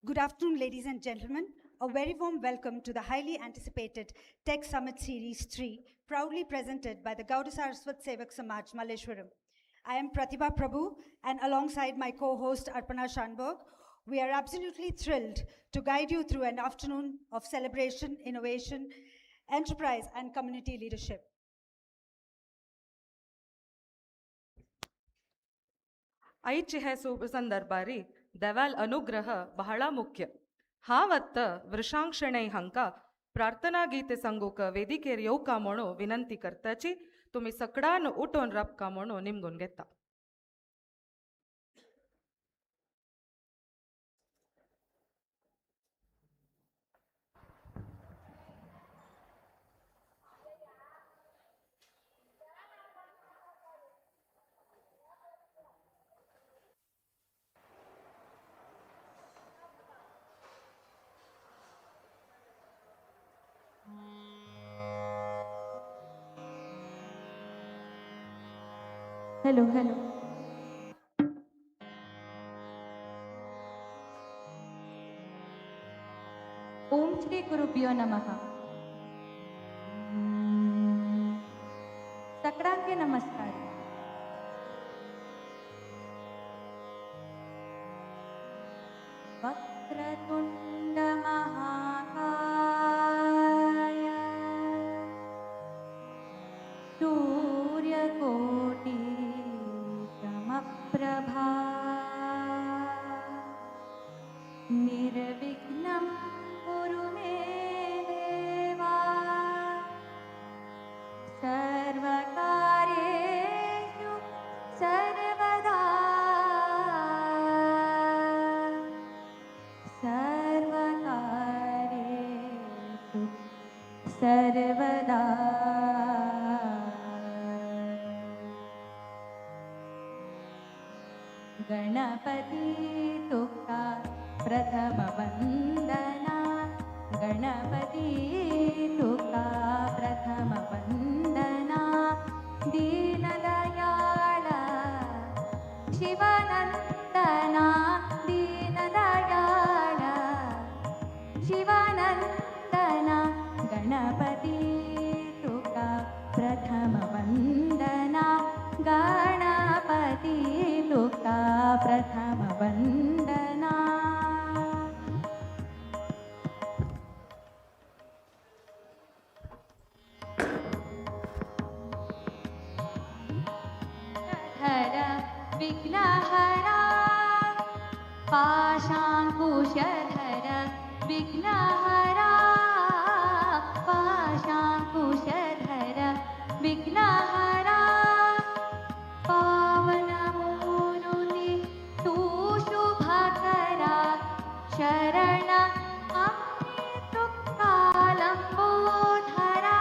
Good afternoon, ladies and gentlemen. A very warm welcome to the highly anticipated Tech Summit Series 3, proudly presented by the Gowda Saraswath Sevak Samaj, Malleshwaram. I am Pratibha Prabhu, and alongside my co-host Arpana Shanberg, we are absolutely thrilled to guide you through an afternoon of celebration, innovation, enterprise, and community leadership. ಐಚ್ಛೆ ಶುಭ ಸಂದರ್ಭಾರಿ ದೆವಾಲ್ ಅನುಗ್ರಹ ಬಹಳ ಮುಖ್ಯ ಹಾವತ್ತ ವೃಷಾಂಕ್ಷಣೈ ಹಂಕ प्रार्थना गीते संगोक वेदिकेर येवका म्हणो विनंती करताची तुम्ही सकडान उठोन रबका म्हणो निमगून घेता. Hello. Om Shri Gurubhyo Namaha. सकड़ा के नमस्कार. वक्रतुंड महाकाय सूर्यकोटि समप्रभा निर्विघ्नं कुरु मे देवा सर्वकार्येषु सर्वदा सर्वकार्येषु सर्वदा. गणपति तुका प्रथम वंदना गणपति तुका प्रथम वंदना दीनदयाळ शिवनंदना दीनदयाळ शिवनंदना गणपति तुका प्रथम वंदना गणपति तुका प्रथम वंदना. हर विघ्नहरा पाशांकुशधर विघ्नहरा पाशांकुशधर विघ्नहरा पावनमूर्ति तू शुभकरा शरण अमृतकालंबोधरा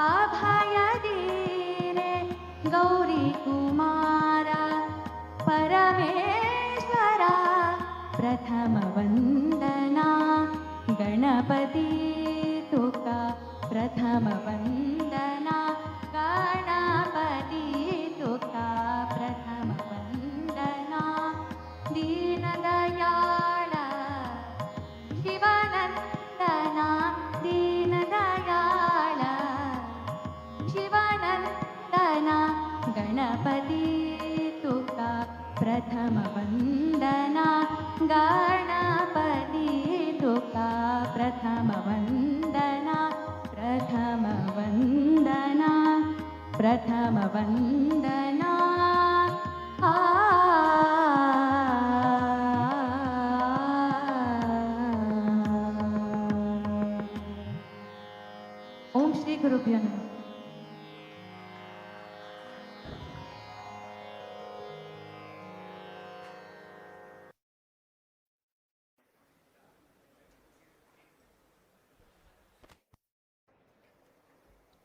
अभयदीने गौरी कुमारा परमेश्वरा प्रथम वंदना गणपति तुका प्रथम वंदना गणपति तुका प्रथम वंदना दीनदयाळ शिवनंदना दीनदयाळ शिवनंदना गणपति तुका प्रथम वंदना गणपति तुका प्रथम वंदना प्रथम वंदना प्रथम वंदना. ओम श्री गुरुभ्यो नमः.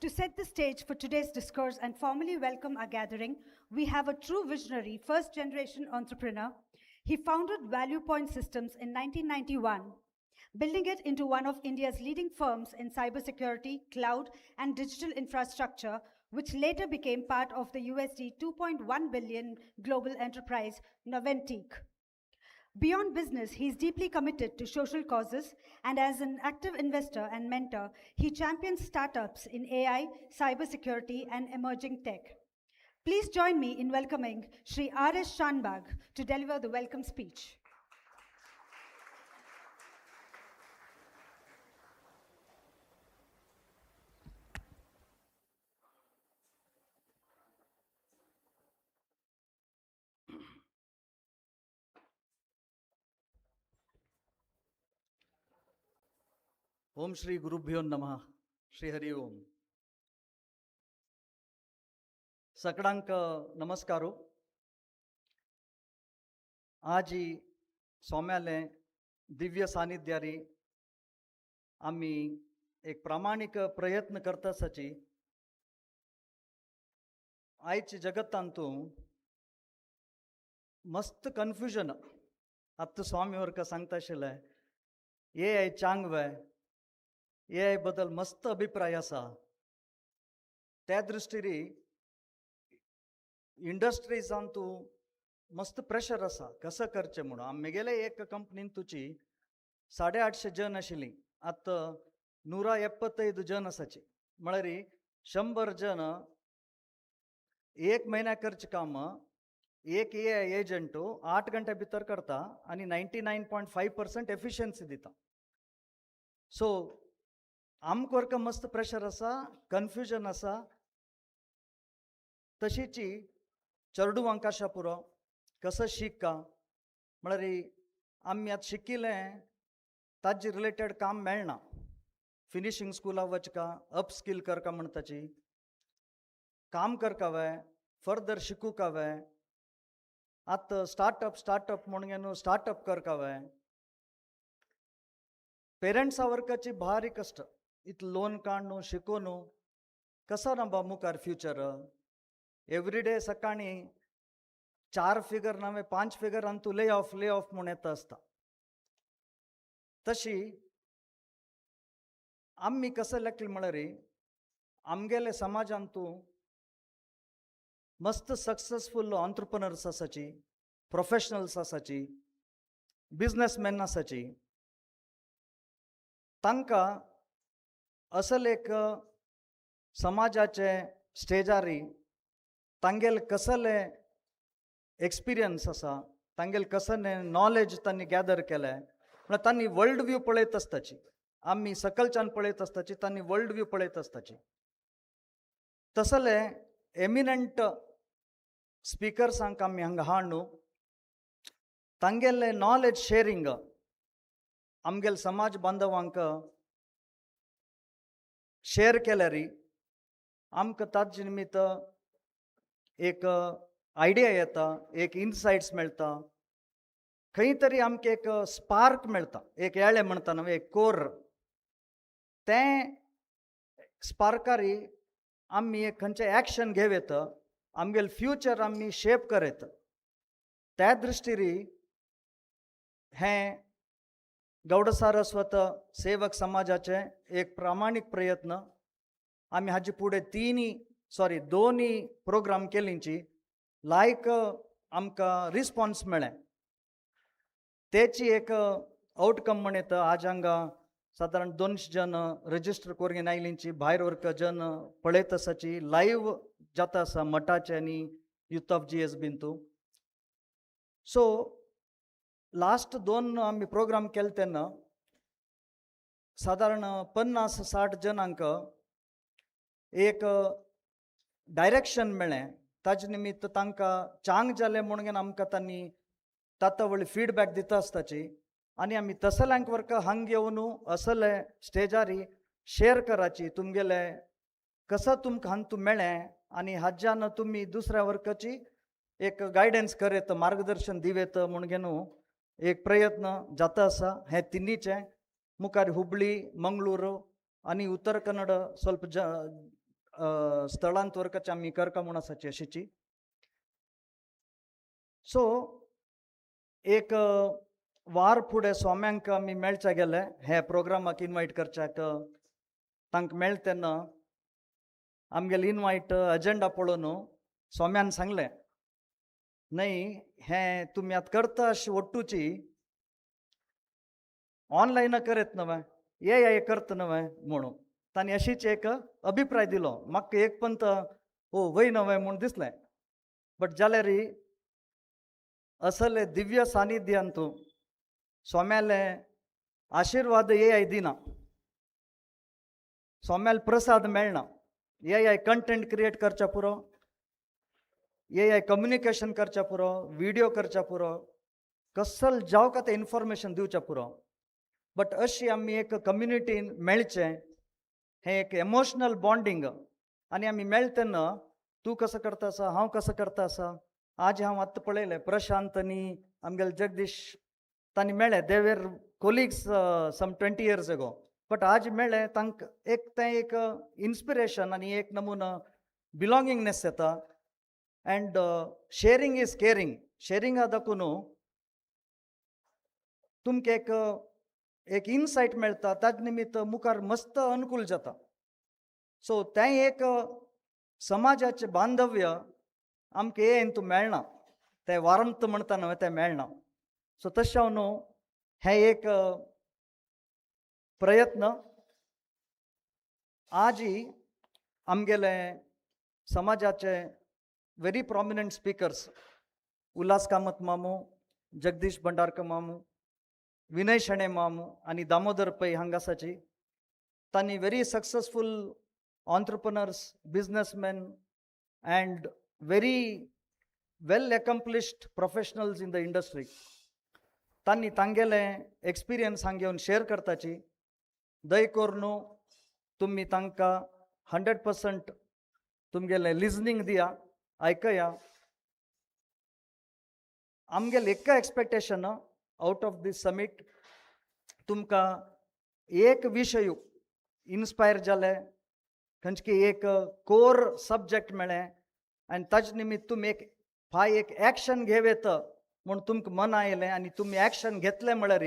To set the stage for today's discourse and formally welcome our gathering, we have a true visionary, first-generation entrepreneur. He founded Value Point Systems in 1991, building it into one of India's leading firms in cybersecurity, cloud, and digital infrastructure, which later became part of the USD 2.1 billion global enterprise Noventique. Beyond business, he is deeply committed to social causes, and as an active investor and mentor, he champions startups in AI, cybersecurity, and emerging tech. Please join me in welcoming Shree R.S. Shanbag to deliver the welcome speech. ओम श्री गुरुभ्यो नमः. श्री हरि ओम. सगळ्यांक नमस्कारो. आज ही सोम्याले दिव्य सानिध्यारी आम्ही एक प्रामाणिक प्रयत्न करतासाची आयच्या जगतांतू मस्त कन्फ्युजन आत्ता स्वामी वर्क सांगता आशिल्ले AI चांगवे AI बद्दल मस्त अभिप्राय असा. त्या दृष्टीरी इंडस्ट्रीजांतू मस्त प्रेशर असा कसं करचे म्हणून. आम्ही गेले एक कंपनीन तुची 850 जन आशिल्ली, आत्ता 175 जन आसाची. म्हळ्यार 100 जन एक महिन्या करचे काम एक AI एजंटू 8 घंटे भितर करता आणि 99.5% एफिशियन्सी दिता. सो आमक वर्क मस्त प्रेशर असा, कन्फ्युजन असा. तशीची चरडू अंकाशा पुरो कसं शिक्का म्हळ्यार आम्ही आतां शिकिल्लें ताजे रिलेटेड काम मेळना. फिनिशिंग स्कूला वचका अपस्किल करका म्हणटाची काम करकावे फर्दर शिकूकावे. आतां स्टार्टअप म्हणून स्टार्टअप करकावे. पेरेंट्सा वर्काची भारी कष्ट. इतलं लोन काढणं शिकवणं कसं ना बा मुखार फ्युचर. एवरीडे सकाळी 4 फिगर नवे 5 फिगर अंतू ले ऑफ म्हणून येता असता. तशी आम्ही कसं लेखल म्हळ्यार आमगेले समाजांतू मस्त सक्सेसफुल ऑन्टरप्रिनर्स आसाची, प्रोफेशनल्स आसाची, बिझनेसमॅन आसाची. तांकां असल एक समाजाचे स्टेजारी तांगेल कसले एक्सपिरियन्स आसा, तांगेल कसले नॉलेज तांणी गॅदर केले. म्हळ्यार तांणी वर्ल्ड व्यू पळयत आसताची. आम्ही सकलच्यान पळयत आसताची, तांणी वर्ल्ड व्यू पळयत आसताची. तसले एमिनंट स्पिकर्सांक आमी हांगा हाडून तांगेले नॉलेज शेअरिंग आमगेल समाज बांधवांक शेअर केल्यारी आमकां ताजे निमित्त एक आयडिया येता, एक इनसायट्स मेळटा, खंय तरी आमकां एक स्पार्क मेळटा. एक येळे म्हणटा न्हय, एक कोर. तें स्पार्कारी आमी एक खंयचें एक्शन घेवेत, आमगेल फ्युचर आमी शेप करेत. त्या दृश्टीरी हें गौड सारस्वत सेवक समाजाचे एक प्रामाणिक प्रयत्न. आमी हाजे फुडें दोनी प्रोग्राम केलींची लायक आमकां रिस्पॉन्स मेळ्ळें. तेची एक आउटकम म्हणत आज हांगा सादारण 200 जन रजिस्टर करून आयलींची, भायर वर्क जन पळयत आसाची, लायव्ह जाता आसा मठाचे आनी youth of GS been. So last 2 आमी प्रोग्राम केले तेन्ना सादारण 50-60 जनांक एक डायरेक्शन मेळ्ळें. ताजे निमित्त तांकां चांग जालें म्हणून आमकां तांणी ताता वळी फीडबॅक दिता आसताची. आनी आमी तसल्यांक वर्क हांगा येवन असले स्टेजारी शेअर कराची तुमगेले कसं तुमकां हांगा मेळ्ळें आनी हाज्यान तुमी दुसऱ्या वर्काची एक गायडन्स करेत, मार्गदर्शन दिवेत म्हणून एक प्रयत्न जाता आसा. हे तिन्नीचे मुखार हुबळी, मंगळूरू आनी उत्तर कन्नड स्वल्प स्थळांत वर्काचे आमी करता म्हूण आसाची अशीची. सो एक वार फुडें सोम्यांक आमी मेळचे गेले हे प्रोग्रामाक इन्वायट करच्याक. तांकां मेळ्ळे तेन्ना आमगेले इन्वायट अजेंडा पळोवन सोम्यान सांगलें, न्हय हें तुमी आतां करता अशें ओट्टूची ऑनलायन करत नव्हे ए करत नव्हे म्हणून तांणी अशीच एक अभिप्राय दिलो म्हाका एक पंत ओ वय नव्हे म्हूण दिसलें बट जाल्यार असले दिव्य सानिध्यांतू सोम्याले आशीर्वाद ए दिना सोम्याल प्रसाद मेळना ए कंटेंट क्रिएट करच्या पुरो ए कम्युनिकेशन करच्या पुरो व्हिडिओ करच्या पुरो कसल जाव का ते इन्फॉर्मेशन दिवच्या पुरो बट अशी आमी एक कम्युनिटीन मेळचे हें एक इमोशनल बॉन्डिंग आनी आमी मेळटा तेन्ना तूं कसो करता आसा हांव कसो करता आसा आज हांव आतां पळयलें प्रशांतनी आमगेले जगदीश तांणी मेळ्ळे they were colleagues some 20 years ago but आज मेळ्ळे तांकां एक तें एक इन्स्पिरेशन आनी एक नमुनो बिलॉंगिंगनेस येता अँड शेअरिंग इज केअरिंग शेअरिंगा दाखून तुमकां एक इनसायट मेळटा ताजे निमित्त मुखार मस्त अनुकूल जाता सो तें एक समाजाचें बांधव्य आमकां हे तूं मेळना तें वारंत म्हणटा न्हय तें मेळना सो तशें हांव न्हू हें एक प्रयत्न आज आमगेले समाजाचे व्हेरी प्रॉमिनंट स्पिकर्स उल्हास कामत मामू जगदीश भंडारकर मामू विनय शेणे मामू आनी दामोदर पै हांगासाची तांणी very successful entrepreneurs businessman and very well accomplished professionals in the industry तांणी तांगेले एक्सपिरियन्स हांगा घेवन शेअर करताची दय करून तुमी तांकां 100% तुमगेलें लिजनींग दिया आयकया आमगेलें एक expectation out of this summit तुमकां एक विशय इन्स्पायर जाले खंयची एक कोर सब्जेक्ट मेळ्ळें आनी ताजे निमित्त तुमी एक एक्शन घेव येता म्हूण तुमकां मन आयलें आनी तुमी एक्शन घेतलें म्हळ्यार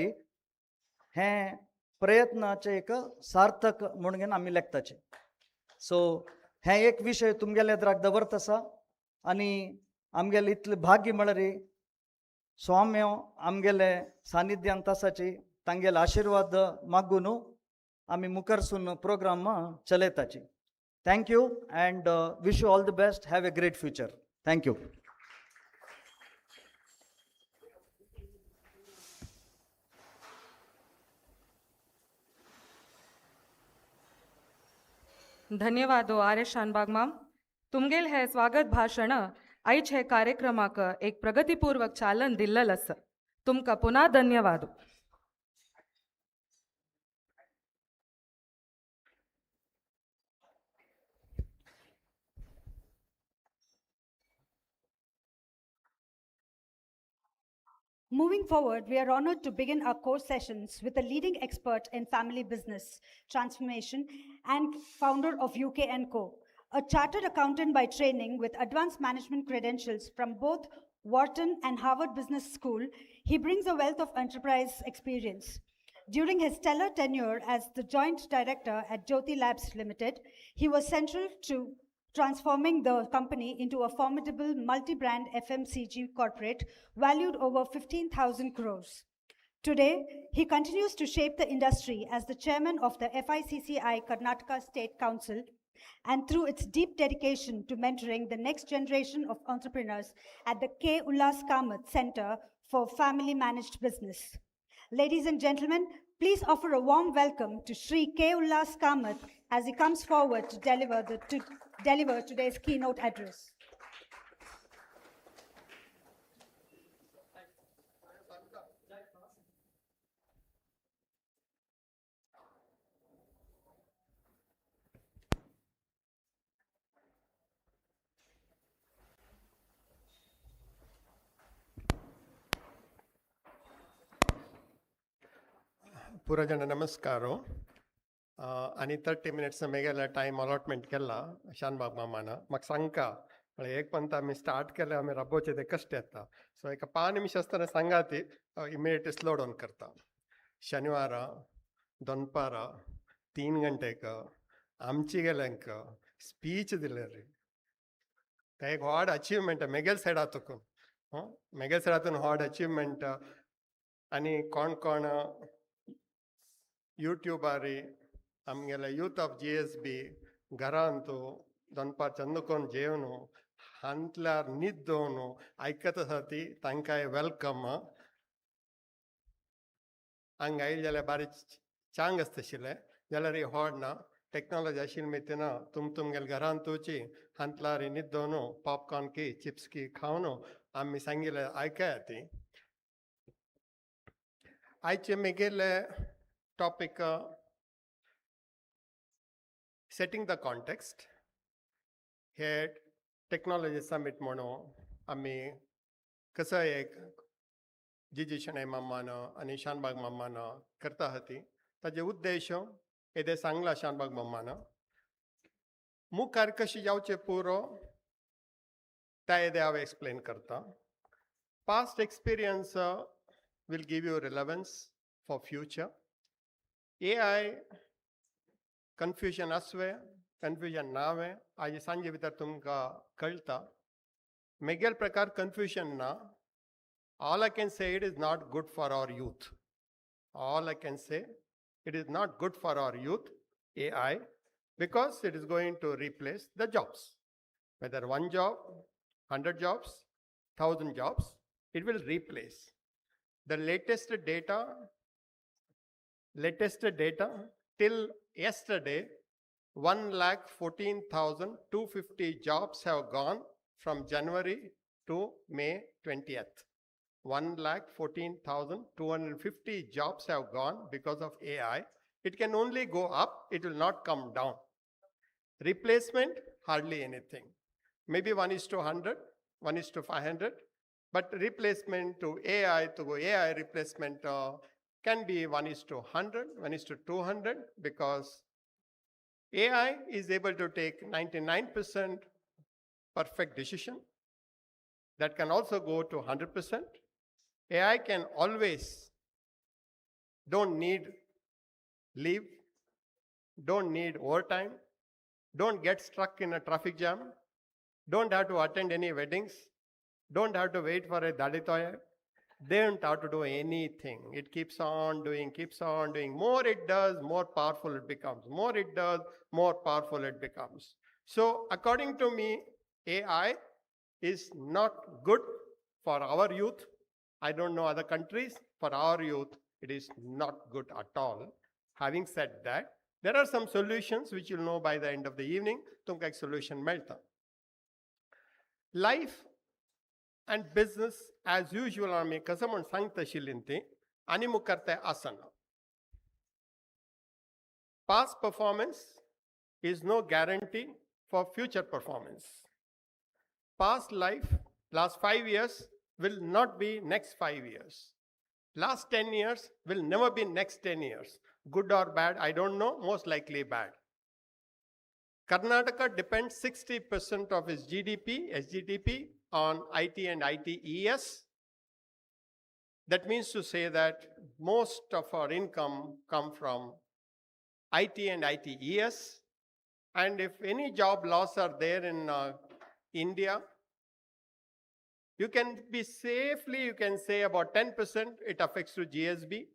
हें प्रयत्नाचें एक सार्थक म्हूण घेवन आमी लेखताचे सो हें एक विशय तुमगेल्या एदराक दवरत आसा आनी आमगेलें इतलें भाग्य म्हळ्यार स्वामी आमगेले सानिध्यांत आसाची तांगेले आशिर्वाद मागून आमी मुखारसून प्रोग्राम चलयताची thank you and wish you all the best have a great future thank you धन्यवाद आर एस शानबाग माम तुमगेल हे स्वागत भाषण आयज हे कार्यक्रमाक एक प्रगतीपूर्वक चालन दिल्लें आसा तुमकां पुन्हा धन्यवाद Moving forward, we are honored to begin our course sessions with a leading expert in family business transformation and founder of UK & Co. A chartered accountant by training with advanced management credentials from both Wharton and Harvard Business School, he brings a wealth of enterprise experience. During his stellar tenure as the joint director at Jyoti Labs Limited, he was central to transforming the company into a formidable multi-brand FMCG corporate valued over 15,000 crores. Today, he continues to shape the industry as the chairman of the FICCI Karnataka State Council and through its deep dedication to mentoring the next generation of entrepreneurs at the K. Ullas Kamath Center for Family Managed Business. Ladies and gentlemen, please offer a warm welcome to Shree K. Ullas Kamath as he comes forward to deliver today's keynote address. पुरो जन नमस्कारो आनी 30 minutes मेगेले time allotment केला शानबाग मामान म्हाका सांगका म्हळ्यार एक पंत आमी स्टार्ट केले आमी राबोवचे ते कश्ट येता सो एक 5 निमिष आसतना सांगा ती इमिडिएटली स्लो डावन करता शनिवार दनपार 3 गंटेक आमची गेल्यांक स्पीच दिले रे ते एक व्हड अचिवमेंट मेगेल सायडातून मेगेल सायडातून व्हड अचिवमेंट आनी कोण कोण ಯೂಟ್ಯೂಬಾರಿ ಆಮೇಲೆ ಯೂತ್ ಆಫ್ GSB घरा ಅಂತೂ ದೊನ್ಪಾರ್ ಚಂದಕೊಂಡ್ ಜೇವನು ಹಂತ್ಲಾರ್ ನಿದ್ದೋನು ಐಕತ ಸತಿ ತಂಕಾಯ ವೆಲ್ಕಮ್ ಹಂಗ ಐದೆಲ್ಲ ಬಾರಿ ಚಾಂಗ್ ಅಸ್ತಶಿಲೆ ಎಲ್ಲರಿ ಹೊಡ್ನ ಟೆಕ್ನಾಲಜಿ ಅಶಿಲ್ ಮಿತಿನ ತುಂಗೆಲ್ घरा ತೂಚಿ ಹಂತ್ಲಾರಿ ನಿದ್ದೋನು ಪಾಪ್ಕಾರ್ನ್ ಕಿ ಚಿಪ್ಸ್ ಕಿ ಖಾವನು आम्ही सांगितलं ऐकाय ती आयचे मेगेले टॉपिक सेटिंग द कॉन्टेक्स्ट हे टेक्नॉलॉजी समिट म्हणून आम्ही कसं एक जीजी शणै मामानं आणि शानबाग मामानं करता हती ताजे उद्देश येदे सांगला शानबाग मामानं मुखार कशी जावचे पुरो त्या येदे हांव एक्सप्लेन करता past experience will give you relevance for future. AI confusion asवे confusion नावे आज सांजे भितर तुमका कळता मेगेल प्रकार confusion ना all I can say it is not good for our youth. All I can say it is not good for our youth AI because it is going to replace the jobs. Whether one job, 100 jobs, 1,000 jobs, it will replace. The latest data till yesterday, 1,14,250 jobs have gone from January to May 20th. 1,14,250 jobs have gone because of AI. It can only go up, it will not come down. Replacement, hardly anything. Maybe 1:100, 1:500. But replacement to AI replacement can be 1:100, 1:200 because AI is able to take 99% perfect decision. That can also go to 100%. AI can always, don't need leave, don't need overtime, don't get stuck in a traffic jam, don't have to attend any weddings, don't have to wait for a daditoya. They don't have to do anything. It keeps on doing. More it does, more powerful it becomes. More it does, more powerful it becomes. So according to me, AI is not good for our youth. I don't know other countries. For our youth, it is not good at all. Having said that, there are some solutions which you'll know by the end of the evening. Tumka ek solution melta. Life and business as usual आम्ही कसं म्हण सांगता आशिल्लीं ती आनी मुखार आसना. Past performance is no guarantee for future performance. Past life, last 5 years will not be next 5 years. Last 10 years will never be next 10 years. Good or bad, I don't know, most likely bad. Karnataka depends 60% of its SGDP on IT and ITES. That means to say that most of our income come from IT and ITES. And if any job loss are there in India, you can say about 10% it affects to GSB,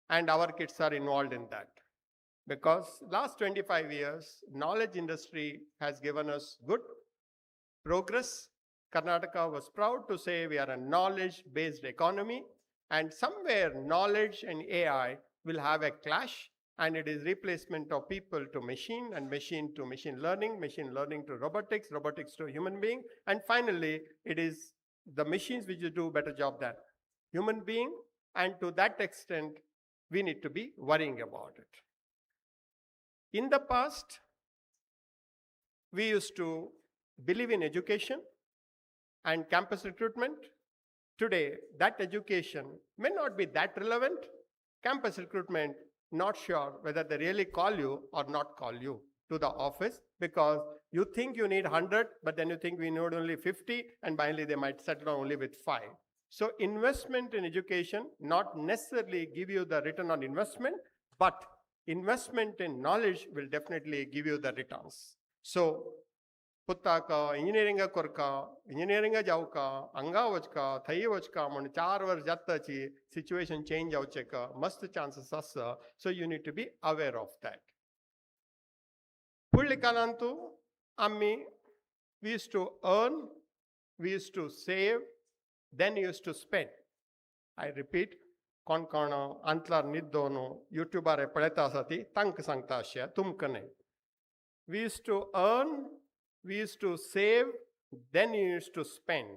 and our kids are involved in that. Because last 25 years, knowledge industry has given us good progress. Karnataka was proud to say we are a knowledge-based economy, and somewhere knowledge and AI will have a clash, and it is replacement of people to machine, and machine to machine learning to robotics to human being, and finally it is the machines which will do a better job than human being, and to that extent we need to be worrying about it. In the past, we used to believe in education and campus recruitment. Today, that education may not be that relevant. Campus recruitment, not sure whether they really call you or not call you to the office because you think you need 100, but then you think we need only 50, and finally they might settle only with 5. So investment in education not necessarily give you the return on investment, but investment in knowledge will definitely give you the returns. So पुत्ताका इंजिनियरिंगा कोरका इंजिनियरिंगा जावका अंगा वचका थंय वचका म्हण 4 वर्स जाताची situation change जावचेका मस्त chances आसा so you need to be aware of that फुडल्या काळांतू आमी we used to earn we used to save then used to spend I repeat कोण कोण अंतलार न्हिदोन युट्यूबार पळयता आसा ती तांकां सांगता अशें तुमकां न्हय we used to earn we used to save, then we used to spend.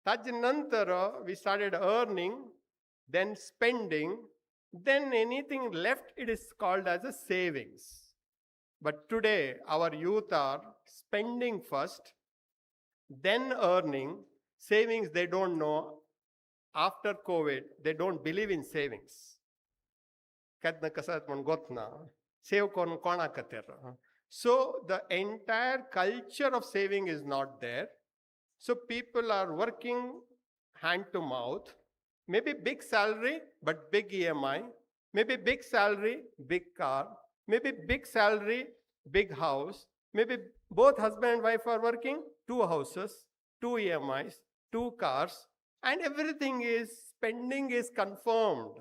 Tajnantara, we started earning, then spending, then anything left, it is called as a savings. But today, our youth are spending first, then earning. Savings, they don't know. After COVID, they don't believe in savings. Kadna kasat mon gotna. Save kon kona kater. So the entire culture of saving is not there. So people are working hand to mouth. Maybe big salary, but big EMI. Maybe big salary, big car. Maybe big salary, big house. Maybe both husband and wife are working, 2 houses, 2 EMIs, 2 cars. And everything is, spending is confirmed.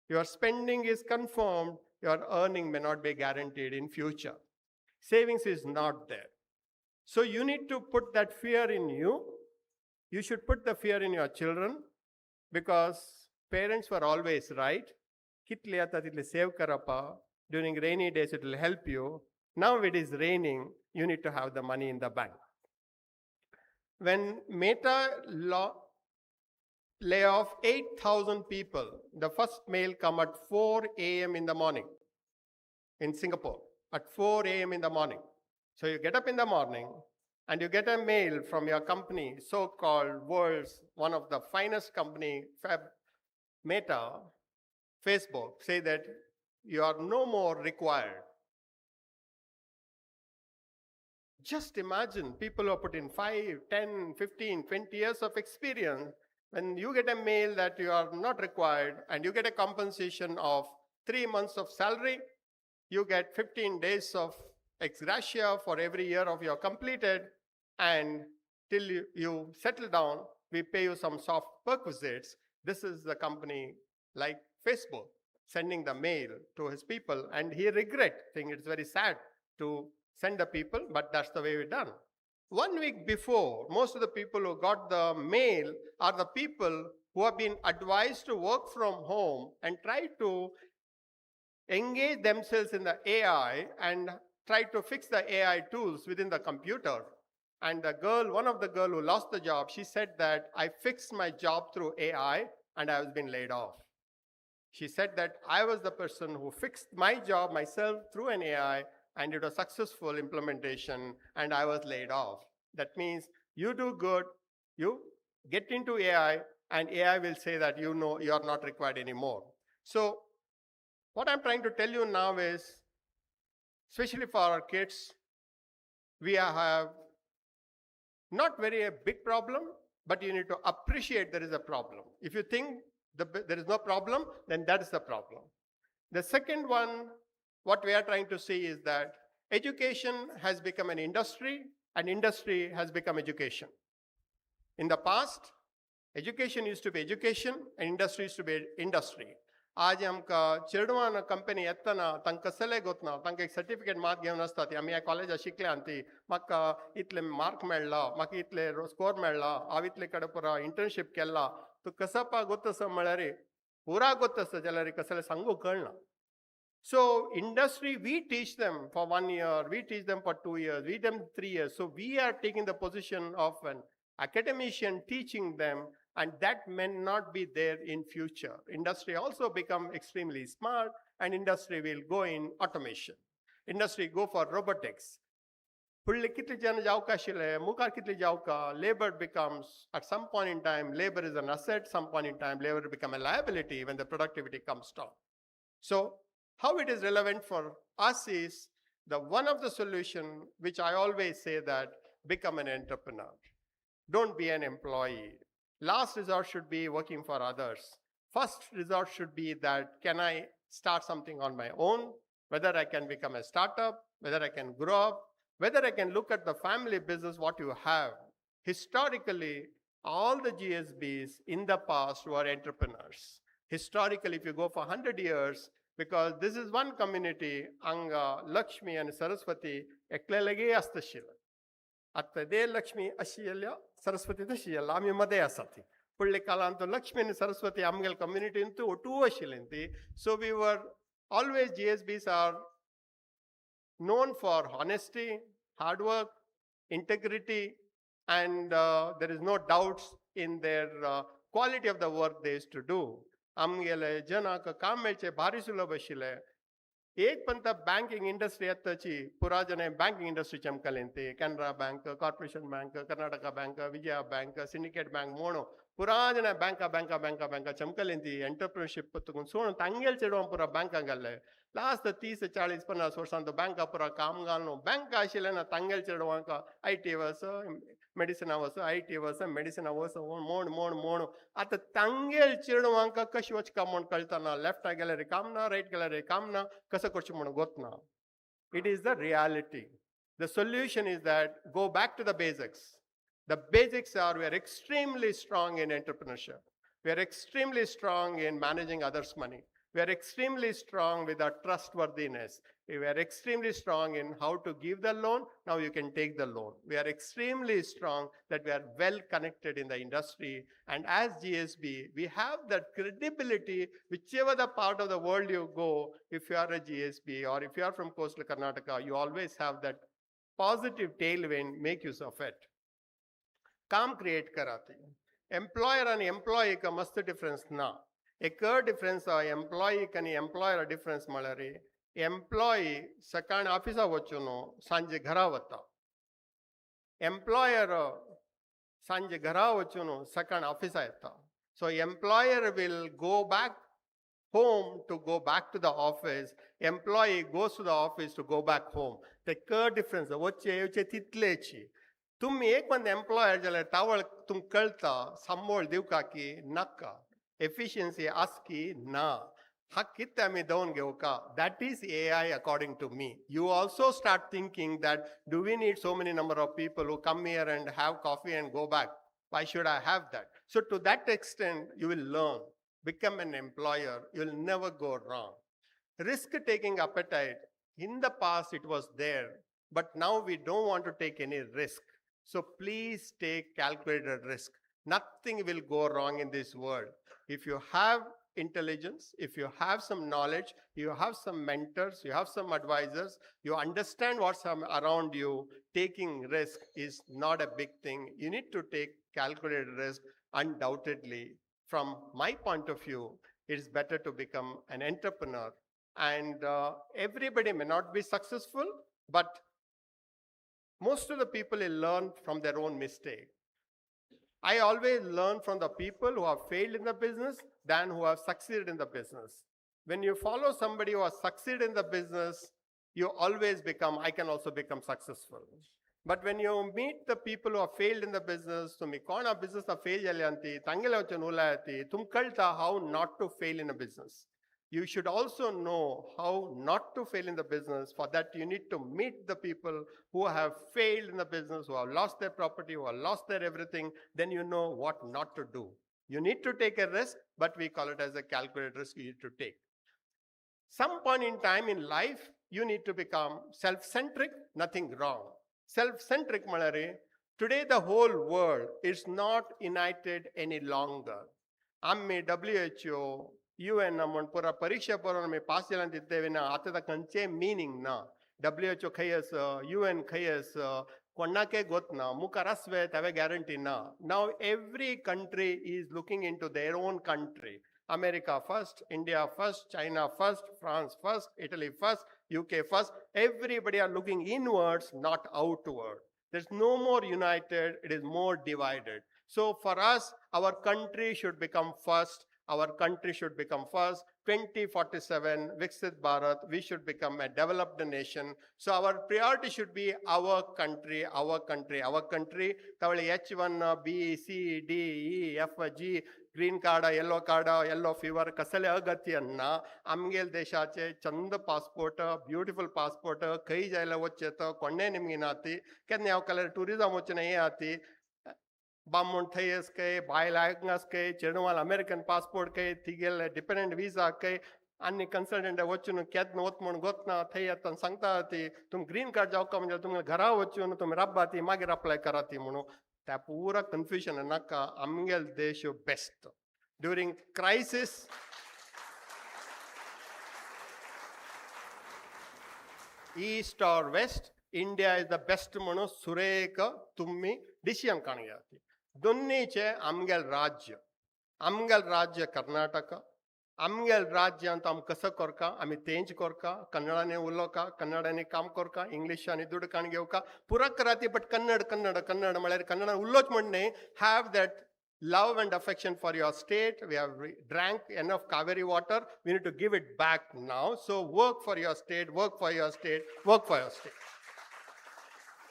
Your spending is confirmed. Your earning may not be guaranteed in future. Savings is not there. So you need to put that fear in you. You should put the fear in your children because parents were always right. Kitle ata title save karapa. During rainy days it will help you. Now it is raining, you need to have the money in the bank. When Meta lay off 8,000 people, the first mail come at 4 a.m. in the morning in Singapore. At 4 a.m. in the morning. So you get up in the morning and you get a mail from your company, so-called world's one of the finest company, Meta, Facebook, say that you are no more required. Just imagine people who have put in 5, 10, 15, 20 years of experience. When you get a mail that you are not required and you get a compensation of 3 months of salary, you get 15 days of ex gratia for every year of your completed, and till you settle down, we pay you some soft perquisites. This is the company like Facebook sending the mail to his people, and he regret, think it's very sad to send the people, but that's the way we've done. 1 week before, most of the people who got the mail are the people who have been advised to work from home and try to engage themselves in the AI and try to fix the AI tools within the computer. And the girl, one of the girl who lost the job, she said that I fixed my job through AI and I was been laid off. She said that I was the person who fixed my job myself through an AI and it was successful implementation and I was laid off. That means you do good, you get into AI and AI will say that you know you are not required anymore. So what I'm trying to tell you now is, especially for our kids, we have not very a big problem, but you need to appreciate there is a problem. If you think there is no problem, then that is the problem. The second one, what we are trying to see is that education has become an industry and industry has become education. In the past, education used to be education and industry used to be industry. आज आमकां चेडवान company येतना तांकां कसले गोतना तांकां एक certificate मात घेवन आसता ती आमी ह्या कॉलेजात शिकल्यान ती म्हाका इतले मार्क मेळ्ळा म्हाका इतले स्कोर मेळ्ळा हांव इतले कडेन पुरो इंटर्नशीप केला तूं कसपा गोतसा म्हळ्यार पुरा गोतसा जाल्यार कसले सांगू कळना. So industry, we teach them for 1 year, we teach them for 2 years, we teach them 3 years. So we are taking the position of an academician teaching them, and that may not be there in future. Industry also become extremely smart, and industry will go in automation. Industry go for robotics. Pudle kitli jana jawka shile, mukar kitli jawka, labor becomes, at some point in time, labor is an asset, some point in time, labor become a liability when the productivity comes down. So how it is relevant for us is the one of the solution, which I always say that become an entrepreneur. Don't be an employee. Last resort should be working for others. First resort should be that can I start something on my own, whether I can become a startup, whether I can grow up, Whether I can look at the family business, what you have. Historically, all the GSBs in the past were entrepreneurs. Historically, if you go for 100 years, because this is one community, Anga, Lakshmi and Saraswati, eklelege astashila. Attade Lakshmi ashiyalya, Saraswati tashiyalla, ami made asati. Pulle kalanto Lakshmi and Saraswati amgal community into otu ashilinti. So we were always GSBs are known for honesty, hard work, integrity, and there is no doubts in their quality of the work they used to do. Amgele jana ka काम मेलचे भारी सुलभ आशिले. एक पंता banking industry आताची पुरा जने banking industry चमकलेंते. Canara Bank, Corporation Bank, Karnataka Bank, Vijaya Bank, Syndicate Bank, mono पुरा जने bank चमकलेंती. Entrepreneurship पत्तुकुन सोन तांगेल चेडों पुरा bank गल्ले. Last 30-40-50 वर्षांतो bank पुरा काम गालनो bank आशिले ना तांगेल चेडों का IT वर्ष medicine was IT was medicine was more at the tangel chirwanka kashwach kamon kaltana left gallery kamna right gallery kamna kasakochimon gotna. It is the reality. The solution is that go back to the basics. The basics are we are extremely strong in entrepreneurship. We are extremely strong in managing others' money. We are extremely strong with our trustworthiness. We are extremely strong in how to give the loan. Now you can take the loan. We are extremely strong that we are well connected in the industry. And as GSB, we have that credibility, whichever the part of the world you go, if you are a GSB or if you are from coastal Karnataka, you always have that positive tailwind, make use of it. काम create कराते. Employer and employee का मस्त difference ना. एक difference है employee कनी employer difference Malari. Employee सकाळ ऑफिसा वचुनो सांजे घरा वता. Employer सांजे घरा वचुनो सकाळ ऑफिसा येता. So employer will go back home to go back to the office. Employee goes to the office to go back home. The clear difference वच्चे तितलेची. तुम्ही एक पण एम्प्लॉयर जाल्यार तावळ तुम कळता सांबोळ दिवका की नाका एफिशियन्सी आसकी ना हा कितें आमी दोन घेवका that is AI according to me. You also start thinking that do we need so many number of people who come here and have coffee and go back? Why should I have that? So to that extent you will learn, become an employer, you will never go wrong. Risk taking appetite, in the past it was there, but now we don't want to take any risk. So please take calculated risk. Nothing will go wrong in this world. If you have intelligence, if you have some knowledge, you have some mentors, you have some advisors, you understand what's around you, taking risk is not a big thing. You need to take calculated risk undoubtedly. From my point of view, it's better to become an entrepreneur. And everybody may not be successful, but most of the people will learn from their own mistake. I always learn from the people who have failed in the business than who have succeeded in the business. When you follow somebody who has succeeded in the business, you always become, I can also become successful. But when you meet the people who have failed in the business, tumi kona business na fail jalyanti, tangela vacha nulayati, tum kalta how not to fail in a business. You should also know how not to fail in the business. For that, you need to meet the people who have failed in the business, who have lost their property, who have lost their everything. Then you know what not to do. You need to take a risk, but we call it as a calculated risk you need to take. Some point in time in life, you need to become self-centric, nothing wrong. Self-centric, Malari, today the whole world is not united any longer. Amme WHO, UN namon pura pariksha poron me pass jalantiddeve na atada kanche meaning na WHO khayas UN khayas konnake gotna mukarasve tave guarantee na. Now every country is looking into their own country. America first, India first, China first, France first, Italy first, UK first. Everybody are looking inwards, not outward. There's no more united, it is more divided. So for us, our country should become first. Our country should become first. 2047, Viksit Bharat, we should become a developed nation. So our priority should be our country, our country, our country. H1, B, C, D, E, F, G, green card yellow fever कसले अगत्य ना आमगेल देशाचे चंद passport beautiful passport खंय जायला वच्चे तो कोणे निमगे नाती केन्ना हांव कलर टुरिजम वचून हे आती बामून थंयस कय बायल आयकनास कय चेडवाल अमेरिकन पासपोर्ट कय तिगेल डिपेंडेंट विजा कय आनी कन्सल्टंट वचून केन्ना वत म्हूण गोतना थंय येता सांगता ती तुम ग्रीन कार्ड जावका म्हणजे तुमगे घरा वचून तुमी राबा ती मागीर अप्लाय करा ती म्हणून त्या पूरा कन्फ्युजन नाका आमगेल देश बेस्ट ड्युरिंग क्रायसिस ईस्ट और waste India is the best म्हणून सुरेख तुम्ही डिसिजन काढून घेयात दोन्हीचे आमगेल राज्य कर्नाटक आमगेल राज्यांत आम कसं करका आमी तेंच करका कन्नडाने उलोवका कन्नडाने काम करका इंग्लिशांनी दूड काण घेवका पुरा कराती बट कन्नड म्हळ्यार कन्नडान उलोवच म्हण न्ही have that love and affection for your state. We have drank enough Kaveri water. We need to give it back now. So work for your state, work for your state, work for your state.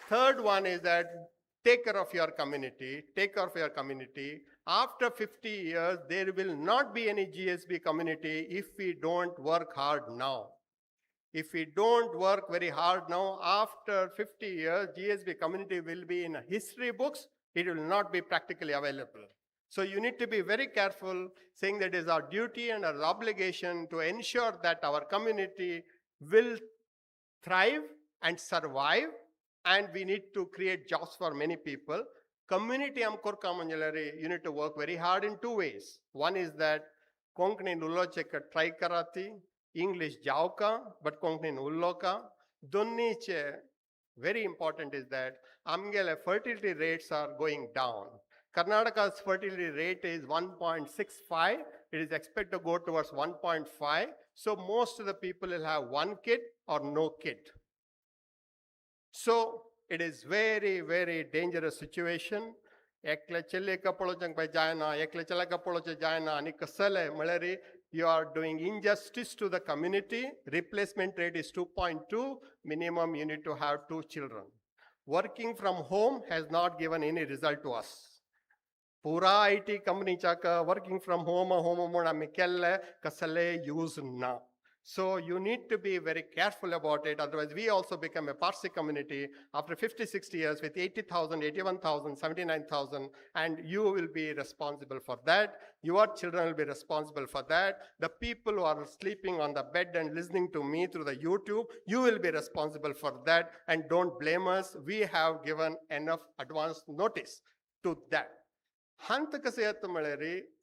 Third one is that take care of your community, take care of your community. After 50 years, there will not be any GSB community if we don't work hard now. If we don't work very hard now, after 50 years, GSB community will be in history books. It will not be practically available. So you need to be very careful, saying that it is our duty and our obligation to ensure that our community will thrive and survive, and we need to create jobs for many people. Community amkorka manjalare, you need to work very hard in two ways. One is that Konkani Nulocheka try karati, English jauka, but Konkani Nuloka. Donniche, very important is that Amgele fertility rates are going down. Karnataka's fertility rate is 1.65. It is expected to go towards 1.5. So most of the people will have one kid or no kid. So it is very, very dangerous situation. Ekle chelle kapolo jang by jayna, ekle chela kapolo jayna, ani kasale maleri. You are doing injustice to the community. Replacement rate is 2.2. Minimum you need to have 2 children. Working from home has not given any result to us. Pura IT company chaka working from home mona mikelle kasale use na. So you need to be very careful about it. Otherwise, we also become a Parsi community after 50, 60 years with 80,000, 81,000, 79,000, and you will be responsible for that. Your children will be responsible for that. The people who are sleeping on the bed and listening to me through the YouTube, you will be responsible for that, and don't blame us. We have given enough advance notice to that.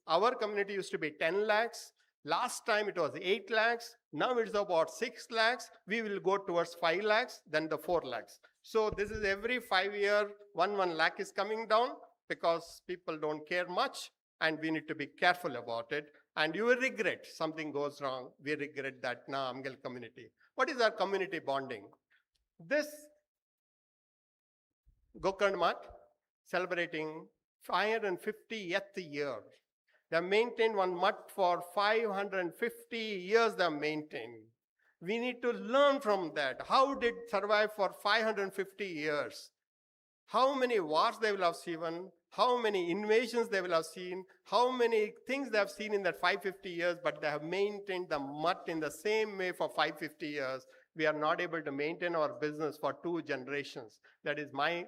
Our community used to be 10 lakhs. Last time it was 8 lakhs. Now it's about 6 lakhs. We will go towards 5 lakhs, then the 4 lakhs. So this is every 5 year, 1 lakh is coming down because people don't care much, and we need to be careful about it. And you will regret something goes wrong. We regret that now, Amgel community. What is our community bonding? This Gokarn Mat celebrating 550th year. They have maintained one mutt for 550 years. They have maintained. We need to learn from that. How did survive for 550 years? How many wars they will have seen? How many invasions they will have seen? How many things they have seen in that 550 years? But they have maintained the mutt in the same way for 550 years. We are not able to maintain our business for 2 generations. That is my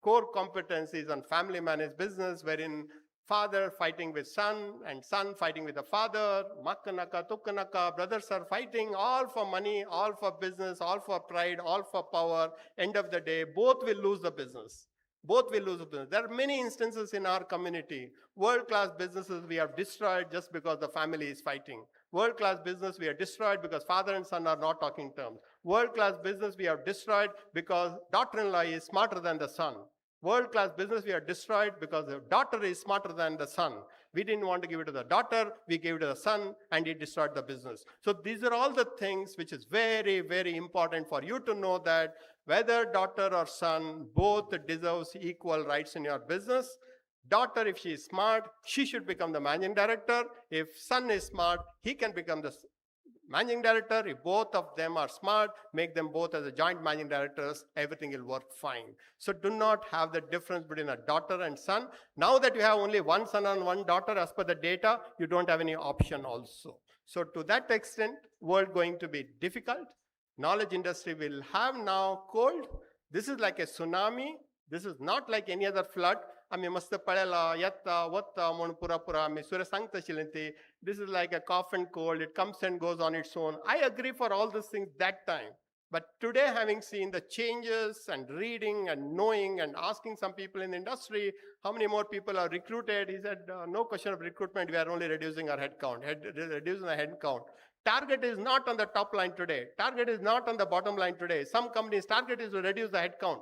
core competencies on family managed business, wherein father fighting with son and son fighting with the father, makkanaka, tukkanaka, brothers are fighting, all for money, all for business, all for pride, all for power. End of the day, both will lose the business. Both will lose the business. There are many instances in our community. World-class businesses we have destroyed just because the family is fighting. World-class business we have destroyed because father and son are not talking terms. World-class business we have destroyed because daughter-in-law is smarter than the son. World-class business we have destroyed because the daughter is smarter than the son. We didn't want to give it to the daughter, we gave it to the son, and it destroyed the business. So these are all the things which is very, very important for you to know, that whether daughter or son, both deserves equal rights in your business. Daughter, if she is smart, she should become the managing director. If son is smart, he can become the managing director. If both of them are smart, make them both as a joint managing directors, everything will work fine. So do not have the difference between a daughter and son. Now that you have only one son and one daughter, as per the data, you don't have any option also. So to that extent, world going to be difficult. Knowledge industry will have now cold. This is like a tsunami. This is not like any other flood. आम्ही मस्त पळायला येता वत्ता म्हणून पुरा आम्ही सूर्य सांगता आशिल्लें ती. This is like a cough and cold. It comes and goes on its own. I agree for all these things that time. But today, having seen the changes and reading and knowing and asking some people in the industry, how many more people are recruited? He said, no question of recruitment. We are only reducing our headcount. Reducing the headcount. Target is not on the top line today. Target is not on the bottom line today. Some companies' target is to reduce the headcount.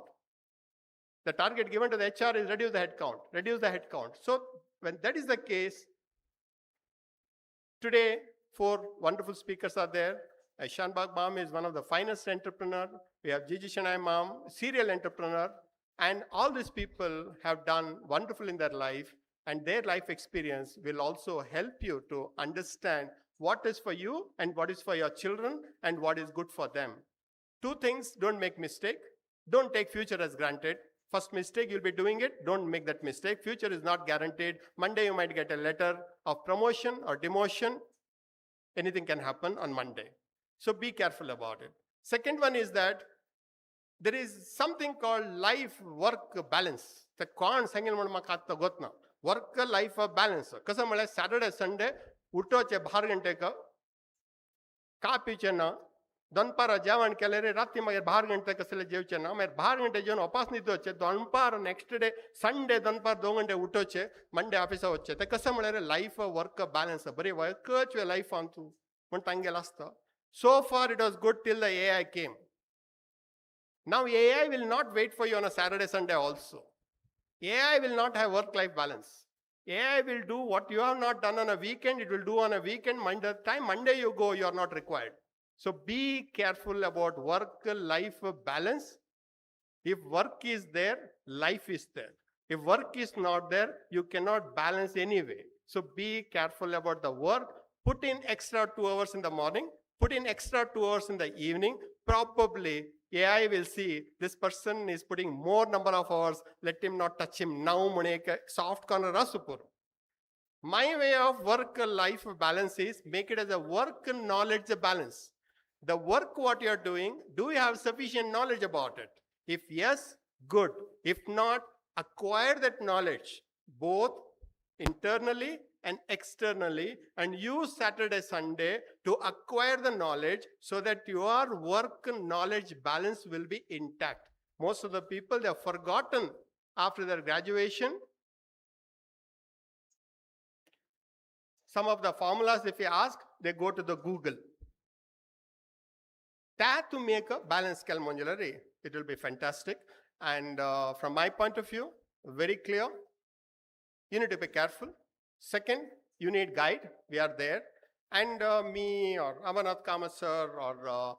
The target given to the HR is reduce the headcount. Reduce the headcount. So when that is the case, today 4 wonderful speakers are there. Shanbag Ma'am is one of the finest entrepreneur. We have Gigi Shanai Ma'am, serial entrepreneur. And all these people have done wonderful in their life, and their life experience will also help you to understand what is for you and what is for your children and what is good for them. 2 things, don't make mistake. Don't take future as granted. First mistake, you'll be doing it. Don't make that mistake. Future is not guaranteed. Monday, you might get a letter of promotion or demotion. Anything can happen on Monday. So be careful about it. Second one is that there is something called life-work balance. The कोण सांगेल म्हणून म्हाका आत्तां गोतना. Work life balance. कसं म्हळ्यार Saturday, Sunday उठोवचे 12 घंटेक का पिवचे ना. दनपार जेवण केलें रे राती मागीर 12 घंटे कसले जेवचे ना. मागीर 12 घंटे जेवन उपास न्हिदोवचे. दनपार नेक्स्ट डे संडे दनपार 2 घंटे उठोवचे. मंडे ऑफिसा वचचे. ते कसं म्हळ्यार लायफ वर्क बॅलन्स. बरी वर्कच लायफान तूं म्हण तांगेल आसता. So far it was good till the AI came. Now AI will not wait for you on a Saturday, Sunday also. AI will not have work-life balance. AI will do what you have not done on a weekend, it will do on a weekend. Monday you go, you are not required. So be careful about work-life balance. If work is there, life is there. If work is not there, you cannot balance anyway. So be careful about the work. Put in extra 2 hours in the morning. Put in extra 2 hours in the evening. Probably AI will see this person is putting more number of hours. Let him not touch him now. Soft corner rasupur. My way of work-life balance is make it as a work-knowledge balance. The work what you are doing, do you have sufficient knowledge about it? If yes, good. If not, acquire that knowledge both internally and externally, and use Saturday, Sunday to acquire the knowledge so that your work-knowledge balance will be intact. Most of the people, they have forgotten after their graduation. Some of the formulas, if you ask, they go to the Google. That to make a balance calmonulary, it will be fantastic. And from my point of view, very clear. You need to be careful. Second, you need guide. We are there. And me or Amarnath Kamath sir or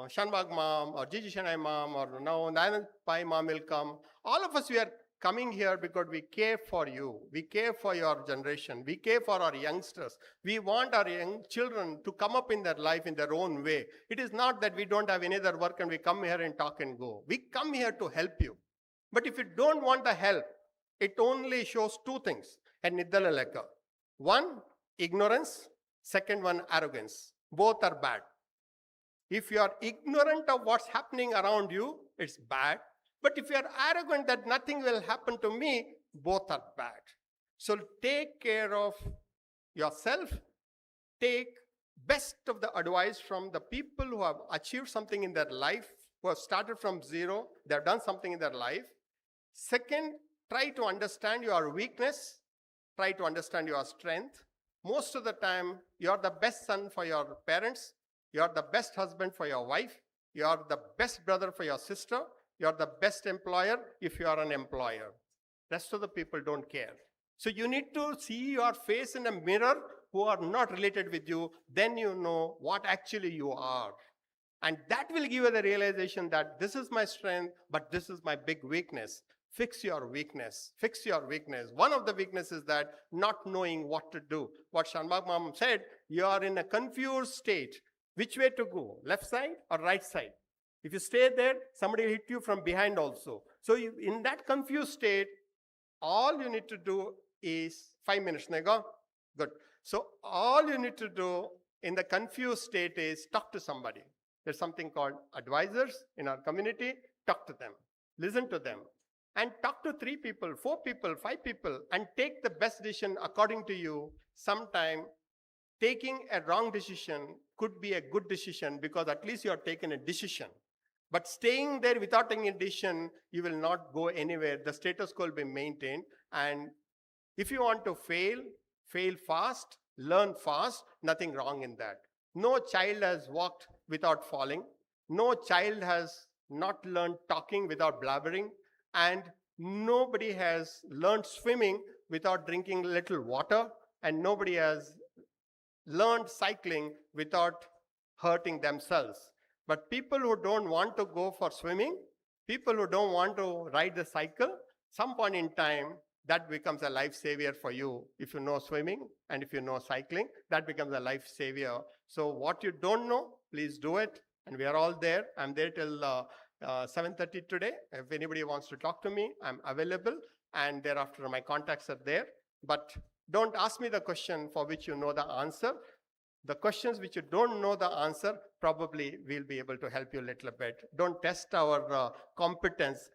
Shanbag Ma'am or Gigi Shanai Ma'am or now Nayan Pai Ma'am will come. All of us, we are coming here because we care for you. We care for your generation. We care for our youngsters. We want our young children to come up in their life in their own way. It is not that we don't have any other work and we come here and talk and go. We come here to help you. But if you don't want the help, it only shows 2 things. And one, ignorance. Second one, arrogance. Both are bad. If you are ignorant of what's happening around you, it's bad. But if you are arrogant that nothing will happen to me, both are bad. So take care of yourself. Take best of the advice from the people who have achieved something in their life, who have started from zero, they have done something in their life. Second, try to understand your weakness. Try to understand your strength. Most of the time, you are the best son for your parents. You are the best husband for your wife. You are the best brother for your sister. You are the best employer if you are an employer. Rest of the people don't care. So you need to see your face in a mirror who are not related with you. Then you know what actually you are. And that will give you the realization that this is my strength, but this is my big weakness. Fix your weakness. Fix your weakness. One of the weaknesses is that not knowing what to do. What Shanbag Ma'am said, you are in a confused state. Which way to go? Left side or right side? If you stay there, somebody will hit you from behind also. So in that confused state, all you need to do is 5 minutes. Nego? Good. So all you need to do in the confused state is talk to somebody. There's something called advisors in our community. Talk to them. Listen to them. And talk to 3 people, 4 people, 5 people, and take the best decision according to you. Sometime taking a wrong decision could be a good decision because at least you have taken a decision. But staying there without taking a decision, you will not go anywhere. The status quo will be maintained. And if you want to fail fast, learn fast, nothing wrong in that. No child has walked without falling. No child has not learned talking without blabbering. And nobody has learned swimming without drinking little water. And nobody has learned cycling without hurting themselves. But people who don't want to go for swimming, people who don't want to ride the cycle, some point in time, that becomes a life savior for you. If you know swimming and if you know cycling, that becomes a life savior. So what you don't know, please do it. And we are all there. I'm there till 7:30 today. If anybody wants to talk to me, I'm available. And thereafter, my contacts are there. But don't ask me the question for which you know the answer. The questions which you don't know the answer, probably we'll be able to help you a little bit. Don't test our competence.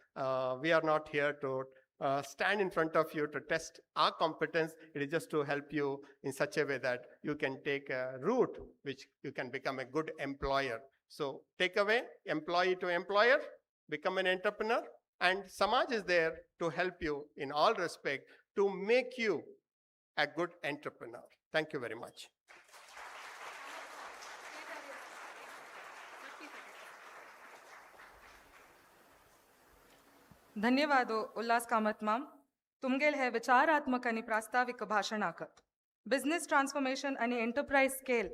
We are not here to stand in front of you to test our competence. It is just to help you in such a way that you can take a route which you can become a good employer. So take away, employee to employer, become an entrepreneur, and Samaj is there to help you in all respect to make you a good entrepreneur. Thank you very much. धन्यवाद उल्लास कामत माम तुमगेल हे विचारात्मक आणि प्रास्ताविक भाषणाकत business transformation आणि enterprise scale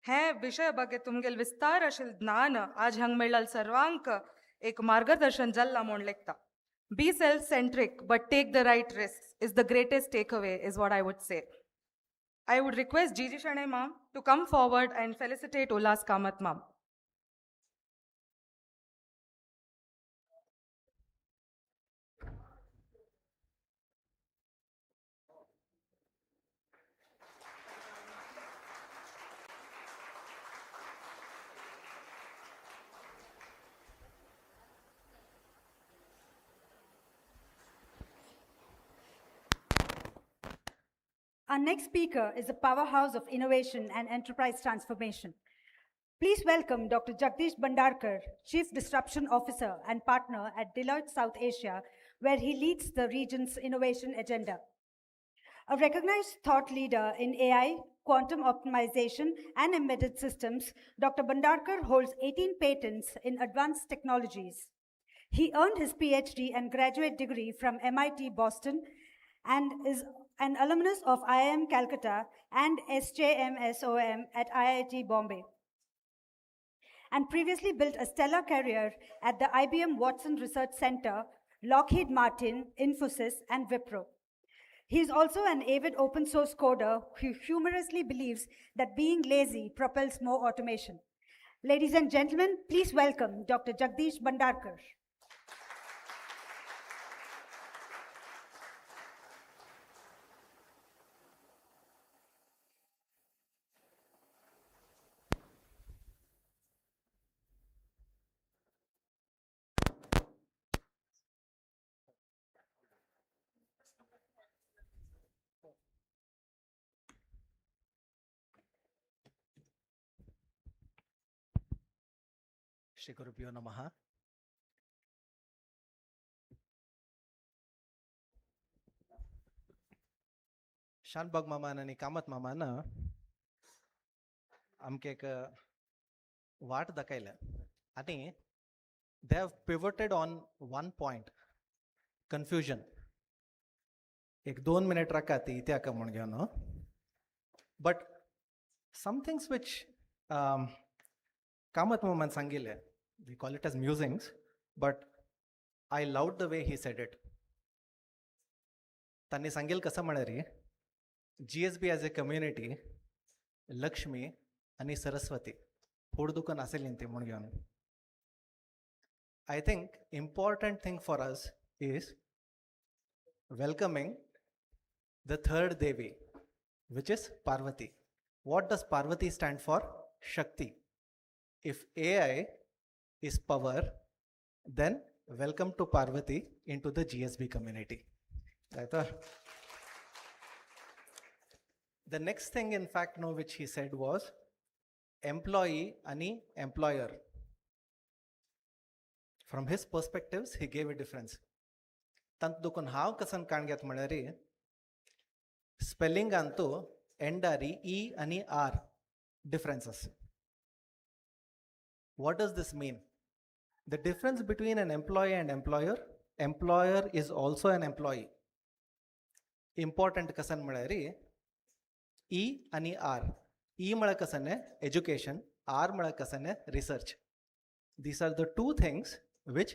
हे विषय बगे तुमगेल विस्तार अशिल ज्ञान आज हंग मेळल सर्वांक एक मार्गदर्शन जल्ला म्हूण लेखता be self centric but take the right risk is the greatest takeaway is what I would say I would request Gigi Shanay ma'am to come forward and felicitate Ullas Kamath ma'am. Our next speaker is a powerhouse of innovation and enterprise transformation. Please welcome Dr. Jagdish Bhandarkar, Chief Disruption Officer and Partner at Deloitte South Asia, where he leads the region's innovation agenda. A recognized thought leader in AI, quantum optimization, and embedded systems, Dr. Bhandarkar holds 18 patents in advanced technologies. He earned his PhD and graduate degree from MIT Boston and is an alumnus of IIM Calcutta and SJMSOM at IIT Bombay, and previously built a stellar career at the IBM Watson Research Center, Lockheed Martin, Infosys, and Wipro. He is also an avid open source coder who humorously believes that being lazy propels more automation. Ladies and gentlemen, please welcome Dr. Jagdish Bhandarkar. Shri Gurubhyo Namaha. Shanbhag मामान आणि कामत मामान आमके एक वाट दाखयल्या आणि they have pivoted on one point, confusion. एक 2 minute राखाती इथे आका म्हण घेवन but some things which Kamat मामान सांगिल्ले, we call it as musings, but I loved the way he said it. त्यांनी सांगेल कसं म्हणारी GSB as a community Lakshmi आणि सरस्वती फूड दुकान असेल ती म्हणून घेऊन I think important thing for us is welcoming the third Devi, which is Parvati. What does Parvati stand for? Shakti. If AI is power, then welcome to Parvati into the GSB community. Right? The next thing, in fact, no, which he said was employee ani employer. From his perspectives, he gave a difference. tant dukun hav kasan काणग्यात म्हळ्यार spelling Antu एंडारी ई आणि are differences. What does this mean? The difference between an employee and employer is also an employee. Important kasan म्हळ्यार ई आणि R E म्हळ्यार कसन education, are म्हळ्यार कसन research. These are the two things which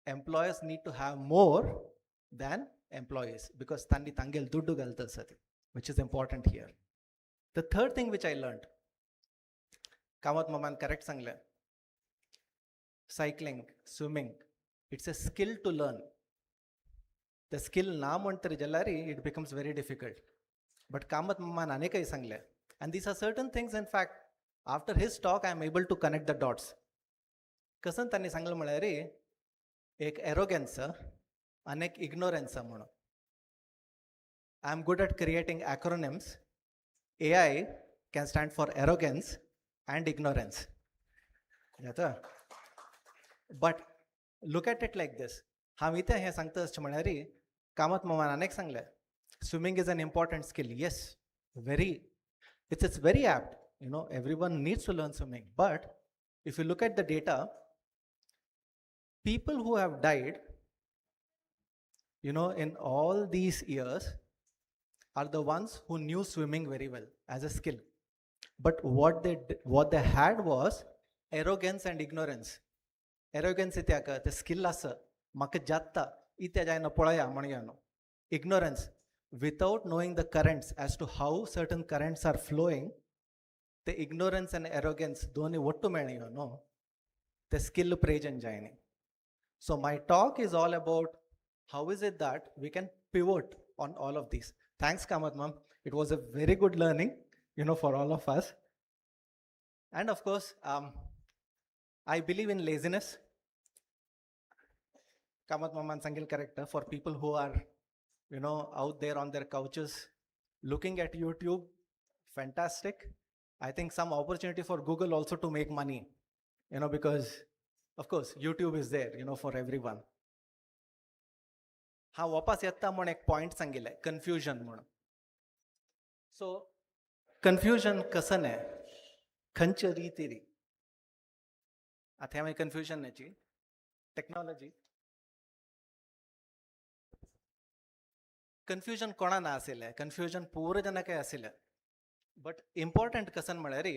employers need to have more than employees because tanni tangel duddu galtasati, which is important here. The third thing which I learned, Kamat Maman correct sangle, cycling, swimming, it's a skill to learn. The skill na montari jallari it becomes very difficult. But Kamat Maman anekai sangle, and these are certain things. In fact, after his talk I am able to connect the dots. कसन त्यांनी सांगलं म्हळ्यार एक एरोगन्स आणि एक ignorance म्हणून I am good at creating acronyms AI can stand for arrogance and ignorance. But look at it like this. हांव इथे हे सांगता आसचें म्हळ्यार कामत मामान आनीक सांगलें swimming is an important skill. Yes, very, it's very apt. Everyone needs to learn swimming. But if you look at the data, people who have died, in all these years are the ones who knew swimming very well as a skill. But what they had was arrogance and ignorance. Arrogance ityaka the skill asa maka jatta itya jayna polaya manigano. Ignorance, without knowing the currents as to how certain currents are flowing, the ignorance and arrogance doni ottu meliyano the skill prejan jayni. So my talk is all about how is it that we can pivot on all of these. Thanks Kamat ma'am, it was a very good learning for all of us. And of course I believe in laziness. Kamat ma'am and Sangil character for people who are out there on their couches looking at YouTube, fantastic. I think some opportunity for Google also to make money, because of course YouTube is there for everyone. हा वापस येता म्हण एक point सांगिल्ले confusion म्हण. सो confusion कसं खंयच्या रितीरी आतां हांवें कन्फ्युजनाची टेक्नॉलॉजी कन्फ्युजन कोणा ना आशिल्लें, कन्फ्युजन पूर जनांकय आशिल्लें. बट इम्पॉर्टंट कसन म्हळ्यार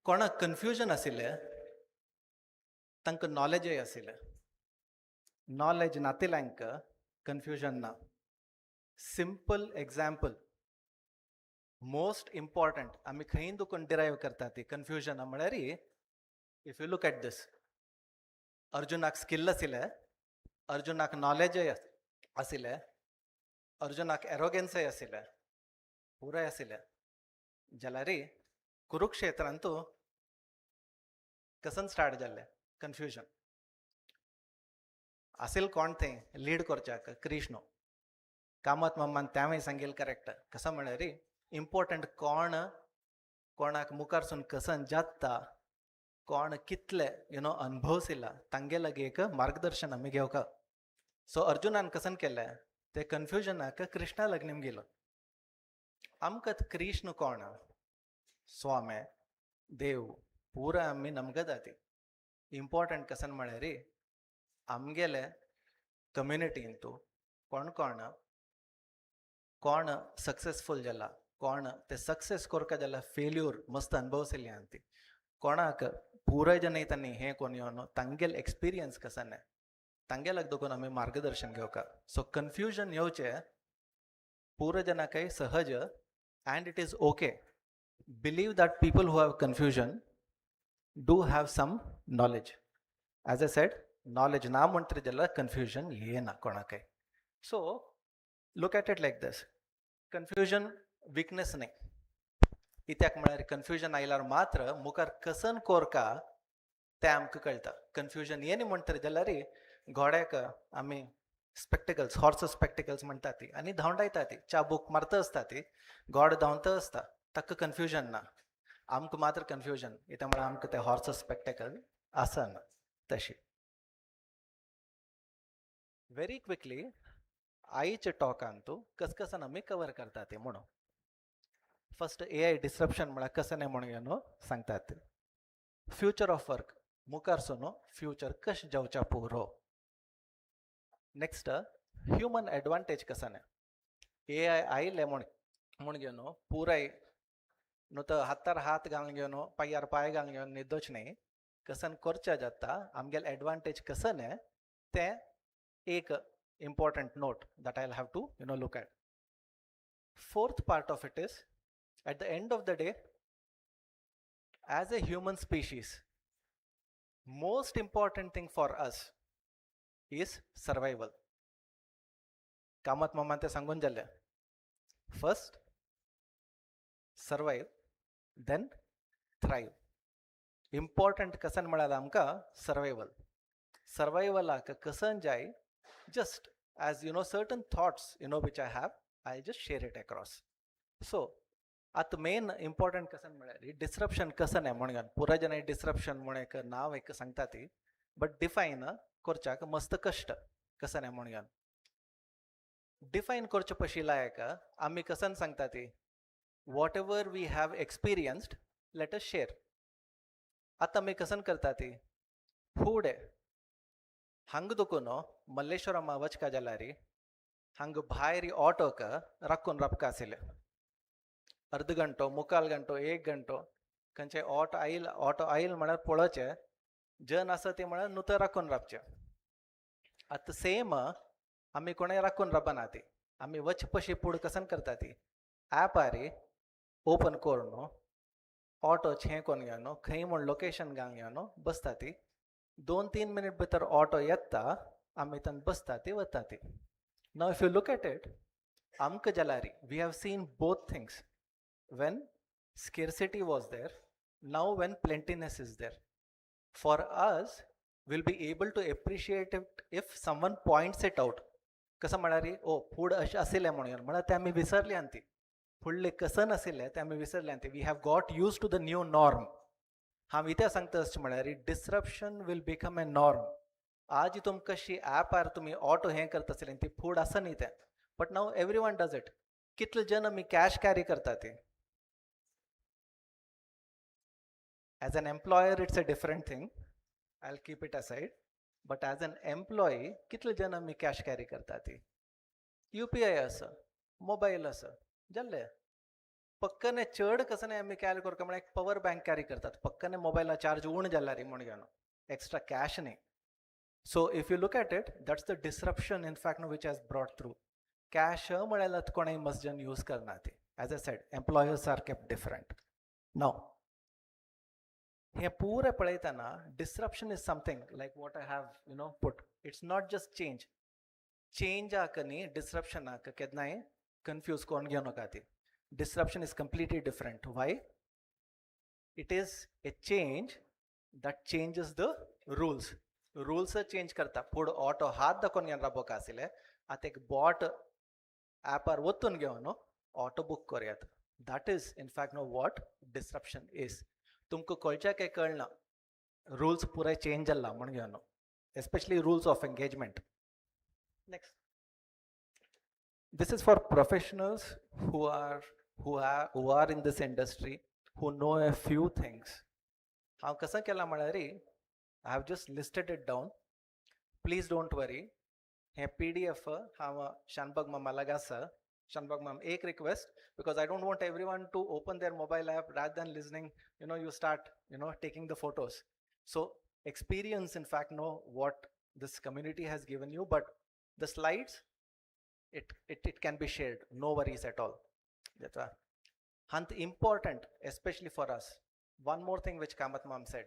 कोणाक कन्फ्युजन आशिल्लें तांकां नॉलेजय आशिल्लें. knowledge नातिल्यांक confusion ना. Simple example, most important आमी खंय दुखून derive करता ती confusion म्हळ्यार if you look at this, अर्जुनाक स्किल आशिल्लें, अर्जुनाक नॉलेजय आशिल्लें, अर्जुनाक एरोगेन्सय आशिल्लें, पुराय आशिल्लें, जाल्यार कुरुक्षेत्रांतू कसन स्टार्ट जाल्लें confusion. असेल कोण थंय लीड करच्याक कृष्ण. कामत मम्मान त्यावें सांगेल करेक्ट. कसं म्हळ्यार इम्पॉर्टंट कोणाक मुखारसून कसन जाता, कोण कितले अनुभवसिला तांगे लागी एक मार्गदर्शन आमी घेवका. सो अर्जुनान कसन केलें ते कन्फ्युजनाक कृष्णा लागीं गेलो. आमकां कृष्ण कोण, स्वामी, देव पुरा आमी नमगत ती. इम्पॉर्टंट कसन म्हळ्यार आमगेले कम्युनिटींतू कोण सक्सेसफूल जाला, कोण ते सक्सेस करता जाला फेल्यूर मस्त अनुभवसिल्ले ती. कोणाक पुराय जन तांणी हें कोण तांगेल एक्सपिरियन्स कसन तांगेलाक देखून आमी मार्गदर्शन घेवका. सो कन्फ्युजन येवचें पुराय जनाकय सहज, and it is okay. believe that people who have confusion do have some knowledge. As I said, knowledge na mantriddella confusion yena konakai. So look at it like this. Confusion weakness नाही. इत्याक म्हळ्यार confusion आयल्यार मात्र मुखार कसन कोरका तें आमकां कळटा. Confusion येनी म्हणटा जाल्यार घोड्याक आमी स्पेक्टिकल्स हॉर्स स्पेक्टिकल्स म्हणटा ती आनी धांवडायता ती चाबूक मारता आसता ती घोड धांवता आसता ताका कन्फ्युजन ना. आमकां मात्र कन्फ्युजन येता म्हळ्यार आमकां ते हॉर्स स्पेक्टिकल आसना तशी. व्हेरी क्विकली आईच्या टॉकान तूं कसकसान आमी कवर करता ते म्हणून. फर्स्ट AI डिस्रप्शन म्हळ्यार कशें नाही म्हणून न्हू सांगतात ते. फ्युचर ऑफ वर्क मुखारचो न्हू फ्युचर कशें जावच्या पुरो. नेक्स्ट ह्युमन एडवांटेज कसं नाही. AI आयले म्हण घेवन न्हू पुराय न्हू तर हातार हात घालून घेवन पांयार पांय घालून घेवन न्हिदोच न्ही कसन करचें जाता आमगेले एडवांटेज कसं नाही तें एक important note that I'll have to look at. Fourth part of it is, at the end of the day, as a human species, most important thing for us is survival. Kamat मम्मा ते सांगून जाल्ले. First survive, then thrive. Important कसन म्हळ्यार आमकां survival. Survivalaक कसन जाय just as certain thoughts which I have, I'll just share it across. So at main important कसन म्हळ्यार डिस्रप्शन कसं नाही म्हणून पुरा जन डिस्रप्शन म्हणून एक नाव एक सांगता ती बट डिफायन करच्याक मस्त कष्ट कसं नाही म्हणून डिफायन करचे पशी लायक आम्ही कसन सांगता ती whatever we have experienced let us share. आता आमी कसन करता ती फुडें ಹಂಗೆ ದುಃಖನು ಮಲ್ಲೇಶ್ವರಮ್ಮ ವಚ್ಕ ಜಲ್ಲಾರಿ ಹಂಗೆ ಭಾಯರಿ ಆಟೋಕ ರಕ್ಕೊನ್ ರಪ್ಕ ಆಸಿಲ್ಲ ಅರ್ಧ ಗಂಟೋ ಮುಕ್ಕಾಲು ಗಂಟೋ 1 ಗಂಟೋ ಕಂಚೆ ऑटो आईल म्हळ्यार पळोवचे जन आसा ती म्हळ्यार नुतर राखून रावचे. आतां सेम आमी कोणें राखून रावना ती आमी वच पशी पुढे कसन करता ती ॲपारी ओपन करून ऑटो छे कोन घेवन खंय म्हण लोकेशन घालून घेवन बसता ती 2-3 मिनिट भितर ऑटो येता आमी तन बसता ती वता ती. Now if you look at it आमकां जाल्यार we have seen both things when scarcity was there, now when plentiness is there. For us we'll be able to appreciate it if someone points it out. कसं म्हळ्यार ओ food अशें आशिल्लें म्हणून म्हळ्यार तें आमी विसरली आनी ती फुडलें कसन आशिल्लें तें आमी विसरली आनी ती we have got used to the new norm. हांव इतें सांगता अशें म्हळ्यार disruption will become a norm. आज तुम कशी ॲपार तुमी ऑटो हें करता आसलें ती फूड आसा न्ही तें but now every one does it. कितले जन आमी कॅश कॅरी करता ती. As an employer, it's a different thing. I'll keep it aside. But as an employee, कितले जन आमी कॅश कॅरी करता ती. UPI आसा मोबाईल आसा जाल्ले पक्कने चड कसं नाही आमी कॅरी करता म्हळ्यार एक पवर बँक कॅरी करतात पक्कने मोबायला चार्ज उण जाला रे म्हण घेवन एक्स्ट्रा कॅश न्ही. So if you look at it that's the disruption in fact which has brought through. Cash म्हळ्यार कोणें मस्ट जन यूज करना ती. As I said employers are kept different. नाव हे पूरे पळयतना disruption is something like what I have put. It's not just change. चेंजाक न्ही डिस्रप्शनाक केन्नाय कन्फ्यूज कोण घेवं नाका ती. Disruption is completely different. Why? It is a change that changes the rules. Rules change करता. पुढे ऑटो हात दाखवून घेऊन राबोक आसले आता एक बॉट ॲपार वतून घेवन ऑटो बुक करूयात. That is in fact no what disruption is. तुमकां कळच्या काय कळना रुल्स पुराय चेंज जाला म्हण घेवन especially rules of engagement. Next this is for professionals who are in this industry who know a few things. हांव कसं केला म्हळ्यार I have just listed it down. Please don't worry. Hey PDF हांव शानबाग मामाला आसा. शानबाग माम एक request because I don't want everyone to open their mobile app rather than listening you start taking the photos. So experience in fact know what this community has given you but the slides it can be shared, no worries at all. Hant important, especially for us. One more thing which Kamath Ma'am said.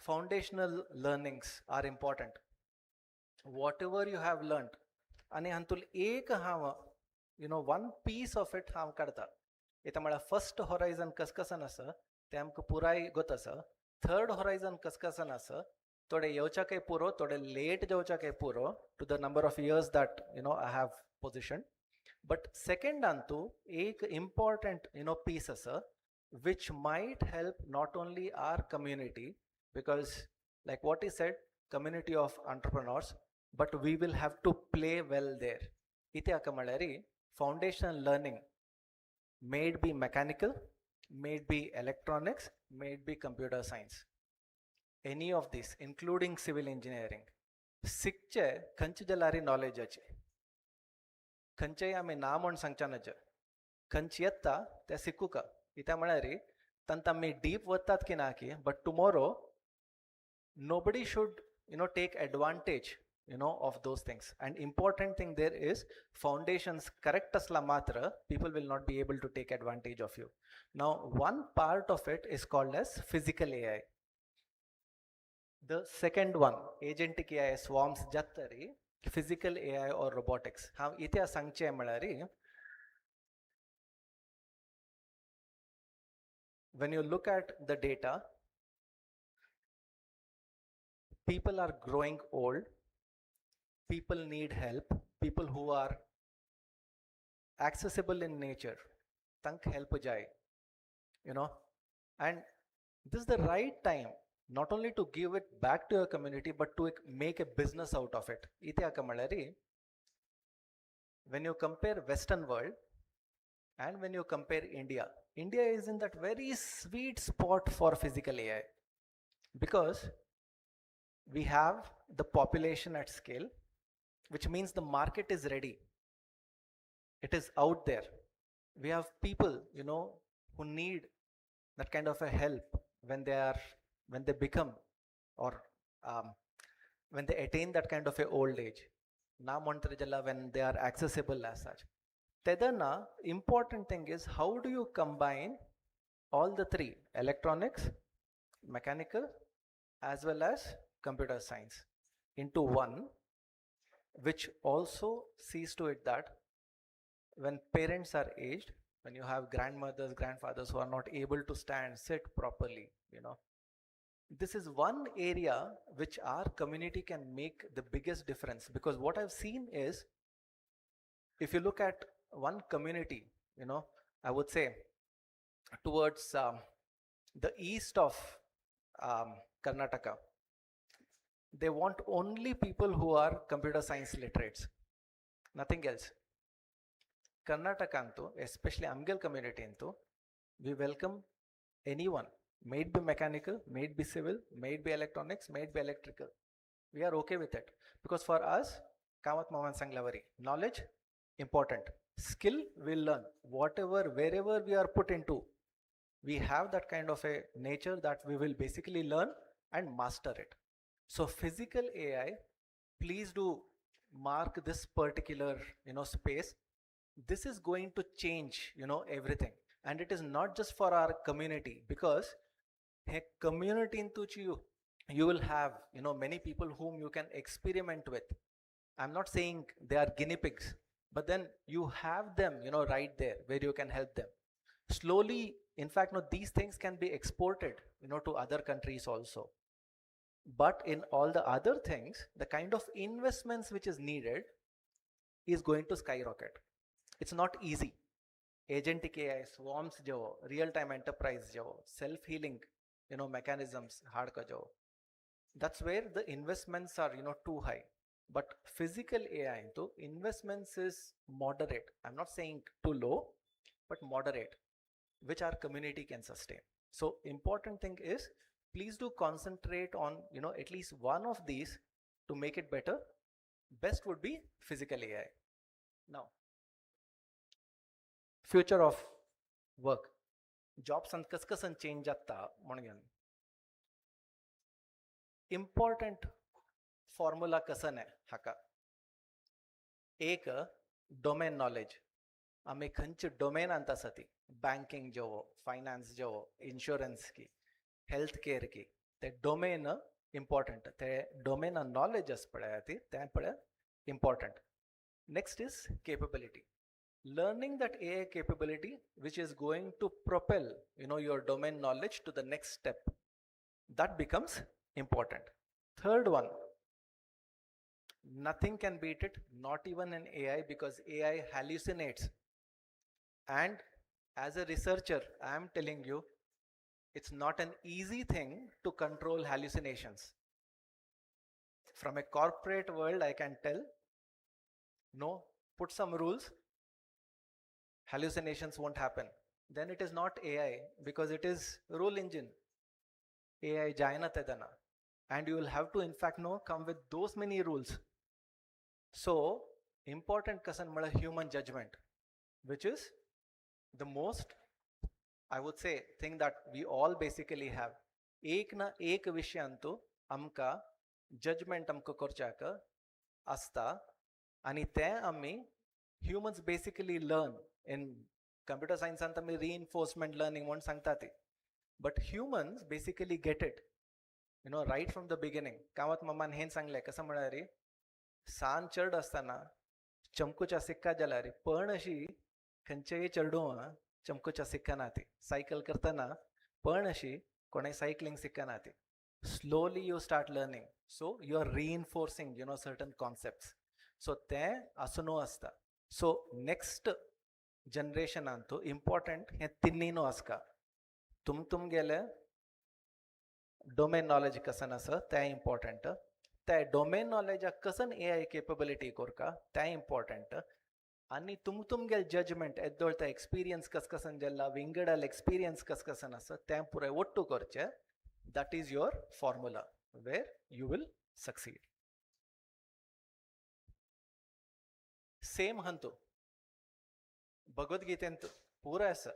Foundational learnings are important. Whatever you have learned, आणि हंतुल एक हाव, one piece of it हाव काढता. इथं मला first horizon कसकसन असं ते आमकां पुराय गोत असं. थर्ड होरायझन कसकसन असं थोडे येवच्या काही पुरो, थोडे लेट जेवच्या काही पुरो to the number of years that I have position. But second अंतू एक इम्पॉर्टंट पीस असं which might help not only our community, because like what he said, community of entrepreneurs, but we will have to play well there. Ite aka malari foundational learning may it be mechanical, may it be electronics, may it be computer science, any of these including civil engineering sikche kanchi jalari knowledge ache kanche ame naam on sanchanaje kanchi yetta te sikkuka इथे म्हणारी तंता मी deep वतात की ना की but tomorrow nobody should take advantage of those things. And important thing there is foundations correct asla matra people will not be able to take advantage of you. Now one part of it is called as physical AI. The second one agentic AI swarms jattari physical AI or robotics. Ha ite sanchya malari. When you look at the data, people are growing old, people need help, people who are accessible in nature, tank help jai, and this is the right time not only to give it back to your community but to make a business out of it. Ite akamalari, when you compare Western world and when you compare India, India is in that very sweet spot for physical AI because we have the population at scale, which means the market is ready. It is out there. We have people, who need that kind of a help when they become or when they attain that kind of a old age. Na Montrejala when they are accessible as such. Tedana, important thing is how do you combine all the three, electronics, mechanical, as well as computer science into one, which also sees to it that when parents are aged, when you have grandmothers, grandfathers who are not able to stand, sit properly, this is one area which our community can make the biggest difference. Because what I've seen is, if you look at one community, I would say towards the east of Karnataka, they want only people who are computer science literates, nothing else. Karnataka antu, especially Amgal community antu, we welcome anyone, may it be mechanical, may it be civil, may it be electronics, may it be electrical. We are okay with it because for us, Kamath Mohan Sanglavari, knowledge important, skill we'll learn, whatever, wherever we are put into, we have that kind of a nature that we will basically learn and master it. So physical AI, please do mark this particular space. This is going to change everything, and it is not just for our community, because a community into you will have many people whom you can experiment with. I'm not saying they are guinea pigs, but then you have them right there where you can help them slowly. In fact, these things can be exported to other countries also. But in all the other things, the kind of investments which is needed is going to skyrocket. It's not easy. Agentic AI, swarms jo, real-time enterprise jo, self-healing mechanisms hard ka jo. That's where the investments are too high. But physical AI into investments is moderate. I'm not saying too low, but moderate, which our community can sustain. So important thing is, please do concentrate on at least one of these to make it better. Best would be physical AI. Now, future of work. Jobs and kaskasan change jatta mongan. Important formula kasan hai haka. एक domain knowledge. आमी खंयचे domain आसा आसा ती banking जेवो finance जेवो insurance की health care की ते domain important ते डोमेन नॉलेज आसा पळय ती तें पळय important. Next is capability. Learning that AI capability which is going to propel your domain knowledge to the next step, that becomes important. Third one, nothing can beat it, not even an AI, because AI hallucinates. And as a researcher, I am telling you, it's not an easy thing to control hallucinations. From a corporate world, I can tell, no, put some rules, hallucinations won't happen. Then it is not AI, because it is rule engine. AI jaina tedana. And you will have to in fact come with those many rules. So important kasan mala human judgment, which is the most, I would say, thing that we all basically have. एक ना एक विषयांतू आमका judgement आमका करच्याक आसता आणि ते आमी humans basically learn. In computer science anta me reinforcement learning म्हणून सांगता ती. But humans basically get it, right from the beginning. Kamat मम्मान हेन सांगले कसं म्हळ्यार रे, सान चढ असताना चमकूच्या सिक्का जाला रे, पण अशी खंयचेय चढू चमकूच्या सिक्का ना ती. सायकल करतना पण अशी कोणेय सायकलिंग सिक्का ना ती. Slowly you start learning, so you are reinforcing certain concepts. So ते असुनो असता. So next generation Antu important हे तिन्नीनो आसका. तुम गेले डोमेन नॉलेज कसन आसा ते इम्पॉर्टंट. ते डोमेन नॉलेज कसन AI केपेबिलिटी कोरका ते इम्पॉर्टंट. आणि तुम गेल जजमेंट एद्दोळ ते एक्सपिरियन्स कसन जेल्ला विंगडल एक्सपिरियन्स कसन आसा ते पुरे ಒಟ್ಟು ಕೊರ್ಚೆ. That is your formula where you will succeed. Same हंतू भगवद्गीतेंत पुरा आसा.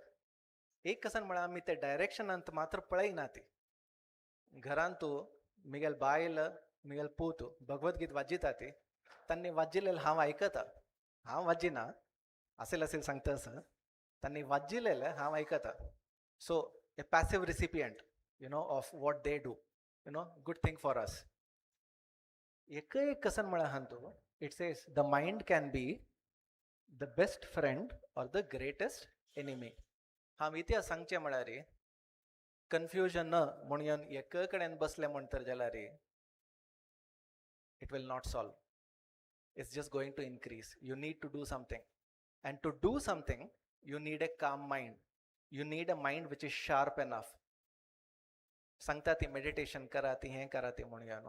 एक कसन म्हळ्यार आमी ते डायरेक्शन अंत मात्र पळयना ती. घरांतू मिगेल बायल मिगेल पूत भगवद्गीत वाजिता ती. तांणी वाजिल्लें हांव आयकता. हांव वाजिना, असेल सांगता आसा. तांणी वाजिल्लें हांव आयकता. So a passive recipient of what they do, good thing for us. एक कसन म्हळ्यार हंतू it says the mind can be the best friend or the greatest enemy. हांव इतिहास सांगचें म्हळ्यार कन्फ्युजन न म्हणून एक कडेन बसले म्हणटर जाल्यार it will not solve. It's just going to increase. You need to do something, and to do something you need a calm mind. You need a mind which is sharp enough. सांगता ती meditation करा ती हें करा ती म्हणून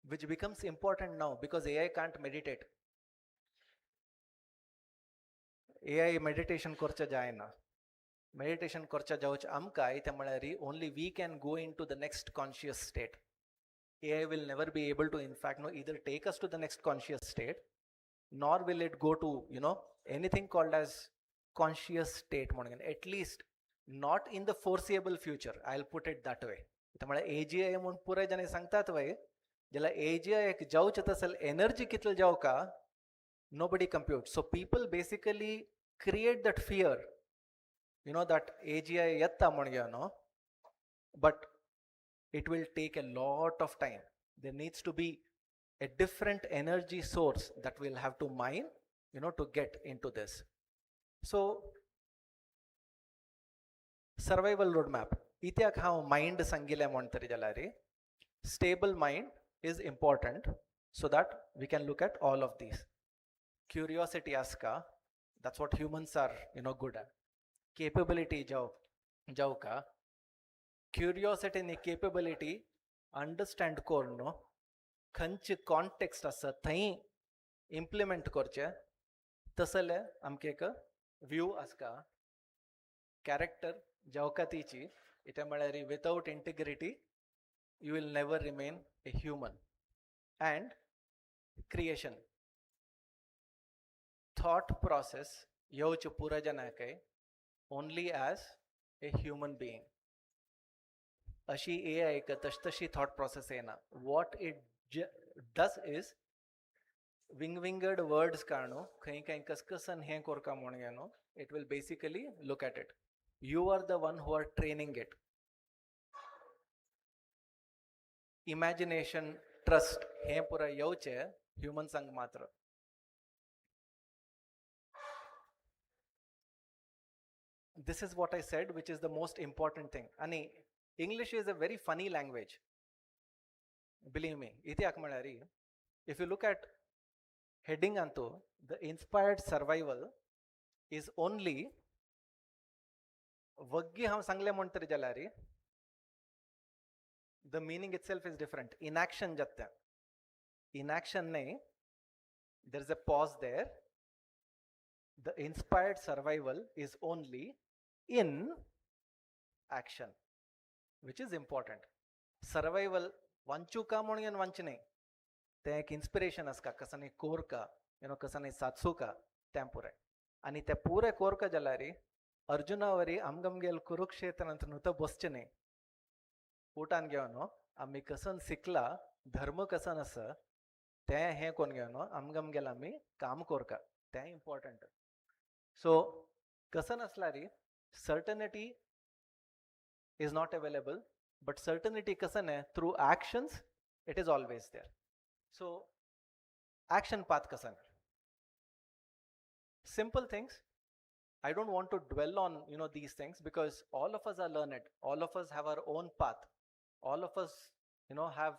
which becomes important now because AI can't meditate. AI meditation करचे जायना. Meditation करचे जावचे आमकां ते म्हळ्यार only we can go into the next conscious state. AI will never be able to in fact either take us to the next conscious state, nor will it go to anything called as conscious state म्हणून, at least not in the foreseeable future. I'll put it that way. त्यामुळे AGI म्हणून पुरे जण सांगतात वय ज्याला AGI एक जावचे तसल एनर्जी कितल जाव का nobody compute. So people basically create that fear, that AGI yatta म्हणून, but it will take a lot of time. There needs to be a different energy source that we'll have to mine, to get into this. So survival roadmap. इत्याक हांव mind सांगिल्लें म्हणटरी जाल्यार stable mind is important so that we can look at all of these. Curiosity आसका, that's what humans are good at. Capability जाव का curiosity आनी capability understand करून खंयचे कॉन्टेक्स्ट आसा थंय इम्प्लिमेंट करचे. तसले आमकां एक व्यू आसका. कॅरेक्टर जावका तिची इथे म्हळ्यार without integrity you will never remain a human. And creation thought process येवचे पुरा जनाक only as a human being. अशी AI तशी थॉट प्रोसेस येना. What it does is winged words कारणो कहीं कसकसन हैं कोरका मोणगेनो, it will basically look at it. You are the one who are training it. Imagination, trust हैं पूरा यौचे human संग मात्र. This is what I said, which is the most important thing. And English is a very funny language. Believe me. If you look at heading anto, the inspired survival is only Vaggi ham sangle montari jalari. The meaning itself is different. Inaction jatta. Inaction ne, there is a pause there. The inspired survival is only in action, which is important. Survival vanchu ka moniyan vanchne. Te ek inspiration aska kasane korka, kasane satsuka tempore. Ani te pure korka jalari Arjuna vari amgamgel Kurukshetra ant nuta boschne. Utan gyano ami kasan sikla dharma kasan asa te he kon gyano amgamgel ami kam korka. Te important. So kasan aslari certainty is not available, but certainty kasan hai through actions it is always there. So action path kasan. Simple things. I don't want to dwell on these things because all of us are learned. All of us have our own path. All of us have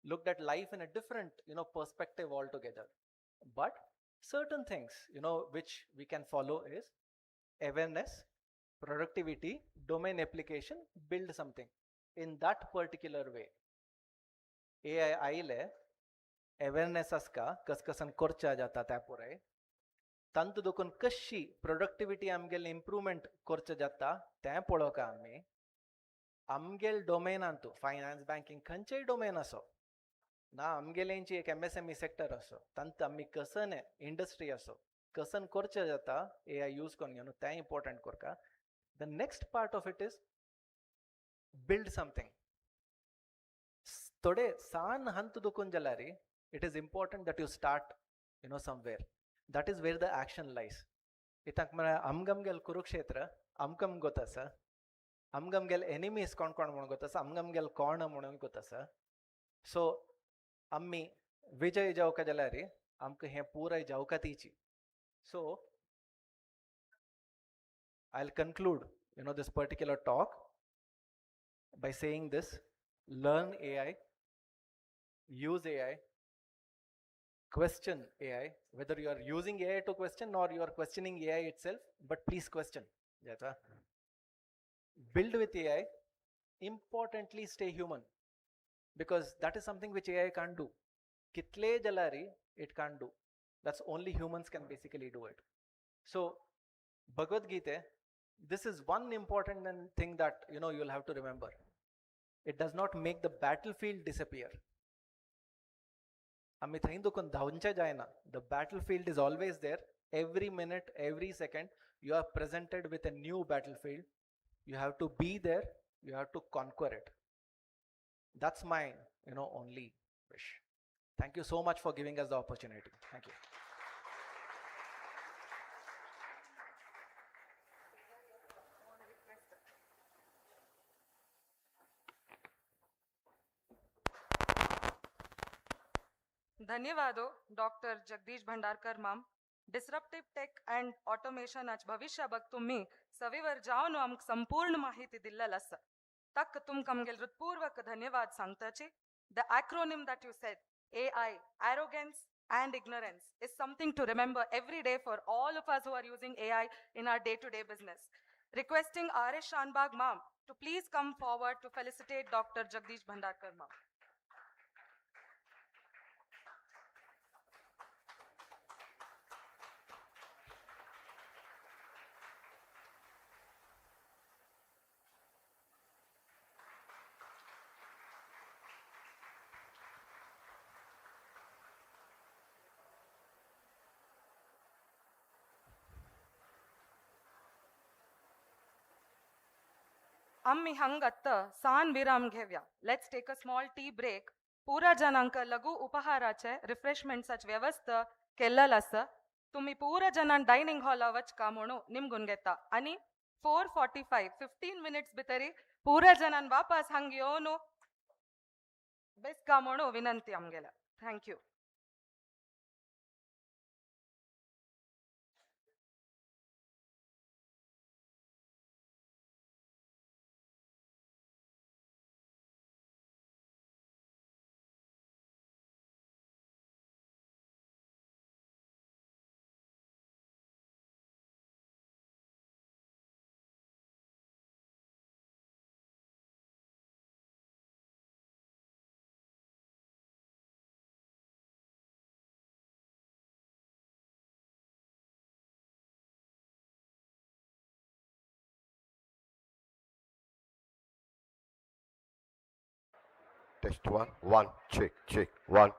looked at life in a different perspective altogether. But certain things which we can follow is awareness, productivity, domain application, build something in that particular way. AI le awareness aska kaskasan korcha jata tapure. Tantu dokon kashi productivity amgel improvement korcha jata tapoloka ame. Amgel domain antu finance banking kanche domain aso. Na amgel enchi ek MSME sector aso. Tant ammi kasan industry aso. Kasan korcha jata AI use kon ta important korka. The next part of it is build something. Today san hantu dokon jalari, it is important that you start somewhere. That is where the action lies. Itak mara amgamgel Kurukshetra amkam gotasa. Amgamgel enemies kon gotasa. Amgamgel korna monon gotasa. So ammi vijay jauka jalari amke he pura jauka tichi. So I'll conclude this particular talk by saying this: learn AI, use AI, question AI, whether you are using AI to question or you are questioning AI itself, but please question. Build with AI. Importantly, stay human, because that is something which AI can't do. Kitle jalari, it can't do. That's only humans can basically do it. So, Bhagavad Gita, this is one important thing that you'll have to remember. It does not make the battlefield disappear. The battlefield is always there. Every minute, every second, you are presented with a new battlefield. You have to be there. You have to conquer it. That's my, only wish. Thank you so much for giving us the opportunity. Thank you. ધન્યવાદો doctor Jagdish Bhandarkar મામ. Disruptive tech and automation ಅಚ್ ಭವಿಷ್ಯ ಬಗ್ ತುಮ್ಮಿ ಸವಿವರ್ ಜಾವನು ಅಮ್ಕ್ ಸಂಪೂರ್ಣ ಮಾಹಿತಿ ದಿಲ್ಲಲಸ ತಕ್ ತುಮ್ ಕಮ್ಗೆಲ್ ಹೃತ್ಪೂರ್ವಕ ಧನ್ಯವಾದ ಸಂಗ್ತಚಿ. The acronym that you said, AI, arrogance and ignorance, is something to remember every day for all of us who are using AI in our day-to-day business. Requesting R.S. Shanbag ma'am to please come forward to felicitate Dr. Jagdish Bhandarkar ma'am. Ammi hangatta san viram ghevya. Let's take a small tea break. पुरा जनांक लघु उपहाराचे रिफ्रेशमेंट्साची व्यवस्था केल्लेली आसा तुम्ही पुरा जनांक dining हॉला वचका म्हणून निमगून घेता आणि 4:45 15 minutes भितरी पुरा जनान वापस हांग येवन बेसका म्हणून विनंती आमगेला thank you Test one, one, check, one.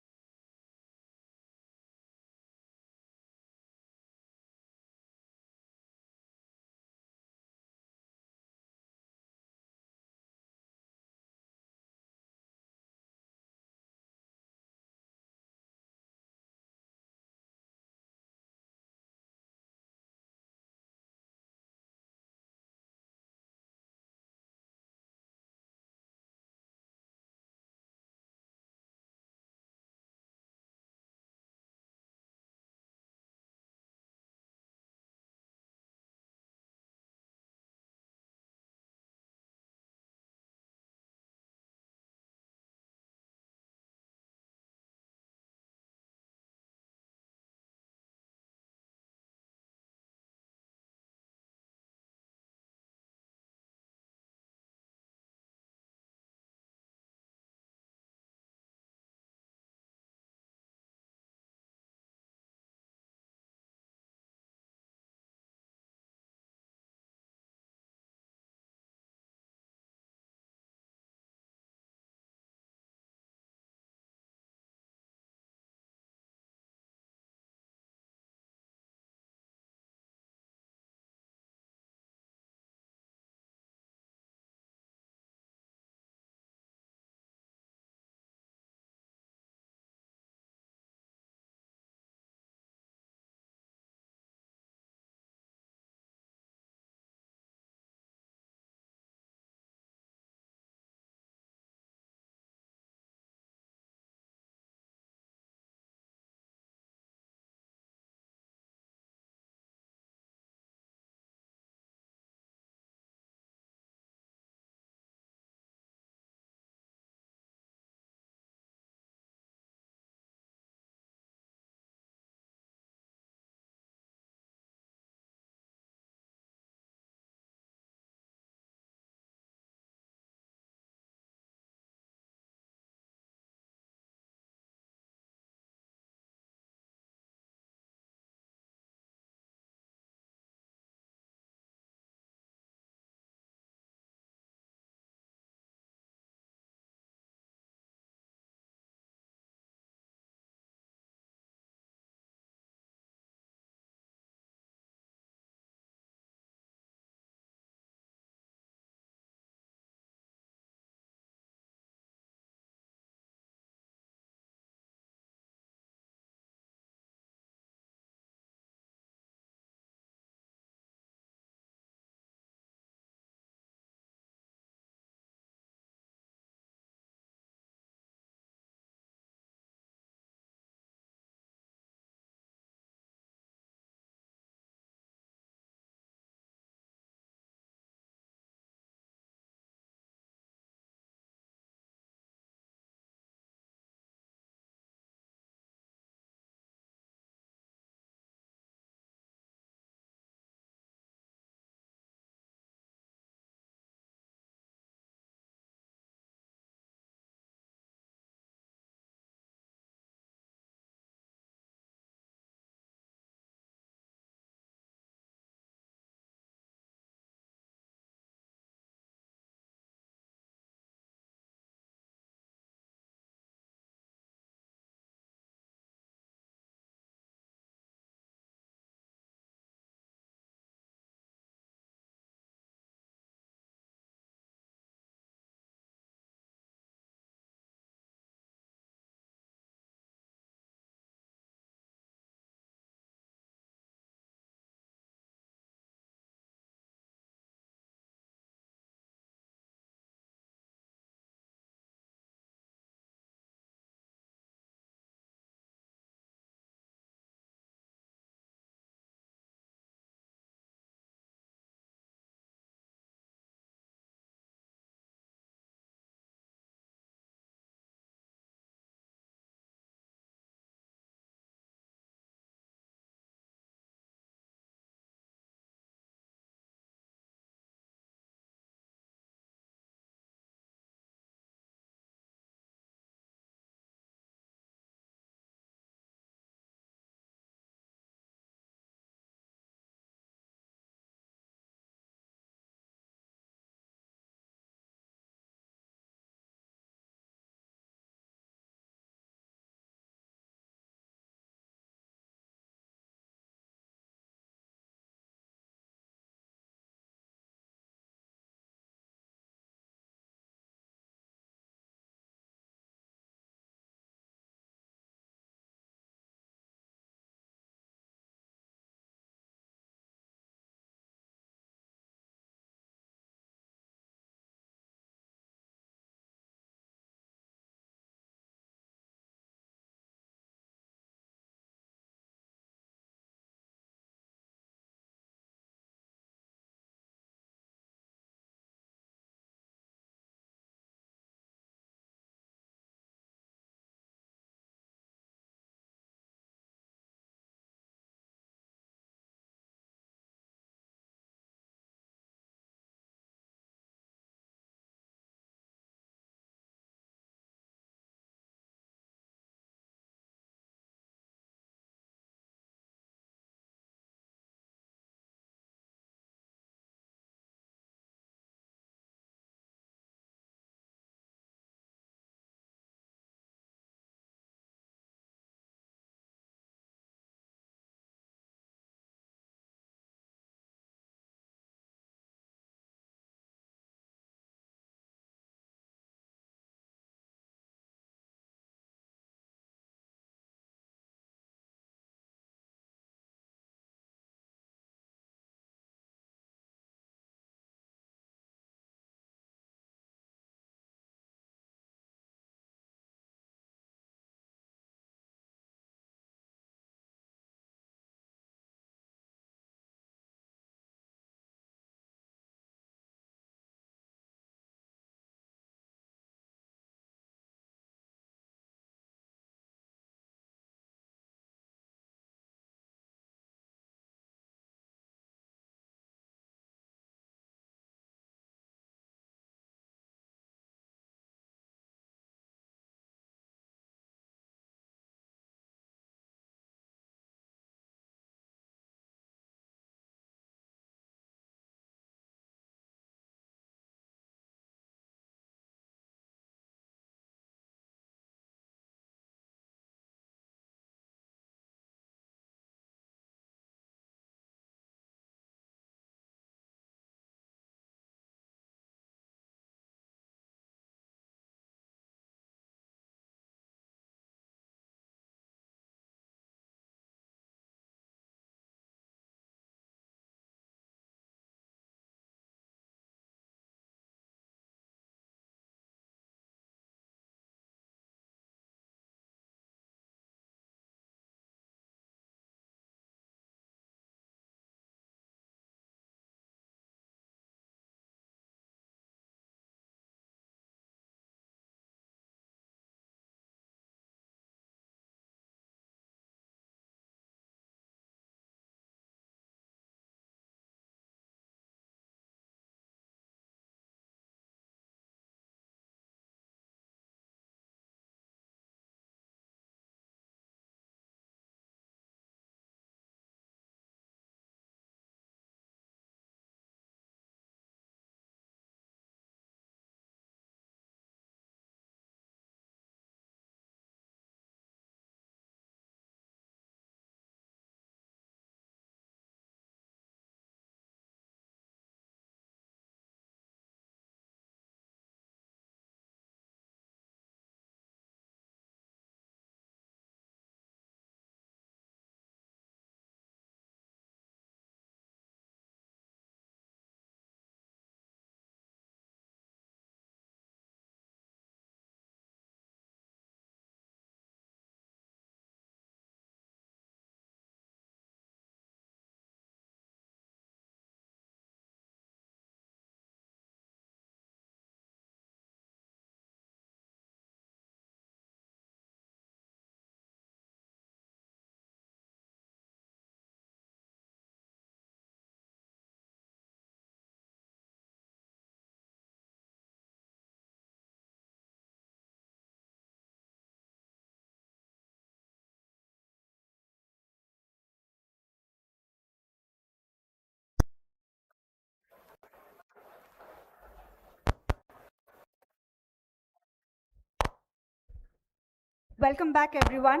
Welcome back, everyone.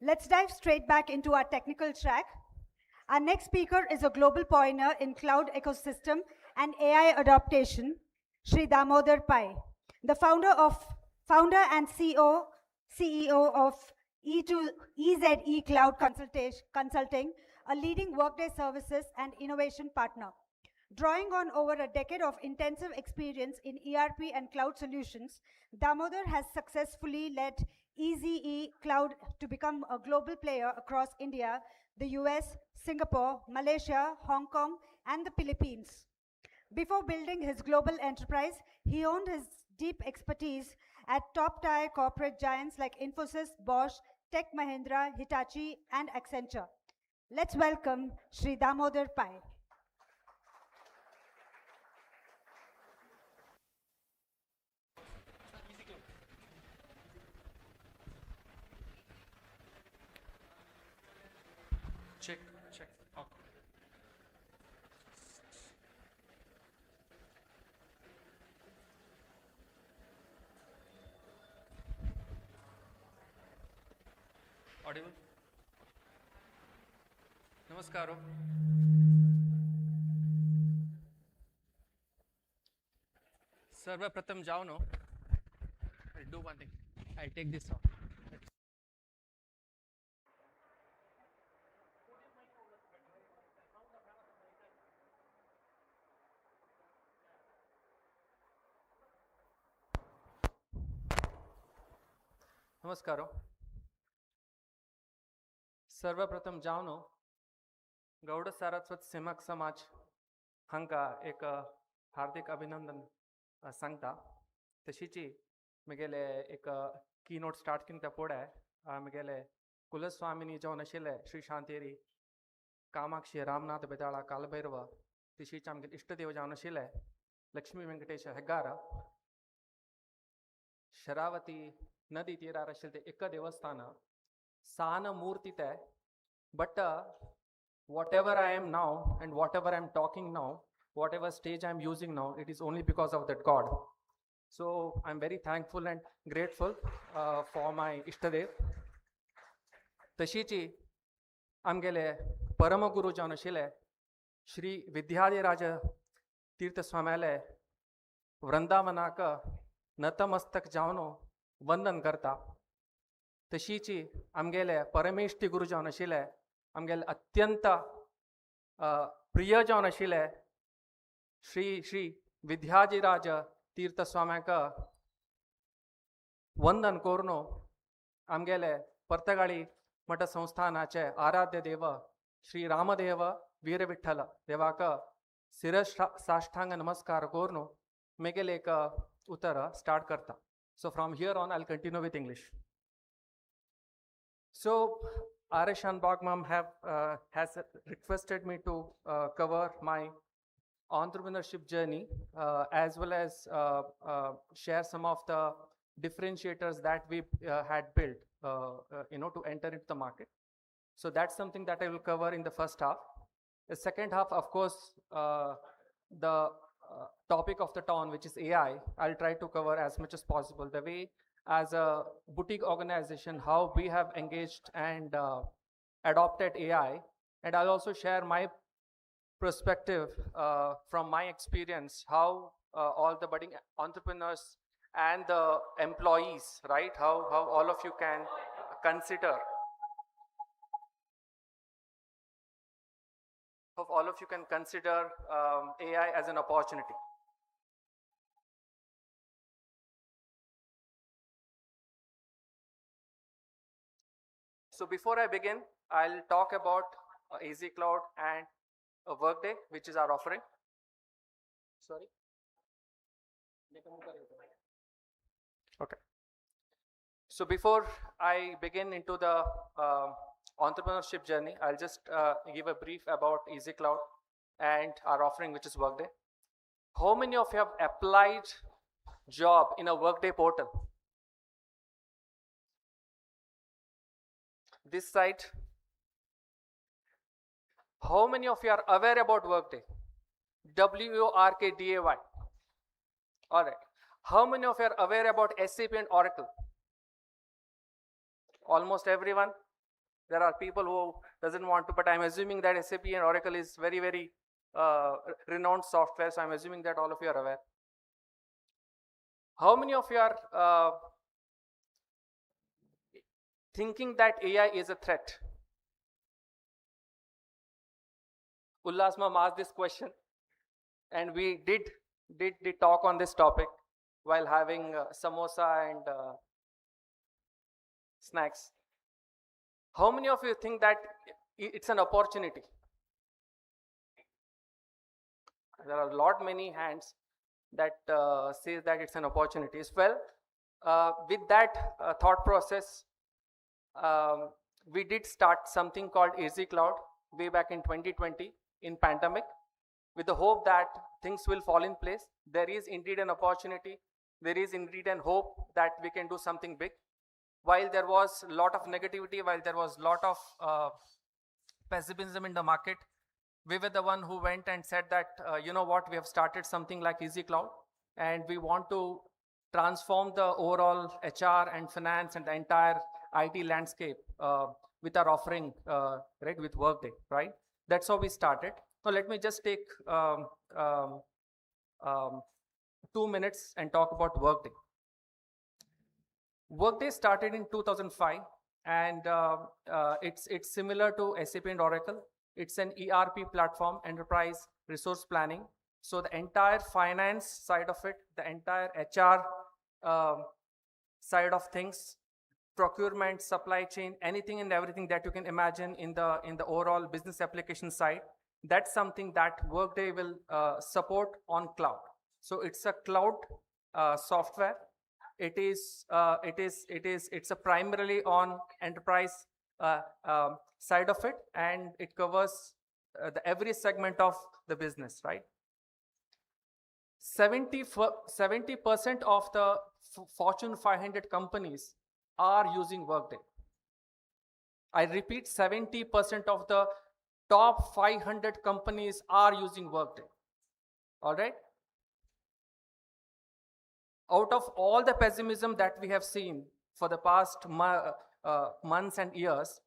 Let's dive straight back into our technical track. Our next speaker is a global pioneer in cloud ecosystem and AI adaptation, Shree Damodar Pai, the founder and CEO of EZE Cloud Consulting, a leading Workday services and innovation partner. Drawing on over a decade of intensive experience in ERP and cloud solutions, Damodar has successfully led EZE Cloud to become a global player across India, the US, Singapore, Malaysia, Hong Kong, and the Philippines. Before building his global enterprise, he honed his deep expertise at top-tier corporate giants like Infosys, Bosch, Tech Mahindra, Hitachi, and Accenture. Let's welcome Shree Damodar Pai. Check. Okay. Audible? Namaskaro. Sarva pratham jao no. I'll do one thing. I'll take this off. नमस्कारो सर्वप्रथम जावनो गौड़ सारस्वत सेमक समाज हांका एक हार्दिक अभिनंदन सांगता तशीची म्हगेले एक keynote start किन त्या पोडे म्हगेले कुलस्वामिनी जावन आशिल्ले श्री शांतेरी कामाक्षी रामनाथ बेताळा कालभैरव तशीच आमगे इष्टदेव जावन आशिल्ले लक्ष्मी वेंकटेश हेग्गार शरावती नदी तीरार आशिल्ले ते एक देवस्थान सान मूर्ति ते but whatever I am now and whatever I'm talking now, whatever stage I'm using now, it is only because of that God. So I'm very thankful and grateful for my Ishtadev. तशीची आमगेले परम गुरु जावन आशिल्ले श्री विद्याधिराज तीर्थ स्वाम्याले वृंदावनाक नतमस्तक जावन वंदन करता तशीची आमगेले परमेश्टी गुरु जावन आशिल्ले आमगेले अत्यंत प्रिय जावन आशिल्ले श्री विद्याधिराज तीर्थ स्वाम्याक वंदन करून आमगेले पर्तगाळी मठ संस्थानाचे आराध्य देव श्री रामदेव वीर विठ्ठल देवाक शिरस साष्टांग नमस्कार करून मेगेले एक उत्तर स्टार्ट करता. So from here on I'll continue with English. So Arishan Bagmam has requested me to cover my entrepreneurship journey as well as share some of the differentiators that we had built to enter into the market. So that's something that I will cover in the first half. The second half, of course, the topic of the town, which is AI, I'll try to cover as much as possible. The way as a boutique organization, how we have engaged and adopted AI. And I'll also share my perspective from my experience, how all the budding entrepreneurs and the employees, right? How all of you can consider AI as an opportunity. So before I begin, I'll talk about AZ Cloud and Workday, which is our offering. Sorry. Okay. So before I begin into the entrepreneurship journey, I'll just give a brief about AZ Cloud and our offering, which is Workday. How many of you have applied job in a Workday portal? This site. How many of you are aware about Workday? WORKDAY. All right. How many of you are aware about SAP and Oracle? almost everyone. There are people who doesn't want to, but I'm assuming that SAP and Oracle is very, very renowned software. So I'm assuming that all of you are aware. How many of you are thinking that AI is a threat? Ullas ma'am asked this question, and we did talk on this topic while having samosa and snacks. How many of you think that it's an opportunity? There are many hands that says that it's an opportunity. Well, with that thought process, we did start something called Easy Cloud way back in 2020 in pandemic, with the hope that things will fall in place. There is indeed an opportunity. There is indeed an hope that we can do something big. While there was a lot of negativity, while there was a lot of pessimism in the market, we were the one who went and said that, you know what, we have started something like Easy Cloud, and we want to transform the overall HR and finance and the entire IT landscape with our offering, right, with Workday, right? That's how we started. So let me just take 2 minutes and talk about Workday. Workday started in 2005, and it's similar to SAP and Oracle. It's an ERP platform, enterprise resource planning. So the entire finance side of it, the entire HR side of things, procurement, supply chain, anything and everything that you can imagine in the overall business application side, that's something that Workday will support on cloud. So it's a cloud software. It's a primarily on enterprise side of it, and it covers every segment of the business, right? 70% of the Fortune 500 companies are using Workday. I repeat, 70% of the top 500 companies are using Workday. All right? Out of all the pessimism that we have seen for the past months and years,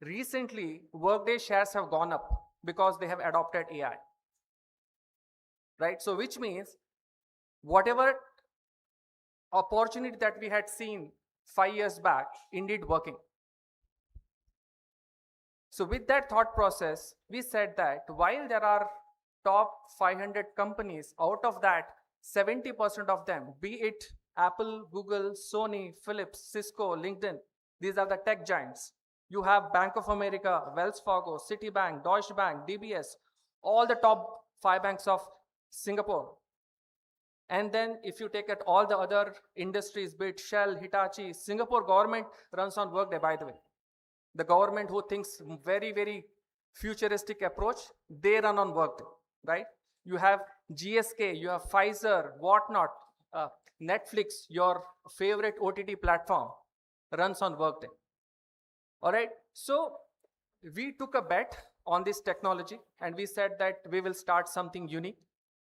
recently Workday shares have gone up because they have adopted AI. Right? So which means whatever opportunity that we had seen 5 years back, indeed working. So with that thought process, we said that while there are top 500 companies, out of that 70% of them, be it Apple, Google, Sony, Philips, Cisco, LinkedIn, these are the tech giants. You have Bank of America, Wells Fargo, Citibank, Deutsche Bank, DBS, all the top 5 banks of Singapore. And then if you take at all the other industries, be it Shell, Hitachi, Singapore government runs on Workday, by the way. The government who thinks very, very futuristic approach, they run on Workday, right? You have GSK, you have Pfizer, whatnot, Netflix, your favorite OTT platform runs on Workday. All right, so we took a bet on this technology and we said that we will start something unique.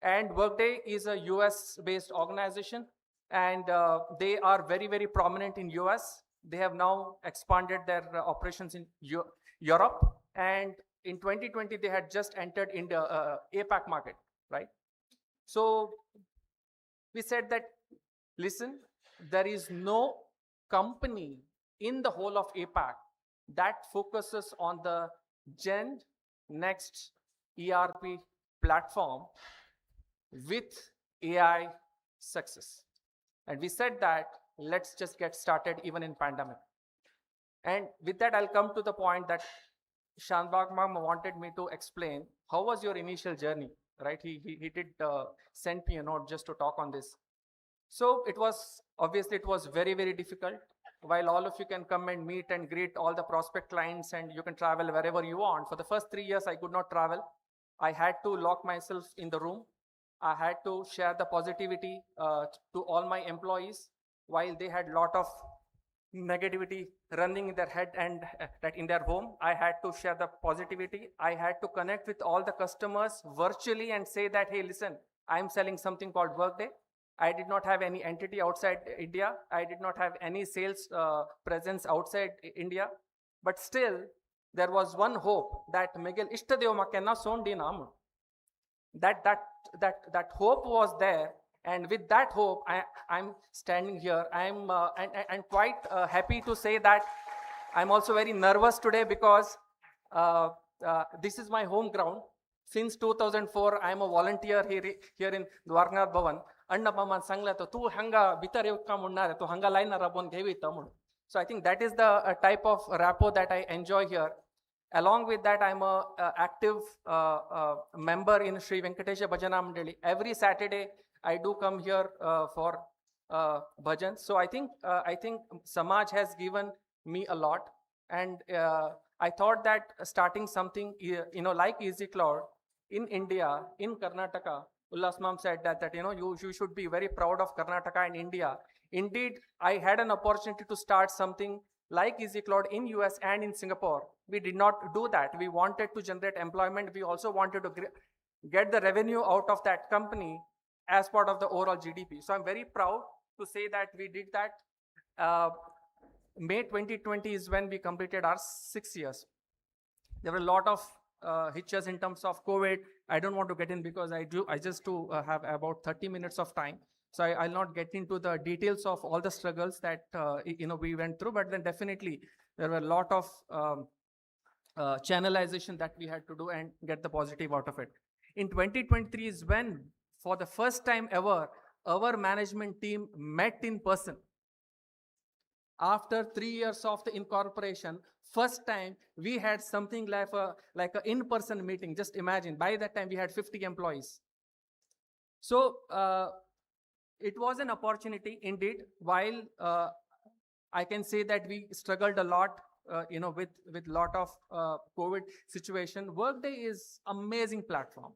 And Workday is a US-based organization, and they are very, very prominent in US. They have now expanded their operations in Europe, and in 2020 they had just entered in the APAC market, right? So we said that, listen, there is no company in the whole of APAC that focuses on the Gen Next ERP platform with AI success. And we said that let's just get started even in pandemic. And with that, I'll come to the point that Shanbag ma'am wanted me to explain. How was your initial journey, right? He did send me a note just to talk on this. So it was very, very difficult. While all of you can come and meet and greet all the prospect clients and you can travel wherever you want, for the first 3 years, I could not travel. I had to lock myself in the room. I had to share the positivity to all my employees, while they had a lot of negativity running in their head and in their home. I had to share the positivity. I had to connect with all the customers virtually and say that, hey, listen, I'm selling something called Workday. I did not have any entity outside India. I did not have any sales presence outside India. But still, there was one hope that Miguel Ishtadeo Makenna Sondi Namu. That hope was there. And with that hope, I'm standing here. I'm quite happy to say that I'm also very nervous today because this is my home ground. Since 2004, I'm a volunteer here in Dwarakanath Bhavan. Anna Paman Sanglato, tu hanga bitare utkamunare, tu hanga line rabon gevi tamud. So I think that is the type of rapport that I enjoy here. Along with that, I'm a active member in Shree Venkatesha Bhajana Mandali. Every Saturday, I do come here for bhajan. So I think Samaj has given me a lot, and I thought that starting something like Easy Cloud in India, in Karnataka, Ullas Ma'am said that you should be very proud of Karnataka and India. Indeed, I had an opportunity to start something like Easy Cloud in US and in Singapore. We did not do that. We wanted to generate employment. We also wanted to get the revenue out of that company as part of the overall GDP. So I'm very proud to say that we did that. May 2020 is when we completed our 6 years. There were a lot of hitches in terms of COVID. I don't want to get in because I just have about 30 minutes of time. So I'll not get into the details of all the struggles that we went through, but then definitely there were a lot of channelization that we had to do and get the positive out of it. In 2023 is when, for the first time ever, our management team met in person. After 3 years of the incorporation, first time we had something like a in-person meeting. Just imagine, by that time we had 50 employees. So it was an opportunity indeed. While I can say that we struggled a lot, with lot of COVID situation. Workday is amazing platform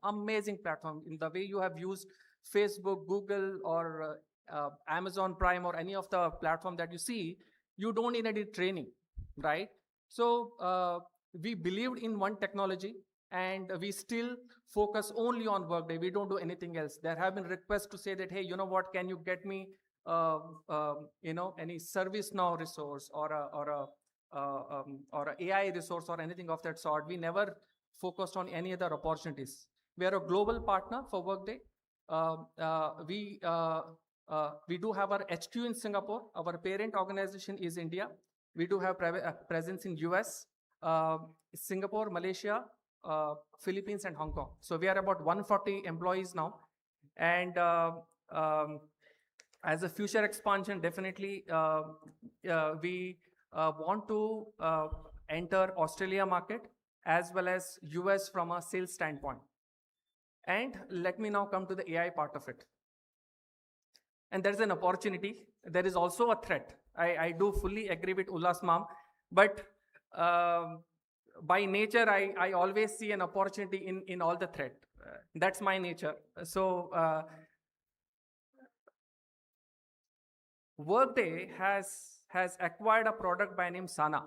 in the way you have used Facebook, Google, or Amazon Prime, or any of the platform that you see. You don't need any training, right? So we believed in one technology, and we still focus only on Workday. We don't do anything else. There have been requests to say that, hey, you know what, can you get me any ServiceNow resource or a AI resource or anything of that sort. We never focused on any other opportunities. We are a global partner for Workday. We do have our HQ in Singapore. Our parent organization is India. We do have presence in US, Singapore, Malaysia, Philippines, and Hong Kong. So we are about 140 employees now. And as a future expansion, definitely we want to enter Australia market as well as US from a sales standpoint. And let me now come to the AI part of it. And there's an opportunity. There is also a threat. I do fully agree with Ullas Ma'am, but by nature, I always see an opportunity in all the threat. That's my nature. So Workday has acquired a product by name Sana,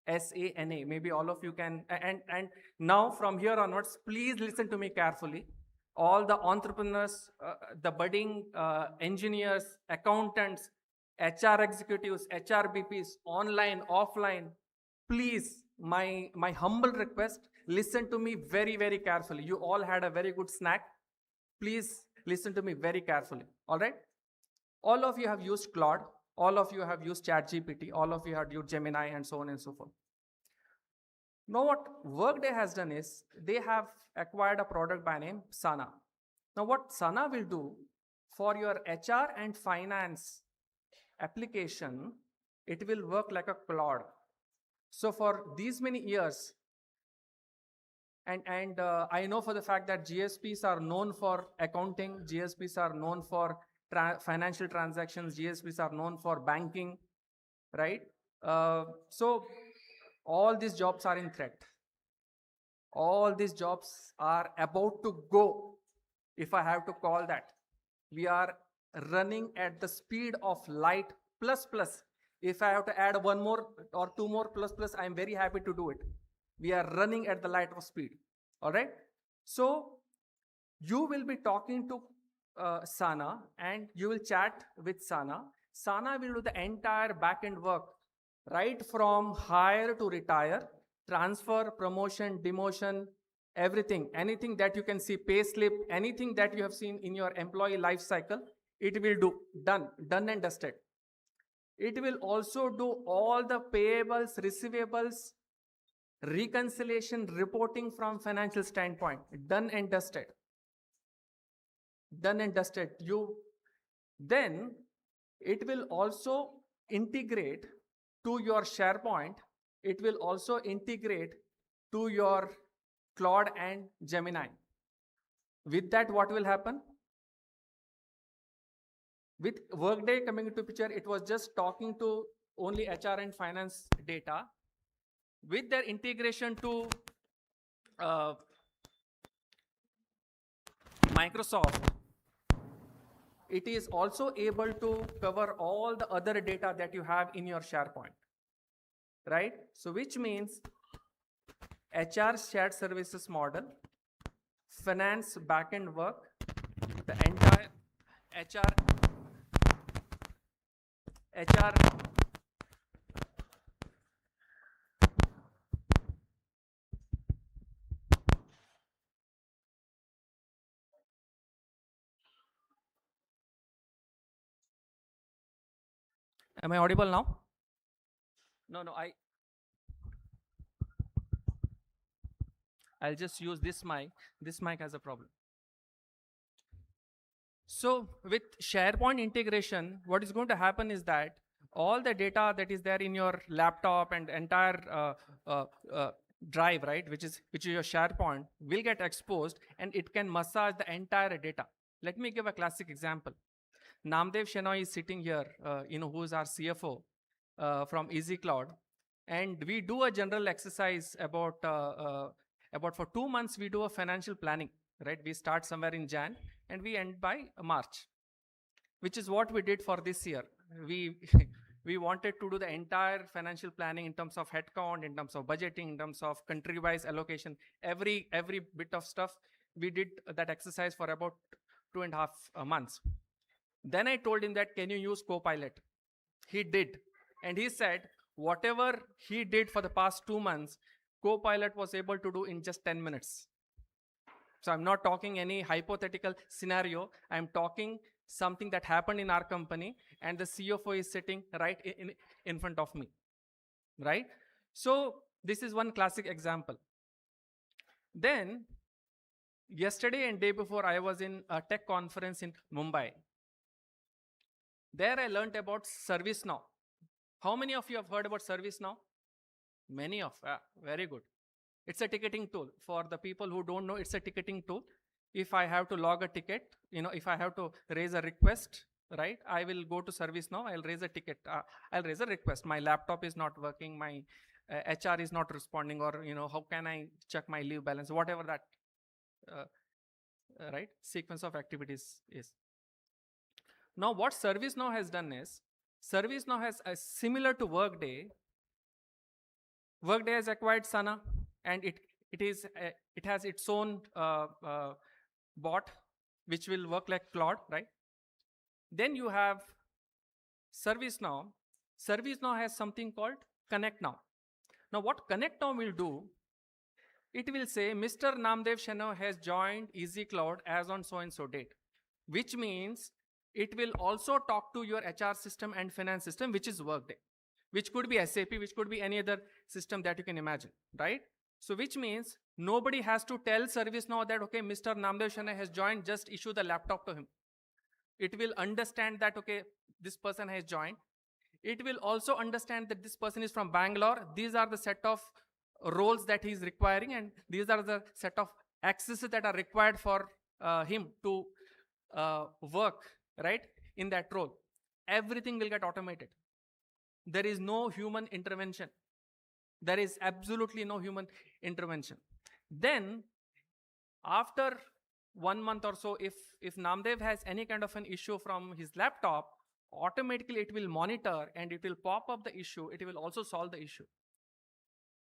SANA. Maybe all of you can, and now from here onwards, please listen to me carefully. All the entrepreneurs, the budding engineers, accountants, HR executives, HRBPs, online, offline, please, my humble request, listen to me very, very carefully. You all had a very good snack. Please listen to me very carefully, all right? All of you have used Claude. All of you have used ChatGPT. All of you have used Gemini and so on and so forth. Now what Workday has done is they have acquired a product by name Sana. Now what Sana will do for your HR and finance application, it will work like a Claude. So for these many years, and I know for the fact that GSPs are known for accounting, GSPs are known for financial transactions, GSPs are known for banking, right? So all these jobs are in threat. All these jobs are about to go, if I have to call that. We are running at the speed of light plus. If I have to add one more or two more plus, I'm very happy to do it. We are running at the light of speed. All right. So you will be talking to Sana and you will chat with Sana. Sana will do the entire back-end work, right from hire to retire, transfer, promotion, demotion, everything, anything that you can see, pay slip, anything that you have seen in your employee life cycle, it will do, done and dusted. It will also do all the payables, receivables, reconciliation, reporting from financial standpoint, done and dusted. Done and dusted. Then it will also integrate to your SharePoint. It will also integrate to your Claude and Gemini. With that, what will happen? With Workday coming into picture, it was just talking to only HR and finance data. With their integration to Microsoft, it is also able to cover all the other data that you have in your SharePoint, right? So which means HR shared services model, finance backend work, the entire HR Am I audible now? No, I'll just use this mic. This mic has a problem. So with SharePoint integration, what is going to happen is that all the data that is there in your laptop and entire drive, right, which is your SharePoint, will get exposed and it can massage the entire data. Let me give a classic example. Namdev Shenoy is sitting here, who is our CFO from Easy Cloud, and we do a general exercise about for 2 months we do a financial planning, right? We start somewhere in Jan and we end by March, which is what we did for this year. We wanted to do the entire financial planning in terms of headcount, in terms of budgeting, in terms of country-wise allocation, every bit of stuff. We did that exercise for about 2.5 months. Then I told him that, can you use Copilot? He did. And he said, whatever he did for the past 2 months, Copilot was able to do in just 10 minutes. So I'm not talking any hypothetical scenario. I'm talking something that happened in our company and the CFO is sitting right in front of me, right? So this is one classic example. Then yesterday and day before, I was in a tech conference in Mumbai. There I learned about ServiceNow. How many of you have heard about ServiceNow? Many of, very good. It's a ticketing tool. For the people who don't know, it's a ticketing tool. If I have to log a ticket, if I have to raise a request, right, I will go to ServiceNow, I'll raise a ticket, I'll raise a request. My laptop is not working, my HR is not responding, or, how can I check my leave balance, whatever that, right, sequence of activities is. Now, what ServiceNow has done is, ServiceNow has, similar to Workday has acquired Sana, and it has its own bot, which will work like Claude, right? Then you have ServiceNow. ServiceNow has something called Connect Now. Now, what Connect Now will do, it will say, Mr. Namdev Shenoy has joined Easy Cloud as on so-and-so date, which means it will also talk to your HR system and finance system, which is Workday, which could be SAP, which could be any other system that you can imagine, right? So which means nobody has to tell ServiceNow that, okay, Mr. Namdev Shenoy has joined, just issue the laptop to him. It will understand that, okay, this person has joined. It will also understand that this person is from Bangalore. These are the set of roles that he is requiring, and these are the set of accesses that are required for him to work, right, in that role. Everything will get automated. There is no human intervention. There is absolutely no human intervention. Then, after 1 month or so, if Namdev has any kind of an issue from his laptop, automatically it will monitor and it will pop up the issue. It will also solve the issue.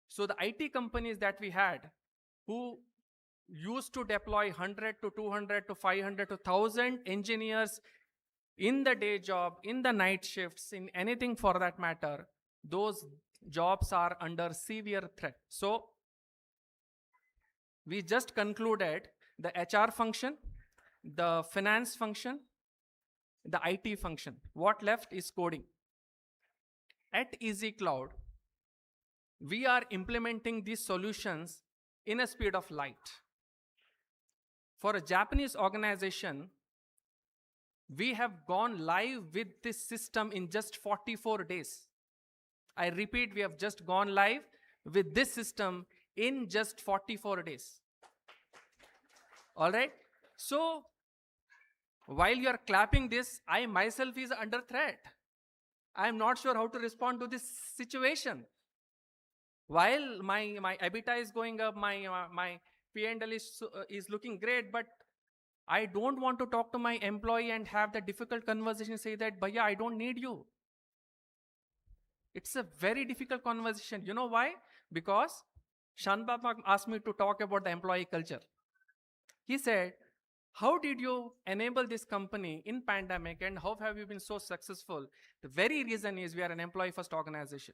So the IT companies that we had, who used to deploy 100 to 200 to 500 to 1000 engineers in the day job, in the night shifts, in anything for that matter, those jobs are under severe threat. So we just concluded the HR function, the finance function, the IT function. What left is coding. At Easy Cloud, we are implementing these solutions in a speed of light. For a Japanese organization, we have gone live with this system in just 44 days. I repeat, we have just gone live with this system in just 44 days. All right? So, while you are clapping this, I myself is under threat. I am not sure how to respond to this situation. While my EBITDA is going up, my P&L is looking great, but I don't want to talk to my employee and have the difficult conversation, say that, Bhaiya, I don't need you. It's a very difficult conversation. You know why? Because Shanbaba asked me to talk about the employee culture. He said, how did you enable this company in pandemic and how have you been so successful? The very reason is we are an employee first organization.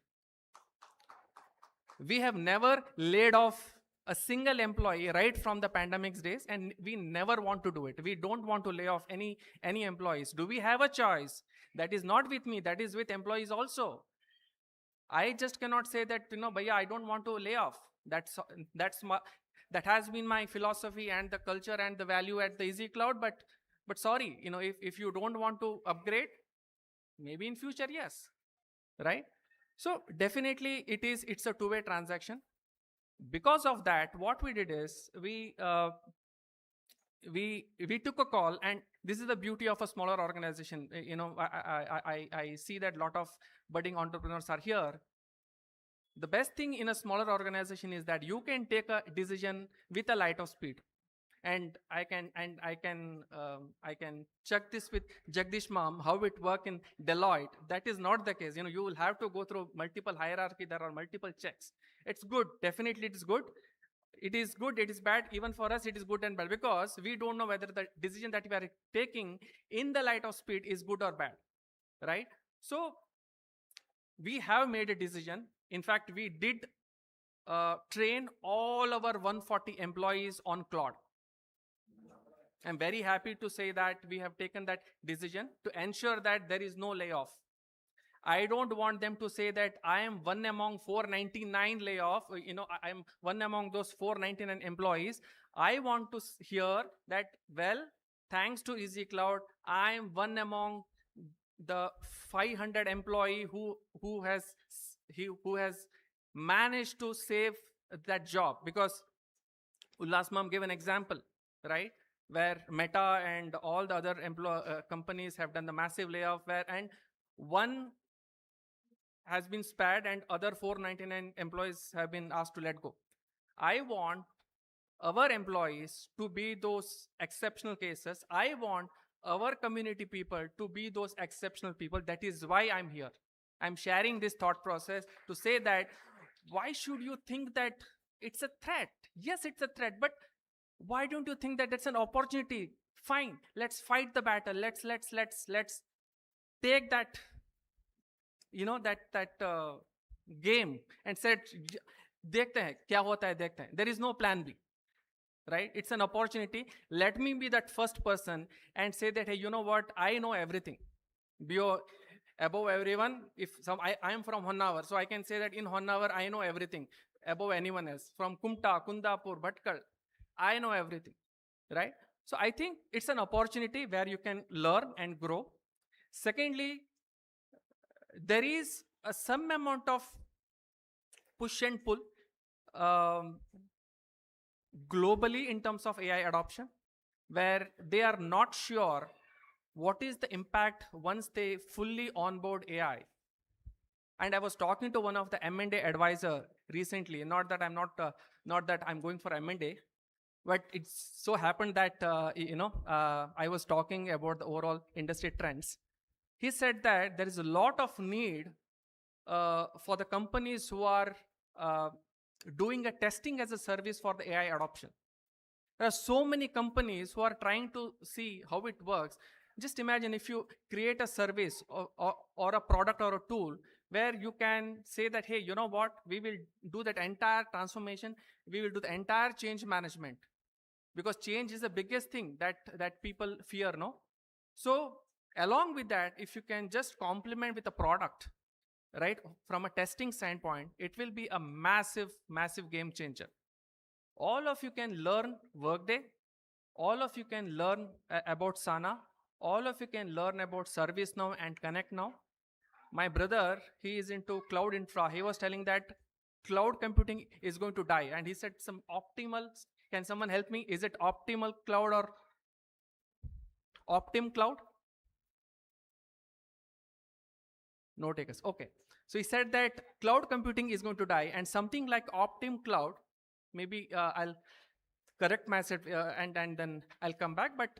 We have never laid off a single employee right from the pandemic's days, and we never want to do it. We don't want to lay off any employees. Do we have a choice? That is not with me, that is with employees also. I just cannot say that, Bhaiya, I don't want to lay off. That has been my philosophy and the culture and the value at the Easy Cloud, but sorry, if you don't want to upgrade, maybe in future, yes, right? So definitely it's a two-way transaction. Because of that, what we did is we took a call, and this is the beauty of a smaller organization. I see that a lot of budding entrepreneurs are here. The best thing in a smaller organization is that you can take a decision with a light of speed. And I can check this with Jagdish Ma'am, how it work in Deloitte. That is not the case. You will have to go through multiple hierarchy. There are multiple checks. It's good. Definitely it is good. It is good. It is bad. Even for us, it is good and bad, because we don't know whether the decision that we are taking in the light of speed is good or bad, right? So we have made a decision. In fact, we did train all our 140 employees on Claude. I'm very happy to say that we have taken that decision to ensure that there is no layoff. I don't want them to say that I am one among 499 layoff. I am one among those 499 employees. I want to hear that, well, thanks to Easy Cloud, I am one among the 500 employee who has managed to save that job. Because Ullas Ma'am gave an example, right? Where Meta and all the other companies have done the massive layoff, and one has been spared and other 499 employees have been asked to let go. I want our employees to be those exceptional cases. I want our community people to be those exceptional people. That is why I'm here. I'm sharing this thought process to say that, why should you think that it's a threat? Yes, it's a threat, but why don't you think that it's an opportunity? Fine, let's fight the battle. Let's take that, that game and said, dekhte hain, kya hota hai, dekhte hain. There is no plan B, right? It's an opportunity. Let me be that first person and say that, hey, you know what? I know everything. Above everyone. I am from Honnavar, so I can say that in Honnavar I know everything above anyone else. From Kumta, Kundapur, Bhatkal, I know everything, right? So I think it's an opportunity where you can learn and grow. Secondly, there is some amount of push and pull globally in terms of AI adoption, where they are not sure what is the impact once they fully onboard AI. And I was talking to one of the M&A advisor recently. Not that I'm going for M&A, but it's so happened that I was talking about the overall industry trends. He said that there is a lot of need for the companies who are doing a testing as a service for the AI adoption. There are so many companies who are trying to see how it works. Just imagine if you create a service or a product or a tool where you can say that, hey, you know what, we will do that entire transformation, we will do the entire change management, because change is the biggest thing that people fear, no? So along with that, if you can just complement with a product, right, from a testing standpoint, it will be a massive game changer. All of you can learn Workday, all of you can learn about Sana, all of you can learn about ServiceNow and Connect Now. My brother, he is into cloud infra. He was telling that cloud computing is going to die, and he said some optimal, can someone help me? Is it optimal cloud or Optim cloud? No takers. Okay. So he said that cloud computing is going to die, and something like Optim cloud, maybe I'll correct myself and then I'll come back, but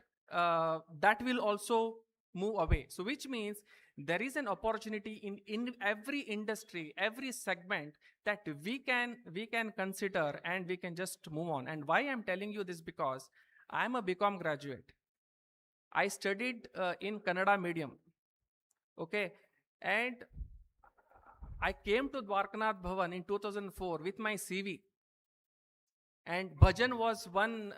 that will also move away. So which means there is an opportunity in every industry, every segment, that we can consider, and we can just move on. And why I'm telling you this, because I'm a BCom graduate. I studied in Kannada medium. Okay. And I came to Dwarakanath Bhavan in 2004 with my CV. And bhajan was one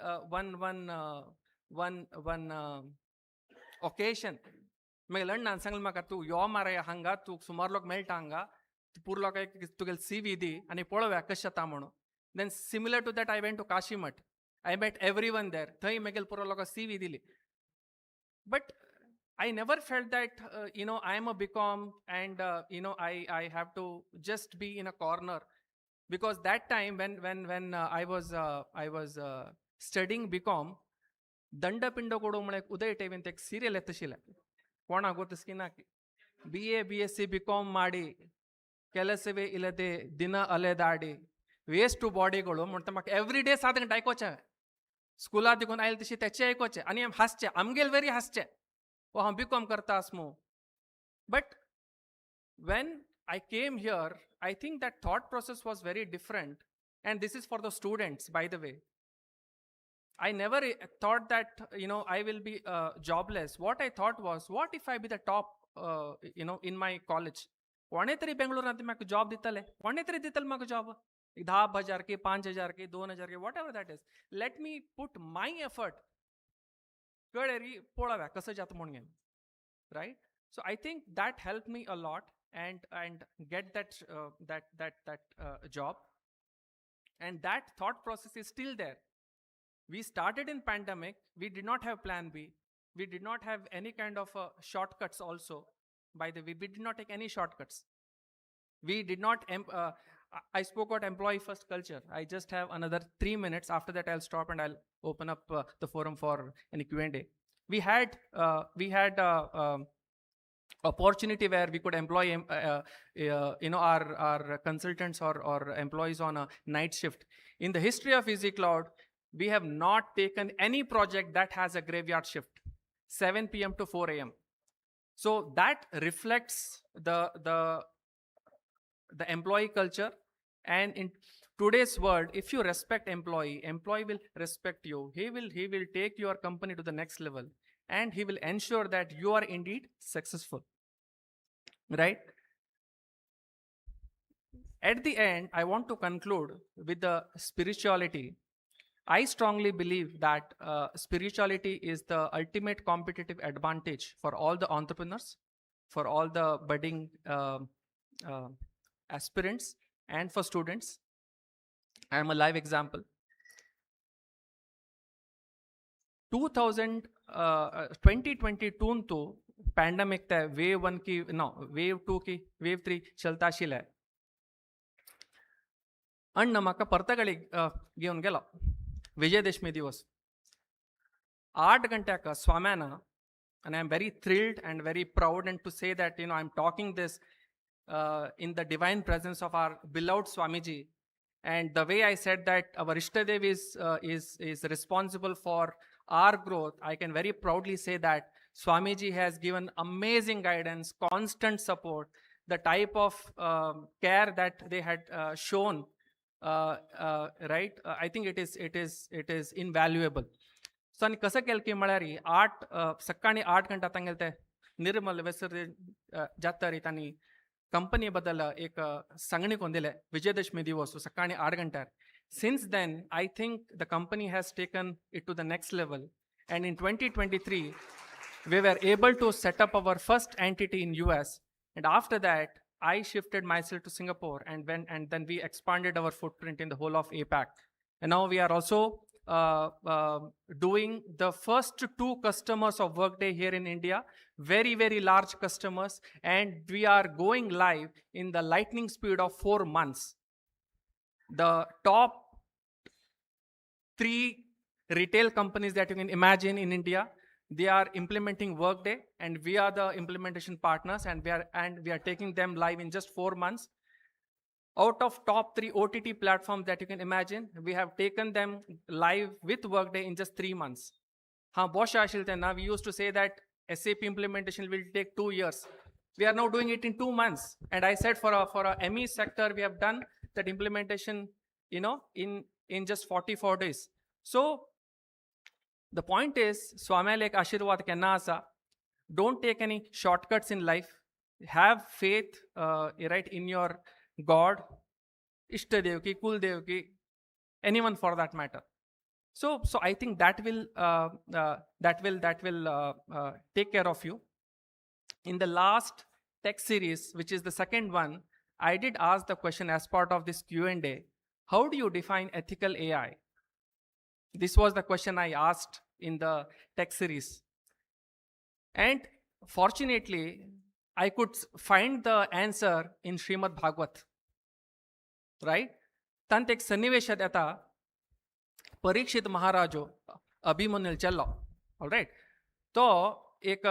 occasion. मैं लड़ ना संगल में तू यो मारे हंगा तू सुमार लोग मेल्ट हंगा पूर लोग तुगेल CV दी आणि पोळवे कशता म्हणून. Then similar to that I went to Kashimat. I met everyone there. थई मेगेल पूर लोग CV दिली. But I never felt that I am a BCom and I have to just be in a corner, because that time when I was studying BCom, ದಂಡ ಪಿಂಡ ಕೊಡೋ ಮಳೆ ಉದಯ TV ಅಂತ serial ಎತ್ತಿಸಿಲ್ಲ ಕೋಣ ಗೊತ್ತಿಸ್ಕಿನಾಕಿ BSc BCom ಮಾಡಿ ಕೆಲಸವೇ ಇಲ್ಲದೆ ದಿನ ಅಲೆದಾಡಿ ವೇಸ್ಟ್ ಬಾಡಿಗಳು म्हणटा एवरी डे 7 घंटा आयकोचे स्कुलात देखून आयल तशी त्याचे आयकोचे आणि आम हासचे आमगेल वेरी हासचे वो हम BCom करता आसमो. But when I came here, I think that thought process was very different, and this is for the students, by the way. I never thought that I will be jobless. What I thought was, what if I be the top in my college? कोणे तरी बेंगळुरू मध्ये माका job दितले, कोणे तरी दितले माका job 10,000 के 5,000 के 2,000 के whatever that is. Let me put my effort. कळेरी पोळाव्या कसं जात म्हणून, right? So I think that helped me a lot and get that job, and that thought process is still there. We started in pandemic. We did not have plan B. We did not have any kind of shortcuts also. By the way, we did not take any shortcuts. We did not, I spoke about employee first culture. I just have another 3 minutes. After that, I'll stop and I'll open up the forum for any Q&A. We had opportunity where we could employ our consultants or employees on a night shift. In the history of Easy Cloud, we have not taken any project that has a graveyard shift, 7 p.m. to 4 a.m. So that reflects the employee culture. And in today's world, if you respect employee will respect you. He will take your company to the next level, and he will ensure that you are indeed successful, right? At the end, I want to conclude with the spirituality. I strongly believe that spirituality is the ultimate competitive advantage for all the entrepreneurs, for all the budding aspirants, and for students. I am a live example. 2022 तो pandemic था, wave 1 की wave 2 की wave 3 चलता शिला. अण्ण म्हाका पर्तगाळी घेऊन गेलो विजयदशमी दिवस 8 घंट्याक स्वाम्यान, and I am very thrilled and very proud and to say that I am talking this in the divine presence of our beloved Swamiji. And the way I said that our Ishtadev is responsible for our growth, I can very proudly say that Swamiji has given amazing guidance, constant support, the type of care that they had shown right? I think it is invaluable. So आणि कसं केलं की म्हळ्यार सकाळी 8 घंटा तांगेले ते निर्मल वेसर जाता री तांणी कंपनी बद्दल एक सांगणी कोण दिले विजयदशमी दिवस सकाळी 8 घंटार. Since then, I think the company has taken it to the next level. And in 2023, we were able to set up our first entity in US. And after that, I shifted myself to Singapore and then we expanded our footprint in the whole of APAC. And now we are also doing the first 2 customers of Workday here in India, very, very large customers. And we are going live in the lightning speed of 4 months. The top 3 retail companies that you can imagine in India, they are implementing Workday, and we are the implementation partners, and we are taking them live in just 4 months. Out of top 3 OTT platforms that you can imagine, we have taken them live with Workday in just 3 months. We used to say that SAP implementation will take 2 years. We are now doing it in 2 months. And I said for a ME sector, we have done that implementation, in just 44 days. So the point is, Swamel ek Ashirwad kenna asa. Don't take any shortcuts in life. Have faith, right, in your God, Ishtadev ki, Kuldev ki, anyone for that matter. So I think that will take care of you. In the last tech series, which is the second one, I did ask the question as part of this Q&A, how do you define ethical AI? This was the question I asked in the tech series. And fortunately, I could find the answer in Srimad Bhagavad. Right? tant एक सन्निवेशात येता परीक्षित महाराजो अभिमन्युल चल्लो. Alright. तो एक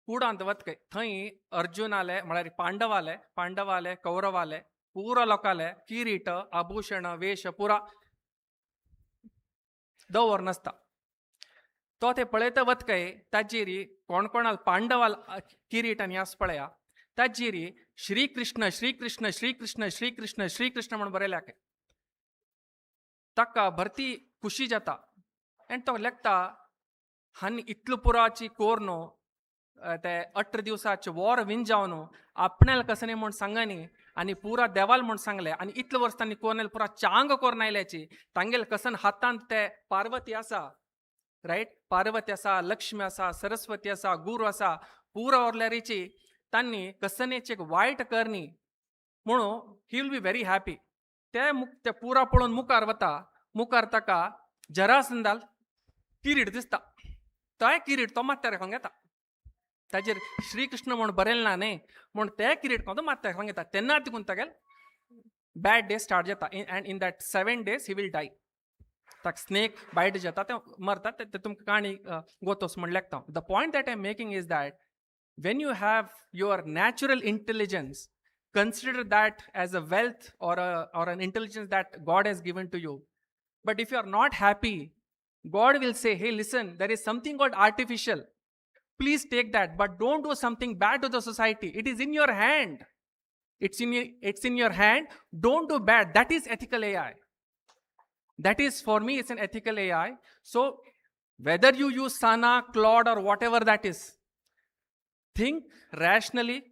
कूडांत वतके थंय अर्जुन आले म्हळ्यार पांडव आले कौरव आले पुरो लोकाले किरीट आभूषण वेश पुरा दवर नासता. तो ते पळयता वतके ताजेरी कोण कोणाल पांडवाल किरीट आनी आस पळया ताजेरी श्री कृष्ण श्री कृष्ण श्री कृष्ण श्री कृष्ण श्री कृष्ण म्हणून बरयल्या. ताका भरती खुशी जाता आनी तो लेखता हानी इतलो पुराची कोर न्हू ते 18 दिवसाचे वॉर विन जावन आपणाल कसं म्हूण सांगनी आनी पुरा देवाल म्हूण सांगले आनी इतले वर्स तांणी कोरनेल पुरा चांग कोरून आयल्याची तांगेल कसन हातांत ते पार्वती आसा. रायट. पार्वती आसा, लक्ष्मी आसा, सरस्वती आसा, गुरू आसा, पुरा ओरल्यारीची तांणी कसनेची एक वायट करणी म्हणून he will be very happy. ते पुरा पळोवन मुखार वता. मुखार ताका जरासंधाल किरीट दिसता. तो किरीट तो माथ्यार घेवन घेता. ताजेर श्री कृष्ण म्हूण बरयलें ना न्ही म्हूण ते किरीट तो माथ्यार घेवन घेता. तेन्ना तिकून तागेल बॅड डे स्टार्ट जाता. And in that 7 days he will die. ताका स्नेक बायट जाता ते मरता. ते तुमकां काणी गोतोस म्हूण लेखता. The point that I am making is that when you have your natural intelligence, consider that as a wealth or an intelligence that God has given to you. But if you are not happy, God will say, hey, listen, there is something called artificial. Please take that, but don't do something bad to the society. It is in your hand. It's in your hand. Don't do bad. That is ethical AI. That is, for me, it's an ethical AI. So whether you use Sana, Claude, or whatever that is, think rationally.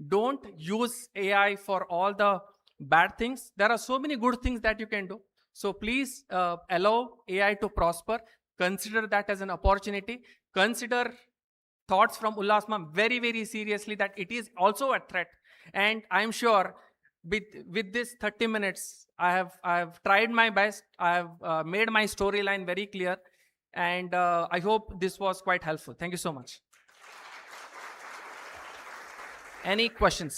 Don't use AI for all the bad things. There are so many good things that you can do. So please allow AI to prosper. Consider that as an opportunity. Consider thoughts from Ullasma very, very seriously, that it is also a threat. And I'm sure with this 30 minutes, I have tried my best. I have made my storyline very clear. And I hope this was quite helpful. Thank you so much. Any questions?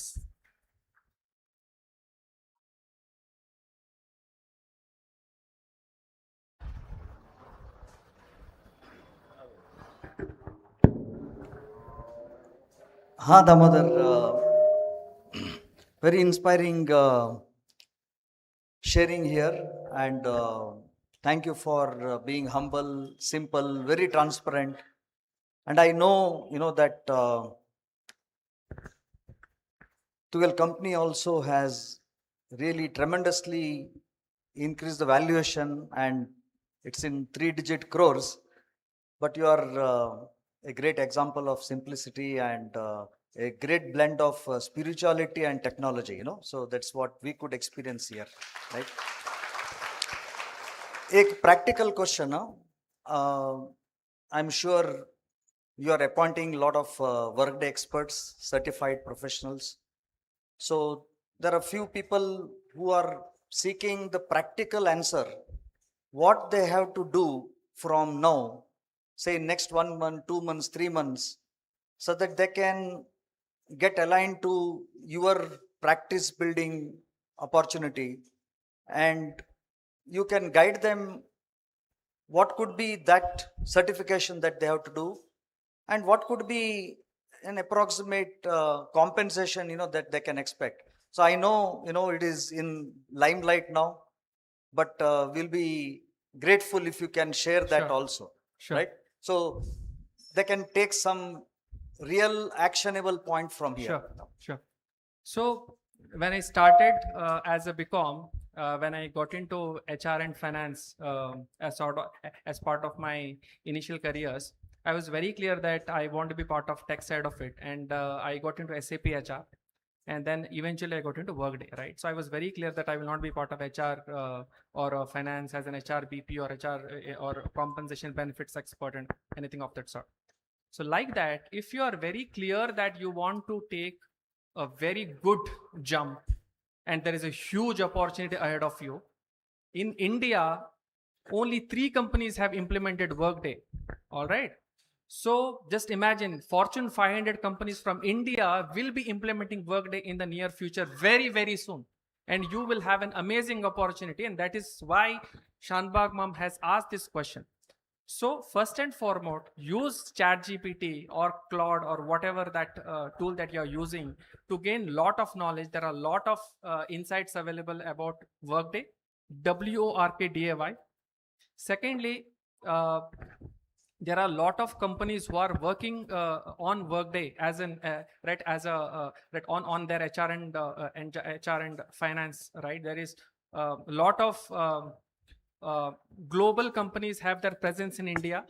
हाँ Damodar, very inspiring sharing here, and thank you for being humble, simple, very transparent. And I know that Tugal company also has really tremendously increase the valuation and it's in 3-digit crores. But you are a great example of simplicity and a great blend of spirituality and technology, you know. So that's what we could experience here, right? एक practical question, I'm sure you are appointing a lot of workday experts, certified professionals. So there are few people who are seeking the practical answer, what they have to do from now, say next 1 month, 2 months, 3 months, so that they can get aligned to your practice building opportunity, and you can guide them what could be that certification that they have to do, and what could be an approximate compensation, you know, that they can expect. So I know, you know, it is in limelight now, but we'll be grateful if you can share that Sure. also, Sure. right? So they can take some real actionable point from here. Sure, sure. So when I started as a BCom, when I got into HR and finance as part of my initial careers, I was very clear that I want to be part of tech side of it, and I got into SAP HR, and then eventually I got into Workday, right? So I was very clear that I will not be part of HR or finance as an HR BP or HR or compensation benefits expert and anything of that sort. So like that, if you are very clear that you want to take a very good jump and there is a huge opportunity ahead of you, in India, only 3 companies have implemented Workday. All right. So just imagine Fortune 500 companies from India will be implementing Workday in the near future very, very soon. And you will have an amazing opportunity. And that is why Shanbag Mom has asked this question. So first and foremost, use ChatGPT or Claude or whatever that tool that you're using to gain a lot of knowledge. There are a lot of insights available about Workday, WORKDAY. Secondly, there are a lot of companies who are working on Workday as an on their HR and HR and finance, right? There is a lot of global companies have their presence in India,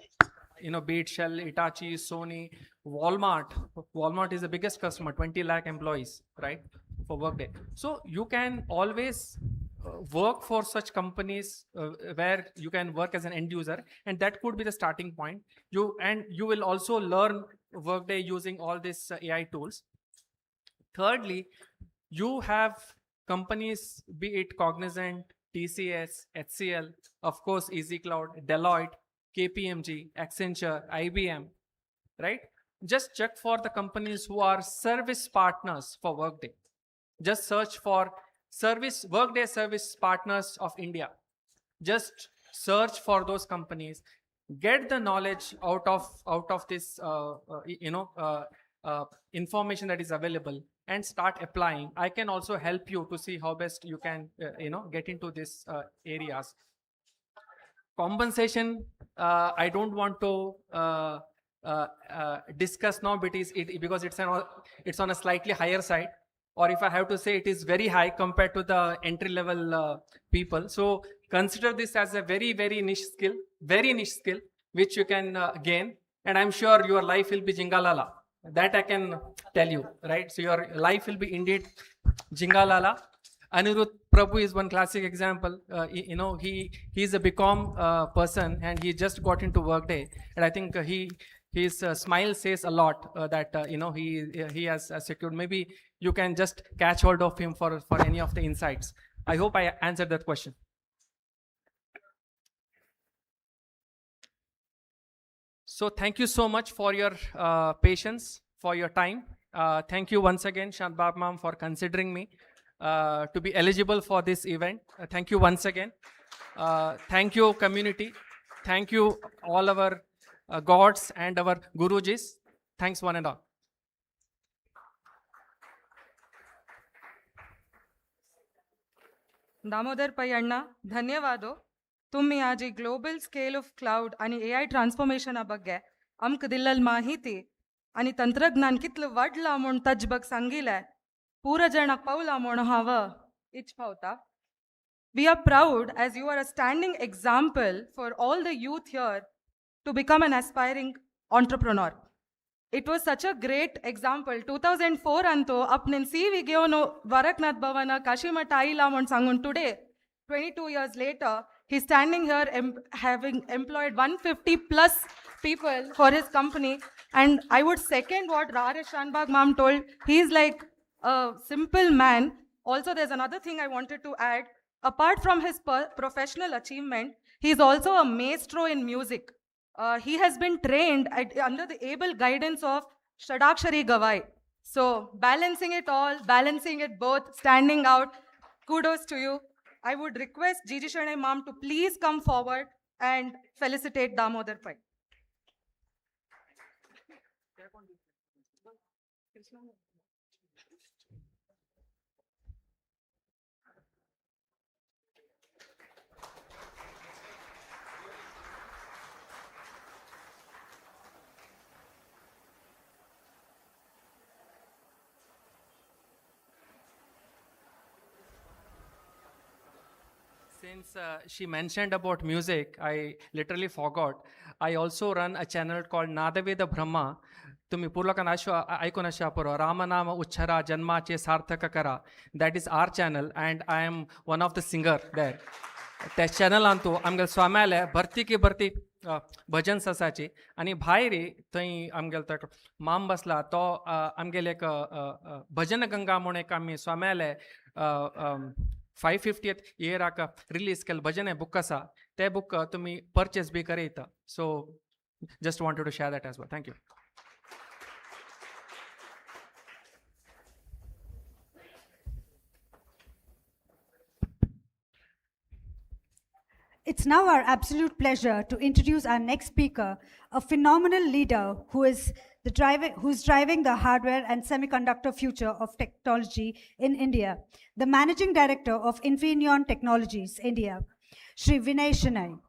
you know, be it Shell, Hitachi, Sony, Walmart. Walmart is the biggest customer, 20 lakh employees, right, for Workday. So you can always work for such companies where you can work as an end user, and that could be the starting point. You will also learn Workday using all these AI tools. Thirdly, you have companies, be it Cognizant, TCS, HCL, of course, EasyCloud, Deloitte, KPMG, Accenture, IBM, right? Just check for the companies who are service partners for Workday. Just search for Workday service partners of India. Just search for those companies. Get the knowledge out of this, information that is available, and start applying. I can also help you to see how best you can, get into these areas. Compensation, I don't want to discuss now, but because it's on a slightly higher side, or if I have to say, it is very high compared to the entry level people. So consider this as a very, very niche skill, which you can gain, and I'm sure your life will be jingalala. That I can tell you, right? So your life will be indeed jingalala. Anirudh Prabhu is one classic example. He's a BCom person, and he just got into Workday, and I think his smile says a lot that he has secured. Maybe you can just catch hold of him for any of the insights. I hope I answered that question. So thank you so much for your patience, for your time. Thank you once again, Shanbag Ma'am, for considering me to be eligible for this event. Thank you once again. Thank you, community. Thank you, all our gods and our gurujis. Thanks one and all. Damodar पै अण्णा धन्यवादो तुम्ही आज global scale of cloud आणि AI ट्रान्सफॉर्मेशना बग्गे आमकां दिल्लल माहिती आणि तंत्रज्ञान कितलं वाडलां म्हूण ताजे बग सांगिलें पुरो जाणाक पावलां म्हूण हांव इच पावता We are proud as you are a standing example for all the youth here to become an aspiring entrepreneur. It was such a great example. 2004 anto apnin CV geono Dwarakanath Bhavana Kashimata Aila mon sangun today. 22 years later, he's standing here having employed 150 plus people for his company. And I would second what Raresh Shanbag ma'am told. He's like a simple man. Also, there's another thing I wanted to add. Apart from his professional achievement, he's also a maestro in music. He has been trained under the able guidance of Shadakshari Gawai. So balancing it all, balancing it both, standing out, kudos to you. I would request Gigi Shanai ma'am to please come forward and felicitate Damodar Pai. Since she mentioned about music, I literally forgot. I also run a channel called Nadaveda Brahma. तुम्ही पूर्वकान ऐकून आशा पुरो रामनाम उच्चारा जन्माचे सार्थक करा. That is our channel and I am one of the singer there. त्या चॅनलान तूं आमगेले स्वाम्याले भरती की भरती भजन्स आसाची आनी भायर थंय आमगेले तो माम बसला तो आमगेले एक भजन गंगा म्हणून एक आमी स्वाम्याले 550th इयराक रिलीज केल्लें भजन हें बूक आसा तें बूक तुमी परचेस बी करयता. So just wanted to share that as well. Thank you. It's now our absolute pleasure to introduce our next speaker, a phenomenal leader who's driving the hardware and semiconductor future of technology in India, the Managing Director of Infineon Technologies, India, Shree Shanai.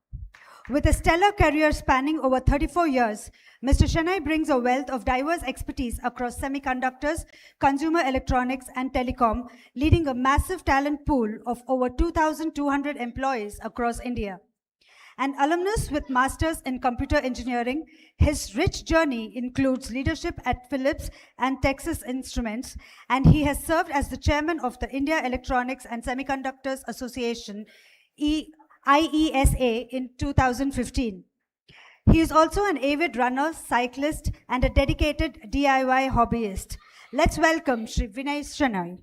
With a stellar career spanning over 34 years, Mr. Shanai brings a wealth of diverse expertise across semiconductors, consumer electronics, and telecom, leading a massive talent pool of over 2,200 employees across India. An alumnus with masters in computer engineering, his rich journey includes leadership at Philips and Texas Instruments, and he has served as the chairman of the India Electronics and Semiconductors Association, IESA, in 2015. He is also an avid runner, cyclist, and a dedicated DIY hobbyist. Let's welcome Shree Shanai.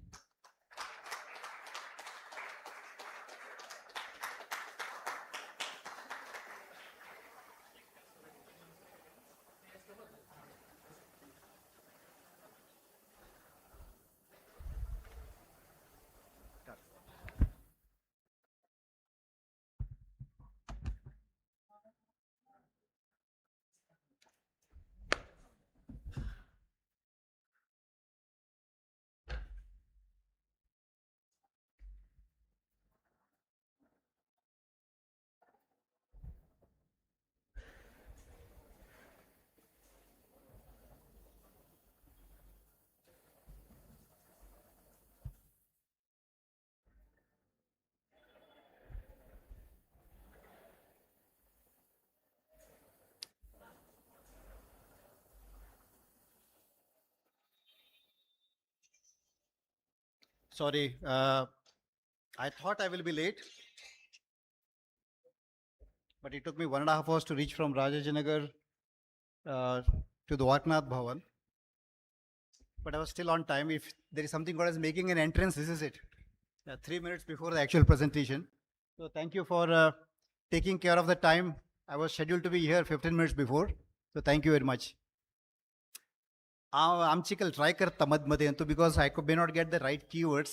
Sorry, I thought I will be late, but it took me 1.5 hours to reach from Rajajinagar to Dwarakanath Bhavan. But I was still on time. If there is something called as making an entrance, this is it. 3 minutes before the actual presentation. So thank you for taking care of the time. I was scheduled to be here 15 minutes before. So thank you very much. आमची कल try करता मदमध्ये तू because I may not get the right keywords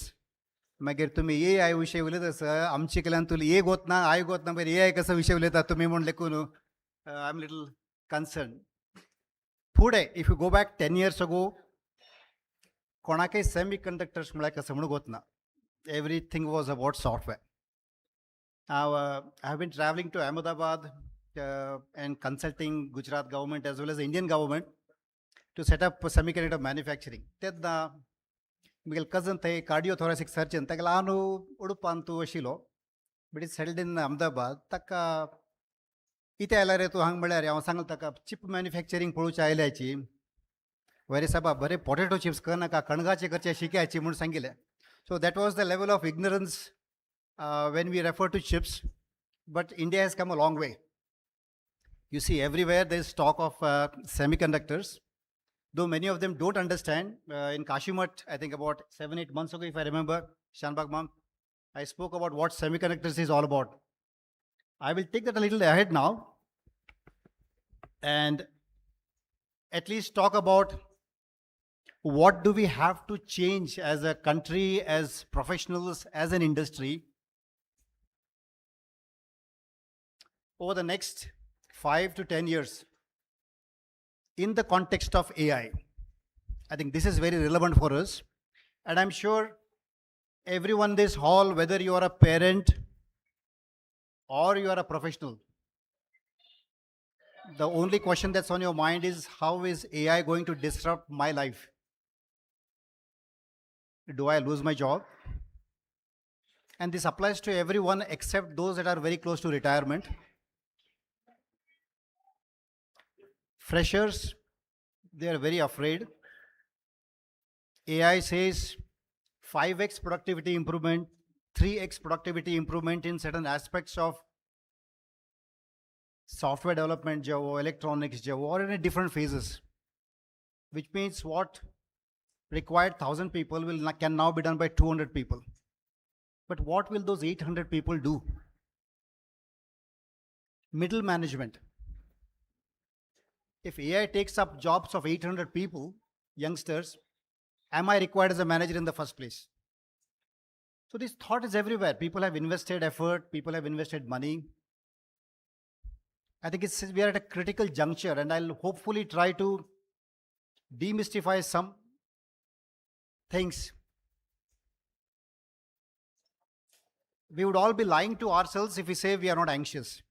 मागीर तुमी ए आय विशय उलयत आसा आमचे कडल्यान तुला ए गोतना आय गोतना मागीर ए आय कसो विशय उलयता तुमी म्हण लेकून आय एम लिटल कन्सर्न. फुडें if you go back 10 years ago कोणाकय सेमी कंडक्टर्स म्हळ्यार कसं म्हणून गोतना. Everything was about software. I have been traveling to Ahmedabad and consulting Gujarat government as well as the Indian government to set up semiconductor manufacturing. तेन्ना म्हगेलो cousin थंय कार्डिओथोरॅसिक surgeon ताका ल्हान उडपान तूं आशिल्लो but is settled in Ahmedabad ताका इथे आयला रे तूं हांगा म्हळ्यार हांव सांगलें ताका चिप मॅन्युफॅक्चरींग पळोवची आयल्याची वरे साबा बरे पोटेटो चिप्स करनाका कणगाचे करचे शिकयाची म्हूण सांगिल्लें. So that was the level of ignorance when we refer to chips. But India has come a long way. You see, everywhere there is talk of semiconductors, though many of them don't understand. In Kashimat, I think about 7-8 months ago, if I remember, Shanbag Ma'am, I spoke about what semiconductors is all about. I will take that a little ahead now and at least talk about what do we have to change as a country, as professionals, as an industry over the next 5 to 10 years in the context of AI. I think this is very relevant for us. And I'm sure everyone in this hall, whether you are a parent or you are a professional, the only question that's on your mind is how is AI going to disrupt my life? Do I lose my job? And this applies to everyone except those that are very close to retirement. Freshers, they are very afraid. AI says 5x productivity improvement, 3x productivity improvement in certain aspects of software development, electronics, or in different phases, which means what required 1,000 people can now be done by 200 people. But what will those 800 people do? Middle management. If AI takes up jobs of 800 people, youngsters, am I required as a manager in the first place? So this thought is everywhere. People have invested effort, people have invested money. I think we are at a critical juncture, and I'll hopefully try to demystify some things. We would all be lying to ourselves if we say we are not anxious.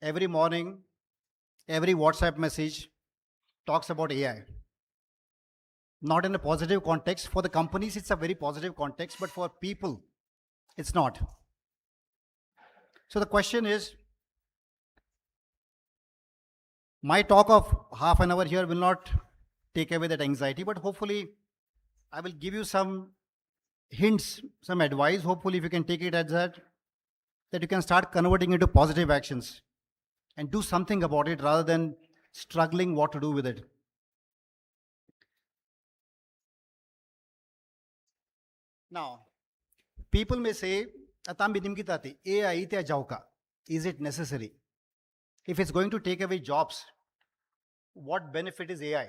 Every morning, every WhatsApp message talks about AI. Not in a positive context. For the companies, it's a very positive context, but for people, it's not. So the question is, my talk of half an hour here will not take away that anxiety, but hopefully I will give you some hints, some advice. Hopefully if you can take it as that you can start converting into positive actions and do something about it rather than struggling what to do with it. Now, people may say, AI itya jauka. Is it necessary? If it's going to take away jobs, what benefit is AI?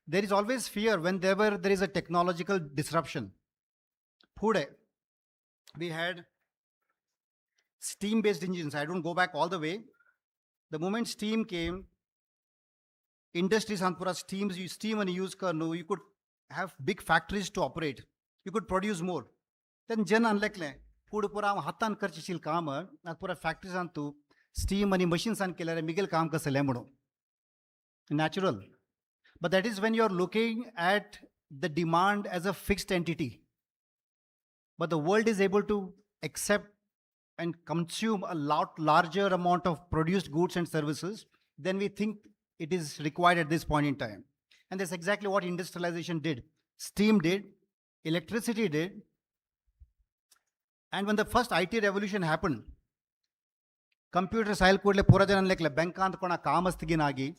There is always fear whenever there is a technological disruption. Pude, we had steam-based engines. I don't go back all the way. The moment steam came, industries pura steam and use karno, you could have big factories to operate. You could produce more. Then jan anlekle, pude pura hatan karchishil kaama, at pura factories antu steam and machines an kelare miguel kaam ka selemono. Natural. But that is when you're looking at the demand as a fixed entity. But the world is able to accept and consume a lot larger amount of produced goods and services than we think it is required at this point in time. And that's exactly what industrialization did. Steam did, electricity did. And when the first IT revolution happened, computers ayal kodle pura janan lekle bankant kona kaam astigin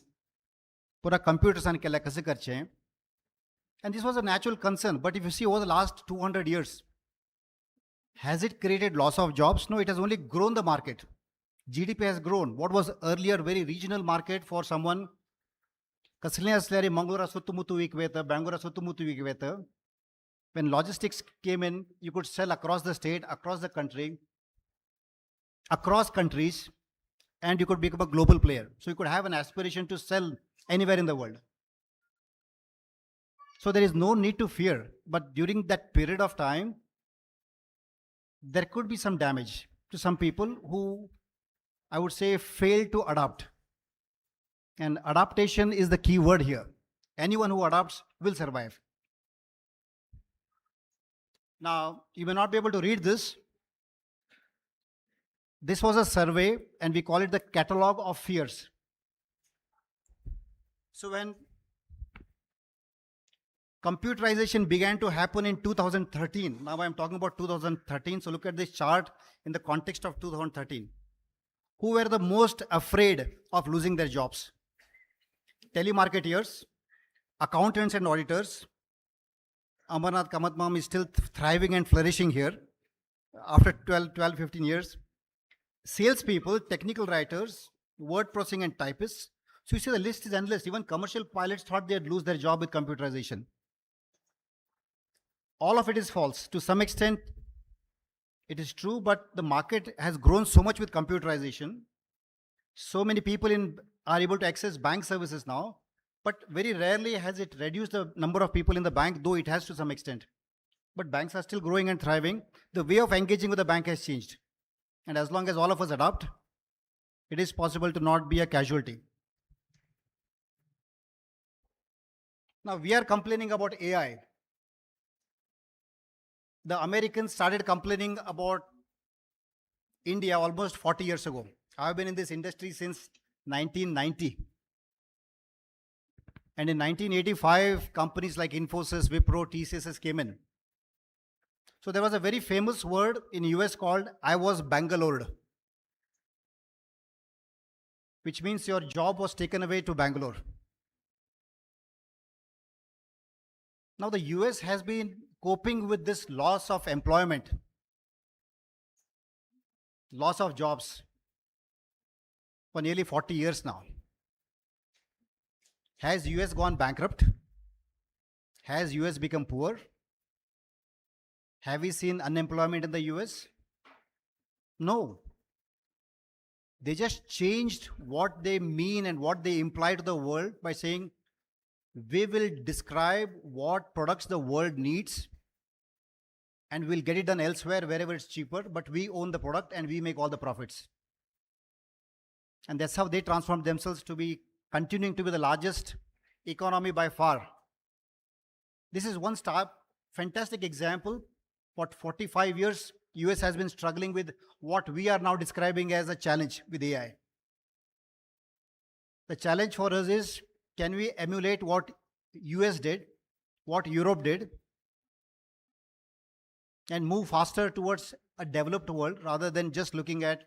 pura computers an kella kase karche. And this was a natural concern. But if you see over the last 200 years, has it created loss of jobs? No, it has only grown the market. GDP has grown. What was earlier very regional market for someone, Mangalore sutumutu ikveta, Bangalore sutumutu ikveta. When logistics came in, you could sell across the state, across the country, across countries, and you could become a global player. So you could have an aspiration to sell anywhere in the world. So there is no need to fear. But during that period of time, there could be some damage to some people who, I would say, fail to adapt. And adaptation is the key word here. Anyone who adapts will survive. Now, you may not be able to read this. This was a survey, and we call it the catalog of fears. So when computerization began to happen in 2013, now I'm talking about 2013, so look at this chart in the context of 2013. Who were the most afraid of losing their jobs? Telemarketeers, accountants and auditors. Amarnath Kamatmam is still thriving and flourishing here after 12, 15 years. Salespeople, technical writers, word processing and typists. So you see the list is endless. Even commercial pilots thought they'd lose their job with computerization. All of it is false. To some extent, it is true, but the market has grown so much with computerization. So many people are able to access bank services now, but very rarely has it reduced the number of people in the bank, though it has to some extent. But banks are still growing and thriving. The way of engaging with the bank has changed. And as long as all of us adopt, it is possible to not be a casualty. Now we are complaining about AI. The Americans started complaining about India almost 40 years ago. I've been in this industry since 1990. And in 1985, companies like Infosys, Wipro, TCS came in. So there was a very famous word in US called I was Bangalored, which means your job was taken away to Bangalore. Now the US has been coping with this loss of employment, loss of jobs for nearly 40 years now. Has US gone bankrupt? Has US become poor? Have we seen unemployment in the US? No. They just changed what they mean and what they imply to the world by saying, we will describe what products the world needs and we'll get it done elsewhere wherever it's cheaper, but we own the product and we make all the profits. And that's how they transformed themselves to be continuing to be the largest economy by far. This is one fantastic example. For 45 years, US has been struggling with what we are now describing as a challenge with AI. The challenge for us is, can we emulate what US did, what Europe did, and move faster towards a developed world rather than just looking at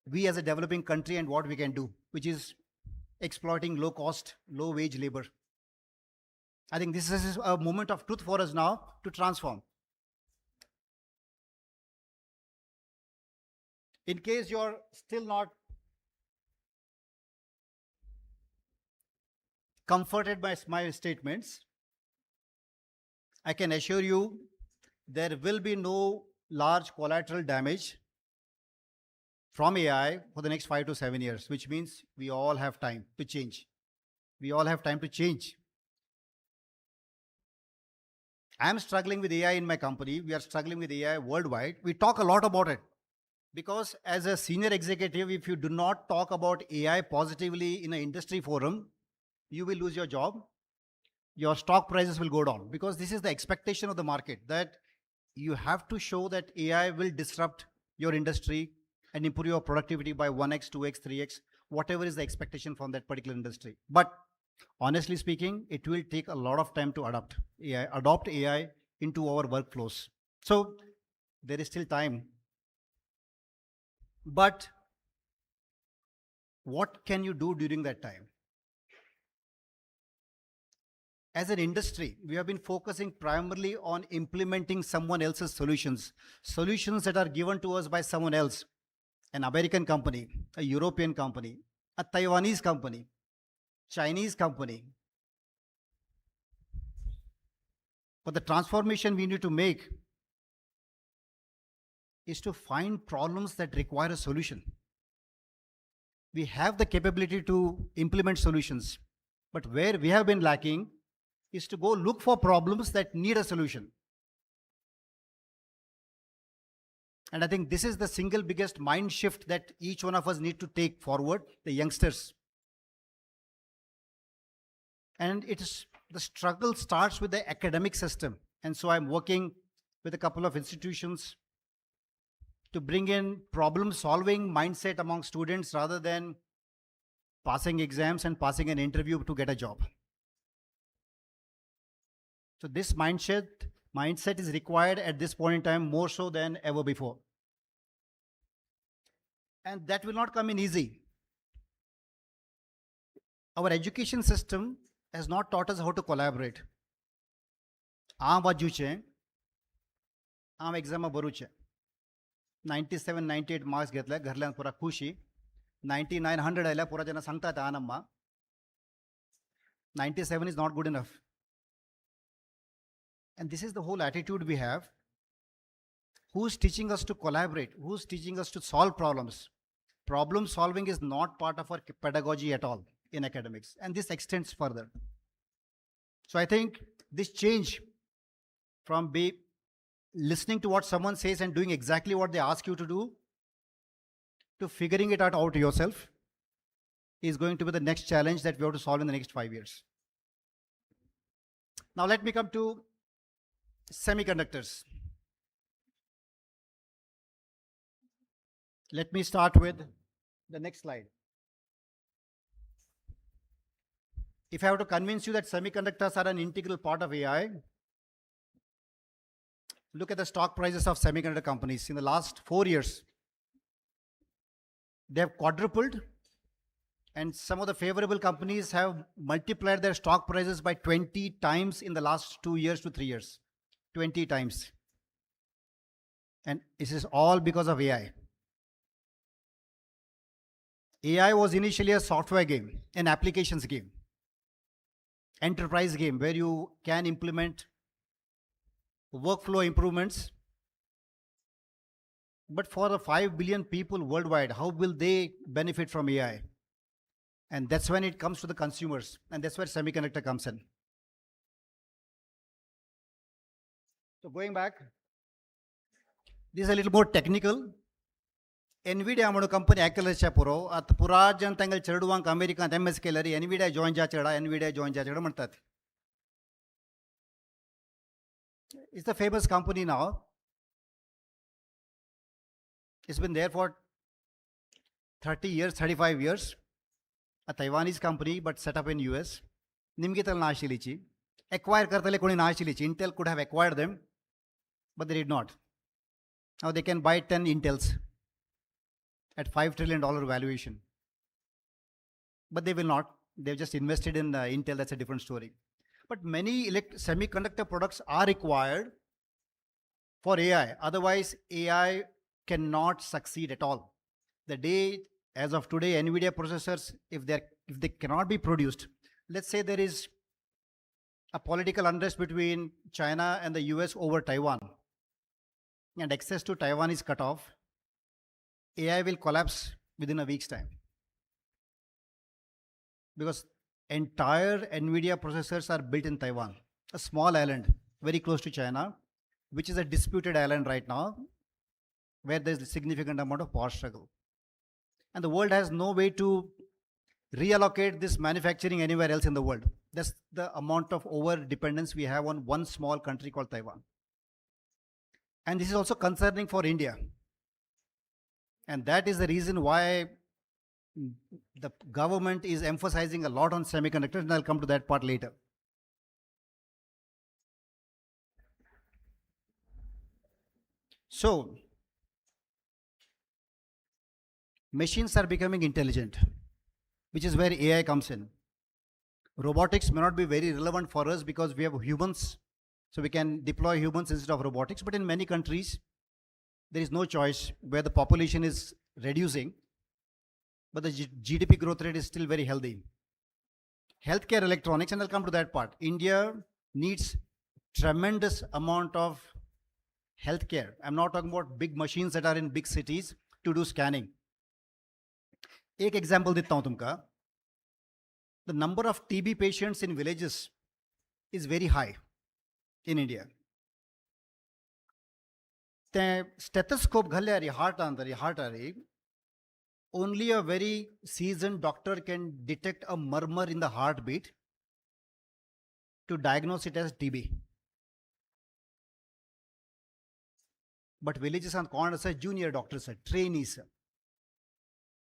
we as a developing country and what we can do, which is exploiting low cost, low wage labor. I think this is a moment of truth for us now to transform. In case you're still not comforted by my statements, I can assure you there will be no large collateral damage from AI for the next 5 to 7 years, which means we all have time to change. We all have time to change. I'm struggling with AI in my company. We are struggling with AI worldwide. We talk a lot about it. Because as a senior executive, if you do not talk about AI positively in an industry forum, you will lose your job. Your stock prices will go down because this is the expectation of the market, that you have to show that AI will disrupt your industry and improve your productivity by 1x, 2x, 3x, whatever is the expectation from that particular industry. But honestly speaking, it will take a lot of time to adopt AI into our workflows. So there is still time. But what can you do during that time? As an industry, we have been focusing primarily on implementing someone else's solutions that are given to us by someone else, an American company, a European company, a Taiwanese company, Chinese company. But the transformation we need to make is to find problems that require a solution. We have the capability to implement solutions, but where we have been lacking is to go look for problems that need a solution. And I think this is the single biggest mind shift that each one of us need to take forward, the youngsters. And the struggle starts with the academic system. And so I'm working with a couple of institutions to bring in problem-solving mindset among students rather than passing exams and passing an interview to get a job. So this mindset is required at this point in time more so than ever before. And that will not come in easy. Our education system has not taught us how to collaborate. આમ વાંચ્યું છે, આમ એક્ઝામમાં ભરું છે, 97, 98 marks घेतले, घरल्यांक पुरा खुशी, 99, 100 आयल्या, पुरा जेन्ना सांगता ते आनंदमा, 97 is not good enough. And this is the whole attitude we have. Who's teaching us to collaborate? Who's teaching us to solve problems? Problem solving is not part of our pedagogy at all in academics, and this extends further. So I think this change from listening to what someone says and doing exactly what they ask you to do, to figuring it out yourself, is going to be the next challenge that we have to solve in the next 5 years. Now let me come to semiconductors. Let me start with the next slide. If I have to convince you that semiconductors are an integral part of AI, look at the stock prices of semiconductor companies. In the last 4 years, they have quadrupled, and some of the favorable companies have multiplied their stock prices by 20 times in the last 2 years to 3 years. 20 times. And this is all because of AI. AI was initially a software game, an applications game, enterprise game where you can implement workflow improvements. But for the 5 billion people worldwide, how will they benefit from AI? And that's when it comes to the consumers, and that's where semiconductor comes in. So going back, this is a little more technical. NVIDIA म्हणून company ॲक्युलसच्या पुरो आता पुरात जन तांगेल चेडवांक अमेरिकांत MS केल्यारी NVIDIA join जा Cheda NVIDIA join जा चेडा म्हणतात. It's a famous company now. It's been there for 30 years, 35 years. A Taiwanese company, but set up in US. Nimgi tal na ashilichi. Acquire kartale koni na ashilichi. Intel could have acquired them, but they did not. Now they can buy 10 Intels at $5 trillion valuation. But they will not. They've just invested in Intel. That's a different story. But many semiconductor products are required for AI. Otherwise, AI cannot succeed at all. The day, as of today, NVIDIA processors, if they cannot be produced, let's say there is a political unrest between China and the US over Taiwan, and access to Taiwan is cut off, AI will collapse within a week's time. Because entire NVIDIA processors are built in Taiwan, a small island very close to China, which is a disputed island right now, where there's a significant amount of power struggle. And the world has no way to reallocate this manufacturing anywhere else in the world. That's the amount of over-dependence we have on one small country called Taiwan. And this is also concerning for India. And that is the reason why the government is emphasizing a lot on semiconductors, and I'll come to that part later. So, machines are becoming intelligent, which is where AI comes in. Robotics may not be very relevant for us because we have humans, so we can deploy humans instead of robotics. But in many countries, there is no choice where the population is reducing, but the GDP growth rate is still very healthy. Healthcare electronics, and I'll come to that part. India needs tremendous amount of healthcare. I'm not talking about big machines that are in big cities to do scanning. एक example देता हूं तुमका. The number of TB patients in villages is very high in India. The stethoscope घाल्यारी heart अंदर heart आरी, only a very seasoned doctor can detect a murmur in the heartbeat to diagnose it as TB. But villages are called as a junior doctors, sir, trainees. Sir.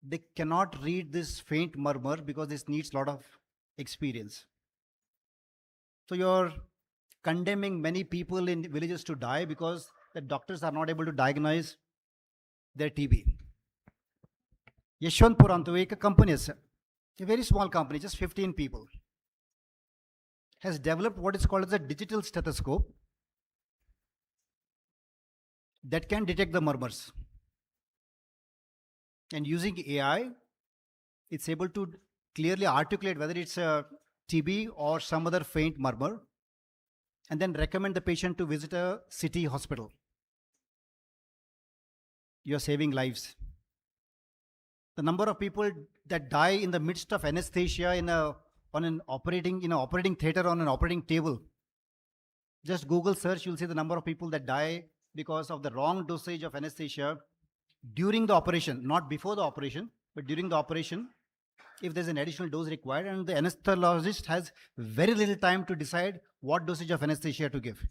They cannot read this faint murmur because this needs a lot of experience. So you're condemning many people in villages to die because the doctors are not able to diagnose their TB. Yeshwantpur antu ek company is, a very small company, just 15 people, has developed what is called as a digital stethoscope that can detect the murmurs. And using AI, it's able to clearly articulate whether it's a TB or some other faint murmur, and then recommend the patient to visit a city hospital. You're saving lives. The number of people that die in the midst of anesthesia on an operating theater, on an operating table. Just Google search, you'll see the number of people that die because of the wrong dosage of anesthesia during the operation, not before the operation, but during the operation, if there's an additional dose required, and the anesthesiologist has very little time to decide what dosage of anesthesia to give.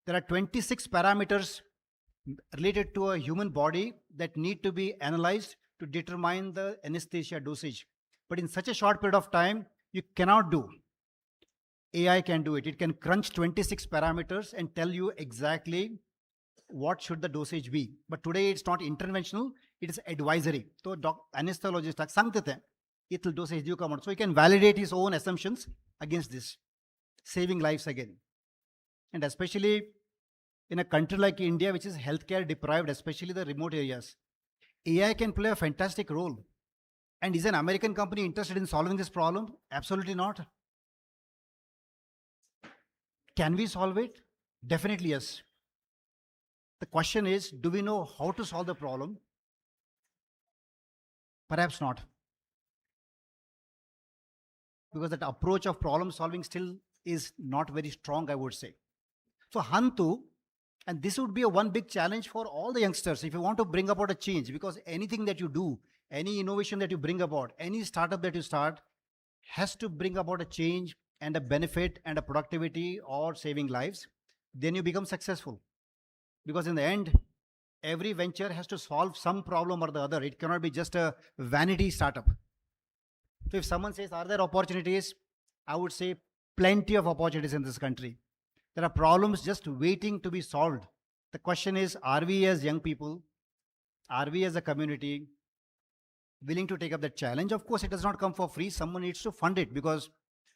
There are 26 parameters related to a human body that need to be analyzed to determine the anesthesia dosage. But in such a short period of time, you cannot do. AI can do it. It can crunch 26 parameters and tell you exactly what should the dosage be. But today it's not interventional, it is advisory. So anesthesiologist sangtate it'll dosage due come. So he can validate his own assumptions against this, saving lives again. And especially in a country like India, which is healthcare deprived, especially the remote areas, AI can play a fantastic role. And is an American company interested in solving this problem? Absolutely not. Can we solve it? Definitely yes. The question is, do we know how to solve the problem? Perhaps not. Because that approach of problem solving still is not very strong, I would say. So Hantu, and this would be a one big challenge for all the youngsters if you want to bring about a change, because anything that you do, any innovation that you bring about, any startup that you start has to bring about a change and a benefit and a productivity or saving lives. Then you become successful. Because in the end, every venture has to solve some problem or the other. It cannot be just a vanity startup. So if someone says, are there opportunities? I would say plenty of opportunities in this country. There are problems just waiting to be solved. The question is, are we as young people, are we as a community willing to take up that challenge? Of course, it does not come for free. Someone needs to fund it because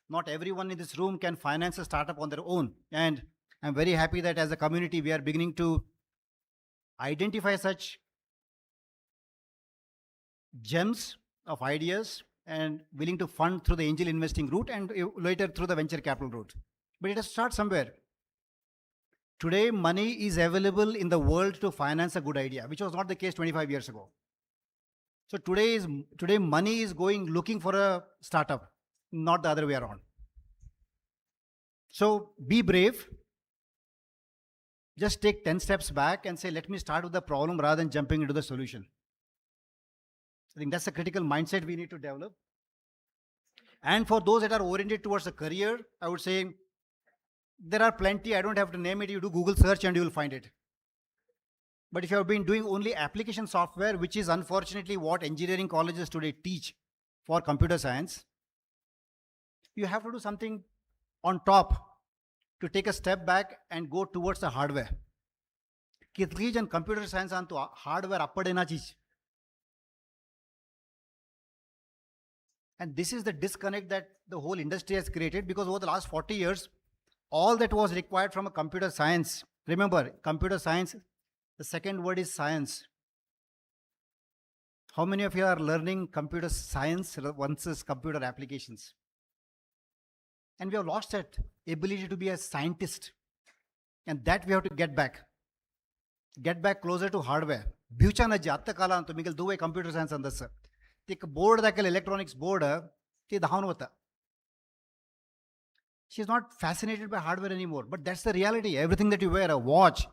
not everyone in this room can finance a startup on their own. And I'm very happy that as a community, we are beginning to identify such gems of ideas and willing to fund through the angel investing route and later through the venture capital route. But it has to start somewhere. Today, money is available in the world to finance a good idea, which was not the case 25 years ago. So today money is going looking for a startup, not the other way around. So be brave. Just take 10 steps back and say, let me start with the problem rather than jumping into the solution. I think that's a critical mindset we need to develop. And for those that are oriented towards a career, I would say there are plenty. I don't have to name it. You do Google search and you will find it. But if you have been doing only application software, which is unfortunately what engineering colleges today teach for computer science, you have to do something on top to take a step back and go towards the hardware. Kitli and computer science antu hardware appadena cheez. And this is the disconnect that the whole industry has created, because over the last 40 years, all that was required from a computer science, remember, computer science, the second word is science. How many of you are learning computer science versus computer applications? And we have lost that ability to be a scientist. And that we have to get back. Get back closer to hardware. Bhuchana jatta kala antu migil duve computer science andasa. Tik board dakal electronics board ti dahanwata. She's not fascinated by hardware anymore, but that's the reality. Everything that you wear, a watch,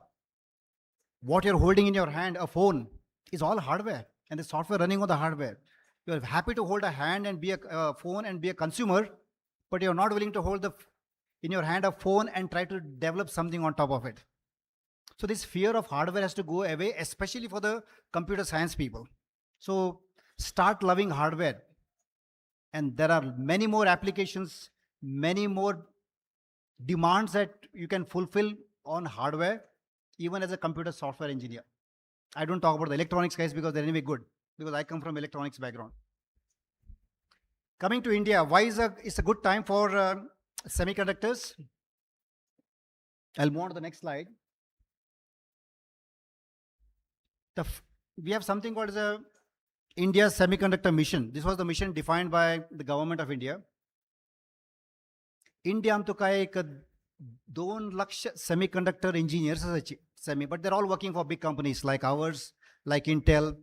what you're holding in your hand, a phone, is all hardware, and the software running on the hardware. You're happy to hold a hand and be a phone and be a consumer, but you're not willing to hold in your hand a phone and try to develop something on top of it. So this fear of hardware has to go away, especially for the computer science people. So start loving hardware. And there are many more applications, many more demands that you can fulfill on hardware, even as a computer software engineer. I don't talk about the electronics guys because they're anyway good, because I come from electronics background. Coming to India, why is it's a good time for semiconductors? I'll move on to the next slide. We have something called as a India's semiconductor mission. This was the mission defined by the government of India. India आमतो काय एक 2 lakh semiconductor engineers असायचे, but they're all working for big companies like ours, like Intel.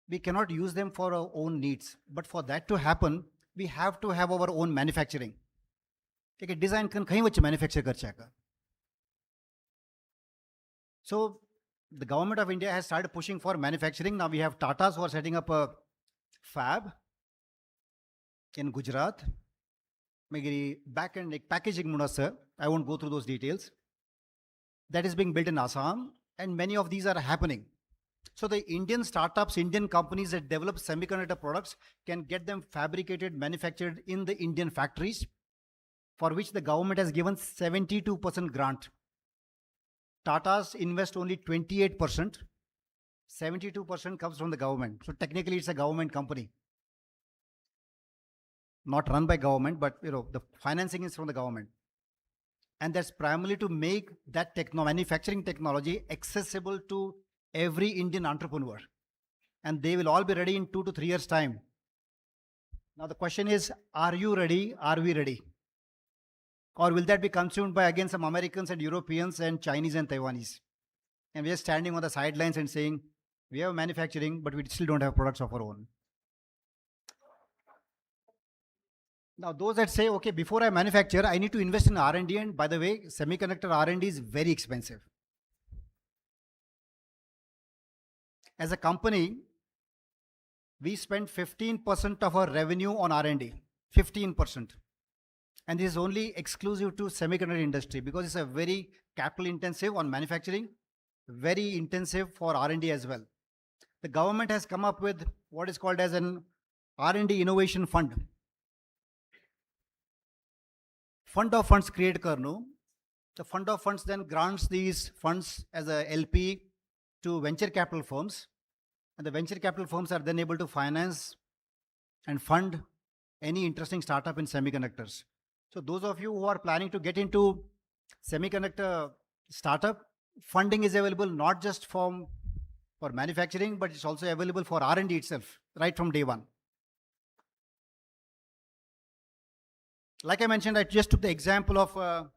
We cannot use them for our own needs, but for that to happen, we have to have our own manufacturing. ठीक है, design kan कहीं वच्चे manufacture कर चाहेगा. So the government of India has started pushing for manufacturing. Now we have Tatas who are setting up a fab in Gujarat. Maybe back-end packaging munasa. I won't go through those details. That is being built in Assam, and many of these are happening. So the Indian startups, Indian companies that develop semiconductor products can get them fabricated, manufactured in the Indian factories, for which the government has given 72% grant. Tata's invest only 28%. 72% comes from the government. So technically it's a government company. Not run by government, but the financing is from the government. And that's primarily to make that manufacturing technology accessible to every Indian entrepreneur. And they will all be ready in 2 to 3 years' time. Now the question is, are you ready? Are we ready? Or will that be consumed by again some Americans and Europeans and Chinese and Taiwanese? And we are standing on the sidelines and saying, we have manufacturing, but we still don't have products of our own. Now those that say, okay, before I manufacture, I need to invest in R&D, and by the way, semiconductor R&D is very expensive. As a company, we spend 15% of our revenue on R&D, 15%. And this is only exclusive to semiconductor industry because it's a very capital intensive on manufacturing, very intensive for R&D as well. The government has come up with what is called as an R&D innovation fund. Fund of funds create karno. The fund of funds then grants these funds as a LP to venture capital firms, and the venture capital firms are then able to finance and fund any interesting startup in semiconductors. So those of you who are planning to get into semiconductor startup, funding is available not just for manufacturing, but it's also available for R&D itself, right from day one. Like I mentioned, I just took the example of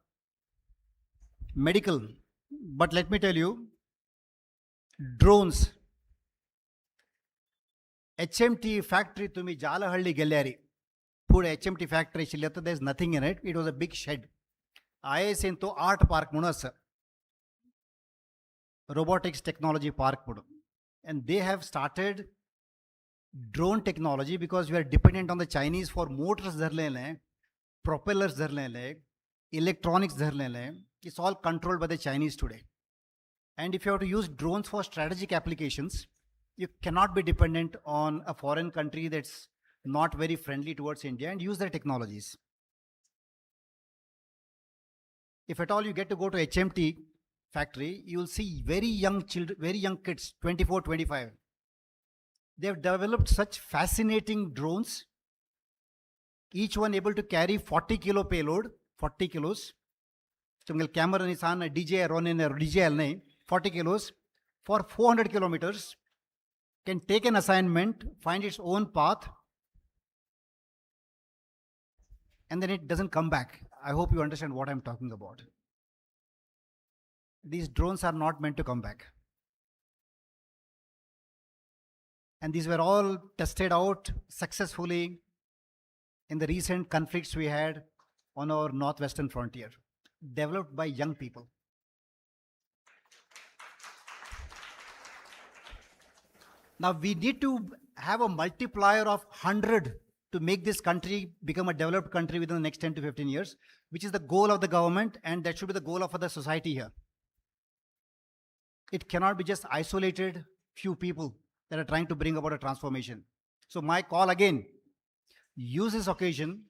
medical, but let me tell you, drones. HMT factory to me Jalahalli Gallery. Put HMT factory, there's nothing in it. It was a big shed. IS into art park munas. Robotics technology park. And they have started drone technology because we are dependent on the Chinese for motors, propellers, electronics. It's all controlled by the Chinese today. And if you have to use drones for strategic applications, you cannot be dependent on a foreign country that's not very friendly towards India and use their technologies. If at all you get to go to HMT factory, you'll see very young children, very young kids, 24, 25. They have developed such fascinating drones, each one able to carry 40 kilo payload, 40 kilos. So camera Nissan, DJ Ronin or DJ Alnay, 40 kilos for 400 kilometers, can take an assignment, find its own path, and then it doesn't come back. I hope you understand what I'm talking about. These drones are not meant to come back. And these were all tested out successfully in the recent conflicts we had on our northwestern frontier, developed by young people. Now we need to have a multiplier of 100 to make this country become a developed country within the next 10 to 15 years, which is the goal of the government, and that should be the goal of the society here. It cannot be just isolated few people that are trying to bring about a transformation. So my call again, use this occasion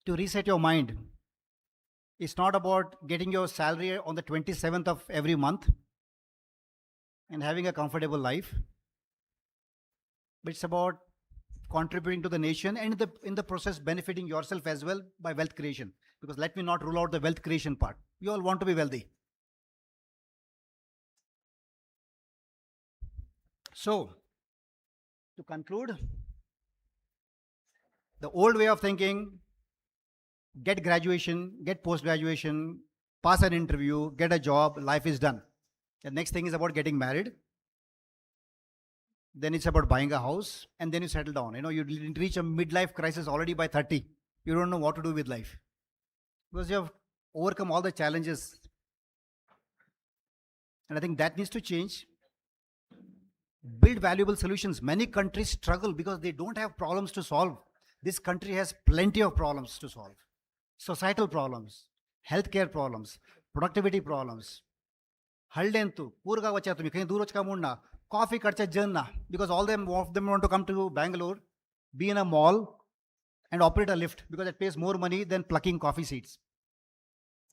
to reset your mind. It's not about getting your salary on the 27th of every month and having a comfortable life, but it's about contributing to the nation and in the process benefiting yourself as well by wealth creation. Because let me not rule out the wealth creation part. We all want to be wealthy. So, to conclude, the old way of thinking, get graduation, get post-graduation, pass an interview, get a job, life is done. The next thing is about getting married. Then it's about buying a house, and then you settle down. You know, you reach a midlife crisis already by 30. You don't know what to do with life. Because you have overcome all the challenges. And I think that needs to change. Build valuable solutions. Many countries struggle because they don't have problems to solve. This country has plenty of problems to solve. Societal problems, healthcare problems, productivity problems. Haldentu, Purga vacha tumi, kahin dur vachka mudna, coffee karcha janna, because all of them want to come to Bangalore, be in a mall, and operate a lift because it pays more money than plucking coffee seeds.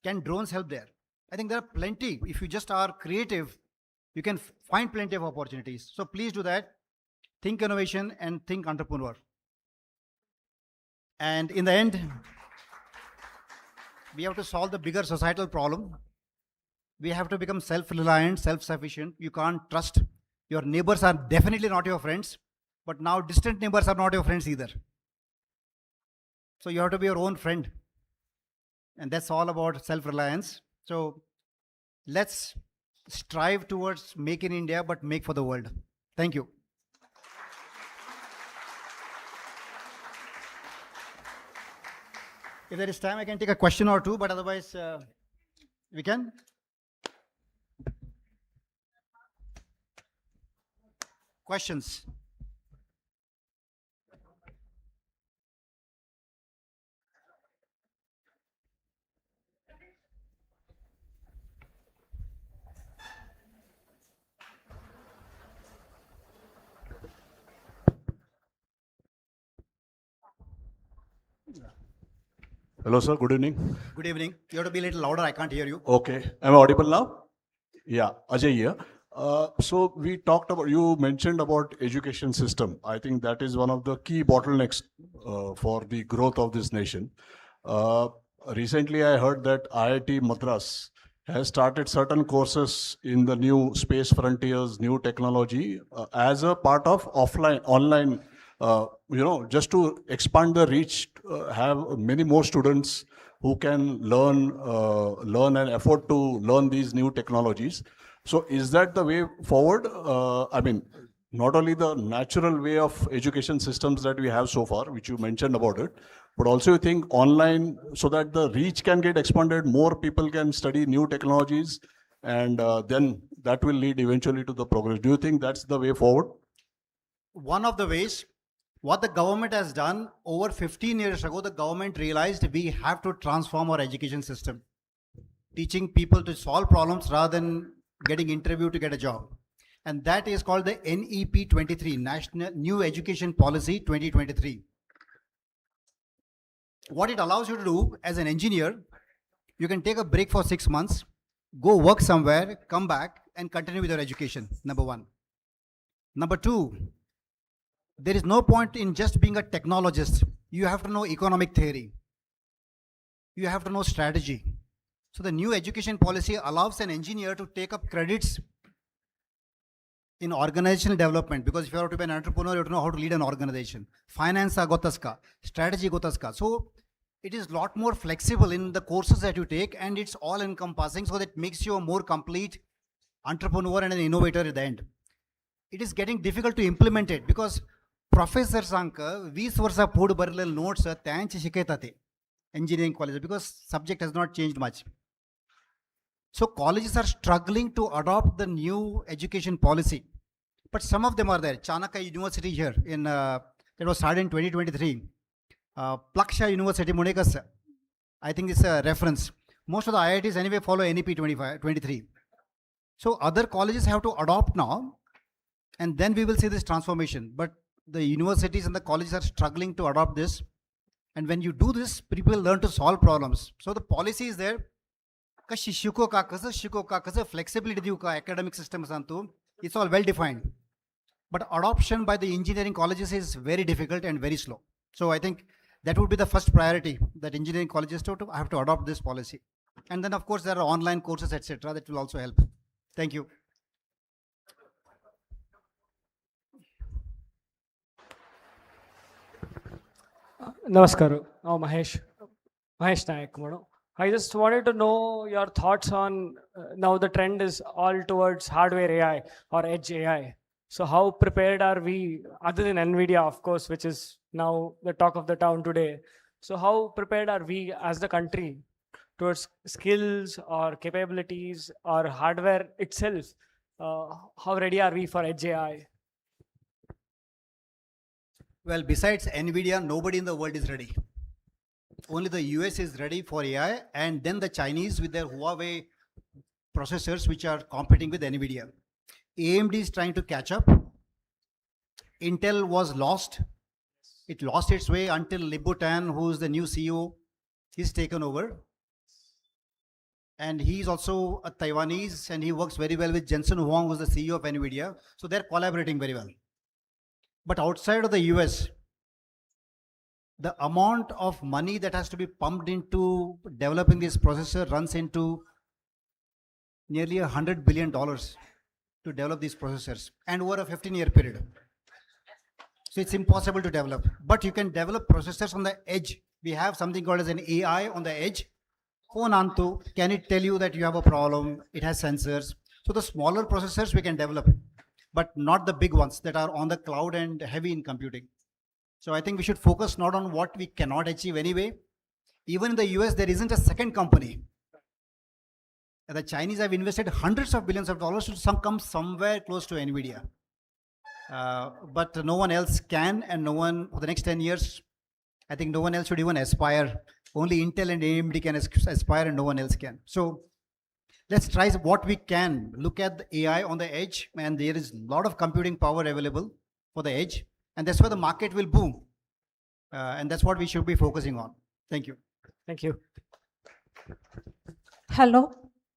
Can drones help there? I think there are plenty. If you just are creative, you can find plenty of opportunities. So please do that. Think innovation and think entrepreneur. And in the end, we have to solve the bigger societal problem. We have to become self-reliant, self-sufficient. You can't trust. Your neighbors are definitely not your friends, but now distant neighbors are not your friends either. So you have to be your own friend. And that's all about self-reliance. So let's strive towards make in India, but make for the world. Thank you. If there is time, I can take a question or two, but otherwise, we can. Questions? Hello, sir. Good evening. Good evening. You have to be a little louder. I can't hear you. Okay. Am I audible now? Yeah. Ajay here. So we talked about, you mentioned about education system. I think that is one of the key bottlenecks for the growth of this nation. Recently, I heard that IIT Madras has started certain courses in the new space frontiers, new technology, as a part of online, just to expand the reach, have many more students who can learn and afford to learn these new technologies. So is that the way forward? I mean, not only the natural way of education systems that we have so far, which you mentioned about it, but also you think online so that the reach can get expanded, more people can study new technologies, and then that will lead eventually to the progress. Do you think that's the way forward? One of the ways, what the government has done over 15 years ago, the government realized we have to transform our education system, teaching people to solve problems rather than getting interviewed to get a job. And that is called the NEP 23, National New Education Policy 2023. What it allows you to do as an engineer, you can take a break for 6 months, go work somewhere, come back and continue with your education, number one. Number two, there is no point in just being a technologist. You have to know economic theory. You have to know strategy. So the new education policy allows an engineer to take up credits in organizational development, because if you are to be an entrepreneur, you have to know how to lead an organization. Finance gotaska, strategy gotaska. So it is a lot more flexible in the courses that you take, and it's all encompassing, so that makes you a more complete entrepreneur and an innovator at the end. It is getting difficult to implement it because Professor Sanka, 20 वर्षा पुढे भरलेले notes त्यांचे शिकवतात ते engineering college, because subject has not changed much. So colleges are struggling to adopt the new education policy, but some of them are there. Chanakya University here in that was started in 2023. Plaksha University Munekas, I think it's a reference. Most of the IITs anyway follow NEP 23. So other colleges have to adopt now, and then we will see this transformation. But the universities and the colleges are struggling to adopt this. And when you do this, people learn to solve problems. So the policy is there. Kasha flexibility deu ka academic systems antu, it's all well defined. But adoption by the engineering colleges is very difficult and very slow. So I think that would be the first priority, that engineering colleges to have to adopt this policy. And then of course there are online courses, etc. that will also help. Thank you. Namaskaram. Mahesh Nayak. I just wanted to know your thoughts on now the trend is all towards hardware AI or edge AI. So how prepared are we, other than NVIDIA, of course, which is now the talk of the town today. So how prepared are we as the country towards skills or capabilities or hardware itself? How ready are we for edge AI? Well, besides NVIDIA, nobody in the world is ready. Only the US is ready for AI, and then the Chinese with their Huawei processors, which are competing with NVIDIA. AMD is trying to catch up. Intel was lost. It lost its way until Lip-Bu Tan, who is the new CEO, he's taken over. And he's also a Taiwanese, and he works very well with Jensen Huang, who's the CEO of NVIDIA. So they're collaborating very well. But outside of the US, the amount of money that has to be pumped into developing this processor runs into nearly $100 billion to develop these processors, and over a 15-year period. So it's impossible to develop, but you can develop processors on the edge. We have something called as an AI on the edge. Phone Antu, can it tell you that you have a problem? It has sensors. So the smaller processors we can develop, but not the big ones that are on the cloud and heavy in computing. So I think we should focus not on what we cannot achieve anyway. Even in the US, there isn't a second company. The Chinese have invested hundreds of billions of dollars to come somewhere close to NVIDIA. But no one else can, and no one, for the next 10 years, I think no one else should even aspire. Only Intel and AMD can aspire, and no one else can. So let's try what we can. Look at the AI on the edge, and there is a lot of computing power available for the edge. And that's where the market will boom. And that's what we should be focusing on. Thank you. Thank you. Hello.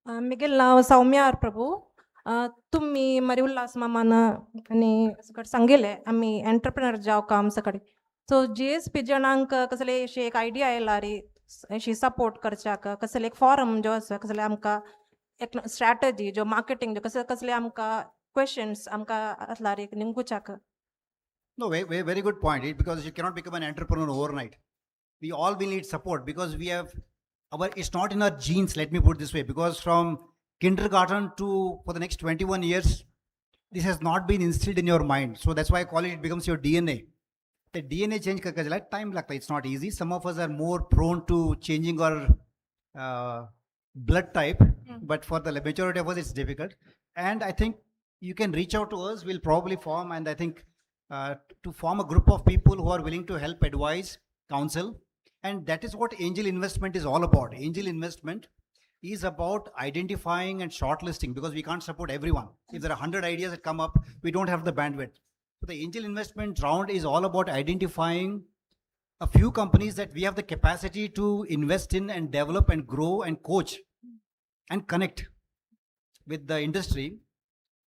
Miguel नाव सौम्या प्रभू तुम्ही मरी उल्हास मामाना आणि सगळं सांगेले आम्ही entrepreneur जाव काम सकाळी सो GSP जनांक कसले अशी एक आयडिया येयला रे अशी सपोर्ट करच्याक कसले एक फॉरम जो आसा कसले आमकां एक स्ट्रॅटजी जो मार्केटिंग जो कसले आमकां क्वेश्चन्स आमकां आसला रे निंगुच्याक. No, very good point. Because you cannot become an entrepreneur overnight. We all will need support because we have it's not in our genes, let me put it this way, because from kindergarten to for the next 21 years, this has not been instilled in your mind. So that's why I call it becomes your DNA. The DNA change karke time lagta. It's not easy. Some of us are more prone to changing our blood type, but for the majority of us, it's difficult. And I think you can reach out to us. We'll probably form, and I think to form a group of people who are willing to help advise, counsel. And that is what angel investment is all about. Angel investment is about identifying and shortlisting, because we can't support everyone. If there are 100 ideas that come up, we don't have the bandwidth. So the angel investment round is all about identifying a few companies that we have the capacity to invest in and develop and grow and coach and connect with the industry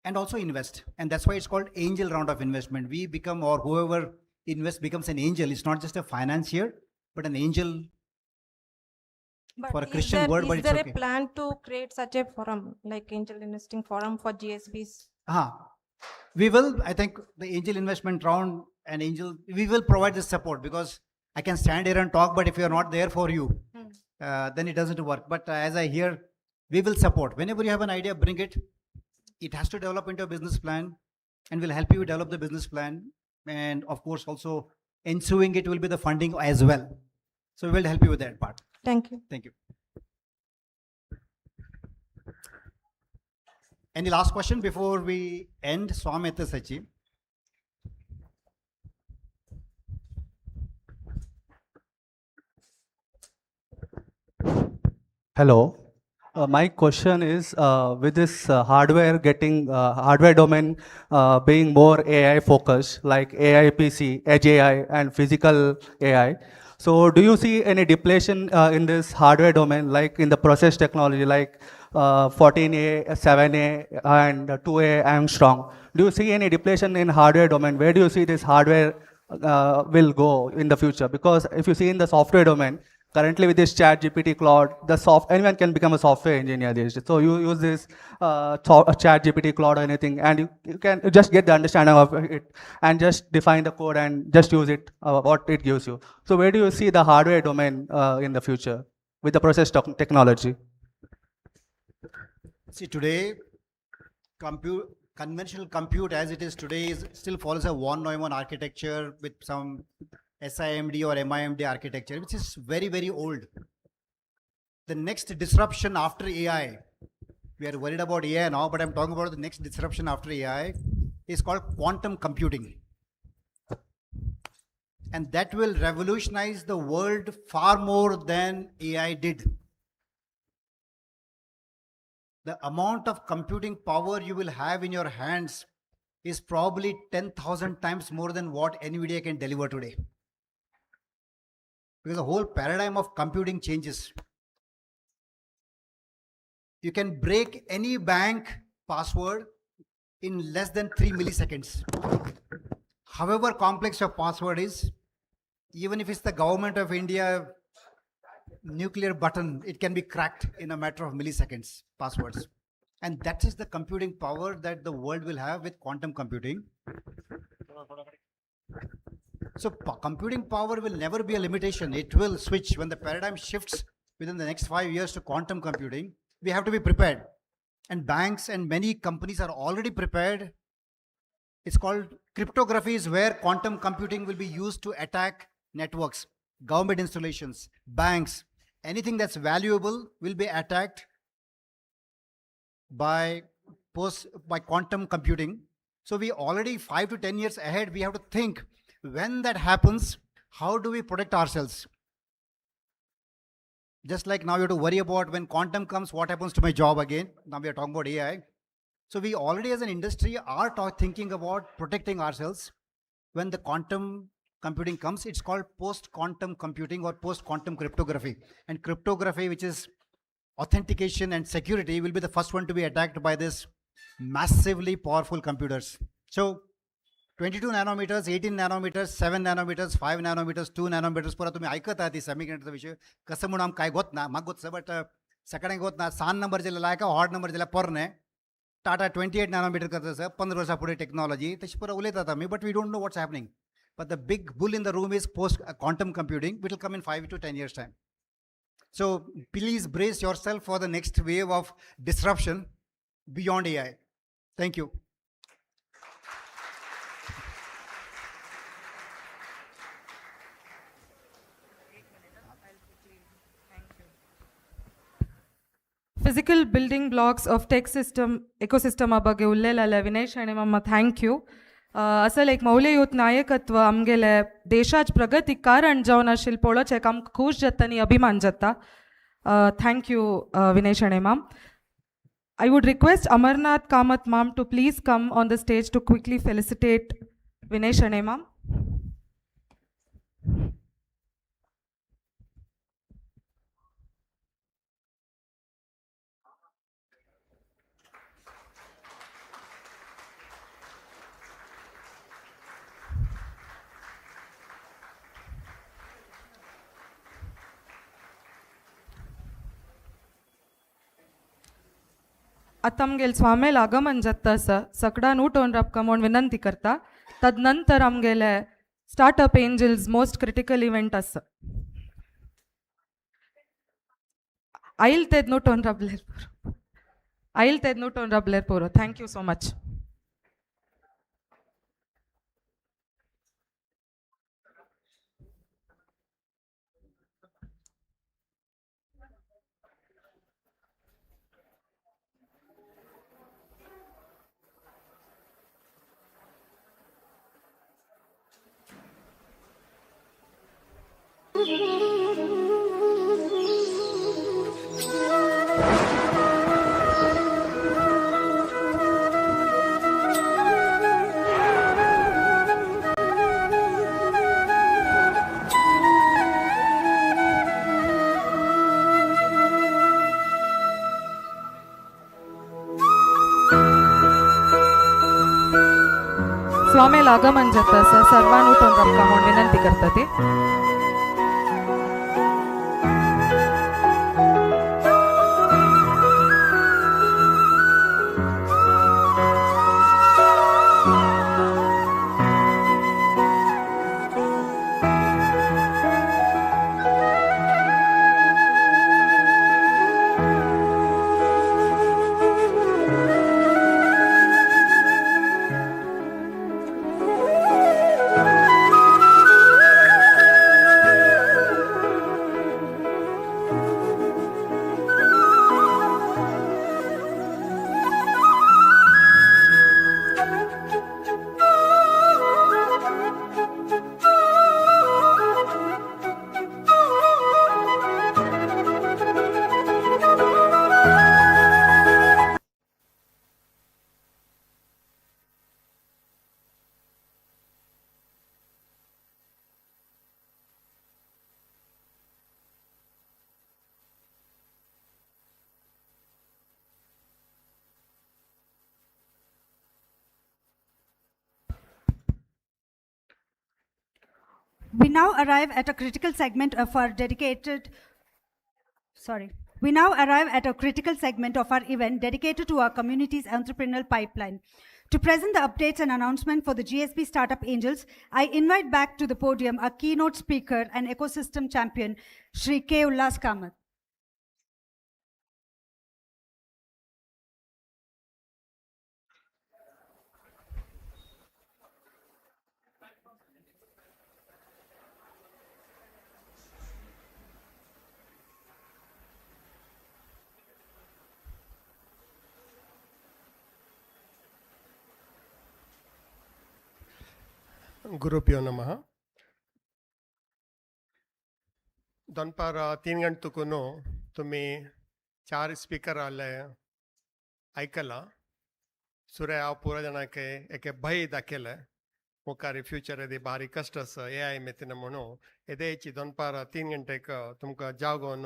and also invest. And that's why it's called angel round of investment. We become, or whoever invests becomes an angel. It's not just a financier, but an angel. But for a Christian word, but it's okay. Is there a plan to create such a forum, like angel investing forum for GSBs? We will, I think the angel investment round and angel, we will provide this support, because I can stand here and talk, but if you're not there for you, then it doesn't work. But as I hear, we will support. Whenever you have an idea, bring it. It has to develop into a business plan, and we'll help you develop the business plan. And of course, also ensuing it will be the funding as well. So we will help you with that part. Thank you. Thank you. Any last question before we end? Swamita Sachi. Hello. My question is with this hardware domain being more AI focused, like AI PC, Edge AI, and physical AI. So, do you see any depletion in this hardware domain, like in the process technology, like 14A, 7A, and 2A Armstrong? Do you see any depletion in hardware domain? Where do you see this hardware will go in the future? Because if you see in the software domain, currently with this chat GPT Claude, anyone can become a software engineer these days. So you use this chat GPT Claude or anything, and you can just get the understanding of it and just define the code and just use it, what it gives you. So where do you see the hardware domain in the future with the process technology? See, today, conventional compute as it is today still follows a von Neumann architecture with some SIMD or MIMD architecture, which is very, very old. The next disruption after AI, we are worried about AI now, but I'm talking about the next disruption after AI, is called quantum computing. And that will revolutionize the world far more than AI did. The amount of computing power you will have in your hands is probably 10,000 times more than what NVIDIA can deliver today. Because the whole paradigm of computing changes. You can break any bank password in less than 3 milliseconds. However complex your password is, even if it's the government of India nuclear button, it can be cracked in a matter of milliseconds, passwords. And that is the computing power that the world will have with quantum computing. So computing power will never be a limitation. It will switch when the paradigm shifts within the next 5 years to quantum computing. We have to be prepared. And banks and many companies are already prepared. It's called cryptography, is where quantum computing will be used to attack networks, government installations, banks. Anything that's valuable will be attacked by quantum computing. So we already 5 to 10 years ahead, we have to think, when that happens, how do we protect ourselves? Just like now you have to worry about when quantum comes, what happens to my job again? Now we are talking about AI. So we already as an industry are thinking about protecting ourselves. When the quantum computing comes, it's called post-quantum computing or post-quantum cryptography. And cryptography, which is authentication and security, will be the first one to be attacked by this massively powerful computers. So 22 nanometers, 18 nanometers, 7 nanometers, 5 nanometers, 2 nanometers, पुरा तुम्ही ऐकत आहात सेमीकंडक्टरचा विषय कसं म्हणून काय गोत ना मग गोत बट सकाळी गोत ना 3 नंबर जिल्हा का हॉट नंबर जिल्हा परने टाटा 28 नॅनोमीटर करतं 15 वर्षा पुढे टेक्नॉलॉजी तशी पुरा उलयतात आम्ही but we don't know what's happening but the big bull in the room is post quantum computing, which will come in 5 to 10 years time. So please brace yourself for the next wave of disruption beyond AI. Thank you. Physical building blocks of tech ecosystem ಬಗ್ಗೆ ಉಲ್ಲೇಲಲ್ಲ ವಿನಯ್ ಶೆಣೆ ಮಮ್ಮ thank you असल एक मौल्ययुत नायकत्व आमगेले देशाच प्रगती कारण जावन आशिल्ल पळोवचें आमकां खूश जाता आनी अभिमान जाता. Thank you Vinay शणे ma'am. I would request Amarnath Kamath ma'am to please come on the stage to quickly felicitate Vinay Shane ma'am. आता आमगेल स्वामेल आगमन जाता आसा सगळ्यान उठोवन रावका म्हूण विनंती करता. तदनंतर आमगेले startup angels most critical event आसा. आईल तेद उठोवन राबलेर पुरो. Thank you so much. जॉमेल आगमन जाता सर्वान उठून रमका म्हणून विनंती करता ते. We now arrive at a critical segment of our event dedicated to our community's entrepreneurial pipeline. To present the updates and announcement for the GSB Startup Angels, I invite back to the podium our keynote speaker and ecosystem champion, Shree Kamath. गुरुभ्यो नमः. दनपार 3 गंटतकून तुम्ही 4 speaker आले ऐकला. सुरे हांव पुरो जाणांके एके भय दाखयले मुखार फ्युचर येदी भारी कश्ट आसा AI मेतीन म्हणून येदेची दनपार 3 गंटेक तुमकां जागोवन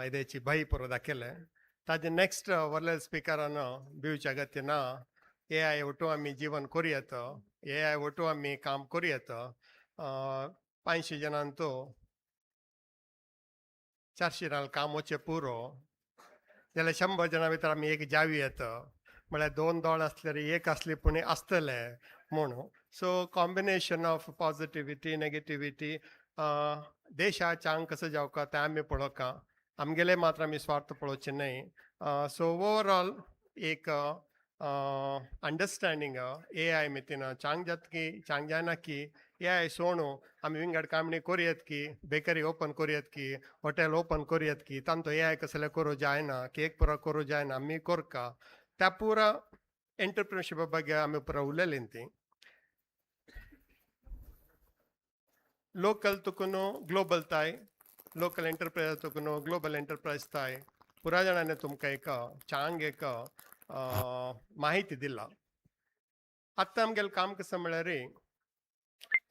येदेची भय पुरो दाखयले. ताजे नेक्स्ट वर्लेल स्पीकरान भिवचे गती ना. AI ಒಟ್ಟು आम्ही जीवन करूयात. AI ಒಟ್ಟು आम्ही काम करूयात. 500 जणांतो 400 जणांना काम वचे पुरो जाल्यार 100 जणां भितर आमी एक जावयात. म्हळ्यार 2 दोळ आसल्यार एक आसली पूण आसतले म्हणून. So combination of positivity negativity देशा चांग कसं जावका तें आमी पळोवका. आमगेले मात्र आमी स्वार्थ पळोवचे न्हय. सो ओवरऑल एक अंडरस्टँडींग AI मेतीन चांग जात की चांग जायना की AI सोणू आमी विंगड कामणी करूयात की बेकरी ओपन करूयात की हॉटेल ओपन करूयात की तांतो AI कसले करूं जायना केक पुरो करूं जायना आमी कोरका. त्या पुरा एंटरप्रिनरशिप ಬಗ್ಗೆ आमी पुरा उलयलें ती. लोकल तुकुनो ग्लोबल ताय लोकल एंटरप्राइज तुकुनो ग्लोबल एंटरप्राइज ताय पुरा जाणांनी तुमकां एक चांग एक माहिती दिला. आत्तां आमगेलें काम कशें म्हळ्यार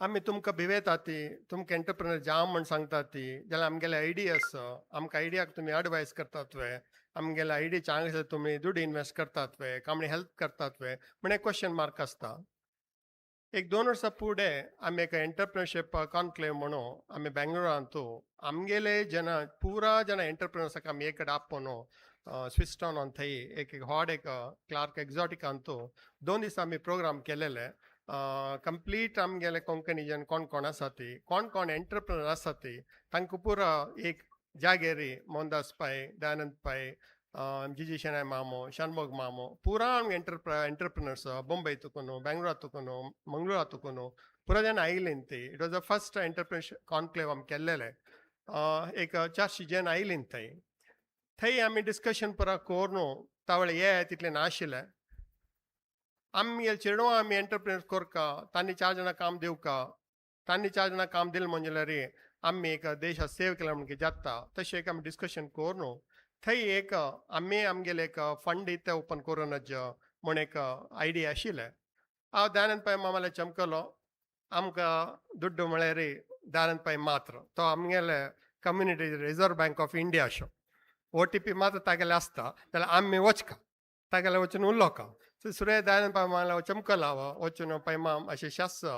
आमी तुमकां भिवेता ती तुमकां एंटरप्रिनर जावं म्हण सांगता ती जाल्यार आमगेले आयडियास आमकां आयडियाक तुमी एडवायस करतात वे आमगेले आयडिया चांग आसा तुमी दुड्ड इन्वेस्ट करतात वे कामणी हेल्प करतात वे म्हण एक क्वेश्चन मार्क आसता. एक 2 वर्सां फुडें आमी एक एंटरप्रिनरशिप कॉन्क्लेव म्हणून आमी बेंगळुरांतू आमगेले जना पुरा जना एंटरप्रिनर्साक आमी एक कडेन आपोवन स्विस्टॉन ऑन थंय एक व्हड एक क्लार्क एक्झॉटिकांतू 2 दीस आमी प्रोग्राम केलेले. कंप्लीट आमगेले कोंकणी जन कोण कोण आसा ती कोण एंटरप्रिनर आसा ती तांकां पुरा एक जागेरी मोहनदास पाय दयानंद पाय जीजी शेनाय मामो शानभोग मामो पुरा आमगे एंटरप्रिनर्स बॉम्बे तुकुनो बेंगळुरू तुकुनो मंगळूरा तुकुनो पुरा जाण आयलीं ती. It was the first entrepreneurship conclave आमी केल्लेले. एक 400 जण आयलीं थंय. थंय आमी डिस्कशन पुरा कोरनू तावळे हे तितले नाशिल्ले. आमगे चेडवां आमी एंटरप्रिनर कोरका तांणी 4 जाणां काम दिवका तांणी 4 जाणां काम दिलें म्हणजे आमी एक देशा सेव केला म्हणजे जाता तशें एक आमी डिस्कशन कोरनू थंय एक आमी आमगेले एक फंड इथे ओपन करूनच म्हण एक आयडिया आशिल्ले. हांव दयानंद पाय मामाले चमकलो आमकां दुड्ड म्हळ्यार दयानंद पाय मात्र तो आमगेले community reserve bank of India अशो OTP मात्र तागेले आसता जाल्यार आमी वचका तागेले वचून उलोवका. सुरे दयान पैमाला चमकलावा वचून पैमाम असे शास्त्र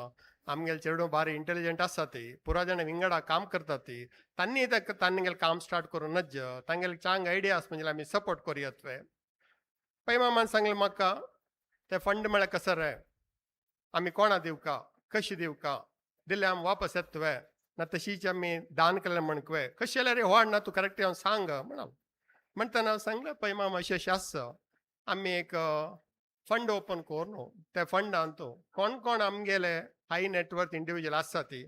आमगेल चेडू भारी इंटेलिजंट आसा ती पुरा जण विंगडा काम करता ती तांणी तांगेल काम स्टार्ट करून नज तांगेल चांग आयडियास म्हणजे आमी सपोर्ट करूयात पैमामान सांगले म्हाका ते फंड म्हळ्यार कसं रे आमी कोणा दिवका कशी दिवका दिले आमी वापस येतवे ना तशीच आमी दान केलें म्हणकवे कशें जाल्यार रे व्हड ना तूं करेक्ट येवन सांग म्हणटाना हांव सांगलें पैमाम अशें अशें आसा आमी एक फंड ओपन कोर न्हू त्या फंडान तूं कोण कोण आमगेले हाय नेटवर्थ इंडिविज्युअल आसा ती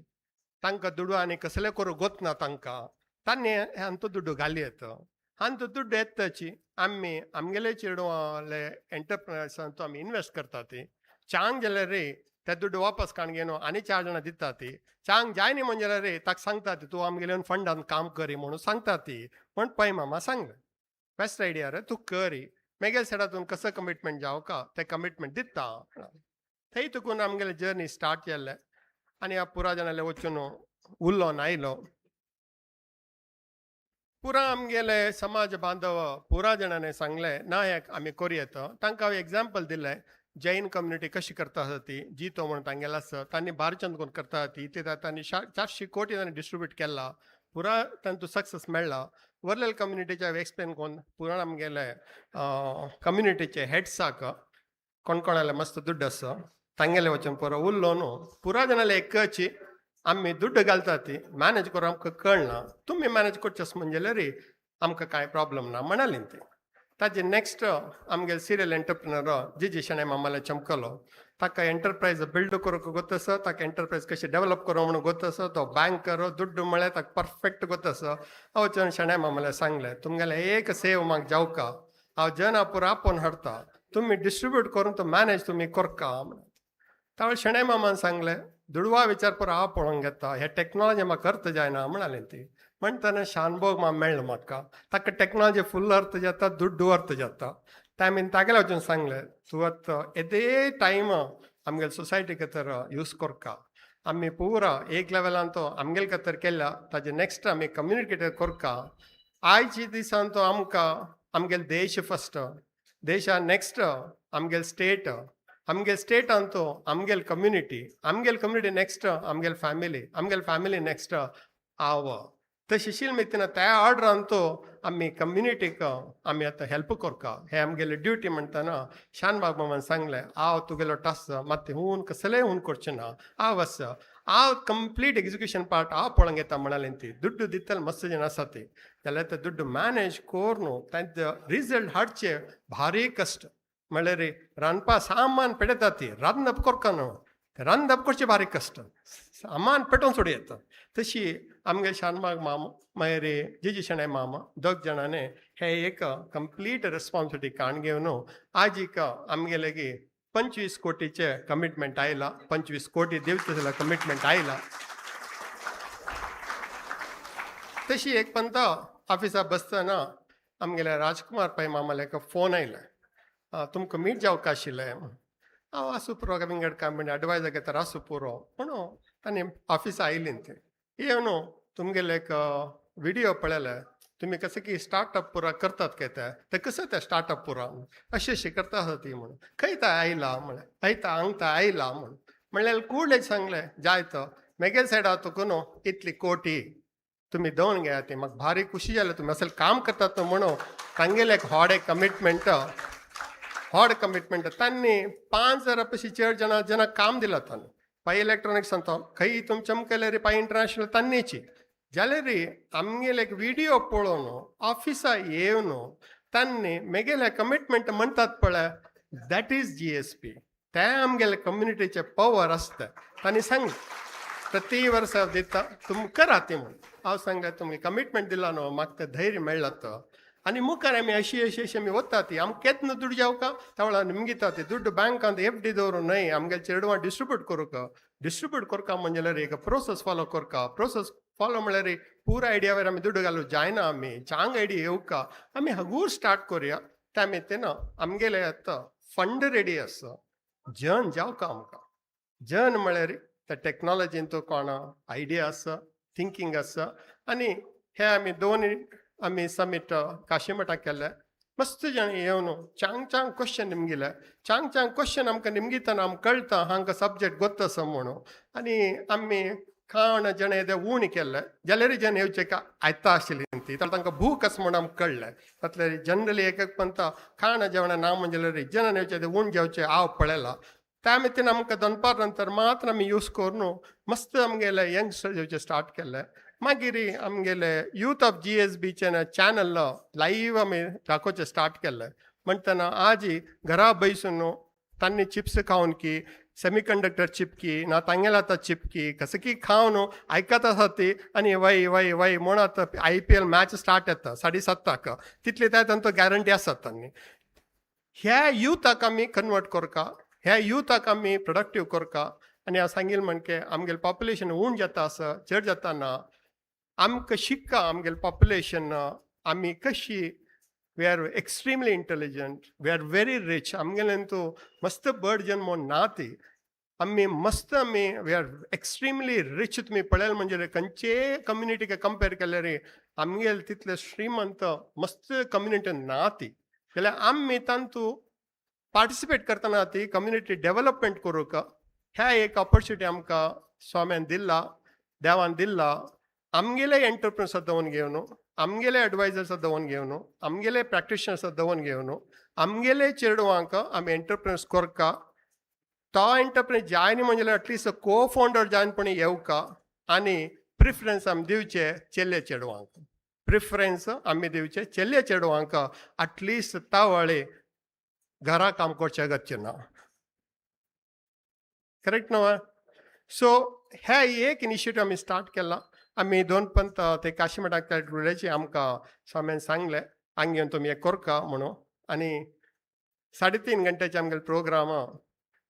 तांकां दुडू आनी कसले करूं गोत ना तांकां तांणी हांतू दुडू घाली येता हांतू दुड्डू येताची आमी आमगेले चेडवाले एंटरप्रिनर्सान तो आमी इन्वेस्ट करता ती चांग जाल्यार रे ते दुड्डू वापस काण घेवन आनी 4 जाणां दिता ती चांग जाय न्ही म्हणजे रे ताका सांगता ती तूं आमगेले फंडान काम करी म्हणून सांगता ती म्हण पै मामा सांगलें बेस्ट आयडिया रे तूं करी मेगेल सेडातून कसं कमिटमेंट जावं का ते कमिटमेंट दिता थंय तुकून आमगेलें जर्नी स्टार्ट केल्लें आनी ह्या पुरा जाणाले वचून उरलो आयलो पुरा आमगेले समाज बांधव पुरा जाणांनी सांगलें ना एक आमी करूं तांकां हांवें एग्जाम्पल दिलें जैन कम्युनिटी कशी करता आसा ती जितो म्हणून तांगेलो आसा तांणी भारचंद करून करता ती ते तांणी 400 कोटी तांणी डिस्ट्रिब्यूट केला पुरा तांतूं सक्सेस मेळ्ळा वर्लेल कम्युनिटीचे हांवें एक्सप्लेन करून पुराण आमगेले कम्युनिटीचे हेड्साक कोण कोणाले मस्त दुड्ड आसा तांगेले वचून पुरो उरलो न्हू पुरा जाणाले एकची आमी दुड्ड घालता ती मॅनेज करूं आमकां कळना तुमी मॅनेज करचेस म्हणजे रे आमकां कांय प्रॉब्लम ना म्हणाली ती ताजे नेक्स्ट आमगे सिरियल एंटरप्रिनर जी शणै मामाले चमकलो ताका एंटरप्रायज बिल्ड करूंक गोत आसा ताका एंटरप्रायज कशें डेवलप करूं म्हणून गोत आसा तो बँकर दुड्ड म्हळ्यार ताका परफेक्ट गोत आसा हांव वचून शणै मामाले सांगलें तुमगेले एक सेव म्हाका जावका हांव जना पुरो आपोवन हाडटा तुमी डिस्ट्रिब्यूट करून तो मॅनेज तुमी करका म्हणून त्या शणै मामान सांगलें दुडवा विचार पुरो हांव पळोवंक घेता हे टॅक्नॉलॉजी म्हाका अर्थ जायना म्हणाली ती म्हणटना शानभोग माम मेळ्ळो म्हाका ताका टॅक्नॉलॉजी फुल्ल अर्थ जाता दुड्डू अर्थ जाता तांणी तागेले वचून सांगलें तूं आतां येदे टायम आमगेले सोसायटी खातीर यूज करका आमी पुरा एक लेवलान तो आमगेले खातीर केल्या ताजे नेक्स्ट आमी कम्युनिकेट करका आयच्या दिसान तो आमकां आमगेले देश फस्ट देशा नेक्स्ट आमगेले स्टेट आमगेले स्टेटान तो आमगेले कम्युनिटी नेक्स्ट आमगेले फॅमिली नेक्स्ट हांव तशी शिल्मितीन त्या ऑर्डरान तो आमी कम्युनिटीक आमी आतां हेल्प करता हे आमगेले ड्युटी म्हणटाना शानबाग मामान सांगलें हांव तुगेलो टास्क मात हून कसलेंय हून करचें ना हांव आसा हांव कंप्लीट एग्जिक्युशन पार्ट हांव पळोवंक येता म्हणालें ती दुड्डू दितले मस्त जण आसा ती जाल्यार ते दुड्डू मॅनेज कोर न्हू तांचे रिजल्ट हाडचे भारी कश्ट म्हळ्यार रांदपा सामान पेटयता ती रांदप करता न्हू रांदप करचें भारी कश्ट सामान पेटोवन सोडी येता तशी आमगे शानबाग मामा मागीर जी शणै मामा दोग जाणांनी हे एक कंप्लीट रेस्पॉन्सिबिलिटी काण घेवन आजीक आमगेले 25 कोटीचे कमिटमेंट आयला 25 कोटी दिवचे जाल्यार कमिटमेंट आयला तशी एक पंत ऑफिसा बसतना आमगेले राजकुमार पै मामाले एक फोन आयले तुमकां मीट जावका आशिल्लें हांव आसूं पुरो विंगड कंपनी एडवायजर घेता आसूं पुरो म्हणून तांणी ऑफिसा आयली ती येवन तुमगेले एक व्हिडिओ पळयले तुमी कशें की स्टार्टअप पुरा करतात काय ते कसं ते स्टार्टअप पुरा अशें करता आसा ती म्हणून खंय ते आयला म्हळें हयता हांग ते आयला म्हणून म्हणल्यार कूडले सांगलें जाय तो मेगेल सायडा तुका न्हू इतली कोटी तुमी दोन घेया ती म्हाका भारी खुशी जालें तुमी असेल काम करतात म्हणून तांगेले एक व्हड कमिटमेंट तांणी 5,000 पैकी चड जाणां काम दिलां तांणी पाय इलेक्ट्रॉनिक्स सांगता खंय तुमी चमकले रे पाय इंटरनॅशनल तांणीची जाल्यार रे आमगेले एक व्हिडिओ पळोवन ऑफिसा येवन तांणी मेगेले कमिटमेंट म्हणटात पळय दॅट इज GSP ते आमगेले कम्युनिटीचे पॉवर आसता तांणी सांगलें प्रति वर्स दिता तुमी करा ती म्हणून हांव सांगलें तुमी कमिटमेंट दिला न्हू म्हाका तें धैर्य मेळ्ळा तो आनी मुखार आमी अशी आमी वता ती आमकां केन्ना दुड्ड जावका त्या वेळार निमगिता ती दुड्ड बँकांत FD दवरूं न्हय आमगेले चेडवां डिस्ट्रिब्यूट करता म्हणजे एक प्रोसेस फॉलो करता प्रोसेस फॉलो म्हळ्यार पुरा आयडियावर आमी दुड्ड घालूं जायना आमी चांग आयडिया येवका आमी हगूर स्टार्ट करुया त्या मेतेन आमगेले आतां फंड रेडी आसा जन जावका आमकां जन म्हळ्यार त्या टॅक्नॉलॉजीन तो कोणा आयडिया आसा थिंकींग आसा आनी हे आमी दोन आमी समीट काशीमठाक केले मस्त जण येवन चांग चांग क्वेश्चन निमगेले चांग चांग क्वेश्चन आमकां निमगितना आमकां कळटा हांकां सब्जेक्ट गोत्तस म्हणून आनी आमी खाण जण येदे उण केल्ले जाल्यार जण येवचे का आयता आशिल्ली ती तांकां भूक आसा म्हणून आमकां कळ्ळें तातले जनरली एक एक पंत खाण जेवणां ना म्हणजे जण येवचे उण जेवचे हांव पळयला त्या मितीन आमकां दनपार नंतर मात्र आमी यूज करून मस्त आमगेले यंगस्टर जेवचे स्टार्ट केले मागीर आमगेले यूथ ऑफ GSBचे चॅनल लाईव्ह आमी दाखोवचे स्टार्ट केले म्हणटना आज घरा बसून तांणी चिप्स खावन की सेमीकंडक्टर चिपकी ना तांगेल आतां चिपकी कसं की खावन आयकत आसा ती आनी वय वय वय म्हण आतां IPL मॅच स्टार्ट येता 7:30 तितली त्या तांचो गॅरंटी आसा तांणी ह्या युथाक आमी कन्वर्ट करका ह्या युथाक आमी प्रोडक्टीव करका आनी हांव सांगिल्लें म्हणके आमगेलें पॉप्युलेशन उण जाता आसा चड जाता ना आमकां शिक्का आमगेलें पॉप्युलेशन आमी कशी we are extremely intelligent we are very rich आमगेलें तूं मस्त बर्ड जन्म ना ती आमी मस्त आमी वी आर एक्स्ट्रीमली रिच तुमी पळयलें म्हणजे खंयचे कम्युनिटीक कंपेर केल्यार आमगेले तितले श्रीमंत मस्त कम्युनिटी ना ती जाल्यार आमी तांतू पार्टिसिपेट करतना ती कम्युनिटी डेव्हलपमेंट करूंक ह्या एक ऑपॉर्च्युनिटी आमकां स्वाम्यान दिला देवान दिला आमगेले एंटरप्रिनर्स दवरून घेवन आमगेले एडवायजर्स दवरून घेवन आमगेले प्रॅक्टिशनर्स दवरून घेवन आमगेले चेडवांक आमी एंटरप्रिनर्स करका तो एंटरप्रिनर जाय न्ही म्हणजे एटलिस्ट को फावंडर जायनपणी येवका आनी प्रिफरन्स आमी दिवचे चेल्ले चेडवांक प्रिफरन्स आमी दिवचे चेल्ले चेडवांक एटलिस्ट तावळे घरा काम करचे गरजे ना करेक्ट न्हू सो हे एक इनिशिएटीव आमी स्टार्ट केला आमी 2 पंत ते काशीमठाक त्या रुल्याची आमकां स्वाम्यान सांगलें हांगा घेवन तुमी हें करका म्हणून आनी 3.5 घंट्याचे आमगेले प्रोग्राम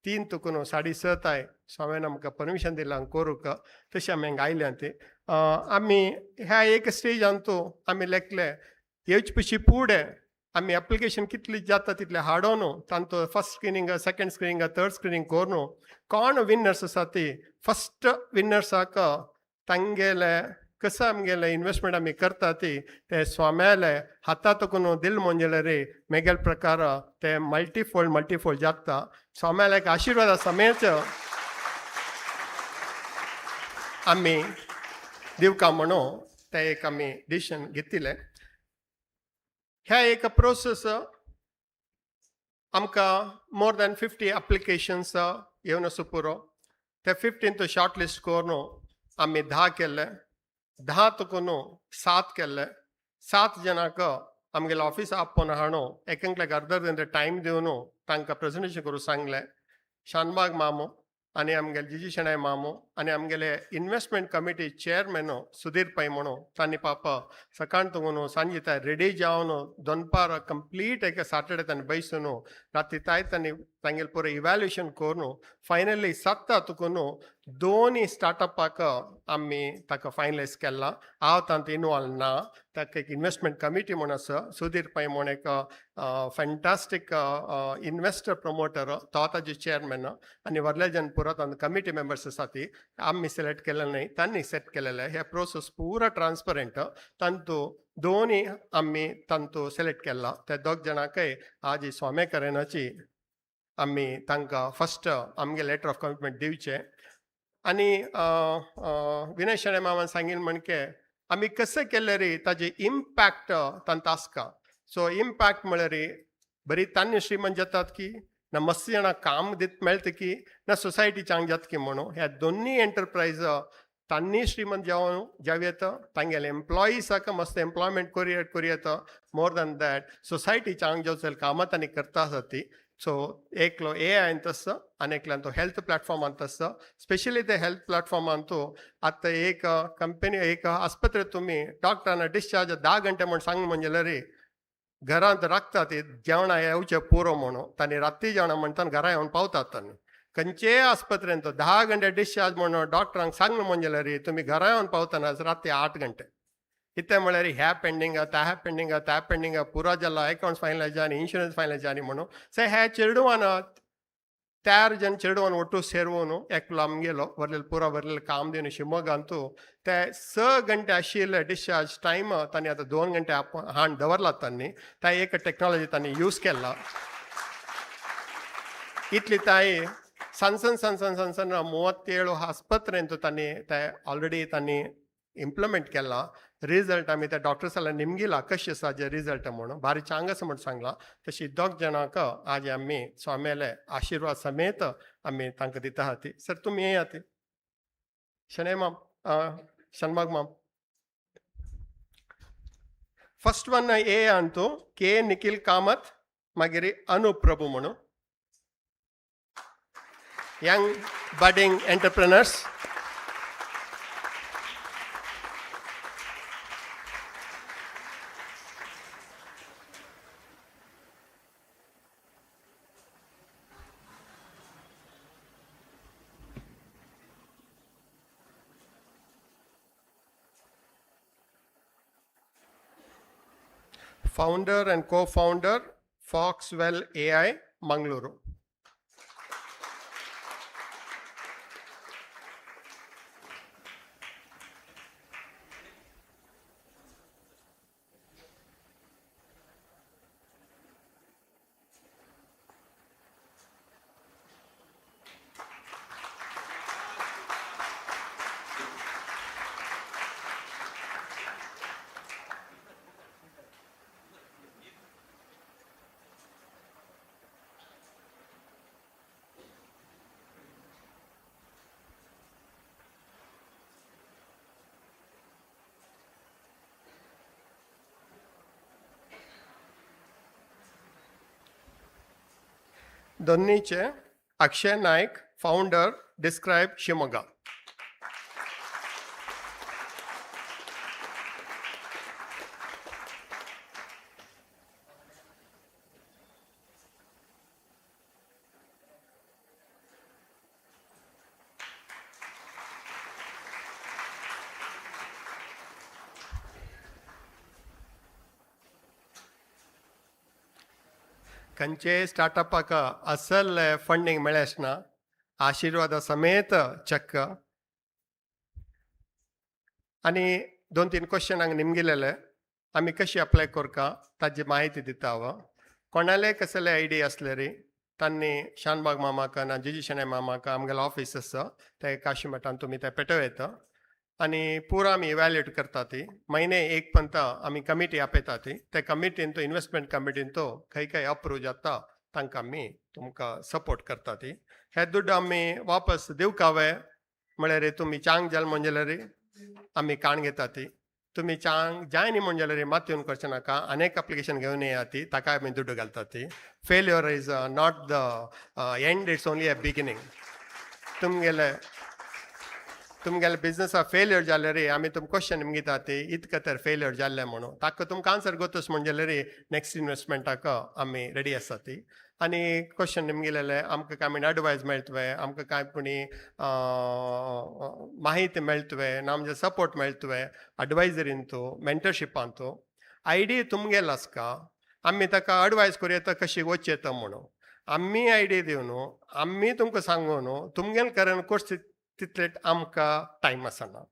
3 तुकून 6:30 स्वाम्यान आमकां परमिशन दिलां करूंक तशें आमी हांगा आयल्या ती आमी ह्या एक स्टेजान तूं आमी लेखले येवचे पयशी फुडें आमी एप्लिकेशन कितली जाता तितले हाडून तांचो first screening second screening third screening करून कोण विनर्स आसा ती फर्स्ट विनर्साक तांगेले कसं आमगेले इन्वेस्टमेंट आमी करता ती ते स्वाम्याले हाता तकून दिल म्हणजे रे मेगेल प्रकार ते मल्टीफोल्ड जाता स्वाम्याले एक आशिर्वाद समेत आमी दिवका म्हणून ते एक आमी डिसिशन घेतिले ह्या एक प्रोसेस आमकां मोर दॅन 50 एप्लिकेशन्स येवन आसा पुरो ते 15 शॉर्ट लिस्ट करून आमी 10 केले 10 तुकून 7 केले 7 जणांक आमगेले ऑफिस आपोवन हाडून एकेंकल्याक अर्द टायम दिवन तांकां प्रेजेंटेशन करूं सांगलें शानबाग मामू आनी आमगेले जीजी शेणाय मामू आनी आमगेले इन्वेस्टमेंट कमिटी चेअरमॅन सुधीर पै म्हणून तांणी पापा सकाळ तुगून सांजे ताय रेडी जावन दनपार कंप्लीट एक सॅटर्डे तांणी बसून राती ताय तांणी तांगेले पुरो इवॅल्युएशन करून फायनली 7 तुकून 2 स्टार्टअपाक आमी ताका फायनलायज केला हांव तांत इनवॉल्व ना ताका एक इन्वेस्टमेंट कमिटी म्हूण आसा सुधीर पै म्हूण एक फॅन्टास्टीक इन्वेस्टर प्रमोटर तो ताजे चेअरमॅन आनी व्हडले जन पुरो तांचो कमिटी मेंबर्स आसा ती आमी सिलेक्ट केलेले न्ही तांणी सेट केलेले हे प्रोसेस पुरा ट्रान्सपरंट तांतू 2 आमी तांतू सिलेक्ट केला ते 2 जणांकय आज स्वामी करेनाची आमी तांकां फर्स्ट आमगे लेटर ऑफ कमिटमेंट दिवचे आनी विनय शेणे मामान सांगिल्लें म्हणके आमी कशें केलें रे ताजे इम्पॅक्ट तांत आसका सो इम्पॅक्ट म्हळ्यार बरी तांणी श्रीमंत जातात की ना मस्त जाणां काम दित मेळटा की ना सोसायटी चांग जाता की म्हणून ह्या दोनी एंटरप्रायज तांणी श्रीमंत जावं येता तांगेले एम्प्लॉईसाक मस्त एम्प्लॉयमेंट करूं येता मोर दॅन दॅट सोसायटी चांग जावचें कामां तांणी करता आसा ती सो एकलो AI तस्सा आनी एकल्यान तो हेल्थ प्लॅटफॉर्मान तस्सा स्पेशली ते हेल्थ प्लॅटफॉर्मान तूं आतां एक कंपनी एक आस्पत्रे तुमी डॉक्टरांना डिस्चार्ज 10 घंटे म्हण सांग म्हणजे रे घरांत राखता ती जेवणां येवचें पुरो म्हणून तांणी राती जेवणां म्हणटा घरा येवन पावतात तांणी खंयचे आस्पत्रेन तो 10 घंटे डिस्चार्ज म्हणून डॉक्टरांक सांग म्हणजे रे तुमी घरा येवन पावतना राती 8 घंटे इतले म्हळ्यार ह्या पेंडींग त्या पेंडींग पुरो जाला अकाउंट्स फायनलायज आनी इन्शुरन्स फायनलायज आनी म्हणून सो ह्या चेडवान चार जण चेडवान ಒಟ್ಟು ಸೇರ್ವೋನು एकलो आमगेलो वरलेल पुरा वरलेल काम देवन शिमोगा ಅಂತೂ ते 6 ಗಂಟೆ आशिल्ले डिस्चार्ज टाइम तांणी आतां 2 ಗಂಟೆ हांड दवरला तांणी त्या एक टेक्नॉलॉजी तांणी यूज केला इतली ताई सनसन 37 ಆಸ್ಪತ್ರೆಂತೂ तांणी ते ऑलरेडी तांणी इम्प्लिमेंट केला रिझल्ट आमी त्या डॉक्टर्साला निमगिला कशें आसा जे रिझल्ट म्हणून भारी चांग आसा म्हणून सांगला तशी 2 जाणांक आज आमी स्वामेले आशिर्वाद समेत आमी तांकां दिता हाती सर तुमी येयात शनै माम शनबाग माम फर्स्ट वन ए अंतू के निखिल कामत मागीर अनुप प्रभू म्हणून young budding entrepreneurs founder and co-founder Foxwell AI Bengaluru. दोन्हीचे अक्षय नाईक फाउंडर डिस्क्राइब शिमोगा. खंयचे स्टार्टअपाक असल फंडिंग मेळ्ळेसना आशीर्वाद समेत चक्क आनी 2-3 क्वेश्चन हांगा निमगेलेले आमी कशी अप्लाय करका ताजी माहिती दिता हांव. कोणाले कसले आयडिया असले रे तांणी शानबाग मामाक ना जिजी शनै मामाक आमगेलो ऑफिस आसा ते काशीमठान तुमी ते पेटव येता आनी पुरो आमी इवॅल्युएट करता ती म्हयने एक पंत आमी कमिटी आपयता ती ते कमिटीन तो इन्वेस्टमेंट कमिटीन तो खंय अप्रूव जाता तांकां आमी तुमकां सपोर्ट करता ती. हे दुड्ड आमी वापस दिवंक हांवें म्हळ्यार रे तुमी चांग जाल म्हणजे रे आमी काण घेता ती तुमी चांग जाय न्ही म्हणजे रे मात येवन करचे नाका अनेक एप्लिकेशन घेवन येया ती ताकाय आमी दुड्ड घालता ती. Failure is not the end it's only a beginning. तुमगेले बिझनसा फेल्युअर जाले रे आमी तुमकां क्वेश्चन निमगिता ती इतकें तर फेल्युअर जाल्लें म्हणून ताका तुमकां आन्सर गोतूस म्हणजे रे नेक्स्ट इन्वेस्टमेंटाक आमी रेडी आसा ती. आनी क्वेश्चन निमगेलेले आमकां कांय म्हण एडवायस मेळटवे आमकां कांय कोणी माहिती मेळटवे ना म्हणजे सपोर्ट मेळटवे एडवायजरीन तूं मेंटरशिपान तूं आयडिया तुमगेलो आसका आमी ताका एडवायस करूं येता कशी वच येता म्हणून आमी आयडिया दिवं न्हू आमी तुमकां सांगू न्हू तुमगेले कारण कोर्स तितले आमकां टायम आसना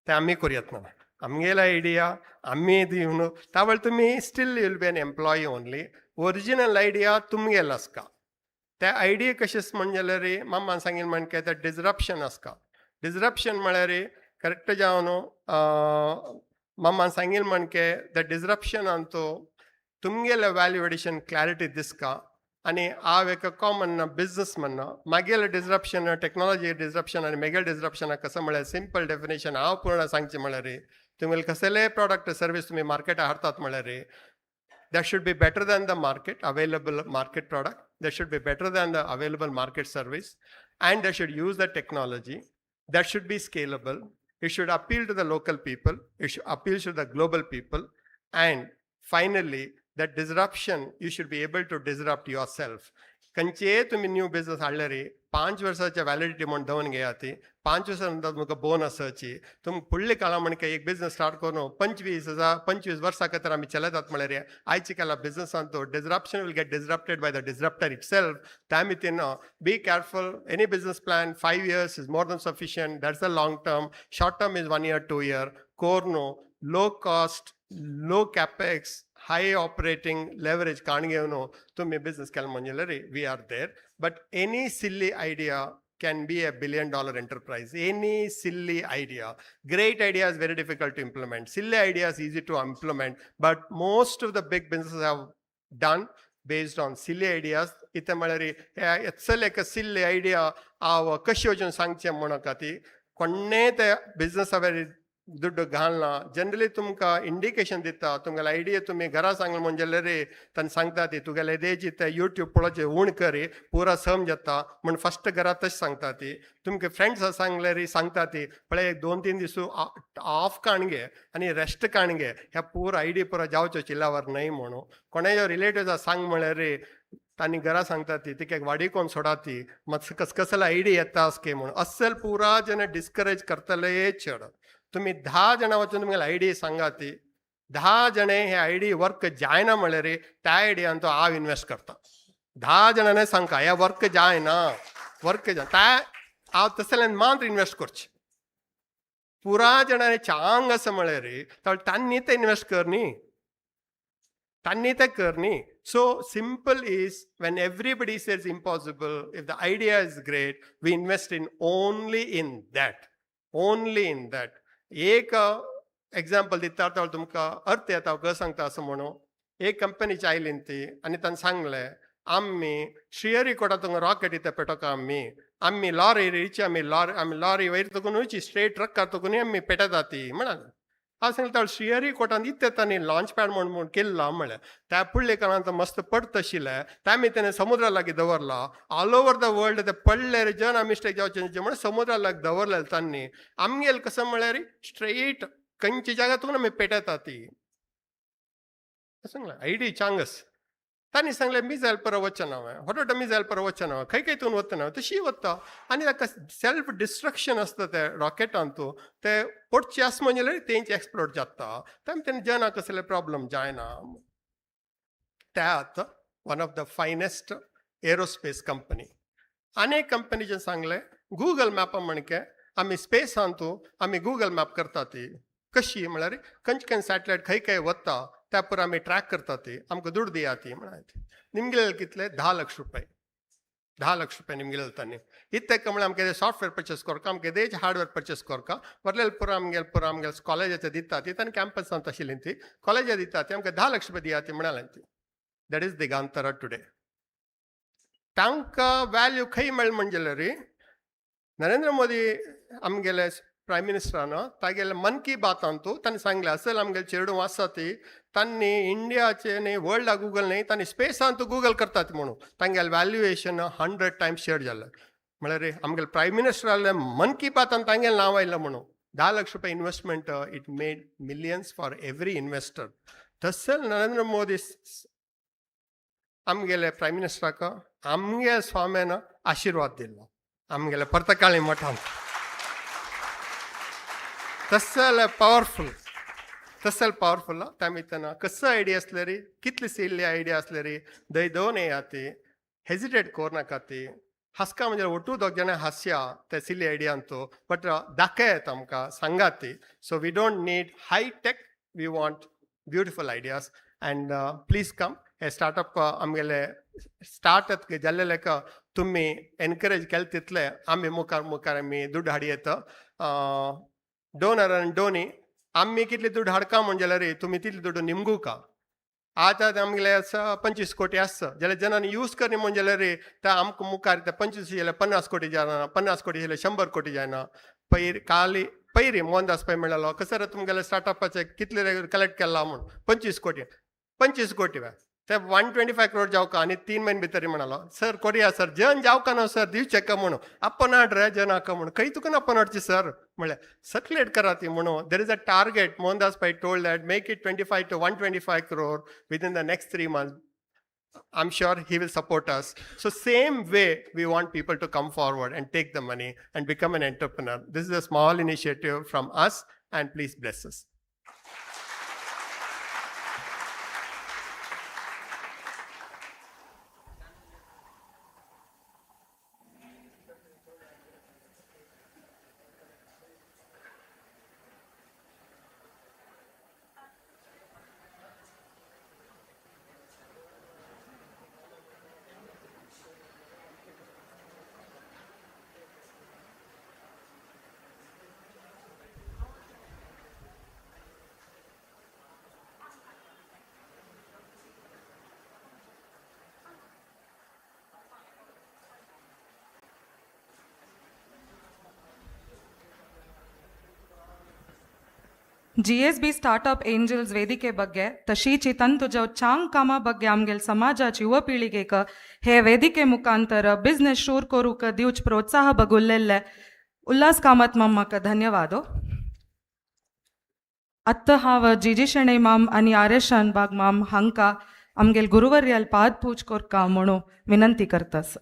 ते आमी करूं येतना आमगेलो आयडिया आमी दिवं न्हू त्या वेळार तुमी still you'll be an employee only. Original idea तुमगेलो आसका त्या आयडिया कशें म्हणजे रे मामान सांगील म्हणके ते डिजरप्शन आसका. डिजरप्शन म्हळ्यार रे करेक्ट जावन न्हू मामान सांगील म्हणके त्या डिजरप्शनान तो तुमगेले वॅल्यू एडिशन क्लॅरिटी दिसका आनी हांव एक कॉमन बिझनस म्हणना मागेले डिजरप्शन टेक्नॉलॉजी डिजरप्शन आनी मेगेले डिजरप्शना कसं म्हळ्यार सिंपल डेफिनेशन हांव पूर्ण सांगचें म्हळ्यार रे तुमगेले कसले प्रॉडक्ट सर्वीस तुमी मार्केटाक हाडटात म्हळ्यार रे that should be better than the market available market product, that should be better than the available market service, and they should use the technology, that should be scalable, it should appeal to the local people, it should appeal to the global people, and finally that disruption you should be able to disrupt yourself. खंयचे तुम्ही new business हाडले रे 5 वर्साच्या validity म्हणून दवन घेया ती 5 वर्सां नंतर तुमकां बोनसाची तुमकां फुडले काळा म्हणके एक बिझनेस स्टार्ट करून 25 वर्सां खातीर आमी चलतात म्हळ्यार आयच्या काळा बिझनेसान तो disruption will get disrupted by the disruptor itself त्या मितीन be careful any business plan 5 years is more than sufficient that's a long term short term is 1 year 2 year कोर नो low cost low capex high operating leverage काण घेवन तुम्ही business केलो म्हणजे रे we are there but any silly idea can be a $1 billion enterprise. Any silly idea. Great idea is very difficult to implement. Silly idea is easy to implement. But most of the big businesses have done based on silly ideas. Ite malari एक silly idea आव कशी वचून सांगचे म्हणून ती कोणे ते business very दुड्ड घालना जनरली तुमकां इंडिकेशन दिता तुमगेले आयडिया तुम्ही घरा सांगले म्हणजे रे तांणी सांगता ती तुगेले देजी ते यूट्यूब पळोवचे उण करी पुरा समज येता म्हण फस्ट घरा तशें सांगता ती तुमकां फ्रेंड्स सांगले रे सांगता ती पळय 2-3 दीस ऑफ काणगे आनी रेस्ट काणगे ह्या पुरा आयडिया पुरा जावच्यो चिल्लावर न्हय म्हणून कोणाच्या रिलेटिव्जा सांग म्हळ्यार रे तांणी घरा सांगता ती तिका वाडी कोण सोडा ती मात कसले आयडिया येता आसके म्हणून असल पुरा जण डिस्करेज करतले चड तुम्ही 10 जाणां वचून तुमगेले आयडिया सांगा ती 10 जणे हे आयडिया वर्क जायना म्हळ्यार त्या आयडियान तो हांव इन्वेस्ट करता 10 जाणांनी सांगता ह्या वर्क जायना हांव तसल्यान मात्र इन्वेस्ट करचें पुरा जाणांनी चांग असं म्हळ्यार तांणी ते इन्वेस्ट करनी तांणी ते करनी so simple is when everybody says impossible if the idea is great we invest in only in that एक एग्जाम्पल दिता तुमकां अर्थ येता कशें सांगता असं म्हणून एक कंपनीची आयली ती आनी तांणी सांगले आमी श्रीहरीकोटा तुमकां रॉकेट इथे पेटोवका आमी लॉरी रिची आमी लॉरी वयर तकून स्ट्रेट ट्रक काडतकून आमी पेटयता ती म्हणाले हांव सांगता श्रीहरीकोटान इथे तांणी लॉन्च पॅड म्हणून केल्लो म्हळ्यार त्या फुडले काळांत मस्त पडत आशिल्ले त्या ताणें समुद्रा लागीं दवरला ऑल ओवर द वर्ल्ड ते पडले रे जन मिस्टेक जावचे म्हणून समुद्रा लागीं दवरले तांणी आमगेल कसं म्हळ्यार स्ट्रेट खंयच्या जाग्यातून आमी पेटयता ती सांगलें आयडिया चांगस तांणी सांगलें मिसायल पर वचना हांवें हॉटोट मिसायल पर वचना हांवें खंय खंयतून वतना तशी वता आनी ताका सेल्फ डिस्ट्रक्शन आसता ते रॉकेटान तूं ते पडचे आस म्हणजे तेंचे एक्सप्लोड जाता तेन्ना जना कसले प्रॉब्लम जायना त्यात one of the finest aerospace company आनी कंपनीचे सांगलें गुगल मॅपा म्हणके आमी स्पेसान तूं आमी गुगल मॅप करता ती कशी म्हळ्यार खंयचे सॅटेलायट खंय खंय वता त्या पर आमी ट्रॅक करता ती आमकां दूड दिया ती म्हणाली निमगेले कितले 10 लाख रुपये 10 लाख रुपये निमगेले तांणी इतले म्हळ्यार आमगे सॉफ्टवेअर परचेस करता आमगे देज हार्डवेअर परचेस करता वरलेले पुरो आमगे कॉलेजाचे दिता ती तांणी कॅम्पसांत आशिल्ली ती कॉलेजा दिता ती आमकां 10 लाख रुपये दिया ती म्हणाली ती दॅट इज दिगांतरा टुडे तांकां व्हॅल्यू खंय मेळ्ळें म्हणजे रे नरेंद्र मोदी आमगेले प्रायम मिनिस्टरान तागेले मन की बातान तूं तांणी सांगलें असल आमगेले चेडूं आसा ती तांणी इंडियाचे न्ही वर्ल्डा गुगल न्ही तांणी स्पेसान तूं गुगल करतात म्हणून तांगेलें व्हॅल्युएशन 100 times शेअर जालें म्हळ्यार आमगेले प्रायम मिनिस्टराले मन की बातान तांगेलें नांव आयलें म्हणून 10 लाख रुपये investment it made millions for every investor तसल नरेंद्र मोदी आमगेले प्रायम मिनिस्टराक आमगे स्वाम्यान आशिर्वाद दिलो आमगेले पर्तकाळी मठान तसल पावरफुल त्या मितना कसं आयडिया असले रे कितली सिल्ली आयडिया असले रे दय दोन येया ती हेजिटेट करनाका ती हासका म्हणजे ओटू दोग जाणां हास्या ते सिल्ली आयडियान तो बट दाखयत आमकां सांगात ती so we don't need high tech we want beautiful ideas and please come हे स्टार्टअप आमगेले स्टार्ट जाल्ले का तुम्ही एनकरेज केले तितले आमी मुखार आमी दूड हाडी येता डोनर आनी डोनी आमी कितले दूड हाडका म्हणजे रे तुम्ही तितले दूड निमगू का आतां आमगेले 25 कोटी आसता जाल्यार जनांनी यूज करनी म्हणजे रे ते आमकां मुखार ते 25 जाल्यार 50 कोटी जायना 50 कोटी जाल्यार 100 कोटी जायना पयरी मोहनदास पै म्हणलो कसं रे तुमगेले स्टार्टअपाचे कितले कलेक्ट केला म्हूण 25 कोटी ते 125 crore जावका आनी 3 महिने भितर म्हणालो सर कोरिया सर जन जावका न्हू सर दिवचेका म्हणून आपणाट रे जनाका म्हणून खंय तुका आपणाटचे सर म्हळ्यार सर्क्युलेट करा ती म्हणून there is a target Mohandas Pai told that make it 25 to 125 crore within the next 3 months I'm sure he will support us. So same way, we want people to come forward and take the money and become an entrepreneur. This is a small initiative from us, and please bless us. GSB startup angels वेदिके ಬಗ್ಗೆ तशीची तंतुजो चांग कामा ಬಗ್ಗೆ आमगेल समाजाची युवा पिळगेक हे वेदिके मुखांतर business शूर करूक दिवच प्रोत्साह बगुल्लेले उल्हास कामत मम्माक धन्यवाद. अत्त हांव जीजी शेणै माम आनी आरेशान बाग माम हांकां आमगेल गुरुवर्याल पाद पूज कोरका म्हणून विनंती करतास.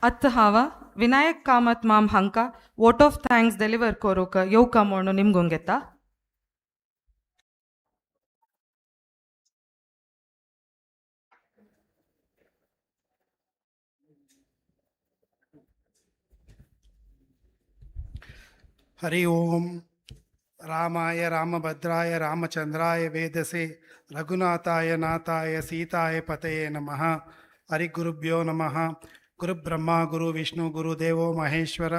अत्त हांव विनायक कामत माम हांकां वोट ऑफ थँक्स डिलिव्हर करूक येवका म्हणून निमगून घेता. हरि ओम. रामाय रामभद्राय रामचंद्राय वेदसे रघुनाथाय नाथाय सीताय पतये नमः. हरि गुरुभ्यो नमः. गुरु ब्रह्मा गुरु विष्णु गुरुदेवो महेश्वर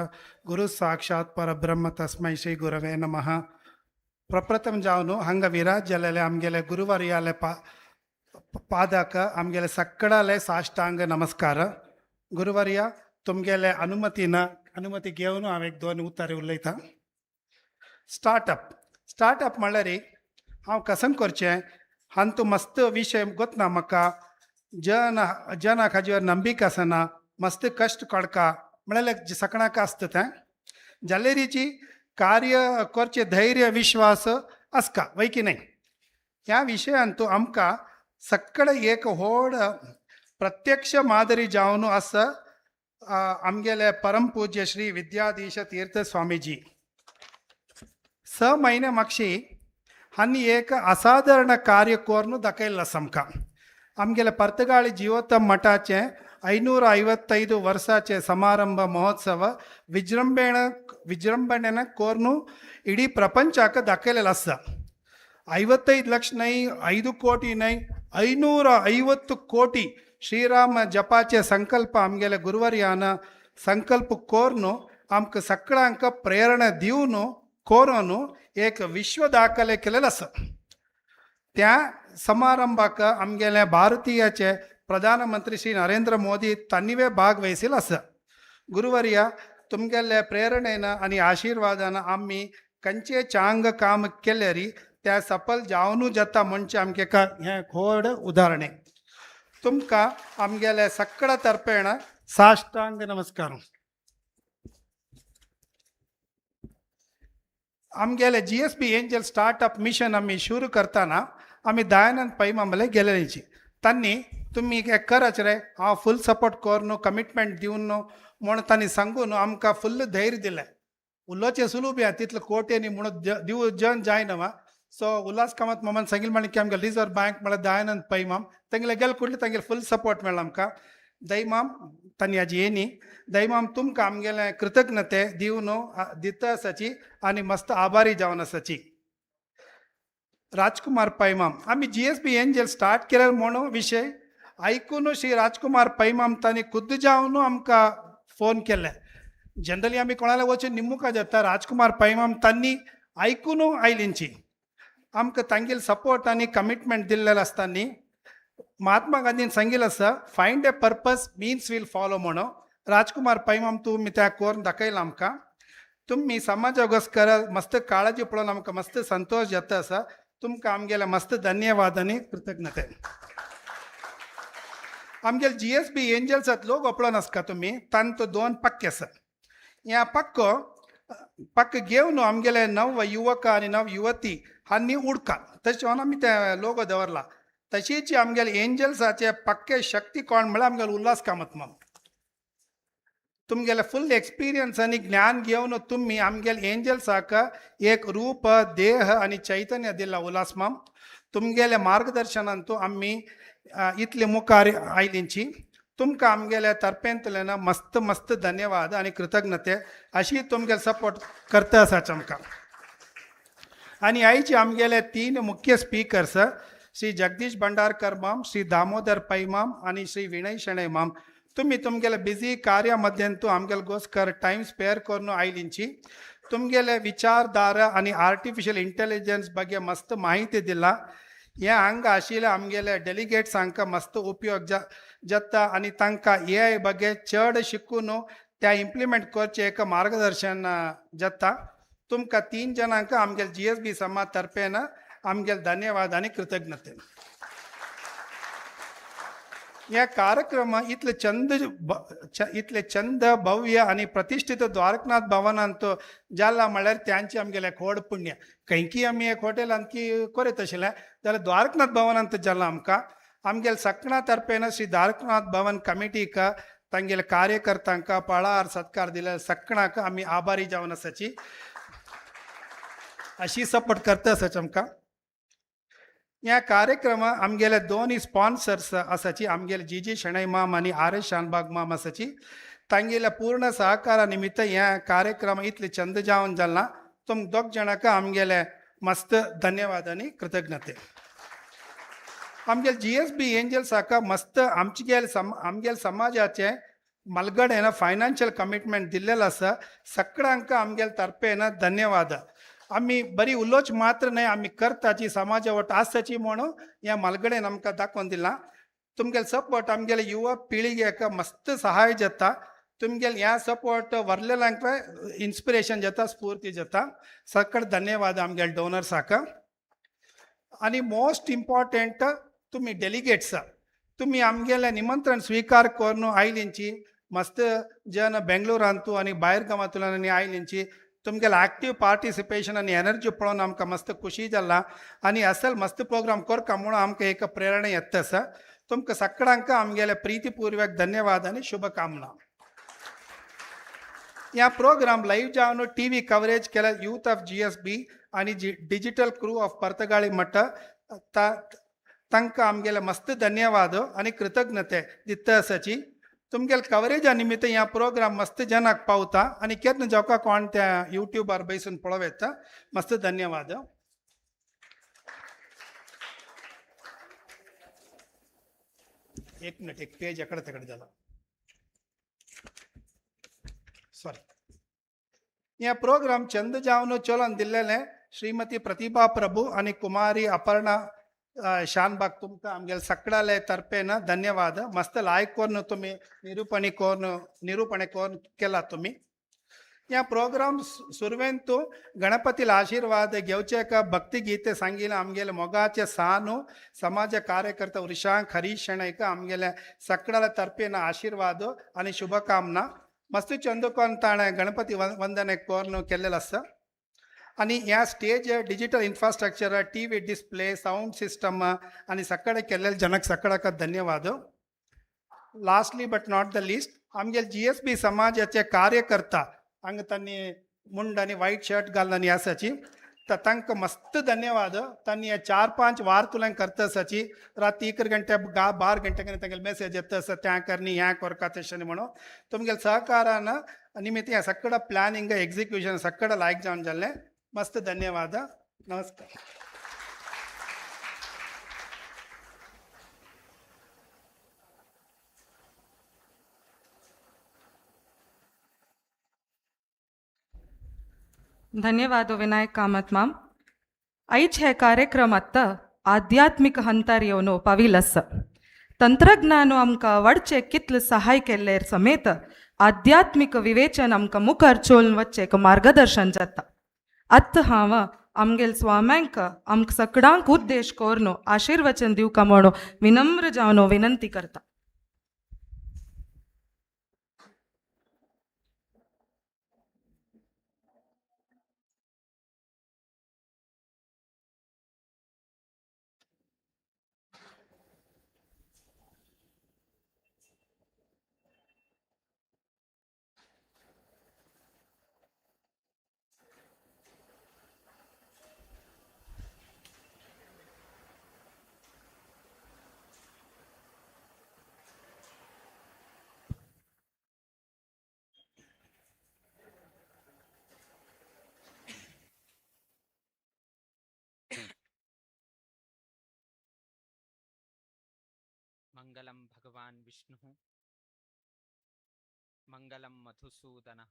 गुरु साक्षात् परब्रह्म तस्मै श्री गुरवे नमः. प्रप्रथम जावन हांगा विराज जालेले आमगेले गुरुवर्याले पादाक आमगेले सक्कडाले साष्टांग नमस्कार. गुरुवर्या तुमगेले अनुमती घेवन हांव एक दोन उतारे उलयतां. स्टार्टअप म्हळ्यार हांव कसन करचें हांव तूं मस्त विशय गोतना म्हाका. जनाक हाजेर नंबीक आसना, मस्त कश्ट काडका म्हळ्यार सकाळाक आसता तें जाल्यारीची कार्य करचे धैर्य विश्वास आसका वय की न्ही. ह्या विशयान तूं आमकां सक्कड एक व्हड प्रत्यक्ष मादरी जावन आसा आमगेले परमपूज्य श्री विद्याधीश तीर्थ स्वामीजी. 6 म्हयने म्हापशी हानी एक असाधारण कार्य कोरनु दाखयला समका आमगेले पर्तगाळी जीवोत्तम मठाचे 555 वर्षाचे समारंभ महोत्सव विजृंभणेन कोरनु इडी प्रपंचाक दाखयलेलो आसा 55 ಲಕ್ಷ ನೈ 5 ಕೋಟಿ ನೈ 550 ಕೋಟಿ ಶ್ರೀರಾಮ ಜಪಾचे संकल्प आमगेले गुरुवर्यान संकल्प कोरनु आमकां सगळ्यांक प्रेरणा दिवन कोरून एक विश्व दाखले केलेलो आसा त्या समारंभाक आमगेले भारतीयाचे प्रधानमंत्री श्री नरेंद्र मोदी तांणीवे भाग वहिसिल्लो आसा गुरुवर्या तुमगेले प्रेरणेन आनी आशिर्वादान आमी खंयचे चांग काम केल्यारी त्या सफल जावनू जाता म्हणजे आमकां हें खोड उदाहरणे तुमकां आमगेले सगळ्या तर्फेण साष्टांग नमस्कार आमगेले GSB एंजल स्टार्टअप मिशन आमी सुरू करताना आमी दयानंद पै मामले गेलेलीची तांणी तुमी हें कराच रे हांव फुल सपोर्ट कोरनु कमिटमेंट दिवन म्हूण तांणी सांगून आमकां फुल्ल धैर्य दिलें उलोवचें सुलूब या तितलो कोट्यांनी म्हणून दिव जन जायना सो उल्हास कामत मामान सांगिल्लें म्हणलें की आमगे रिजर्व बँक म्हळ्यार दयानंद पै माम तेंगेले गेले कुडले तांगेले फुल सपोर्ट मेळ्ळो आमकां दैमाम तांणी हाजी येणी दैमाम तुमकां आमगेले कृतज्ञते दिवन दिता आसाची आनी मस्त आभारी जावन आसाची राजकुमार पैमाम आमी GSB एंजल स्टार्ट केले म्हणून विशय ऐकून श्री राजकुमार पैमाम तांणी खुद्द जावन आमकां फोन केले जनरली आमी कोणाला वचून निमुखां जाता राजकुमार पैमाम तांणी ऐकून आयलींची आमकां तांगेले सपोर्ट आनी कमिटमेंट दिल्लेलो आसतना महात्मा गांधीन सांगिल्लें आसा find a purpose means will follow म्हणून राजकुमार पैमाम तुमी त्या कोरून दाखयलां आमकां तुमी समाजाकोस्कर मस्त काळजी पळोवन आमकां मस्त संतोष जाता आसा तुमकां आमगेले मस्त धन्यवाद आनी कृतज्ञते आमगेले GSB एंजल्सात लोक पळोवन आसका तुमी तांचो 2 पक्के आसा ह्या पक्क घेवन आमगेले नव युवक आनी नव युवती हांनी उडका तशें आमी ते लोगो दवरला तशीच आमगेले एंजल्साचे पक्के शक्ती कोण म्हळ्यार आमगेले उल्हास कामत माम तुमगेले फुल एक्सपिरियन्स आनी ज्ञान घेवन तुमी आमगेले एंजल्साक एक रूप देह आनी चैतन्य दिला उल्हास माम तुमगेले मार्गदर्शनान आमी इतले मुखार आयलींची तुमकां आमगेले तर्फेंतल्यान मस्त मस्त धन्यवाद आनी कृतज्ञते अशी तुमगेले सपोर्ट करता आसात आमकां आनी आयचे आमगेले 3 मुख्य स्पीकर्स श्री जगदीश भंडारकर माम श्री दामोदर पै माम आनी श्री विनय शेणै माम तुमी तुमगेले बिजी कार्या मध्येंतू आमगेले गोस्कर टायम स्पेअर करून आयलींची तुमगेले विचारधारा आनी आर्टिफिशियल इंटेलिजन्स ಬಗ್ಗೆ मस्त माहिती दिला हे हांगा आशिल्ले आमगेले डेलिगेट्स हांकां मस्त उपयोग जाता आनी तांकां AI ಬಗ್ಗೆ चड शिकून त्या इम्प्लिमेंट करचे एक मार्गदर्शन जाता तुमकां 3 जणांक आमगेले GSB समाज तर्फेन आमगेले धन्यवाद आनी कृतज्ञते या कार्यक्रम इतले चंद भव्य आनी प्रतिष्ठित द्वारकनाथ भवनांत जाला म्हळ्यार त्यांची आमगेले खोड पुण्य खंयकी आमी एक हॉटेलांत की करीत आशिल्ले जाल्यार द्वारकनाथ भवनांत जाला आमकां आमगेले सगळ्या तर्फेन श्री द्वारकनाथ भवन कमिटीक तांगेले कार्यकर्त्यांक पळार सत्कार दिले सगळ्यांक आमी आभारी जावन आसाची अशी सपोर्ट करता आसाची आमकां ह्या कार्यक्रम आमगेले 2 स्पॉन्सर्स आसाची आमगेले जीजी शेणै माम आनी RS शानबाग माम आसाची तांगेल्या पूर्ण सहकारा निमित्त ह्या कार्यक्रम इतले चंद जावन जाला तुम 2 जणांक आमगेले मस्त धन्यवाद आनी कृतज्ञते आमगेले GSB एंजल्साक मस्त आमगेले समाजाचे मलगडेन फायनान्शियल कमिटमेंट दिल्लेलो आसा सगळ्यांक आमगेले तर्फेन धन्यवाद आमी बरी उलोवच मात्र न्हय आमी करताची समाजा वट आसची म्हणून ह्या मलगडेन आमकां दाखोवन दिलां तुमगेले सपोर्ट आमगेले युवा पिळगेक मस्त सहाय जाता तुमगेले ह्या सपोर्ट व्हरलेल्यांक इन्स्पिरेशन जाता स्फूर्ती जाता सकट धन्यवाद आमगेले डोनर्साक आनी मोस्ट इम्पॉर्टंट तुमी डेलिगेट्स तुमी आमगेले निमंत्रण स्वीकार करून आयलींची मस्त जन बेंगलोरांतू आनी भायर गांवांतल्यान आनी आयलींची तुमगेले एक्टिव पार्टिसिपेशन आनी एनर्जी पळोवन आमकां मस्त खुशी जाला आनी असल मस्त प्रोग्राम करका म्हणून आमकां एक प्रेरणा येता आसा तुमकां सगळ्यांक आमगेले प्रितीपूर्वक धन्यवाद आनी शुभकामना या प्रोग्राम लाईव्ह जावन TV कव्हरेज केला यूथ ऑफ GSB आणि डिजिटल क्रू ऑफ पर्तगाळी मठ तांकां आमगेले मस्त धन्यवाद आणि कृतज्ञते दिता आसाची. तुमगेल कव्हरेजा निमित्त ह्या प्रोग्राम मस्त जनाक पावता आणि केन्ना जावका कोण त्या यूट्यूबार बैसून पळोवता. मस्त धन्यवाद. एक मिनिट, एक पेज एकडे तिकडे झाला, सॉरी. ह्या प्रोग्राम चंद जावन चलोन दिल्लेले श्रीमती प्रतिभा प्रभू आणि कुमारी अपर्णा शानबाग तुमकां आमगेले सगळ्याले तर्फेन धन्यवाद. मस्त लायक करून तुम्ही निरूपणे करून केला तुम्ही. ह्या प्रोग्राम सुरवेन तूं गणपतीला आशीर्वाद घेवचे का भक्ती गीते सांगिले आमगेले मोगाचे सानू समाज कार्यकर्ता वृषांक हरीश शेणैक आमगेले सगळ्याले तर्फेन आशीर्वाद आणि शुभकामना. मस्त चंदकोन ताणे गणपती वंदने करून केलेलं आसा. आणि ह्या stage digital infrastructure TV display sound system आणि सगळे केलेले जनक सगळ्याक धन्यवाद. Lastly but not the list आमगेले GSB समाजाचे कार्यकर्ता हांगा तांणी मुंड आणि व्हाईट शर्ट घालून आसाची तांकां मस्त धन्यवाद. तांणी 4-5 वार तुलें करता आसाची राती 1 गंटे 12 गंटे तांगेले मेसेज येता आसा त्या करनी ह्या करता तशें म्हणून तुमगेले सहकारान निमित्त ह्या सगळं प्लॅनिंग एक्झिक्युशन सगळं लायक जावन जाल्लें. मस्त धन्यवाद. नमस्कार. ಧನ್ಯವಾದ ವಿನಾಯಕ್ ಕಾಮತ್ ಮಾಮ್. ಐಚ್ ಹೇ ಕಾರ್ಯಕ್ರಮತ್ತ ಆಧ್ಯಾತ್ಮಿಕ ಹಂತರಿಯೋನು ಪವಿಲಸ್ ತಂತ್ರಜ್ಞಾನ ಅಮ್ಕ ವಡ್ಚೆ ಕಿತ್ಲು ಸಹಾಯ ಕೆಲ್ಲೇರ್ ಸಮೇತ ಆಧ್ಯಾತ್ಮಿಕ ವಿವೇಚನ ಅಮ್ಕ ಮುಖರ್ ಚೋಲ್ ವಚ್ಚೆಕ ಮಾರ್ಗದರ್ಶನ जाता. अत्त हांव आमगेल स्वाम्यांक आमक सगळ्यांक उद्देश कोरनो आशीर्वचन दिवका म्हणून विनम्र जावन विनंती करता. मंगलम भगवान विष्णु मंगलम मधुसूदन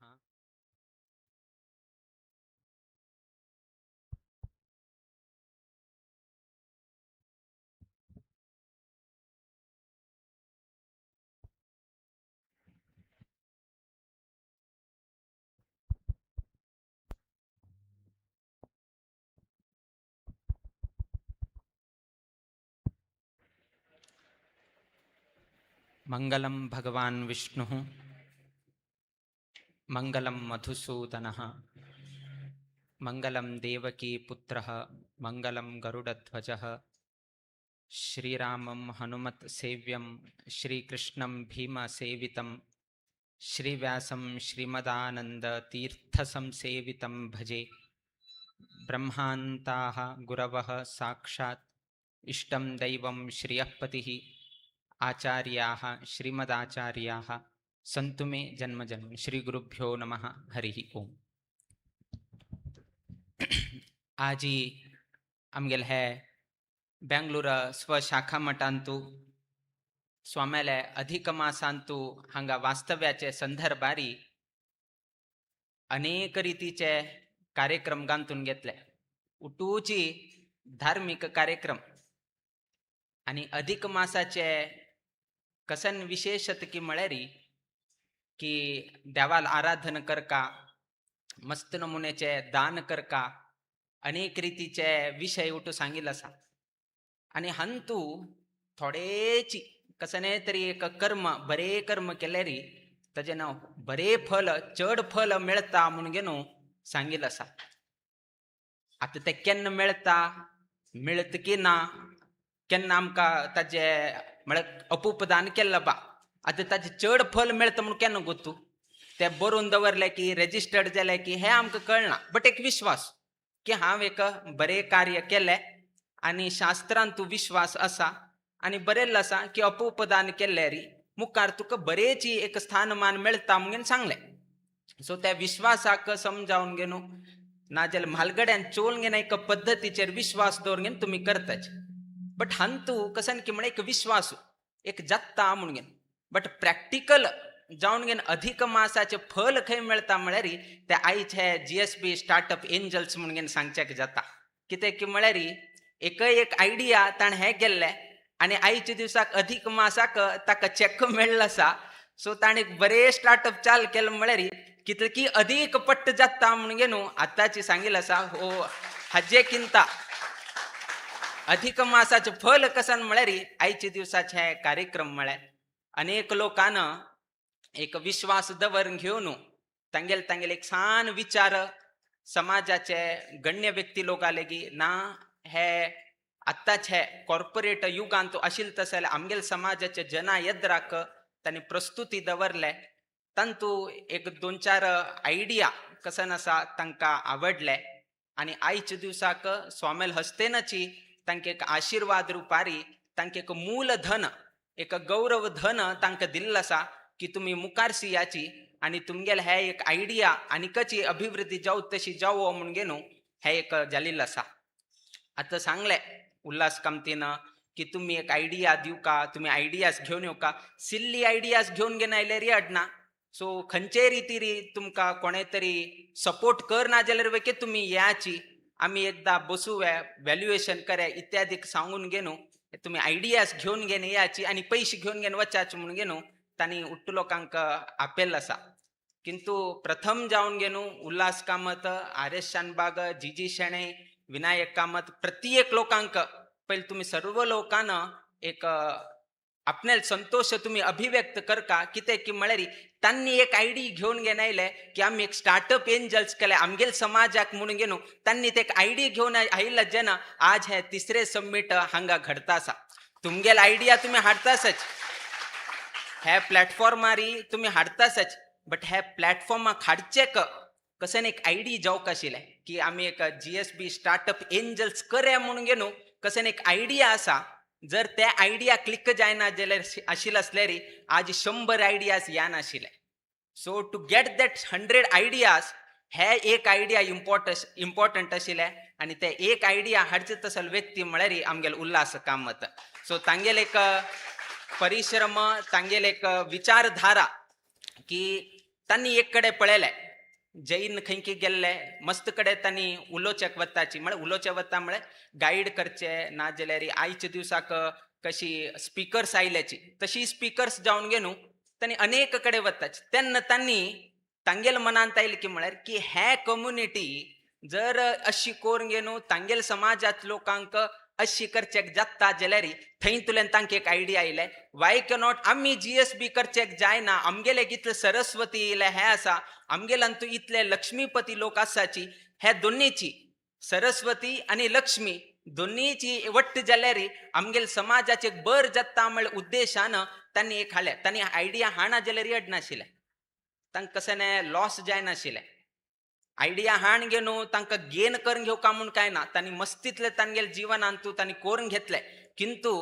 मंगलम भगवान विष्णु मंगलम मधुसूदन मंगलम देवकी पुत्र मंगलम गरुडध्वज श्रीरामं हनुमत सेव्यं श्रीकृष्णं भीम सेवितं श्रीव्यासं श्रीमदानंद तीर्थ संसेवितं भजे. ब्रह्मान्ताः गुरवः साक्षात् इष्टं दैवं श्रियःपतिः आचार्याः श्रीमदाचार्याः सन्तु मे जन्मजन्म. श्री गुरुभ्यो नमः. हरिः ओम. आजी आमगेल हे बेंगलुर स्वशाखा मठांतू स्वाम्याले अधिक मासांतू हांगा वास्तव्याचे संदर्भारी अनेक रीतीचे कार्यक्रम गांतून घेतले. उटूची धार्मिक कार्यक्रम आणि अधिक मासाचे कसन विशेषतकी म्हळ्यारी की देवाल आराधन करका, मस्त नमुनेचे दान करका, अनेक रीतीचे विषय उठू सांगितलं असा. आणि हंतू थोडेची कसने तरी एक कर्म बरे कर्म केल्यारी ताजेन बरे फल चड फल मिळता म्हणून घेनो सांगितलं असा. आता ते केन्ना मिळता मिळत की ना केन्ना आमकां ताजे म्हळ्यार अपूपदान केल्ला बा आता ताजे चड फल मिळता म्हणून केन्ना गोतू. ते बरोवन दवरले की रेजिस्टर्ड जाले की हे आमकां कळना, बट एक विश्वास की हांव एक बरें कार्य केलें आनी शास्त्रांत तूं विश्वास आसा आनी बरयल्लें आसा की अपोपदान केल्ले री मुखार तुका बरेची एक स्थानमान मेळटा म्हणून सांगलें. सो त्या विश्वासाक समजावन घेवन नाजाल्यार म्हालगड्यान चोवन घेवन एक पद्दतीचेर विश्वास दवरून तुमी करताच. बट हंतू कसन की म्हण एक विश्वास एक जाता म्हणून बट प्रॅक्टिकल जावन घेवन अधिक मासाचे फल खंय मेळटा म्हळ्यार ते आयज हे GSB स्टार्टअप एंजल्स म्हणून सांगचेक जाता. कित्याक की म्हळ्यार एक आयडिया ताणें हें केल्लें आनी आयच्या दिसाक अधिक मासाक ताका चॅक मेळ्ळो आसा. सो ताणें बरें स्टार्टअप चाल केलें म्हळ्यार कितले की अदीक पट्ट जाता म्हणून न्हू आतांची सांगिल्लें आसा. हो हाजेकिंता अधिक मासाचे फल कसन म्हळ्यार आयच्या दिवसाचे हे कार्यक्रम म्हळ्यार अनेक लोकांना एक विश्वास दवरून घेवन तांगेले एक सान विचार समाजाचे गण्य व्यक्ती लोक आले की ना हे आत्ताच हे कॉर्पोरेट युगांत आशिल्ले तशें आमगेल समाजाचे जना येद्राक तांणी प्रस्तुती दवरले. तांतू एक 2-4 आयडिया कसन आसा तांकां आवडले आनी आयच्या दिवसाक स्वामेल हस्तेनाची तांकां एक आशिर्वाद रुपारी तांकां एक मूल धन एक गौरव धन तांकां दिल्लो आसा की तुमी मुखार सियाची आनी तुमगेले हे एक आयडिया आनीकची अभिवृद्धी जावं तशी जावो म्हणून हे एक जाल्लें आसा. आतां सांगलें उल्हास कामतीन की तुमी एक आयडिया दिवं का, तुमी आयडियाज घेवन येवं का. सिल्ली आयडियाज घेवन घेवन आयल्यार अडना. सो खंयचे रितीरी तुमकां कोणें तरी सपोर्ट कर ना जाल्यार वेके तुमी येयाची, आमी एकदां बसूया, व्हॅल्युएशन करया इत्यादीक सांगून घेवन तुमी आयडियाज घेवन घेवन येयाची आनी पयशे घेवन घेवन वचाचे म्हणून घेवन तांणी उट्ट लोकांक आपेल आसा. किंतु प्रथम जावन घेवन उल्हास कामत, आर्यस शानबाग, जीजी शेणे, विनायक कामत प्रत्येक लोकांक पहिले तुम्ही सर्व लोकांना एक आपल्याला संतोष तुम्ही अभिव्यक्त करका. कित्याक की म्हळ्यार तांणी एक आयडी घेवन घेवन आयले की आमी एक स्टार्टअप एंजल्स केले आमगेल समाजाक म्हणून घेवन तांणी ते एक आयडी घेवन आयिल्ले जेन्ना आज हे 3रे समिट हांगा घडता आसा. तुमगेल आयडिया तुम्ही हाडतासच, हे प्लॅटफॉर्मार तुम्ही हाडतासच, बट हे प्लॅटफॉर्माक हाडचेक कसन एक आयडी जावक आशिल्लें की आमी एक GSB स्टार्टअप एंजल्स करया म्हणून घेवन कसन एक आयडिया आसा. जर त्या आयडिया क्लिक जायना जाल्यार आशिल्ले असल्यार आज 100 आयडियाज या नाशिल्ले. सो टू गेट दॅट 100 आयडियाज हे एक आयडिया इम्पॉर्टंट आशिल्ले आनी ते एक आयडिया हाडचे तसल व्यक्ती म्हळ्यार आमगेल उल्हास कामत. सो तांगेल एक परिश्रम तांगेल एक विचारधारा की तांणी एक कडेन पळयलें जैन खंयकी गेल्ले मस्त कडेन तांणी उलोवचेक वताची म्हळ्यार उलोवचें वता म्हळ्यार गायड करचे ना जाल्यार आयच्या दिवसाक कशी स्पिकर्स आयल्याची तशी स्पिकर्स जावन घेवन तांणी अनेक कडेन वताची. तेन्ना तांणी तांगेल मनांत आयलें की म्हळ्यार की हे कम्युनिटी जर अशी करून घेवन तांगेल समाजात लोकांक अशी करचेक जाता जाल्यार थंयतल्यान तांकां एक आयडिया आयले वाय कॅनॉट आमी GSB करचेक जायना. आमगेले इतले सरस्वती इले हे आसा, आमगेलांतू इतले लक्ष्मीपती लोक आसाची, हे दोनीची सरस्वती आनी लक्ष्मी दोनीची वट्ट जाल्यार आमगेल समाजाचे बर जाता म्हळ्यार उद्देशान तांणी एक हाडलें. तांणी आयडिया हाडना जाल्यार येड नाशिल्लें, तांकां कशें लॉस जायनाशिल्लें. आयडिया हाण घेवन तांकां गेन करून घेवका म्हूण कांय ना, तांणी मस्तीतले तांगेले जिवनांतू तांणी करून घेतले. किंतु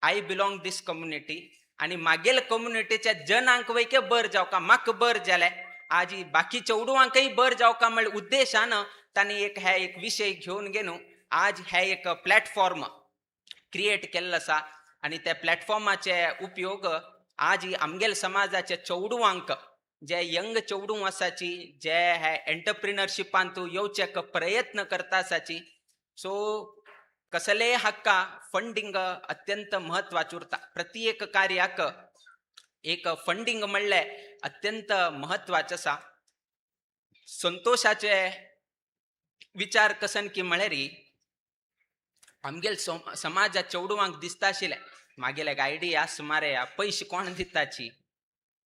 आय बिलोंग दीस कम्युनिटी आनी मागेल कम्युनिटीच्या जनांक वयके बर जावका, म्हाका बर जालें आज बाकीच्या उडवांकय बर जावका म्हळ्यार उद्देशान तांणी एक हे एक विशय घेवन घेवन आज हे एक प्लॅटफॉर्म क्रिएट केल्लो आसा. आनी त्या प्लॅटफॉर्माचे उपयोग आज आमगेल समाजाच्या चौडवांक जे यंग चौडू आसाची जे हे एंटरप्रिनरशिपांत येवचेक प्रयत्न करता आसाची. सो कसले हक्का फंडिंग अत्यंत म्हत्वाचें उरता. प्रत्येक कार्याक एक फंडिंग म्हणलें अत्यंत म्हत्वाचें आसा. संतोषाचे विचार कसन की म्हळ्यार आमगेल समाजाच्या चौडवांक दिसता आशिल्लें मागेले आयडिया सुमारे पयशे कोण दिताची,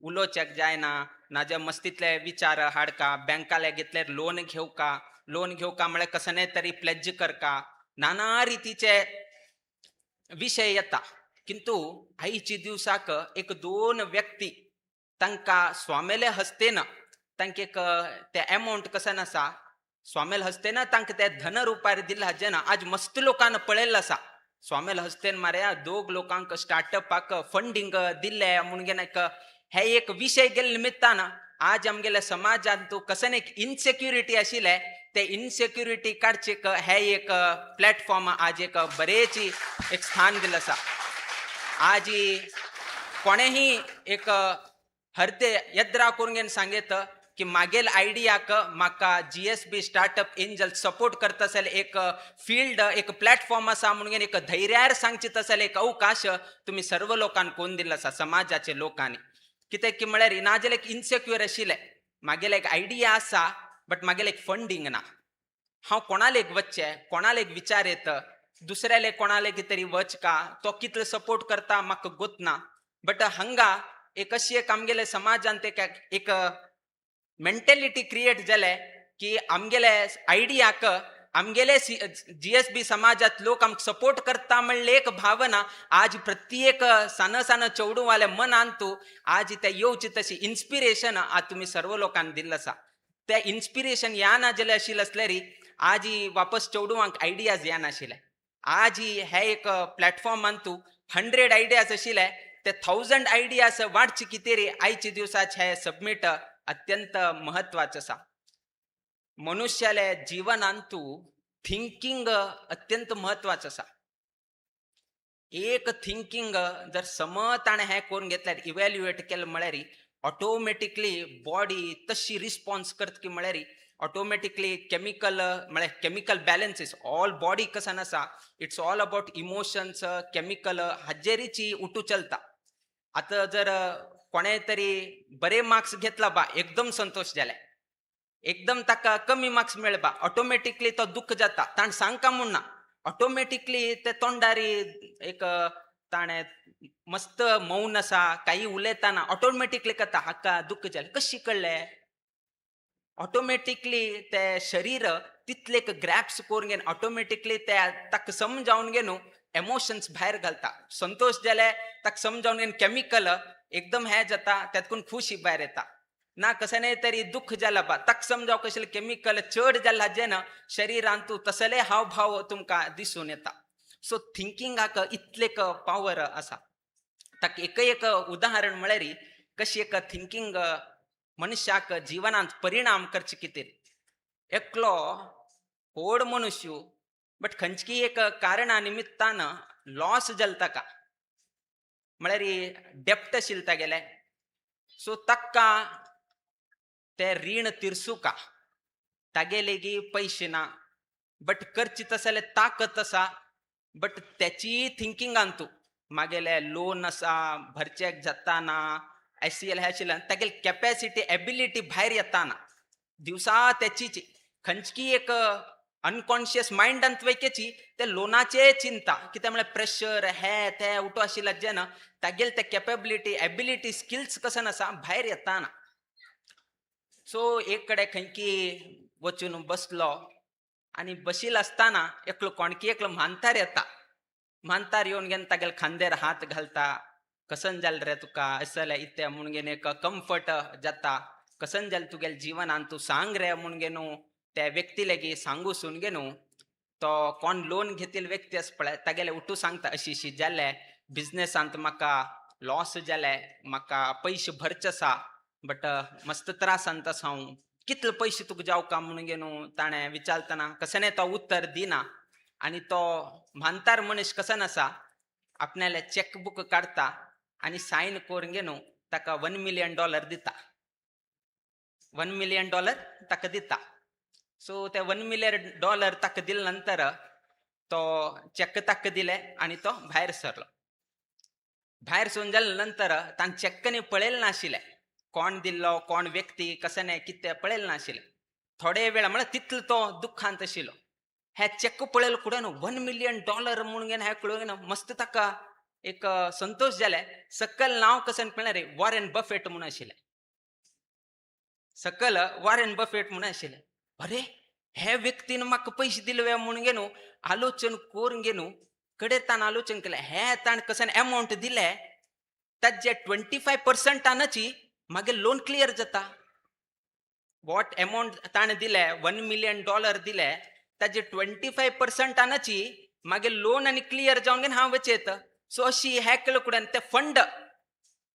उलोवचेक जायना नाजाल्यार मस्तीतले विचार हाडका, बँकाले घेतल्यार लोन घेवका म्हळ्यार कसले तरी प्लेज करका, नाना रितीचे विशय येता. किंतु आयच्या दिवसाक एक 2 व्यक्ती तांकां स्वामेले हस्तेन तांकां एक ते अमावंट कसन आसा स्वामेल हस्तेन तांकां ते धन रुपार दिला जेन्ना आज मस्त लोकांना पळयल्लो आसा स्वामेल हस्तेन मार्या दोग लोकांक स्टार्टअपाक फंडिंग दिल्ले म्हणून एक हे एक विषय गेले निमित्तान आज आमगेल्या समाजांत कसन एक इनसेक्युरिटी आशिल्ले ते इनसेक्युरिटी काडचे हे एक प्लॅटफॉर्म आज एक बरेची एक स्थान दिलं आसा. आज कोणेही एक हरते यद्रा करून सांगेत की मागेल आयडियाक म्हाका GSB स्टार्टअप एंजल सपोर्ट करता असेल एक फील्ड एक प्लॅटफॉर्म आसा म्हणून एक धैर्यार सांगचीत असेल एक अवकाश तुम्ही सर्व लोकांक कोण दिला आसा समाजाचे लोकांनी कित्याक की म्हळ्यार नाजाल्यार एक इनसेक्युअर आशिल्ले मागेले एक आयडिया आसा बट मागेले एक फंडिंग ना हांव कोणाले वच्चे कोणाले विचार येत दुसऱ्याले कोणाले कितें तरी वच का तो कितले सपोर्ट करता म्हाका गोतना बट हांगा एक अशी एक आमगेले समाजांत एक मेंटेलिटी क्रिएट जाले की आमगेले आयडियाक आमगेले GSB समाजात लोक आमकां सपोर्ट करता म्हणले एक भावना आज प्रत्येक सान सान चेडूवाले मनांत आज ते येवची तशी इन्स्पिरेशन आज तुम्ही सर्व लोकांक दिल्लो आसा ते इन्स्पिरेशन या ना जाल्यार आशिल्लें असल्यार आज वापस चेडूवांक आयडियाज या नाशिल्ले आज हे एक प्लॅटफॉर्मांत 100 आयडियाज आशिल्ले ते 1000 आयडियाज वाडचे कितें रे आयच्या दिवसाचे हे सबमीट अत्यंत महत्वाचं आसा. मनुष्याले जीवनांत थिंकिंग अत्यंत महत्वाचं आसा. एक थिंकिंग जर समत आणि हे करून घेतल्यार इवॅल्युएट केलं म्हळ्यार ऑटोमॅटिकली बॉडी तशी रिस्पॉन्स करता की म्हळ्यार ऑटोमॅटिकली केमिकल म्हळ्यार केमिकल बॅलन्सीस ऑल बॉडी कसान आसा it's all about emotions chemical हाजेरीची उठू चलता. आता जर कोणे तरी बरे मार्क्स घेतला बा एकदम संतोष जाले एकदम ताका कमी मार्क्स मेळबा ऑटोमॅटिकली तो दुःख जाता ताण सांगका म्हूण ना ऑटोमॅटिकली ते तोंडारी एक ताणे मस्त मौन आसा काही उलयतना ऑटोमॅटिकली कता हाका दुःख जालें कशी कळ्ळें ऑटोमॅटिकली ते शरीर तितले ग्रॅप्स करून घेवन ऑटोमॅटिकली ते ताका समजावन घेवन एमोशन्स भायर घालता. संतोष जाले ताका समजावन घेवन केमिकल एकदम हे जाता त्यातून खुशी भायर येता ना कसले तरी दुःख जाला बा ताका समजाव कसले केमिकल चड जाला जेन्ना शरिरांत तसले हावभाव तुमकां दिसून येता. सो थिंकिंगाक इतले पावर आसा. ताका एक उदाहरण म्हळ्यार कशी एक थिंकिंग मनशाक जिवनांत परिणाम करचे कितें एकलो व्हड मनुष्य बट खंयची एक कारणा निमित्तान लॉस जाल ताका म्हळ्यार डेप्ट आशिल्ले तागेले सो ताका ते रीण तिरसुका तागेले पैसे ना बट करची तसले ताकत आसा बट त्याची थिंकिंगांत मागेले लोन आसा भरचेक जाताना SCL हे आशिल्ल्यान तागेली कॅपॅसिटी एबिलिटी भायर येताना दिवसा त्याची खंयची एक अनकॉन्शियस मायंडांत वयकेची ते लोनाचे चिंता कित्याक म्हळ्यार प्रेशर हे ते उठो आशिल्ल्या जेन्ना तागेले ते कॅपेबिलिटी एबिलिटी स्किल्स कसन आसा भायर येताना. सो एक कडेन खंयकी वचून बसलो आनी बशिल्लो आसतना एकलो कोणकी एकलो म्हानतार येता म्हानतार येवन घेवन तागेले खांद्यार हात घालता कसन जाल रे तुका असले इत्ते म्हणून घेवन एक कम्फर्ट जाता कसन जाल तुगेले जिवनांत तूं सांग रे म्हणून घेवन त्या व्यक्ती लेगी सांगूसून घेवन तो कोण लोन घेतिल्लो व्यक्ती आसा पळय तागेले उठू सांगता अशी जाले बिझनेसांत म्हाका लॉस जाले म्हाका पयशे भरचे आसा बट मस्त त्रासांत आसा हांव कितले पयशे तुका जावका म्हणून घेवन ताणें विचारतना कसने तो उत्तर दिना आनी तो म्हानतार मनीस कसन आसा आपणाले चॅकबूक काडटा आनी सायन करून घेवन ताका $1 million दिता $1 million ताका दिता. सो ते $1 million ताका दिले नंतर तो चॅक ताका दिले आनी तो भायर सरलो. भायर सरून जाले नंतर ताणें चॅक्कनी पळयलें नाशिल्लें कोण दिल्लो कोण व्यक्ती कसने कितें पळयलें नाशिल्लें. थोडे वेळ म्हळ्यार तितलो तो दुख्खांत आशिल्लो. हे चॅक पळयलो कुडे $1 million म्हणून घेवन हे कळून मस्त ताका एक संतोष जाले. सकल नांव कसन म्हळ्यार वॉरेन बफेट म्हणून आशिल्लें. सकल वॉरेन बफेट म्हणून आशिल्लें. अरे हे व्यक्तीन म्हाका पयशे दिले म्हणून घेवन आलोचन करून घेवन कडेन ताण आलोचन केलें हे ताण कसन अमावंट दिले ताजे 25% मागे लोन क्लियर जाता. वॉट अमाऊंट ताणे दिले $1 million दिले ताजे 25% आणाची मागे लोन आणि क्लियर जाऊन घेऊन हांव वचेत. सो अशी हे केलं कुडे ते फंड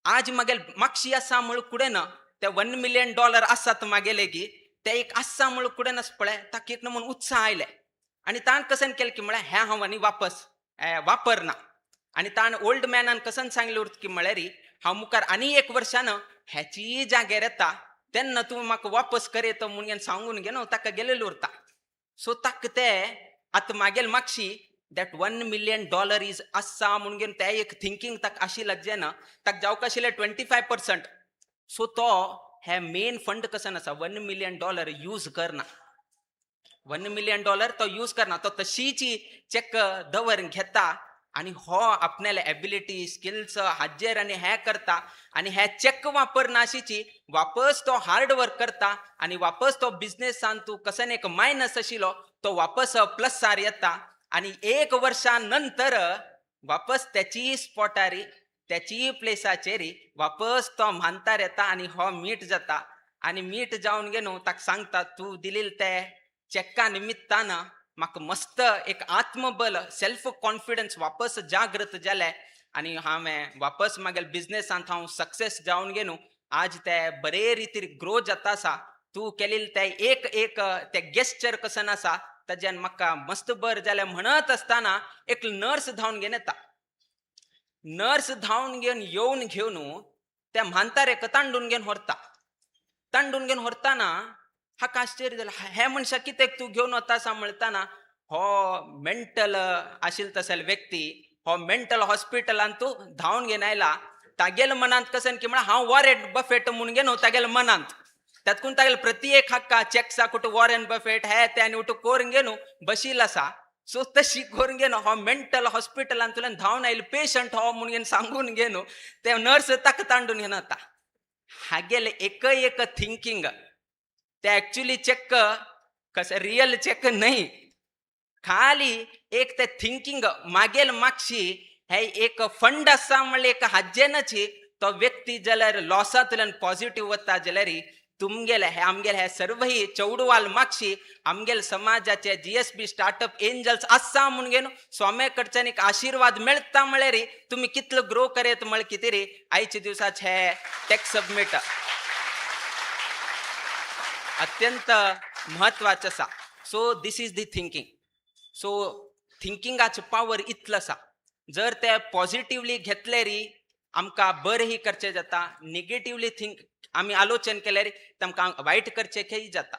आज मागेल मागशी असा मुळ कुडे ना ते $1 million आसात मागेले की ते एक असा मुळ कुडे नस पळे ताक एक म्हणून उत्साह आयले आणि ताण कसन केलं की म्हळ्यार ह्या हांव आनी वापस वापरना आणि ताण ओल्ड मॅनान कसन सांगले उरत की म्हळ्यार हांव मुखार आनी 1 वर्षानं ह्याची जागेर येता तेन्ना तूं म्हाका वापस कर येतो म्हणून सांगून घे न्हू ताका गेलेलो उरता. सो ताक ते आतां मागेल मागशी दॅट $1 million इज आसा म्हणून ते एक थिंकींग ताक आशिल्लें जेन्ना ताक जावंक आशिल्लें 25%. सो तो हे मेन फंड कसन आसा $1 million यूज करना. $1 million तो यूज करना. तो तशीची चेक दवर घेता आणि हो आपल्याला एबिलिटी स्किल्स हाजेर आणि हे करता आणि हे चेक वापरनाशीची वापस तो हार्ड वर्क करता आणि वापस तो बिझनेसान तू कसन एक मायनस आशिल्लो तो वापस प्लसार येता आणि 1 वर्षानंतर वापस त्याची स्पॉटारी त्याची प्लेसाचेरी वापस तो म्हानतार येता आणि हो मीट जाता आणि मीट जावन घेवन ताका सांगता तू दिलेले ते चेक्का निमित्तानं म्हाका मस्त एक आत्मबल सेल्फ कॉन्फिडन्स वापस जागृत जाले आणि हांवें वापस मागेल बिझनेसांत हांव सक्सेस जावन घेवन आज ते बरे रितीन ग्रो जाता आसा. तू केलेले ते एक ते गेस्चर कसन आसा ताज्यान म्हाका मस्त बर जालें. म्हणत आसतना एक नर्स धांवन घेवन येता. नर्स धांवन घेवन येवन घेवन त्या म्हानतारेक तांडून घेवन व्हरता. तांडून घेवन व्हरताना हाका आश्चर्य जालें हे मनशा कित्याक तूं घेवन वता आसा म्हणटाना हो मेंटल आशिल्लो तसले व्यक्ती हो मेंटल हॉस्पिटलांत तूं धांवन घेवन आयला. तागेल मनांत कसन की म्हळ्यार हांव वॉरेन बफेट म्हणून घेवन तागेल मनांत तातूंत तागेल प्रत्येक हक्का चॅक्सा कुठं वॉरेन बफेट हे ते आनी उठून करून घेवन बशिल्लो आसा. सो तशी करून घेवन हो मेंटल हॉस्पिटलांतल्यान धांवन आयलो पेशंट हो म्हणून सांगून घेवन ते नर्स ताका तांडून घेवन वता. हागेल एक थिंकींग ते ऍक्च्युली चेक कसं रियल चेक नाही खाली एक ते थिंकींग मागेल मागशी हे एक फंड आसा म्हणल्यार एक हाजेनची तो व्यक्ती जाल्यार लॉसांतल्यान पॉझिटिव्ह वता जाल्यार तुमगेले हे आमगेले हे सर्व ही चौडवाल मागशी आमगेल समाजाचे GSB स्टार्टअप एंजल्स आसा म्हणून घेवन स्वामी कडच्यान एक आशीर्वाद मेळटा म्हळ्यार तुम्ही कितलो ग्रो करेत म्हळ्यार कितें रे आयच्या दिवसाचे हे टेक सबमिट अत्यंत महत्वाचं आसा. So this is the thinking. So थिंकिंगाचो पावर इतलो आसा. जर ते पॉझिटिव्हली घेतले री आमकां बरें करचें जाता. निगेटिव्हली आमी आलोचन केल्यार आमकां वायट करचेंय जाता.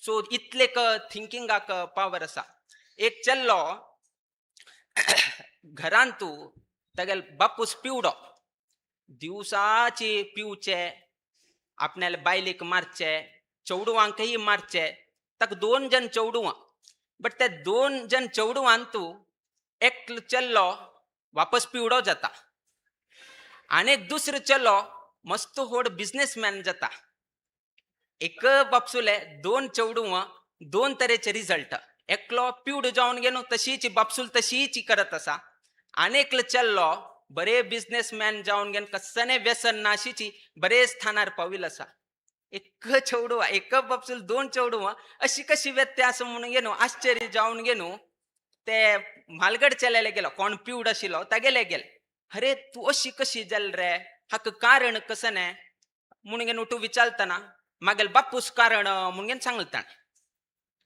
सो इतले थिंकिंगाक पावर आसा. एक चल्लो घरांत तूं तागेल बापूस पिवडो दिवसाची पिवचे आपल्याला बायलेक मारचे चौडवांकय मारचे ताका 2 जण चौडवां बट ते 2 जण चौडवान तूं एक चल्लो वापस पिवडो जाता आनी एक दुसरो चलो मस्त व्हड बिझनेसमॅन जाता. एक बापसुले 2 चौडवां 2 तरेचे रिझल्ट. एकलो पिवडो जावन गेलो तशीच बापसूल तशीच करत आसा आनी एकलो चल्लो बरे बिझनेसमॅन जावन घेवन कसने व्यसन नाशीची बरे स्थानार पाविल्लो आसा. एक चौडवा एक बापसूल 2 चौडवां अशी कशी व्यत्यास म्हणून गेलो आश्चर्य जावन गेलो ते म्हालगड चेलेले गेलो कोण पिवड आशिल्लो तागेले गेले अरे तू अशी कशी जाल रे हाका कारण कसने म्हणून घेवन उठून विचारतना मागेल बापूस कारण म्हणून घेवन सांगता.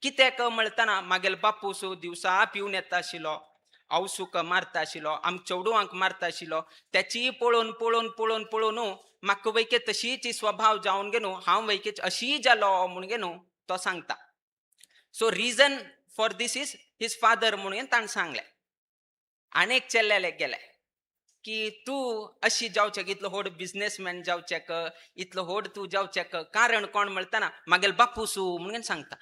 कित्याक म्हणटाना मागेल बापूस दिवसा पिवन येता आशिल्लो आवसूक मारता आशिल्लो आम चौडवांक मारता आशिल्लो त्याची पळोवन पळोवन पळोवन पळोवन म्हाका वैके तशीच स्वभाव जावन गेलो हांव वैकेच अशी जालो म्हणून गेलो तो सांगता. So reason for this is his father म्हणून ताणें सांगलें. आनीक चेल्लेले गेले की तू अशी जावचेक इतलो व्हड बिझनेसमॅन जावचेक इतलो व्हड तू जावचेक कारण कोण म्हणटाना मागेल बापूसू म्हणून सांगता.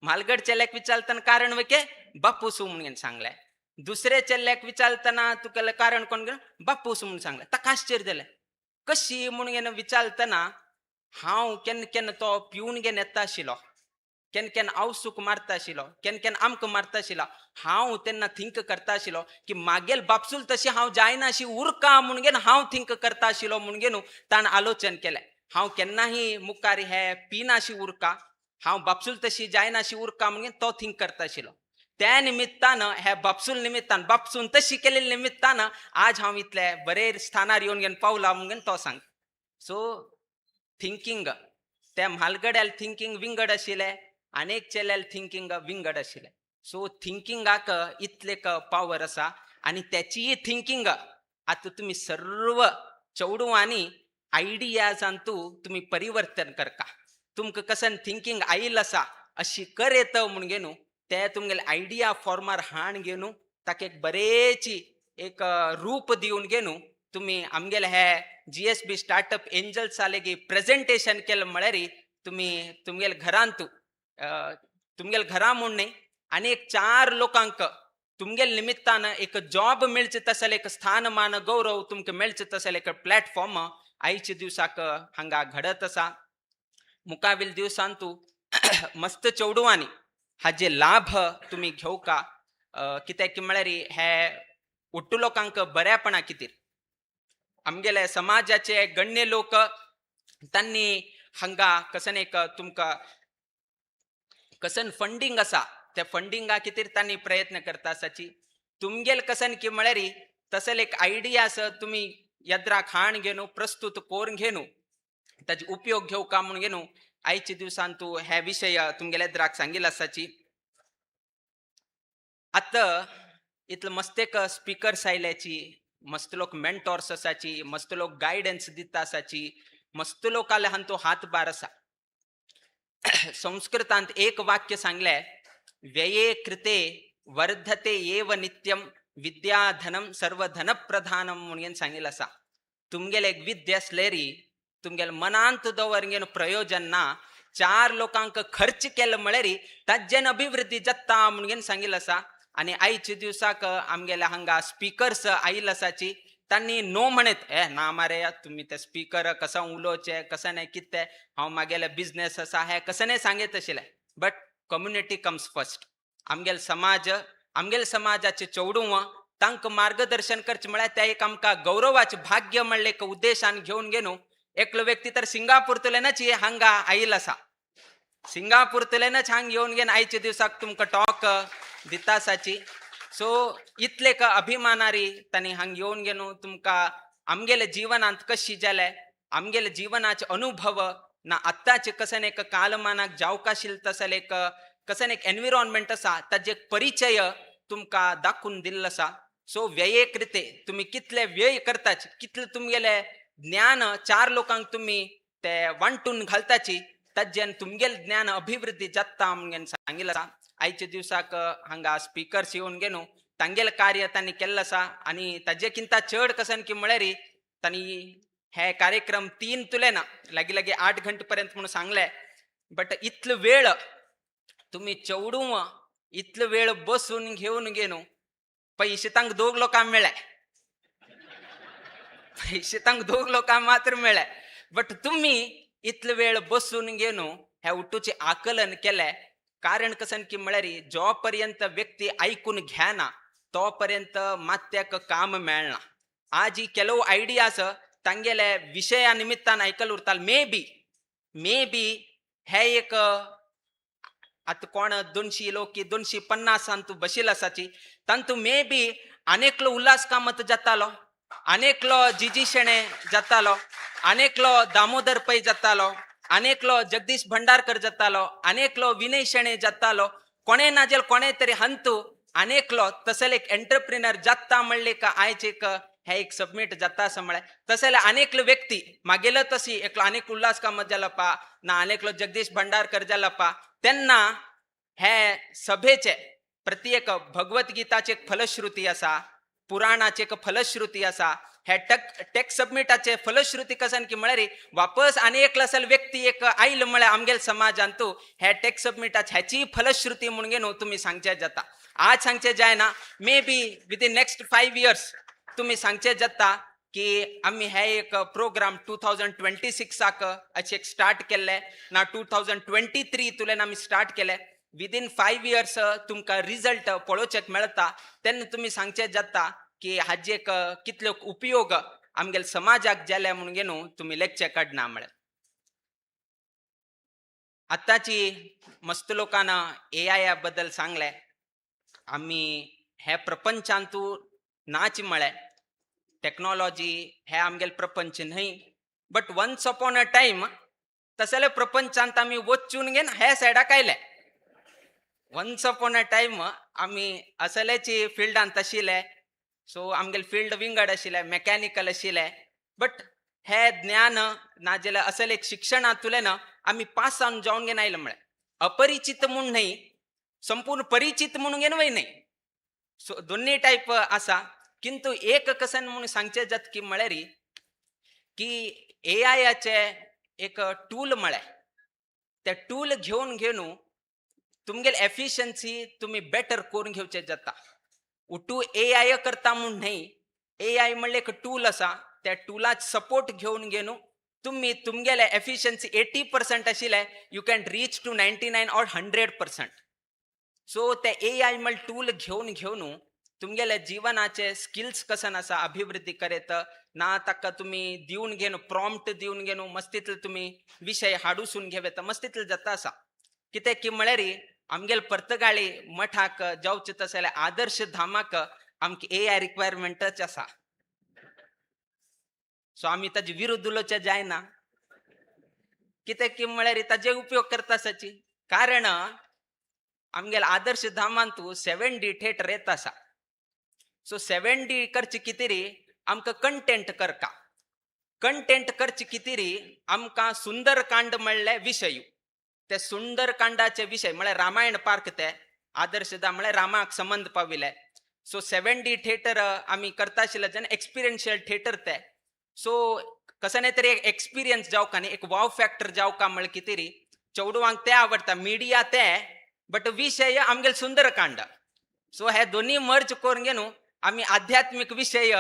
म्हालगड चेल्याक विचारतना कारण वैके बापूसू म्हणून सांगलें. दुसरे चेल्ल्याक विचारतना तुका कारण कोण बापूसू म्हणून सांगलें. ताका आश्चर्य जालें कशी म्हणून विचारतना हांव केन्ना केन्ना तो पिवन घेवन येता आशिल्लो केन केन हांव सूक मारता आशिल्लो केन केन आमकां मारता आशिल्लो हांव तेन्ना थिंक करता आशिल्लो की मागेल बापसूल तशी हांव जायना अशी उरका म्हणून हांव थिंक करता आशिल्लो म्हणून ताणें आलोचन केलें हांव केन्नाही मुखार हे पिनाशी उरका हांव बापसूल तशी जायना अशी उरका म्हणून तो थिंक करता आशिल्लो त्या निमित्तानं हे बापसूल निमित्तान बापसून तशी केलेल्या निमित्तानं आज हांव इतले बरे स्थानार येवन घेवन पावला म्हणून तो सांग सो थिंकींग त्या म्हालगड्याल थिंकींग विंगड आशिल्लें अनेक चेल्याल थिंकींग विंगड आशिल्लें सो थिंकिंगाक इतले पावर आसा आनी त्याची थिंकींग आतां तुमी सर्व चौडवांनी आयडियाजांतू तुमी परिवर्तन करता तुमकां कसन थिंकींग आयिल्लो आसा अशी कर येत म्हणून ते तुमगेले आयडिया फॉर्मार हाण घेवन ताका एक बरेची एक रूप दिवन घेवन तुम्ही आमगेले हे GSB स्टार्टअप एंजल्सा लेगीत प्रेजेंटेशन केलं म्हळ्यार तुम्ही तुमगेले घरांत तुमगेले घरा म्हूण न्ही आनी एक 4 लोकांक तुमगेले निमित्तान एक जॉब मेळचे तसले एक स्थानमान गौरव तुमकां मेळचे तसले एक प्लॅटफॉर्म आयच्या दिवसाक हांगा घडत आसा मुखावेल दिवसांतू मस्त चौडवांनी हाजे लाभ तुम्ही घेवका कित्याक म्हळ्यार हे ओट्टू लोकांक बऱ्यापणा कितें आमगेले समाजाचे गण्य लोक तांणी हांगा कसन एक तुमकां कसन फंडिंग आसा त्या फंडिंगा खातीर तांणी प्रयत्न करता आसाची तुमगेल कसन की म्हळ्यार तसले एक आयडियास तुमी यद्राक हाण घेवन प्रस्तुत कोरून घेवन ताचे उपयोग घेवका म्हणून घेवन आयच्या दिवसान तू हे विशय तुमगेले यद्राक सांगिल्लो आसाची आतां इतलो मस्त एक स्पिकर्स आयल्याची मस्त लोक मेंटॉर्स आसाची मस्त लोक गायडन्स दिता आसाची मस्त लोक आले हांतू हातभार आसा संस्कृतांत एक वाक्य सांगले व्यये कृते वर्धते एव नित्यम विद्याधनम सर्वधन प्रधानम म्हणून सांगिल्लें आसा तुमगेले एक विद्या आसलेरी तुमगेले मनांत दवरून प्रयोजन ना 4 लोकांक खर्च केलो म्हळ्यार ताजेन अभिवृद्धी जाता म्हणून सांगिल्लें आसा आनी आयच्या दिवसाक आमगेले हांगा स्पिकर्स आयिल्ले आसाची तांणी नो म्हणत ना मारे तुम्ही ते स्पीकर कसा उलोवचे कसा नाही कितें हांव मागेले बिझनेस आसा हे कसं नाही सांगत आशिल्लें बट कम्युनिटी कम्स फर्स्ट आमगेले समाजाचे चौडूं तांकां मार्गदर्शन करचें म्हळ्यार ते एक आमकां गौरवाचें भाग्य म्हणलें एक उद्देशान घेवन घेवन एकलो व्यक्ती तर सिंगापूरतल्यानच हांगा आयिल्लो आसा सिंगापूरतल्यानच हांगा येवन घेवन आयच्या दिवसाक तुमकां टॉक दिता आसाची सो इतले अभिमानारी तांणी हांगा येवन घेवन तुमकां आमगेले जिवनांत कशी जालें आमगेले जिवनाचे अनुभव ना आत्ताचे कसन एक कालमानाक जावकाशील तसले एक कसन एक एनविरॉन्मेंट आसा ताजे एक परिचय तुमकां दाखोवन दिल्लो आसा सो व्ययेक रिते तुमी कितले व्यय करताचे कितले तुमगेले ज्ञान 4 लोकांक तुमी ते वांटून घालताची ताजेन तुमगेले ज्ञान अभिवृद्धी जाता म्हणून सांगिल्लें आसा आयच्या दिवसाक हांगा स्पिकर्स येवन घेवन तांगेले कार्य तांणी केल्लें आसा आनी ताजे किंता चड कसन की म्हळ्यार तांणी हे कार्यक्रम 3 तुले ना लागी 8 घंटे पर्यंत म्हणून सांगले बट इतलो वेळ तुम्ही चौडूं इतलो वेळ बसून घेवन घेवन पैसे तांक 2 लोकांक मेळ्ळे पैसे तांक 2 लोकांक मात्र मेळ्ळे बट तुम्ही इतलो वेळ बसून घेवन हे उठूचे आकलन केले कारण कसन की म्हळ्यार जो पर्यंत व्यक्ती ऐकून घेना तो पर्यंत मात्याक काम मेळना आज ही केलो आयडियास तांगेले विशया निमित्तान आयकल उरताल मे बी हे एक आता कोण 200 लोक की 250 तू बशिल आसाची तांतू मे बी अनेकलो उल्हास कामत जातालो अनेकलो जिजी शेणे जातालो अनेकलो दामोदर पै जातालो अनेकलो जगदीश भंडारकर जातालो अनेकलो विनय शेणे जातालो कोणे नाजेल कोणे तरी हंतू अनेकलो तसले एक एंटरप्रिनर जाता म्हणले का आयज एक हे एक सबमिट जाता असं म्हळे तसले अनेकलो व्यक्ती मागेलो तशी एकलो अनेक उल्हास कामत जालपा ना अनेकलो जगदीश भंडारकर जालपा त्यांना हे सभेचे प्रत्येक भगवद्गीताचे एक फलश्रुती असा पुराणाचे एक फलश्रुती असा हे टेक सबमिटाचे फलश्रुती कसन की म्हळ्यार वापस अनेक असल व्यक्ती एक आयल म्हळ्यार आमगेल समाजांतू हे टेक सबमिटाचे ह्याची फलश्रुती म्हणून घेवन तुम्ही सांगचे जाता आज सांगचे जायना may be within next 5 years तुम्ही सांगचे जाता की आम्ही हे एक प्रोग्राम 2026 अशें एक स्टार्ट केल्ले ना 2023 तुलेन आमी स्टार्ट केले. विदीन 5 years तुमकां रिजल्ट पळोवचेक मेळटा. तेन्ना तुमी सांगचे जाता की हाजे एक कितले उपयोग आमगेल समाजाक जाले म्हणून घे न्हू तुमी लेखचे काडना म्हळ्यार. आताची मस्त लोकांना AI बद्दल सांगले. आम्ही हे प्रपंचांतू नाच म्हळे टेक्नॉलॉजी हे आमगेल प्रपंच न्हय. But once upon a time तसले प्रपंचांत आम्ही वचून घेन हे सायडाक आयले. वन्स अपॉन अ टाइम आम्ही असलेची फिल्डांत आशिल्ले. सो आमगेल फील्ड विंगड आशिल्ले, मेकॅनिकल आशिल्ले. बट हे ज्ञान नाजाल्यार असले एक शिक्षणांतुल्यान आम्ही पास जावन घेवन आयले म्हळ्यार अपरिचित म्हूण न्हय, संपूर्ण परिचित म्हणून घेन वय न्हय. सो दोन्ही टायप आसा. किंतु एक कसन म्हणून सांगचे जात की म्हळ्यार की AIचे एक टूल म्हळ्यार ते टूल घेवन घेवन तुमगेल एफिशियन्सी तुम्ही बेटर करून घेवचे जाता. उठू AI करता म्हूण न्हय. AI म्हणले एक टूल आसा. त्या टुलाच सपोर्ट घेवन घेवन तुम्ही तुमगेले एफिशियन्सी 80% आशिल्ले you can reach to 99 or 100%. So ते AI म्हण टूल घेवन घेवन तुमगेले जीवनाचे स्किल्स कसन आसा अभिवृद्धी करेत ना ताका तुम्ही दिवन घेवन प्रॉम्प्ट दिवन घेवन मस्तितले तुम्ही विषय हाडूसून घेवेत मस्तितले जाता आसा. कित्याक की म्हळ्यार आमगेल पर्तगाळी मठाक जावचे तसले आदर्श धामाक आमकां AI रिक्वायरमेंटच आसा. सो आमी ताजे विरुद्ध उलोवचे जायना. कित्याक की म्हळ्यार ताजे उपयोग करता आसाची. कारण आमगेल आदर्श धामांतू 7D थिएटर येत आसा. सो 7D करचे कितें आमकां कंटेंट करता. कंटेंट करचे कितें आमकां सुंदरकांड म्हणले विशय. ते सुंदरकांडाचे विशय म्हळ्यार रामायण पार्क ते आदर्श धाम म्हळ्यार रामाक संबंध पाविले. सो 7D थिएटर आमी करता आशिल्ले जेन्ना एक्सपिरियन्शियल थिएटर ते. सो कसने तरी एक एक्सपिरियन्स जावका न्ही एक वाव फॅक्टर जावका म्हळ्यार कितें चौडवांक ते आवडटा मिडिया ते बट विषय आमगेल सुंदरकांड. सो हे दोन्ही मर्ज करून घेवन आमी आध्यात्मिक विषय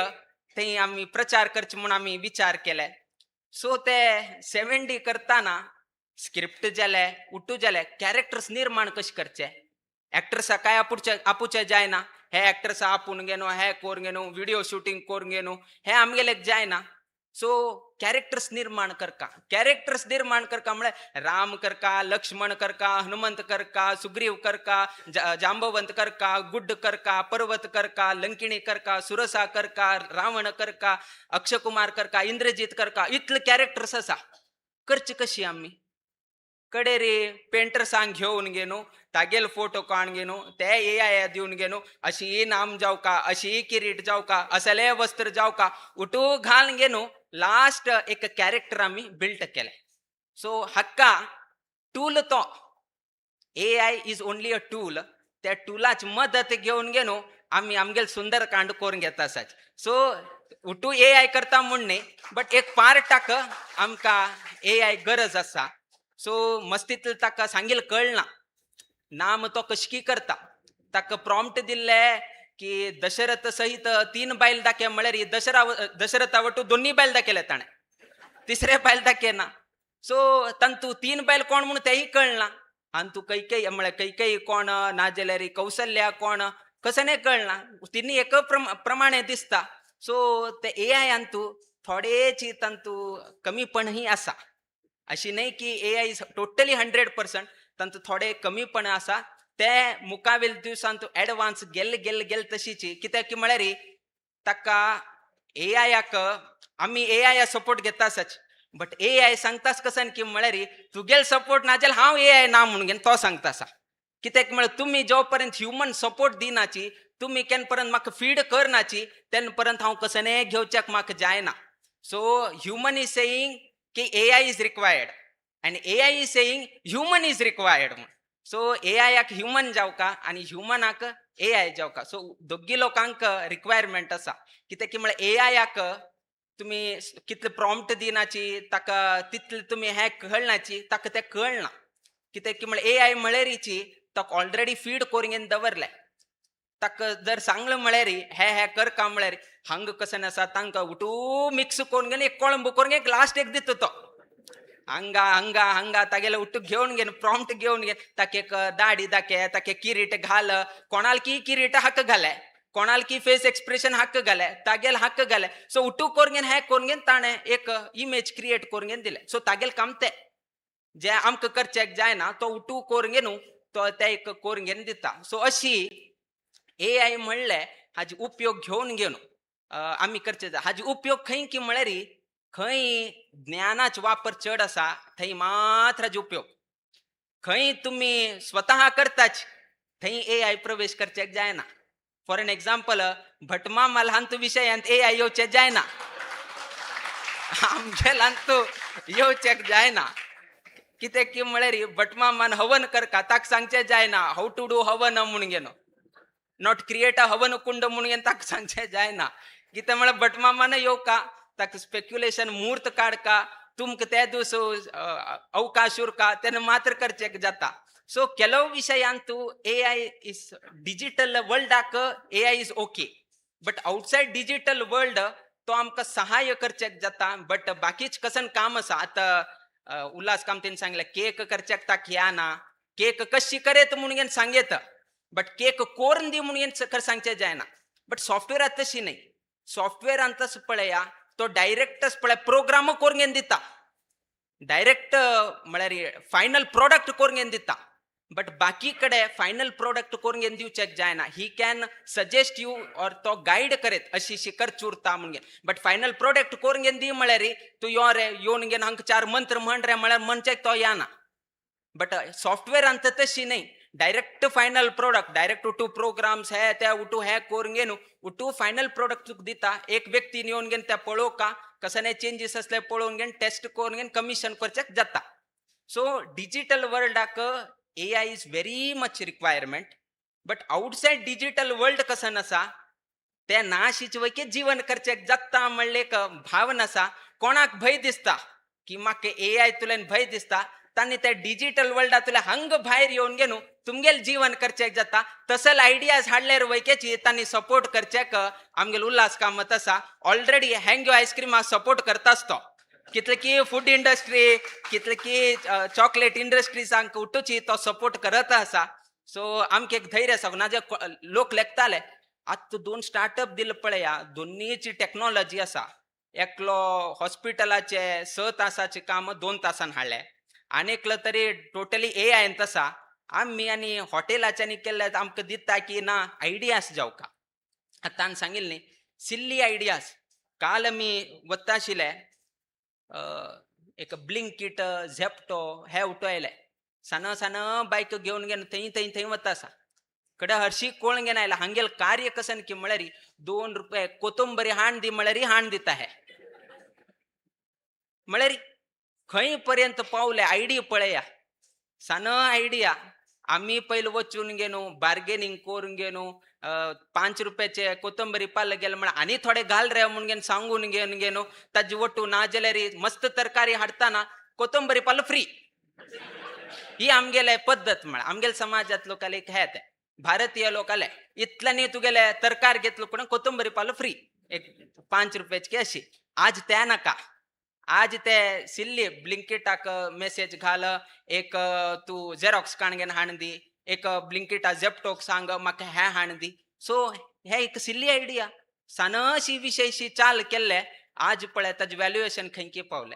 थंय आमी प्रचार करचे म्हणून आमी विचार केले. सो ते 7D करताना स्क्रिप्ट जाले उठू जाले कॅरेक्टर्स निर्माण कशे करचे. एक्टर्सा काय आपुचे जायना. हे एक्टर्सा आपून घेनो हे करून घेनो व्हिडिओ शूटिंग करून घेनो हे आमगेले जायना. सो कॅरेक्टर्स निर्माण करका. कॅरेक्टर्स निर्माण करका म्हळ्यार राम करका, लक्ष्मण करका, हनुमंत करका, सुग्रीव करका, जांबवंत करका, गुड्ड करका, पर्वत करका, लंकिणी करका, सुरसा करका, रावण करका, अक्षय कुमार करका, इंद्रजीत करका. इतले कॅरेक्टर्स आसा. करचे कशी आमी कडे रे पेंटर्सांक घेवन गेनो तागेल फोटो काडून गेनो ते AI दिवन गेनो अशी नाम जावका अशी किरीट जावका असले वस्त्र जावका उठू घालून गेनो लास्ट एक कॅरेक्टर आमी बिल्ट केले. सो हक्का टूल तो AI is only a tool. त्या टुलाची मदत घेवन गेनो आमी आमगेल सुंदरकांड करून घेता आसात. सो उठू AI करता म्हूण न्ही बट एक पार्टाक आमकां AI गरज आसा. सो मस्तितले ताका सांगेल कळना नाम तो कशकी करता. ताका प्रॉम्प्ट दिल्ले की दशरथ सहित 3 बायल दाखय म्हळ्यार दशरथा वटू 2 बायल दाखयले ताणें 3रे बायल दाखयना. सो तंतू 3 बायल कोण म्हणून तेही कळना. आनी तू कैकेयी म्हळ्यार कैकेयी कोण नाजाल्यार कौसल्या कोण कसं कळना. तिनी एक प्रमाणे दिसता. सो ते AI अंतू थोडेची तंतू कमीपणही आसा. अशी नाही की AI इज टोटली 100%. तंतू थोडे कमीपण आसा. ते मुकावेल दिवसांत एडवान्स गेल तशीची. कित्याक की म्हळ्यार ताका AIक आमी AI सपोर्ट घेता आसाच बट AI सांगताच कसन की म्हळ्यार तुगेल सपोर्ट ना जाल्यार हांव AI ना म्हणून घेन तो सांगता आसा. कित्याक म्हळ्यार तुमी जो पर्यंत ह्युमन सपोर्ट दिनाची तुमी केन पर्यंत म्हाका फीड करनाची तेन पर्यंत हांव कसने घेवच्याक म्हाका जायना. सो ह्युमन इज सेयींग की AI is required and AI is saying human is required. So AI human जावका आणि ह्युमनाक AI जावका. सो दोगी लोकांक रिक्वायरमेंट आसा. कित्याक की म्हळ्यार AI तुम्ही कितले प्रॉम्प्ट दिनाची ताका तितले तुम्ही हे कळनाची ताका ते कळना. कित्याक की म्हळ्यार AI म्हळ्यारीची ताका ऑलरेडी फीड करून दवरले. ताक जर सांगलं म्हळ्यार हे कर का म्हळ्यार हंग कसं नसा तांकां उठू मिक्स करून घेवन एक कोळंब करून एक लास्ट एक दितो तो हंगा हंगा हंगा तागेले उठू घेवन घेन प्रॉम्प्ट घेवन घेन ताक एक दाढी दाखे ताके किरीट घाल कोणाल की किरीट हक्क घाले कोणाल की फेस एक्सप्रेशन हक्क घाले तागेल हक्क घाले सो उठू करून घेन हे करून घेन ताणें एक इमेज क्रिएट करून घेन दिले सो तागेल काम ते जे आमकां करचेक जायना तो उठू करून घेनू तो ते एक करून घेन दिता सो अशी AI म्हणले हाजी उपयोग घेवन घेवन आमी करचे हाजी उपयोग खंय की म्हळ्यार खंय ज्ञानाचो वापर चड आसा थंय मात्र हाजे उपयोग खंय तुमी स्वतः करताच थंय AI प्रवेश करचेक जायना फॉर एन एग्जाम्पल भटमामा ल्हान विशयांत AI येवचें जायना आमचे ल्हान येवचेक जायना कित्याक की म्हळ्यार भटमामान हवन करता ताका सांगचें जायना हाऊ टू डू हवन म्हणून घेनो नॉट क्रिएट अ हवन कुंड म्हणून घेवन ताका सांगचें जायना कित्याक म्हळ्यार भटमामान येवका ताका स्पेक्युलेशन मुहूर्त काडका तुमकां ते दीस अवकाश उरका तेन्ना मात्र करचें जाता सो ಕೆಲವು ವಿಷಯಾಂತೂ AI इज डिजिटल वर्ल्डाक AI is okay but outside digital world तो आमकां सहाय्य करचेक जाता बट बाकीच कसन काम आसा आतां उल्हास कामतीन सांगलें केक करचेक ताका येना केक कशी करेत म्हणून घेवन सांगेत बट केक कोरून दी म्हणून घेवन सांगचें जायना बट सॉफ्टवेअर तशी नाही सॉफ्टवेअर अंतस पळया तो डायरेक्टच पळय प्रोग्राम करून घेवन दिता डायरेक्ट म्हळ्यार फायनल प्रोडक्ट करून घेवन दिता बट बाकी कडे फायनल प्रोडक्ट करून घेवन दिवचेक जायना ही कॅन सजेस्ट यू और तो गायड करेत अशी शिकर चुरता म्हणून बट फायनल प्रोडक्ट करून घेवन दी म्हळ्यार तू यो रे येवन घेवन हांगा 4 मंत्र म्हण रे म्हळ्यार मनचेक तो येना बट सॉफ्टवेअर अंत तशी नाही direct final product direct to programs हे त्या उठू हे करून घेवन उठू फायनल प्रोडक्ट दिता एक व्यक्तीन येवन घेवन त्या पळोवका कसले चेंजीस असले पळोवन घेवन टेस्ट करून घेवन कमिशन करचेक जाता सो डिजिटल वर्ल्डाक AI is very much requirement but outside digital world कसं आसा ते नाशीच वैके जीवन करचेक जाता म्हणले एक भावना आसा कोणाक भंय दिसता की म्हाका AI तुल्यान भंय दिसता तांणी ते डिजिटल वर्ल्डांतले हंग भायर येवन घेवन तुमगेल जीवन करचेक जाता तसल आयडियाज हाडल्यार वैकेची तांणी सपोर्ट करचेक आमगेल उल्हास कामत आसा ऑलरेडी हँग्यो आयस्क्रीम सपोर्ट करताच तो कितले की फूड इंडस्ट्री कितले की चॉकलेट इंडस्ट्रीजांक उठूची तो सपोर्ट करत आसा सो आमकां एक धैर्य आसा नाजे लोक लेखताले आतां 2 स्टार्टअप दिले पळया दोनीची टेक्नॉलॉजी आसा एकलो हॉस्पिटलाचे 6 तासाचे काम 2 तासान हाडले आनीकलो तरी टोटली AI आसा आमी आनी हॉटेलाच्यांनी केल्ले आमकां दिता की ना आयडियाज जावका आतां सांगिल्ली न्ही सिल्ली आयडियाज काल आमी वता आशिल्ले एक ब्लिंकिट झेप्टो हे उठवायले सान बायक घेवन घेवन थंय वता आसा कडे हरशी कोण घेवन आयला हांगेल कार्य कसन की म्हळ्यार 2 रुपये कोथंबरी हाण दी म्हळ्यार हाण दिता हे म्हळ्यार खंय पर्यंत पावले आयडिया पळया सान आयडिया आमी पयलीं वचून घेनू बार्गेनिंग करून घेनू 5 रुपयाचे कोथंबरी पाल गेले म्हळ्यार आनी थोडे घाल रे म्हणून घेवन सांगून घेनू ताजे वटू ना जाल्यार मस्त तरकारी हाडटाना कोथंबरी पाल फ्री ही आमगेले पद्दत म्हळ्यार आमगेल समाजात लोकांले हे ते भारतीय लोकांले इतल्यानी तुगेले तरकार घेतलो पण कोथंबरी पाल फ्री एक 5 रुपयाची अशी आज त्या नाका आज ते सिल्ली ब्लिंकिटाक मेसेज घाल एक तू झेरॉक्स काण घेवन हाण दी एक ब्लिंकिटा झेप्टोक सांग म्हाका हे हाण दी सो हे एक सिल्ली आयडिया सानशी विशयशी चाल केल्ले आज पळय ताजे व्हॅल्युएशन खंयकी पावले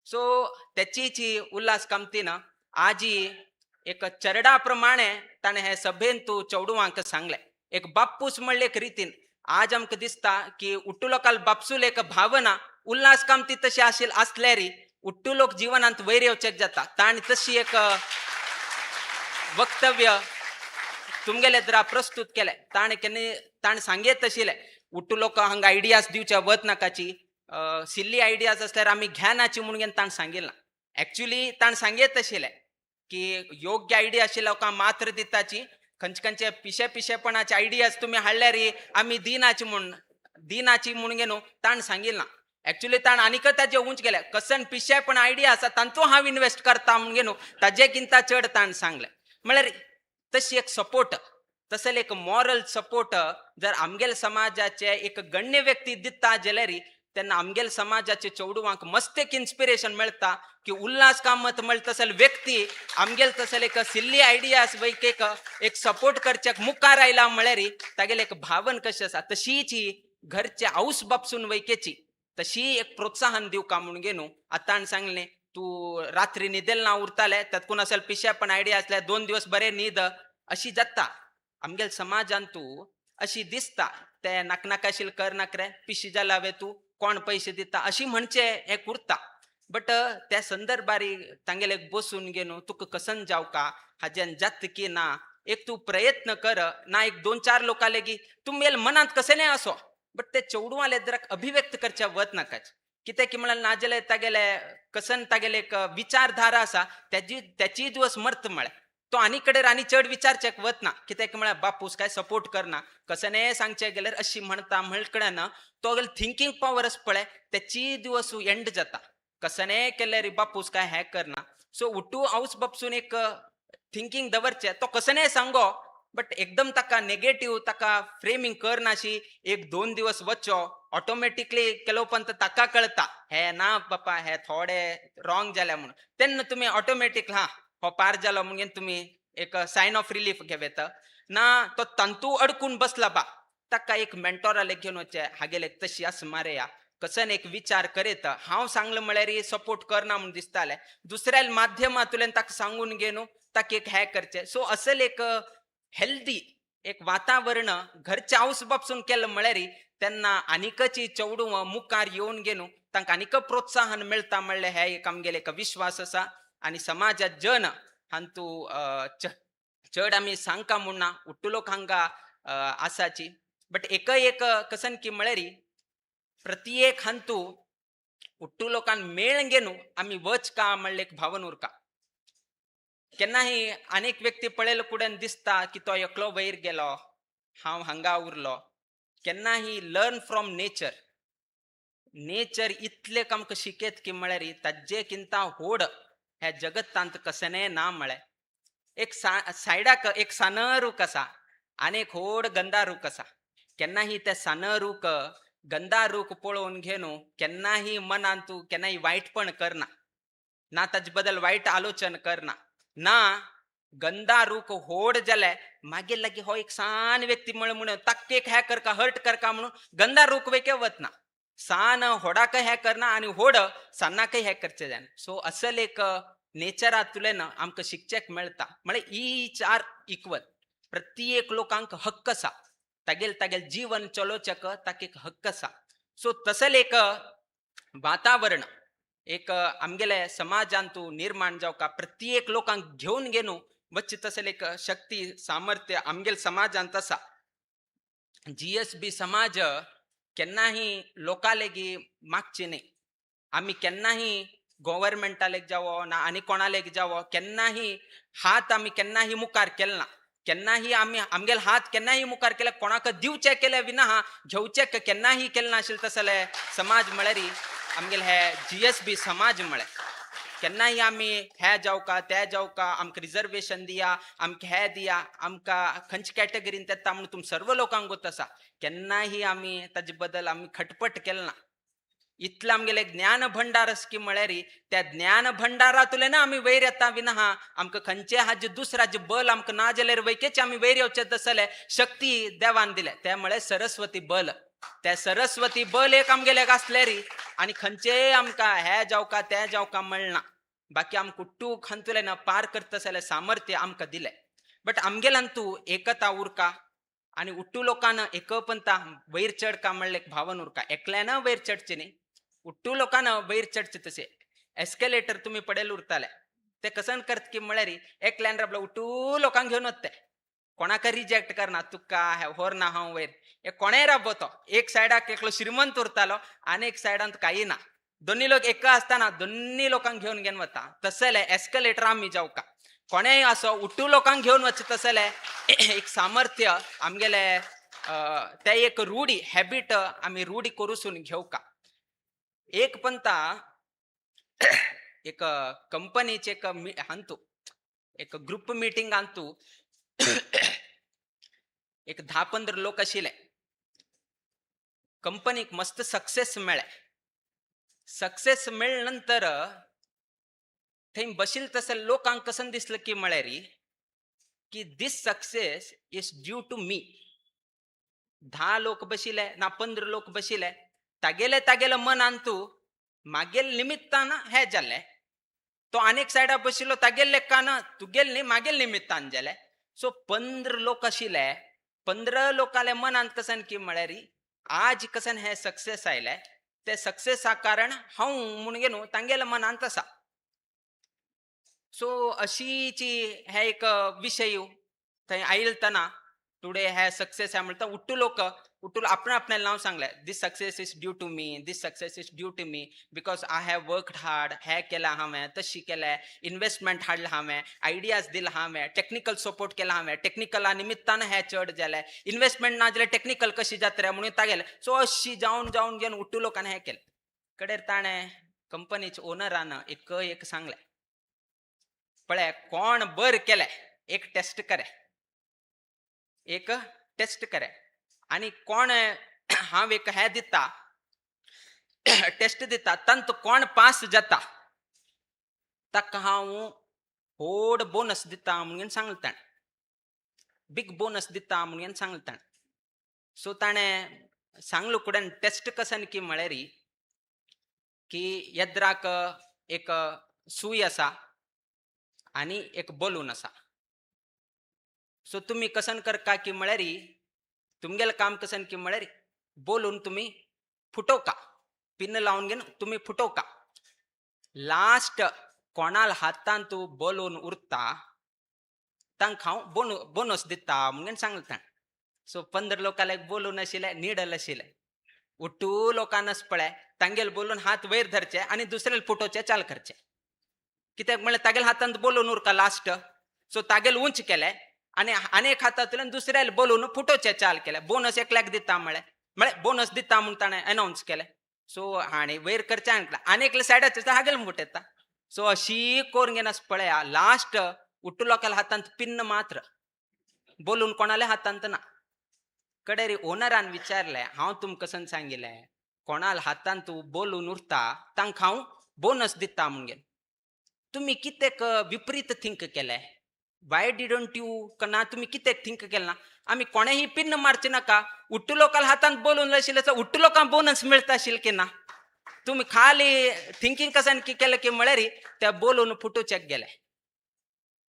सो त्याची उल्हास कामतीन आजी एक चरडा प्रमाणे ताणें हे सभेन तू चौडवांक सांगले एक बापूस म्हणले एक रितीन आज आमकां दिसता की उट्टू लोकाल बापसूल एक भावना उल्हास कामती तशी असल्यारी उट्टू लोक जीवनांत वयर येवचेक जाता ताणी तशी एक वक्तव्य तुमगेले जरा प्रस्तुत केले ताण सांगेत आशिल्ले उट्टू लोक हांगा आयडियाज दिवचे वत नाकाची सिल्ली आयडियाज असल्यार आमी घेनाची म्हणून ताण सांगिल्ला एक्चुअली ताण सांगेत आशिल्ले की योग्य आयडिया आशिल्ल्या लोकांक मात्र दिताची खंयचे पिशेपणाचे आयडियाज तुमी हाडल्यार आमी दिनाची म्हणून घेनू ताण सांगिल्ला एक्चुअली ताण आनीक ताजे उंच गेले कसन पिशेपण आयडिया आसा तांतू हांव इन्वेस्ट करता म्हणून घेनू ताजे किंता चड ताण सांगले म्हळ्यार तशी एक सपोर्ट तसले एक मॉरल सपोर्ट जर आमगेल समाजाचे एक गण्य व्यक्ती दिता जाल्यार त्यांना आमगेल समाजाचे चेडवांक मस्त एक इन्स्पिरेशन मिळता की उल्हास कामत म्हण तसल व्यक्ती आमगेल तसल एक सिल्ली आयडियाज वैक एक सपोर्ट करच्याक मुखार आयला म्हळ्यार तागेले एक भावन कशी आसा तशीच ही घरचे हाऊस बापसून वैकेची तशी एक प्रोत्साहन दिवं का म्हणून गेनू आतां सांगले तू रात्री न्हिदेल ना उरताले तातून असल पिशा पण आयडिया असल्या 2 दिवस बरे न्हीद अशी जाता आमगेल समाजांतू अशी दिसता ते नाकनाकाशील कर नाकरे पिशी जालावे तू कोण पैसे दिता अशी म्हणचे हे कुर्ता बट त्या संदर्भारी तांगेले एक बसून गेनू तुका कसन जाव का हाज्यान जात की ना एक तू प्रयत्न कर ना एक 2-4 लोकां लेगी तुमगेल मनात कसे नाही असो बट ते चेडवाले जराक अभिव्यक्त करच्या वत नाकाच कित्याक की म्हळ्यार नाजाल्यार तागेले कसन तागेले एक विचारधारा आसा त्याची दिवस मर्त म्हळ्यार तो आनी कडेन आनी चड विचारच्याक वतना कित्याक म्हळ्यार बापूस काय सपोर्ट करना कसने सांगचे गेल्यार अशी म्हणटा म्हणकडेन तो थिंकींग पावर पळय त्याची दिवस एंड जाता कसने केल्यार बापूस काय हे करना सो उठू हाऊस बापसून एक थिंकींग दवरचे तो कसने सांगो बट एकदम ताका नेगेटिव्ह ताका फ्रेमिंग करनाशी 1-2 दिवस वचो ऑटोमॅटिकली केलो पण ताका कळता हे ना बापा हे थोडे रॉंग जाल्या म्हणून तेन्ना तुमी ऑटोमॅटिक हा हो पार जालो म्हणून तुम्ही एक साइन ऑफ रिलीफ घेवेत ना तो तंतू अडकून बसला बा ताका एक मेंटोराले घेवन वचे हागेले तशी आस मारे या कसन एक विचार करीत हांव सांगले म्हळ्यार सपोर्ट करना म्हणून दिसताले दुसऱ्या माध्यमांतल्यान ताका सांगून गेनू ताका एक हे करचे सो असल एक हेल्दी एक वातावरण घरच्या हाऊस बापसून केलं म्हळ्यार त्यांना आनीकची चेडवां मुखार येवन गेनू तांकां आनीक प्रोत्साहन मेळटा म्हणले हे एक आमगेले एक विश्वास आसा आणि समाजात जन हांतू चड आमी सांगता म्हणना उट्टू लोक हांगा आसाची बट एक कसन की म्हळ्यार प्रत्येक हांतू उट्टू लोकांक मेळ गेनू आमी वच का म्हणले एक भावन उरका केन्नाही अनेक व्यक्ती पळयले कुडेन दिसता की तो एकलो वयर गेलो हांव हांगा उरलो केन्नाही लर्न फ्रॉम नेचर इतले आमकां शिकयत की म्हळ्यार ताजे किंता व्हड ह्या जगतांत कसने ना म्हळे एक सायडाक एक सानं रूख आसा आनी एक व्हड गंदा रूख आसा केन्नाही ते सानं रूख गंदा रूख पळोवन घेनू केन्नाही मनान तूं केन्नाही वायटपण करना ना ताजे बद्दल वायट आलोचन करना ना गंदा रूख व्हड जाले मागीर लागी हो एक सान व्यक्ती म्हणून ताका एक हे करका हर्ट करका म्हणून गंदा रूख वेके वतना सान होडाक हे करना आणि होड सान्नाकय हे करचे जायना सो असल एक नेचरांतल्यान आमकां शिकचेक मेळटा म्हळ्यार ईच आर इक्वल प्रत्येक लोकांक हक्क आसा तागेल जीवन चलोवचेक ताका एक हक्क आसा सो तसल एक वातावरण एक आमगेले समाजांतू निर्माण जावका प्रत्येक लोकांक घेवन गेनू वच्चे तसल एक शक्ती सामर्थ्य आमगेल समाजांत आसा GSB समाज केन्नाही लोकां लेगी मागची न्ही आमी केन्नाही गव्हर्मेंटालेक जावो ना आनी कोणालेक जावो केन्नाही हात आमी केन्नाही मुखार केलना केन्नाही आमी आमगेले हात केन्नाही मुखार केले कोणाक दिवचे केले विना घेवचे केन्नाही केले नाशिल्ले तसले समाज म्हळ्यार आमगेले हे GSB समाज म्हळ्यार केन्नाही आमी हे जावका ते जावका आमकां रिजर्वेशन दिया आमकां हे दिया आमकां खंयच्या कॅटेगरीन येता म्हणून तुम सर्व लोकांक गोत आसा केन्नाही आमी ताजे बद्दल आमी खटपट केले ना इतलें आमगेले ज्ञान भंडार की म्हळ्यार त्या ज्ञान भंडारांतल्यान आमी वयर येता विना आमकां खंयचे हाजे दुसराचे बल आमकां ना जाल्यार वैकेचे आमी वयर येवचे तसले शक्ती देवान दिले ते म्हळ्यार सरस्वती बल त्या सरस्वती बल एक आमगेल्याक आसल्यार आनी खंयचे आमकां हे जावका ते जावका म्हणना बाकी आमकां कुट्टूक हांतुल्यान पार करता जाल्यार सामर्थ्य आमकां दिलें बट आमगेलांतू एकता उरका आनी उट्टू लोकांना एकपंता वयर चडका म्हणले भावन उरका एकल्यान वयर चडचे न्ही उट्टू लोकांना वयर चडचे तशे एस्केलेटर तुमी पडयले उरताले ते कसन करता की म्हळ्यार एकल्यान राबलो उट्टू लोकांक घेवन वता कोणाक रिजेक्ट करना तुका व्हर ना हांव वयर एक कोणेय राबतो एक सायडाक एकलो श्रीमंत उरतालो आनी एक सायडांत काही ना दोन्ही लोक एक आसतना दोन्ही लोकांक घेवन वता तसले एस्केलेटर आमी जावका कोणेय असो उट्टू लोकांक घेवन वचचे तसले एक सामर्थ्य आमगेले ते एक रूढी हॅबिट आमी रूढी करूसून घेवका एक पंता एक कंपनीचे एक हांतू एक ग्रुप मिटींग हांतू एक 10-15 लोक आशिल्ले. कंपनीक मस्त सक्सेस मेळ्ळे. सक्सेस मेळ नंतर थंय बशिल्ले तसले लोकांक कसं दिसलं की म्हळ्यार की this success is due to me. 10 लोक बशिले ना 15 लोक बशिले तागेले मन अंतू मागेल निमित्तान हे जाले. तो अनेक सायडा बशिलो तागेले कान तुगेल न्ही मागेल निमित्तान जाले. सो 15 लोक आशिले. 15 लोकाले मनांत कसन की म्हळ्यार आज कसन हे सक्सेस आयले ते सक्सेसा कारण हांव म्हणून गेलो तांगेले मनांत आसा. सो अशीची हे एक विषय थंय आयलतना टुडे हे सक्सेस आहे म्हणटा उट्टू आपणें नांव सांगलें this success is due to me, this success is due to me because I have worked hard. हे केला हांवें, तशी केलें, इन्वेस्टमेंट हाडला हांवें, आयडियाज दिला हांवें, टेक्निकल सपोर्ट केला हांवें, टेक्निकला निमित्तान हे चड जालें, इन्वेस्टमेंट ना जाल्यार टेक्निकल कशी जातले म्हणून तागेलें. सो अशी जावन घेवन उट्टू लोकांनी हे केलें. कडेर ताणें कंपनीच्या ओनरान एक सांगलें पळय कोण बर केलें एक टेस्ट करे आणि कोण हांव एक हे दिता टेस्ट दिता तंत कोण पास जाता ताका हांव व्हड बोनस दिता म्हणून सांगलें ताणें. बिग बोनस दिता म्हणून सांगलें ताणें. सो ताणें सांगलो कुडेन टेस्ट कसन की म्हळ्यार की येद्राक एक सूय आसा आणि एक बलून आसा. सो तुम्ही कसन करका की म्हळ्यार तुमगेलें काम कसन की म्हळ्यार बलून तुम्ही फुटोवका, पिन लावन घेवन तुम्ही फुटोवका. लास्ट कोणाल हातान तूं बलून उरता तांकां हांव बोनस दिता म्हणून सांगलें ताणें. सो 15 लोकांक एक बलून आशिल्ले, निडल आशिल्ले. उट्टू लोकांनाच पळय तांगेले बलून हात वयर धरचे आनी दुसरे फुटोवचे चाल करचे. कित्याक म्हळ्यार तागेले हातान बलून उरका लास्ट. सो तागेले उंच केले आणि अनेक हातांतल्यान दुसऱ्याले बलून फुटोवचे चाल केले. बोनस एकल्याक दिता म्हळ्यार बोनस दिता म्हणून ताणें अनाउन्स केलें. सो हाणें वयर करचें अनेकले सायडाचे हागेले फुटयता. सो अशी करून घेवन पळया लास्ट उट्टू लोकांल्या हातांत पिन्न मात्र, बलून कोणाल्या हातांत ना. कडेर ओनरान विचारलें हांव तुमकां कसन सांगिल्लें कोणाल हातांत तूं बलून उरता तांकां हांव बोनस दिता म्हणून. तुम्ही कितेक विपरीत थिंक केलें? वाय डिडंट यू ना तुम्ही कितेक थिंक केलें ना? आमी कोणेही पिन्न मारचे नाका. उट्टू लोकांल्या हातांत बलून आशिल्ले तर उट्टू लोकांक बोनस मेळटा आशिल्लें की ना? तुम्ही खाली थिंकींग कसन की केलें की म्हळ्यार ते बलून फुटोवचेक गेले.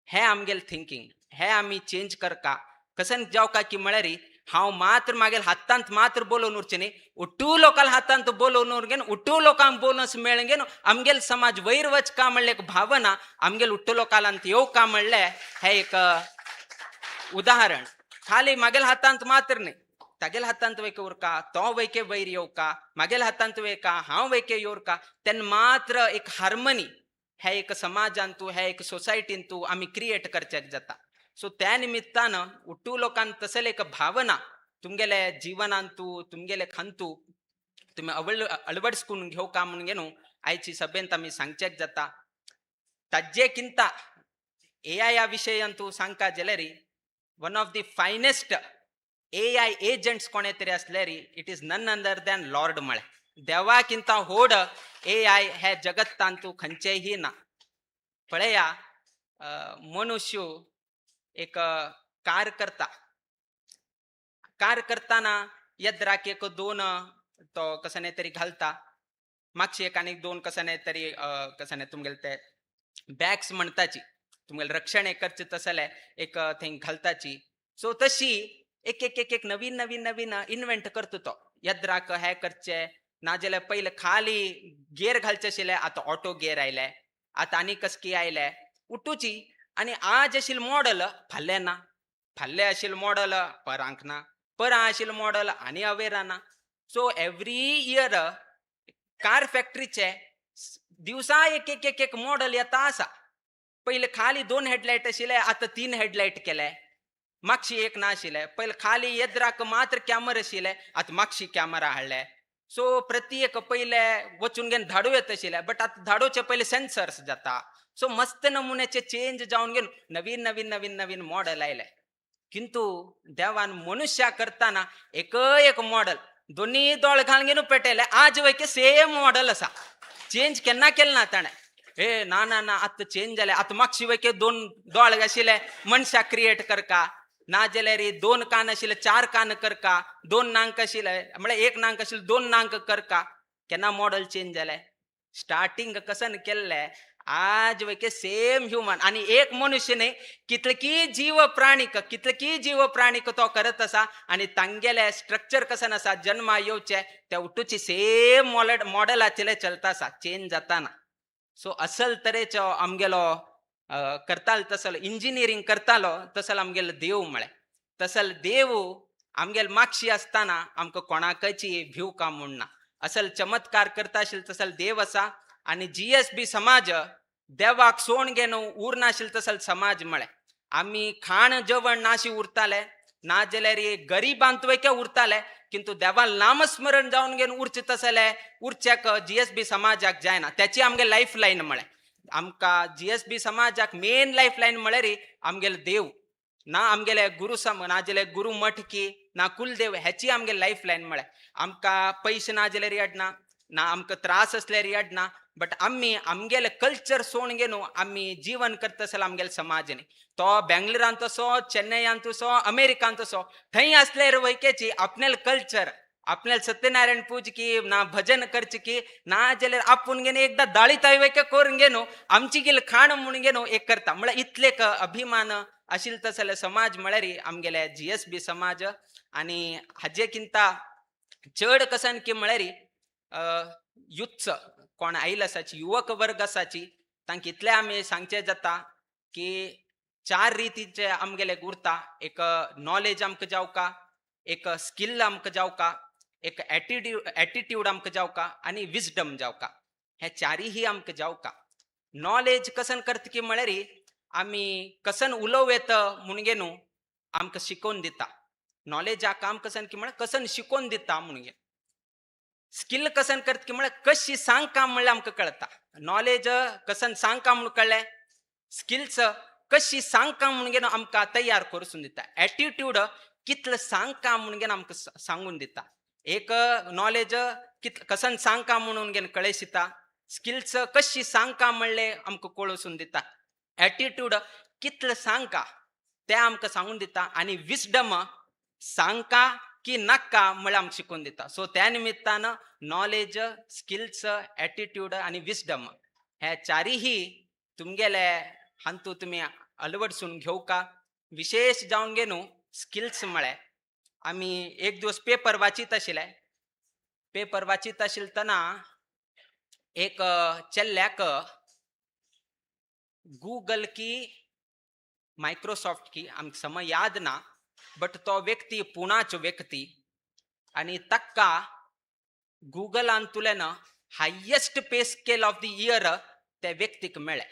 हे आमगेलें थिंकींग, हे आमी चेंज करका. कसन जावका की म्हळ्यार हांव मात्र मागेल हातांत मात्र बलून उरचें न्ही, उट्टू लोकांल्या हातांत बलून उरगेन उट्टू लोकांक बोनस मेळगेन आमगेल समाज वयर वचका म्हणलें एक भावना आमगेल उट्टू लोकांत येवका म्हणलें हें एक उदाहरण. खाली मागेल हातांत मात्र न्ही, तागेल हातांत वयके उरका, तो वयके वयर येवका, मागेल हातांत वयका, हांव वयके येवका. तेन्ना मात्र एक हार्मनी हे एक समाजांतू हे एक सोसायटींतू आमी क्रिएट करचेक जाता. सो त्या निमित्तान उट्टू लोकांक तसले एक भावना तुमगेले जिवनांतू तुमगेले खांतू तुम्ही अळवडिस्कून घेवका म्हणून घेवन आयची सभेंत आमी सांगचेक जाता. ताजेकिंत AI ह्या विशयांतू सांगता जाल्यार one of the finest AI agents कोणे तरी असल्यार it is none other than lord म्हळ्यार देवाकिंत व्हड AI हे जगतांतू खंयचेही ना. पळया मनुष्य एक कार करताना येद्राक एक 2 तो कसने तरी घालता, मागची एक आनीक 2 कसने तरी कसने तुमगेले ते बॅग्स म्हणटाची तुमगेले रक्षण एक करचे तसले एक थंय घालताची. सो तशी एक एक एक एक नवीन नवीन नवीन इन्व्हेंट करता तो. येद्राक हे करचे नाजाल्यार पयले खाली गेअर घालचे आशिल्ले आतां ऑटो गेअर आयले, आतां आनी कसकी आयले उट्टूची. आणि आज आशिल्ले मॉडल फाल्यां ना, फाल्यां आशिल्ले मॉडल परांक ना, परां आशिल्ले मॉडल आनी अवेरा ना. सो एवरी इयर कार फॅक्टरीचे दिवसा एक एक एक एक मॉडल येता आसा. पयले खाली 2 हेडलायट आशिल्ले आतां 3 हेडलायट केले. मागशी एक ना आशिल्ले, पयले खाली येद्राक मात्र कॅमेरा आशिल्ले आतां मागशी कॅमेरा हाडले. सो प्रत्येक पयले वचून घेवन धाडू येता आशिल्ले बट आतां धाडोवचे पयले सेन्सर्स जाता. सो मस्त नमुन्याचे चेंज जावन घेवन नवीन नवीन नवीन नवीन मॉडेल आयले. किंतु देवान मनुष्या करताना एक मॉडल दोन्ही दोळ घालगेनू पेटयले आज वयके सेम मॉडल असा चेंज केन्ना केलं ना ताणे ए ना ना ना आतां चेंज जालें आतां मागशी वयके 2 दोळ आशिल्ले मनशा क्रिएट करका ना जाल्यार 2 कान आशिल्ले 4 कान करका 2 नांक आशिल्ले म्हळ्यार 1 नांक आशिल्ले 2 नांक करका केन्ना मॉडल चेंज जालें स्टार्टिंग कसन केल्लें आज वयके सेम ह्युमन आणि एक मनुष्य नाही कितलकी जीव प्राणीक तो करत असा आणि तांगेले स्ट्रक्चर कसन असा जन्मा येवचे त्या उठूची सेम मॉडेलाचेर चलता असा चेंज जाताना सो असल तरेचो आमगेलो करतालो तसलो इंजिनियरींग करतालो तसलो आमगेलो देव म्हळें तसल देव आमगेल मागशी असताना आमकां कोणाकची भिव का म्हणना असल चमत्कार करता आशिल्लो तसल देव असा आणि GSB समाज देवाक सोण घेवन उर नाशिल्लो तसल समाज म्हळें आमी खाण जेवण नाशी उरताले ना जाल्यार गरीबांत वयके उरताले किंतु देवाल नामस्मरण जावन घेवन उरचे तसले उरच्याक GSB समाजाक जायना त्याची आमगे लायफ लायन म्हळें आमकां GSB समाजाक मेन लायफ लायन म्हळ्यार आमगेलो देव ना आमगेले गुरु ना जाल्यार गुरु मठ की ना कुलदेव हेची आमगे लायफ लायन म्हळें आमकां पयशे ना जाल्यार येडना ना आमकां त्रास असल्यार येडना बट आम्ही आमगेले कल्चर सोण घेवन आम्ही जीवन करता आसलो आमगेले समाज न्ही तो बेंगलोरांत असो चेन्नयांत असो अमेरिकांत असो थंय असल्यार वयकेची आपणेल कल्चर आपल्याला सत्यनारायण पूज की ना भजन करचे की ना जाल्यार आपूण घेवन एकदा दाळी ताय वयके करून घेवन आमची गेल खाण म्हणून घेवन एक करता म्हळ्यार इतलेक अभिमान आशिल्लो तसले समाज म्हळ्यार आमगेले GSB समाज आणि हाजेकिंता चड कसन की म्हळ्यार युथ्स कोण आयिल्ले आसाची युवक वर्ग आसाची तांकां इतलें आमी सांगचें जाता की 4 रितीचे आमगेले उरता एक नॉलेज आमकां जावका एक स्किल आमकां जावका एक एटिट्यूड आमकां जावका आनी विजडम जावका हे चारीही आमकां जावका नॉलेज कसन करता की म्हळ्यार आमी कसन उलोव येता म्हूण घेवन आमकां शिकोवन दिता नॉलेजाक काम कसन की म्हळ्यार कसन शिकोवन दिता म्हूण घेवन स्किल कसन करता की म्हळ्यार कशी सांगका म्हणल्यार आमकां कळटा नॉलेज कसन सांगका म्हणून कळ्ळें स्किल्स कशी सांगका म्हणून घेवन आमकां तयार करून दिता एटिट्यूड कितले सांगका म्हणून घेवन आमकां सांगून दिता एक नॉलेज कसन सांगका म्हणून घेवन कळयसिता स्किल्स कशी सांगका म्हणले आमकां कळसून दिता एटिट्यूड कितले सांगका ते आमकां सांगून दिता आनी विजडम सांगका की नाका म्हळ्यार आमकां शिकून दिता सो त्या निमित्तान नॉलेज स्किल्स एटिट्यूड आनी विजडम हे चारीही तुमगेले हांतू तुमी अलवडसून घेवका विशेष जावन घेवन स्किल्स म्हळ्यार आमी एक दिवस पेपर वाचीत आशिल्तना एक चेल्ल्याक गूगल की मायक्रोसॉफ्ट की आमकां समय याद ना बट तो व्यक्ती पुणाचो व्यक्ती आणि तक्का गूगलान तुलेन highest pay scale of the year त्या व्यक्तीक मेळ्ळे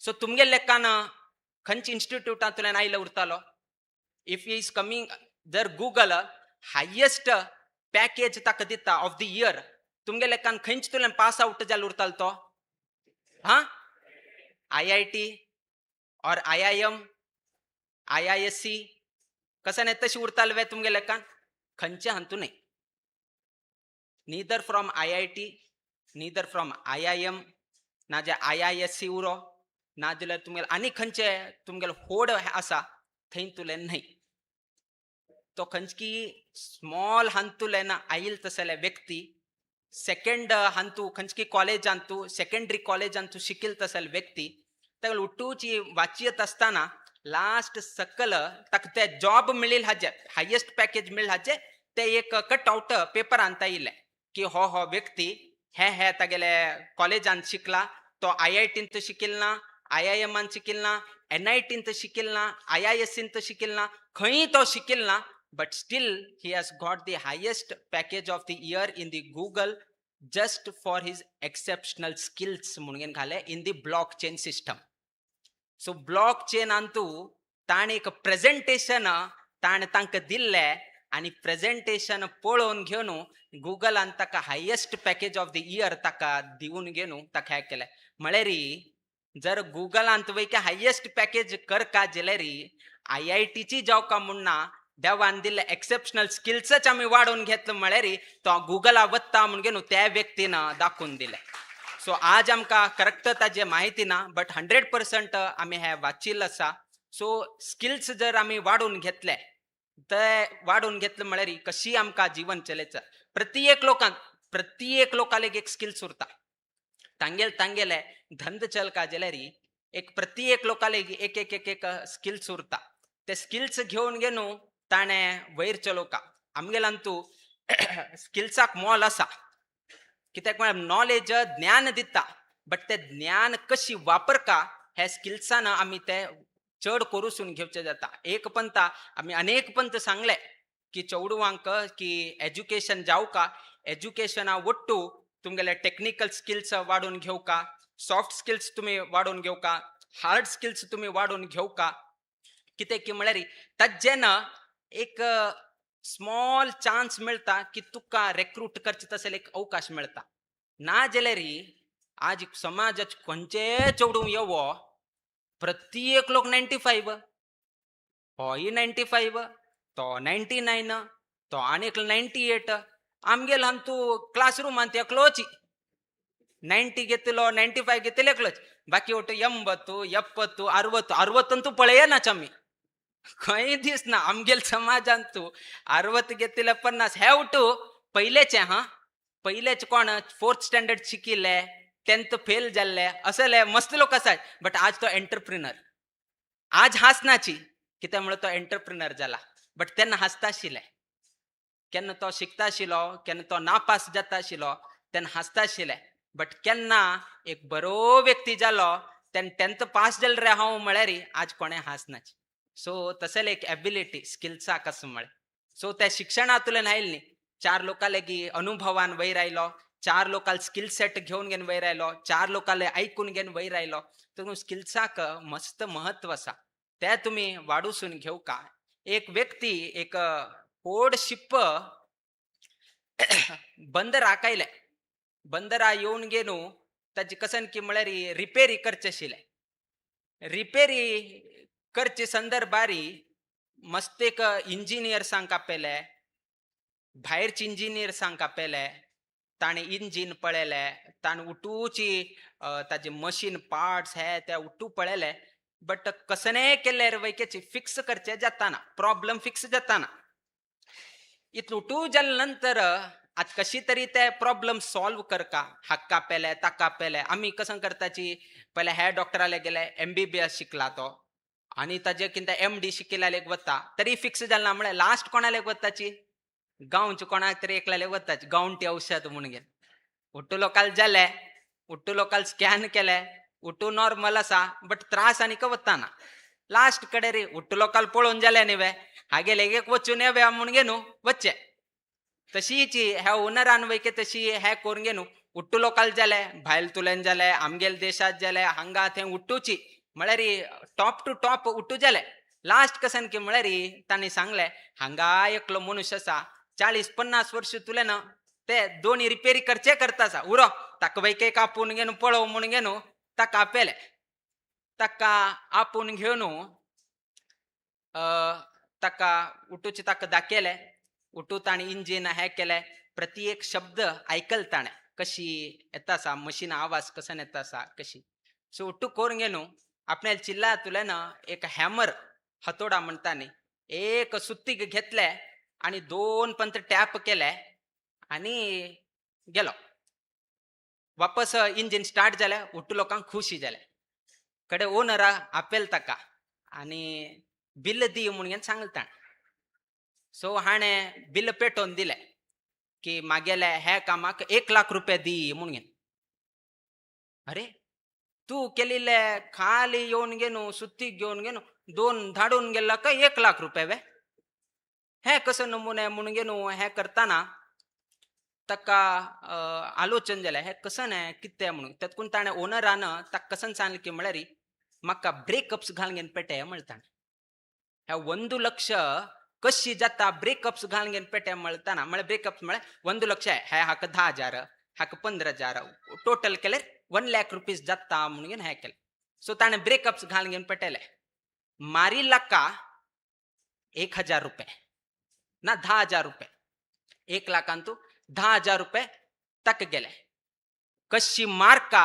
सो तुमगे लेखान खंयच्या इन्स्टिट्यूटान तुलेन आयलो उरतालो इफ ही इज कमिंग जर गूगल हायेस्ट पॅकेज ताका दिता ऑफ द इयर तुमगे लेखान खंयच तुलेन पास आउट जालो उरतालो तो हा IIT और IIM IISC कसन तशी उरताल वे तुमगे लेखान खंयचे हांतू न्ही neither from IIT neither from IIM ना जे IISC उरो ना जाल्यार तुमगेले आनी खंयचे तुमगेलो होड आसा थंय तुलेन न्हय तो खंयची स्मॉल हांतुलेन आयिल तसले व्यक्ती सेकंड हांतू खंयची कॉलेजांतू सेकंडरी कॉलेजांतू शिकिल तसले व्यक्ती ताका उठूची वाचयत आसतना लास्ट सकल ताका ते जॉब मेळिल्ले हाजे हायेस्ट पॅकेज मेळिल्ले हाजे ते एक कट आउट पेपरांत आयिल्ले की हो व्यक्ती हे तागेले कॉलेजांत शिकला तो IITंत शिकिल ना IIMांत शिकिल ना NITंत शिकिल ना IISCंत शिकिल ना खंय तो शिकिल ना but still he has got the highest package of the year in the Google just for his exceptional skills म्हणून घाले in the blockchain system. So blockchain Antu ताण एक प्रेझेंटेशन ताण तांकां दिल्ले आनी प्रेझेंटेशन पळोवन घेवन गुगलान ताका highest package of the year ताका दिवन घेवन ताका हें केलें म्हळ्यार जर गुगलांत वयके हायेस्ट पॅकेज करका जाल्यार IITची जावका म्हणना देवान दिल्ले एक्सेप्शनल स्किल्सच आम्ही वाढवून घेतलं म्हळ्यार तो गुगला वत्ता म्हणून न्हू त्या व्यक्तीनं दाखवून दिले. सो आज आमकां करेक्ट ताजे माहिती ना, बट 100% आम्ही हे वाचिल्लें आसा. सो स्किल्स जर आम्ही वाढवून घेतले ते वाढवून घेतलं म्हळ्यार कशी आमकां जीवन चलयचं. प्रत्येक लोकांक एक स्किल्स उरता. तांगेले धंद चलका जाल्यार एक प्रत्येक लोकांक एक एक एक एक स्किल्स उरता. ते स्किल्स घेवन घेनू ताणें वयर चलोवका. आमगेलांतू स्किल्साक मोल आसा. कित्याक म्हळ्यार नॉलेज ज्ञान दिता, बट ते ज्ञान कशी वापरका हे स्किल्सान आमी ते चड करूसून घेवचे जाता. एक पंत आमी अनेक पंत सांगले की चौडवांक की एज्युकेशन जावका, एज्युकेशना वट्टू तुमगेले टेक्निकल स्किल्स वाडून घेवका, सॉफ्ट स्किल्स तुम्ही वाडून घेवका, हार्ड स्किल्स तुम्ही वाडून घेवका. कित्याक की म्हळ्यार ताजेन एक स्मॉल चान्स मेळटा की तुका रेक्रूट करचे तसले एक अवकाश मेळटा. ना जाल्यार आज समाजात खंयचे चेडूं येवो प्रत्येक लोक 95, होय 95, तो 99, तो आनीक 98. आमगेलो हम तू क्लासरूमांत एकलोच 90 घेतलो, 95 घेतले एकलोच. बाकी ಒಟ್ಟು 80, 70, 60, 60 ಅಂತೂ पळयनाच आमी. खंय दिसना आमगेल समाजांतू 60 घेतले 50 हे उठू पयलेचे. पयलेच कोण 4th स्टँडर्ड शिकिल्ले, 10th फेल जाल्ले असले मस्त लोक आसात. बट आज तो एंटरप्रिनर. आज हासनाची कित्याक म्हळ्यार तो एंटरप्रिनर जाला. बट तेन्ना हासता आशिल्ले. केन्ना तो शिकता आशिल्लो, केन्ना तो नापास जाता आशिल्लो, तेन्ना हासता आशिल्ले. बट केन्ना एक बरो व्यक्ती जालो तेन्ना 10th पास जाले रे हांव म्हळ्यार आज कोणें हासनाची. सो तसले एक एबिलिटी स्किल्साक आसा म्हळ्यार. सो त्या शिक्षणांतल्यान आयिल्ली 4 लोकां लागीं अनुभवान वयर आयलो, 4 लोकांक स्किल सेट घेवन घेवन वयर आयलो, 4 लोकांक आयकून घेवन वयर आयलो. तर स्किल्साक मस्त महत्व आसा. ते तुमी वाडूसून घेवका. एक व्यक्ती एक व्हड शिप्प बंदराक आयले. बंदरा येवन घेनू ताची कसन की म्हळ्यार रिपेरी करचे आशिल्ले. रिपेरी करचे संदर्भारी मस्त एक इंजिनियर्सांक आपयले, भायरचे इंजिनियर्सांक आपयले. ताणें इंजीन पळयले, ताणें उठूची ताजे मशीन पार्ट्स हे ते उठू पळयले. बट कसने केल्यार वैकेची फिक्स करचे जाताना, प्रॉब्लेम फिक्स जाताना. इतलो उठू जाले नंतर आता कशी तरी ते प्रॉब्लेम सॉल्व करका. हाका पेले ताका पेले. आमी कसं करताची पहिले हे डॉक्टराले गेले, MBBS शिकला तो, आणि ताजे किंवा MD शिकिल्ले वता तरी फिक्स जालना. म्हळ्यार लास्ट कोणाले वताची गांवचे कोणाक तरी एकल्याले वताची गांवठी औषध म्हणून घेवन. उठू लोकाल जाले, उठू लोकाल स्कॅन केले, उठू नॉर्मल आसा, बट त्रास आनीक वताना. लास्ट कडे रे उठू लोकाल पळोवन जाले न्ही वे हागे लेगेक वचून येवे म्हणून घेनू वच्चे. तशीच ह्या ओनरान वयके तशी हे करून घेनू उठू लोकाल जाले, भायल तुलेन जाले, आमगेल देशात जाले, हांगा थंय उठूची म्हळ्यार टॉप टू टॉप उठू जाले. लास्ट कसन की म्हळ्यार तांणी सांगले हांगा एकलो मनुष्य आसा 40-50 वर्ष तुलेन ते दोन्ही रिपेरी करचे करता आसा. उरो ताका वयके आपून घेवन पळोव म्हणून घेनू ताका आपयले. ताका आपून घेवन ताका उठूचे ताका दाखयले. उठू ताणी इंजीन हे केले. प्रत्येक शब्द आयकल ताणें कशी येता आसा, मशीन आवाज कसन येता आसा कशी. सो उठू करून घेनू आपल्या चिल्ला तुलेन एक हॅमर हतोडा म्हणटा न्ही एक सुत्तीक घेतले आणि 2 पंत टॅप केले आणि गेलो. वापस इंजीन स्टार्ट जाले. उठू लोकांक खुशी जाले. कडे ओनरा आपेल ताका आणि बिल दी म्हणून सांगता. सो हाणें बिल पेटोवन दिले की मागेले हे कामाक 1 लाख रुपये दी म्हणून. अरे तू केलेले खाली येऊन घेनू सुत्तीक घेऊन घेनू 2 धाडून गेला का 1 लाख रुपये वे हे कसं नमुने म्हणून घेनू हे करताना ताका आलोचन जालें हे कसं नाही कितें म्हणून. तातूंत ताणें ओनरान ताका कसं सांगलें की म्हळ्यार म्हाका ब्रेकअप्स घालून घेवन पेटे म्हणटा. हे 1 लक्ष कशी जाता ब्रेकअप्स घालून घेवन पेटे म्हणटाना. म्हळ्यार ब्रेकअप्स म्हळ्यार 1 लक्ष हे हाका 10,000 हाका 15,000 टोटल केल्यार 1 लाख रुपीज जाता म्हणून हे केलें. सो ताणें ब्रेकअप्स घालून घेवन पेटयले. मारी लाका 1,000 रुपये ना 10,000 रुपये, 1,00,000 10,000 रुपये तक गेले. कशी मार्का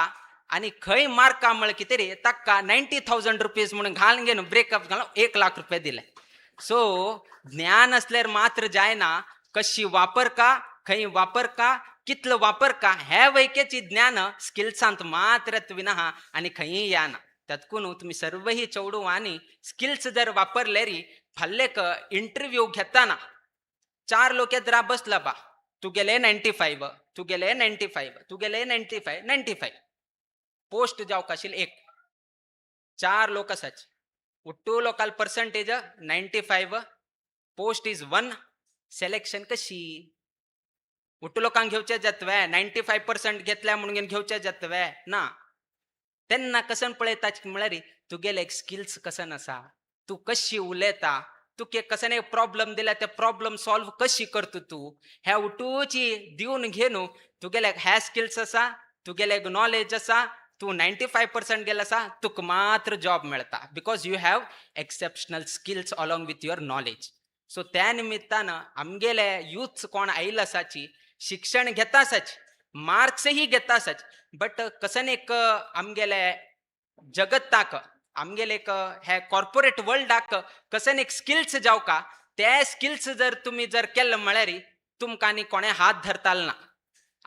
आणि खंय मार्का म्हळ कितें रे ताका 90,000 रुपीज म्हणून घालून घेवन ब्रेकअप घालून 1,00,000 रुपये दिले. सो ज्ञान असल्यार मात्र जायना, कशी वापर का, खंय वापर का, कितलं वापर का, हे वैकेची ज्ञान स्किल्सांत मात्र विना आणि खंय याना. त्यातकून तुम्ही सर्वही चवडू आणि स्किल्स जर वापरले री फाल्लेक इंटरव्यू घेताना 4 लोक जरा बसला बा, तू गेले 95, तू गेले 95, तू गेले 95, 95 पोस्ट जावक आशिल्ल एक 4 लोक आसाचे. उट्टू लोकाल पर्संटेज 95, पोस्ट इज 1, सिलेक्शन कशी? उट्टू लोकांक घेवचे जातवे 95% घेतल्या म्हणून घेवचे जातवे ना. त्यांना कसन पळयता म्हळ्यार तुगेले एक स्किल्स कसन आसा, तू कशी उलयता, तुके कसन एक प्रॉब्लेम दिला ते प्रॉब्लेम सॉल्व कशी करता तू, ह्या उठूची दिवन घेवन तुगेले ह्या स्किल्स आसा, तुगेले नॉलेज आसा, तू 95% गेला आसा, तुका मात्र जॉब मेळटा because you have exceptional skills along with your knowledge. So त्या निमित्तान आमगेले यूथ कोण आयिल्ले आसाची शिक्षण घेता आसाची, मार्क्सही घेता आसाची, बट कसन एक आमगेले जगताक आमगेले एक हे कॉर्पोरेट वर्ल्डाक कसन एक स्किल्स जावका, ते स्किल्स जर तुम्ही जर केल्ले म्हळ्यार तुमकां आनी कोणे हात धरताल ना.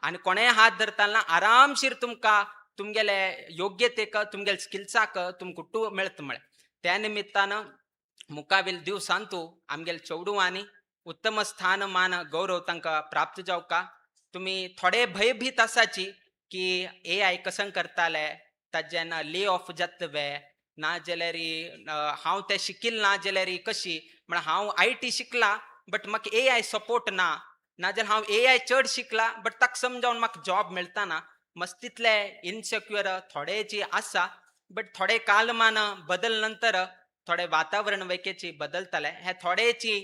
आनी कोणे हात धरताल ना, आरामशीर तुमकां तुमगेले योग्यतेक तुमगेले स्किल्साक तुमकां कुट्टू मेळता म्हळ्यार. त्या निमित्तान मुखावेल दिवसांतू आमगेले चवडूवांनी उत्तम स्थानमान गौरव तांकां प्राप्त जावका. तुम्ही थोडे भयभीत आसाची की AI कसन करताले, ताजेन ले ऑफ जातवे ना जाल्यार हांव ते शिकिल्ल ना जाल्यार कशी, म्हण हांव IT शिकला बट म्हाका AI सपोर्ट ना, नाजाल्यार हांव AI चड शिकला बट ताका समजावन म्हाका जॉब मेळटा ना. मस्तितले इनसेक्युअर थोडेची आसा, बट थोडे कालमान बदल नंतर थोडे वातावरण वैकेची बदलताले. हे थोडेची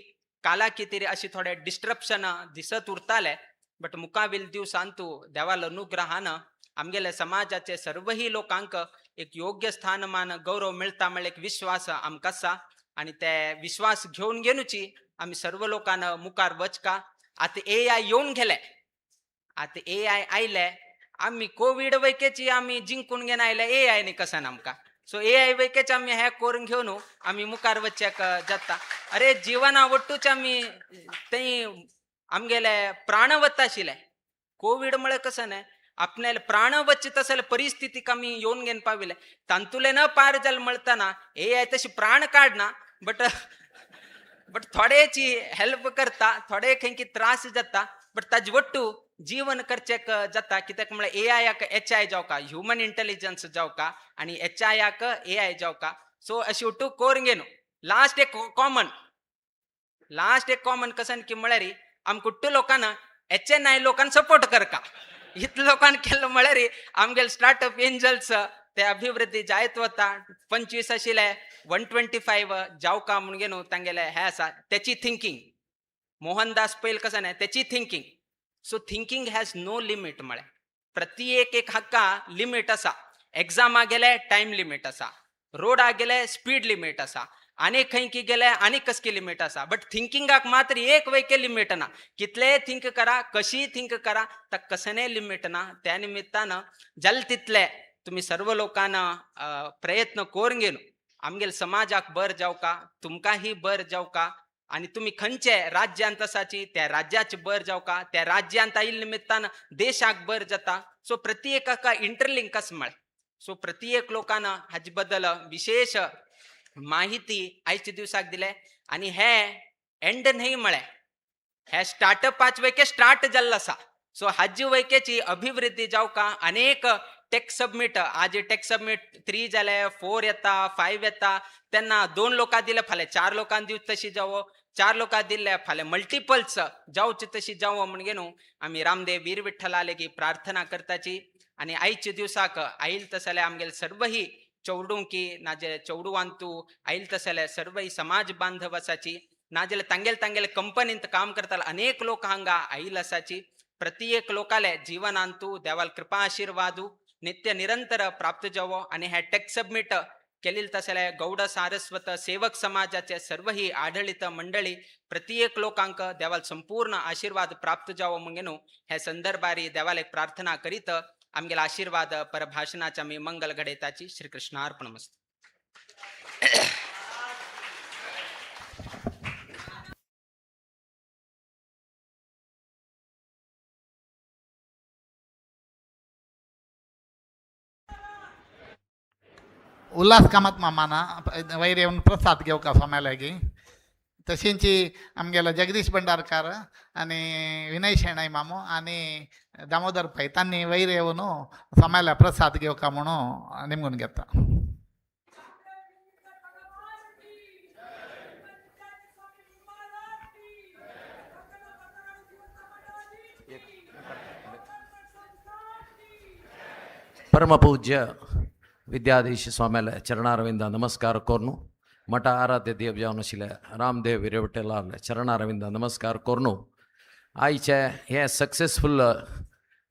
काला कितें अशी थोडे डिस्ट्रप्शन दिसत उरताले. बट मुखावेल दिवसांतू देवाल अनुग्रहान आमगेले समाजाचे सर्वही लोकांक एक योग्य स्थानमान गौरव मेळटा म्हळ्यार एक विश्वास आमकां आसा. आणि ते विश्वास घेवन घेवनची आमी सर्व लोकांना मुखार वचका. आता AI येवन गेले, आता AI आयले, आमी कोविड वैकेची आमी जिंकून घेवन आयले AI नी कसन आमकां. सो AI वैकेच आमी हे करून घेवन आमी मुखार वचचेक जाता. अरे जिवना वट्टूच आमी थंय आमगेले प्राण वता आशिल्ले. कोविड म्हळ्यार कसं न्हय, आपल्याला प्राण वचत असेल परिस्थितीक आमी येवन घेवन पाविले. तांतुले न पार जाल म्हणटाना AI तशी प्राण काडना, बट थोडेची हेल्प करता, थोडे खंय त्रास जाता, बट ताजे वट्टू जीवन करचेक जाता. कित्याक म्हळ्यार AI HI जावका, ह्युमन इंटेलिजन्स जावका आणि HI AI जावका. सो अशी वट्टू करून घेवन लास्ट एक कॉमन कसन की म्हळ्यार आम कुट्टू लोकांना HNI लोकांना सपोर्ट करका. इतल्या लोकांना केलं म्हळ्यार आमगेले स्टार्टअप एंजल्स ते अभिवृद्धी जायत वता. 25 आशिल्ले 125 जावका म्हणून घेवन तांगेले हे आसा त्याची थिंकिंग. मोहनदास पैल कसं नाही त्याची thinking. So thinking has no limit. म्हळ्यार प्रत्येक एक हक्का लिमिट असा. एग्जामा गेले टाइम लिमिट असा, रोडा गेले स्पीड लिमिट असा, अनेक खंयकी गेले आनी कसकी लिमिट असा. बट थिंकिंगाक मात्र एक वैके लिमिट ना. कितले थिंक करा, कशी थिंक करा, तर कसने लिमिट ना. त्या निमित्तानं जल तितले तुम्ही सर्व लोकांना प्रयत्न करून घेऊन आमगेल समाजाक बर जावका, तुमकांही बर जावका. आणि तुम्ही खंयचे राज्यांत आसाची त्या राज्याची बर जावका, त्या राज्यांत आयिल्ले निमित्तान देशाक बर जाता. सो प्रत्येकाका इंटरलिंक आसा. म्हळ्यार सो प्रत्येक लोकांना हाजे बद्दल विशेष माहिती आयच्या दिवसाक दिले. आणि हे एंड न्हय, म्हळ्यार हे स्टार्टअपाच वैके स्टार्ट जाल्लो आसा. सो हाजी वैकेची अभिवृद्धी जावका. अनेक टेक सबमिट, आज टेक सबमिट 3 जाले, 4 येता, 5 येता. त्यांना 2 लोकां दिले, फाल्यां 4 लोकांक दिवच तशी जावो, 4 लोकांक दिले फाल्यां मल्टिपल्स जावची तशी जावो म्हण घेवन आमी रामदेव वीर विठ्ठला लेगी प्रार्थना करताची. आणि आयच्या दिवसाक आईल तसले आमगेले सर्वही चौडुंकी नाजे चौडुवांतू आईल तसले सर्वही समाज बांधव आसाची. नाजाल्यार तांगेले कंपनींत काम करताले अनेक लोक हांगा आईल आसाची. प्रत्येक लोकाले जिवनांतू देवाल कृपा आशीर्वादू नित्य निरंतर प्राप्त जावो. आणि हे टेक सबमिट केलेली तसले गौड सारस्वत सेवक समाजाचे सर्वही आढळित मंडळी प्रत्येक लोकांक देवाल संपूर्ण आशीर्वाद प्राप्त जावो म्हणून हे संदर्भारी देवाला एक प्रार्थना करीत आमगेला आशीर्वाद परभाषणाच्या मी मंगल घडेताची श्रीकृष्णार्पण मस्त. उल्हास कामत मामाना वयर येवन प्रसाद घेवका सोम्यालागी तशींची आमगेलो जगदीश भंडारकार आनी विनय शेणाय मामो आनी दामोदर पै तांणी वयर येवन सोम्याला प्रसाद घेवका म्हणून निमगून घेता. परमपूज्य विद्याधीश स्वाम्याला चरणारविंद नमस्कार कोर्नु मठ आराध्य देव जावन आशिल्ले रामदेव विरेवटेलाल चरणारविंद नमस्कार कोर्नु आयचे हे सक्सेसफुल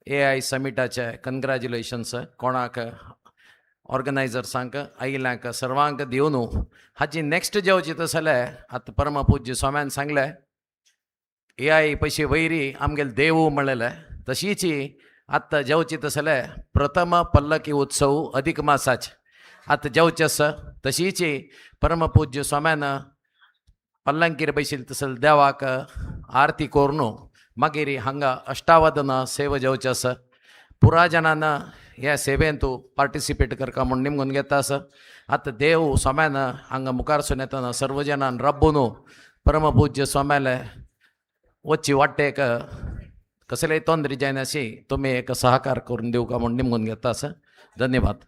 AI समिटाचे कंग्रॅच्युलेशन्स कोणाक ऑर्गनायझर्सांक आयिल्ल्यांक सर्वांक दिवन हाची नेक्स्ट जेवची तसले आतां परमपूज्य स्वाम्यान सांगले AI पयशी वैरी आमगेले देव म्हणलेले तशीची आत्ता जेवची तसले प्रथम पल्लकी उत्सव अधिक मासाचे आतां जेवचेस तशीची परमपूज्य स्वाम्यान पल्लंकीर बैशिल्ले तसले देवाक आरती कोरून मागीर हांगा अष्टावदन सेवा जेवचेस पुरा जनान ह्या सेवेन तूं पार्टिसिपेट करता म्हूण निमगून घेता आसा. आतां देव स्वाम्यान हांगा मुखारसून येतना सर्व जनान रब्बून परमपूज्य स्वाम्याले वच्ची वाटेक कसलेय तोंदरी जायनाशी तुमी एक सहकार करून दिवका म्हूण निमगून घेता आसा. धन्यवाद.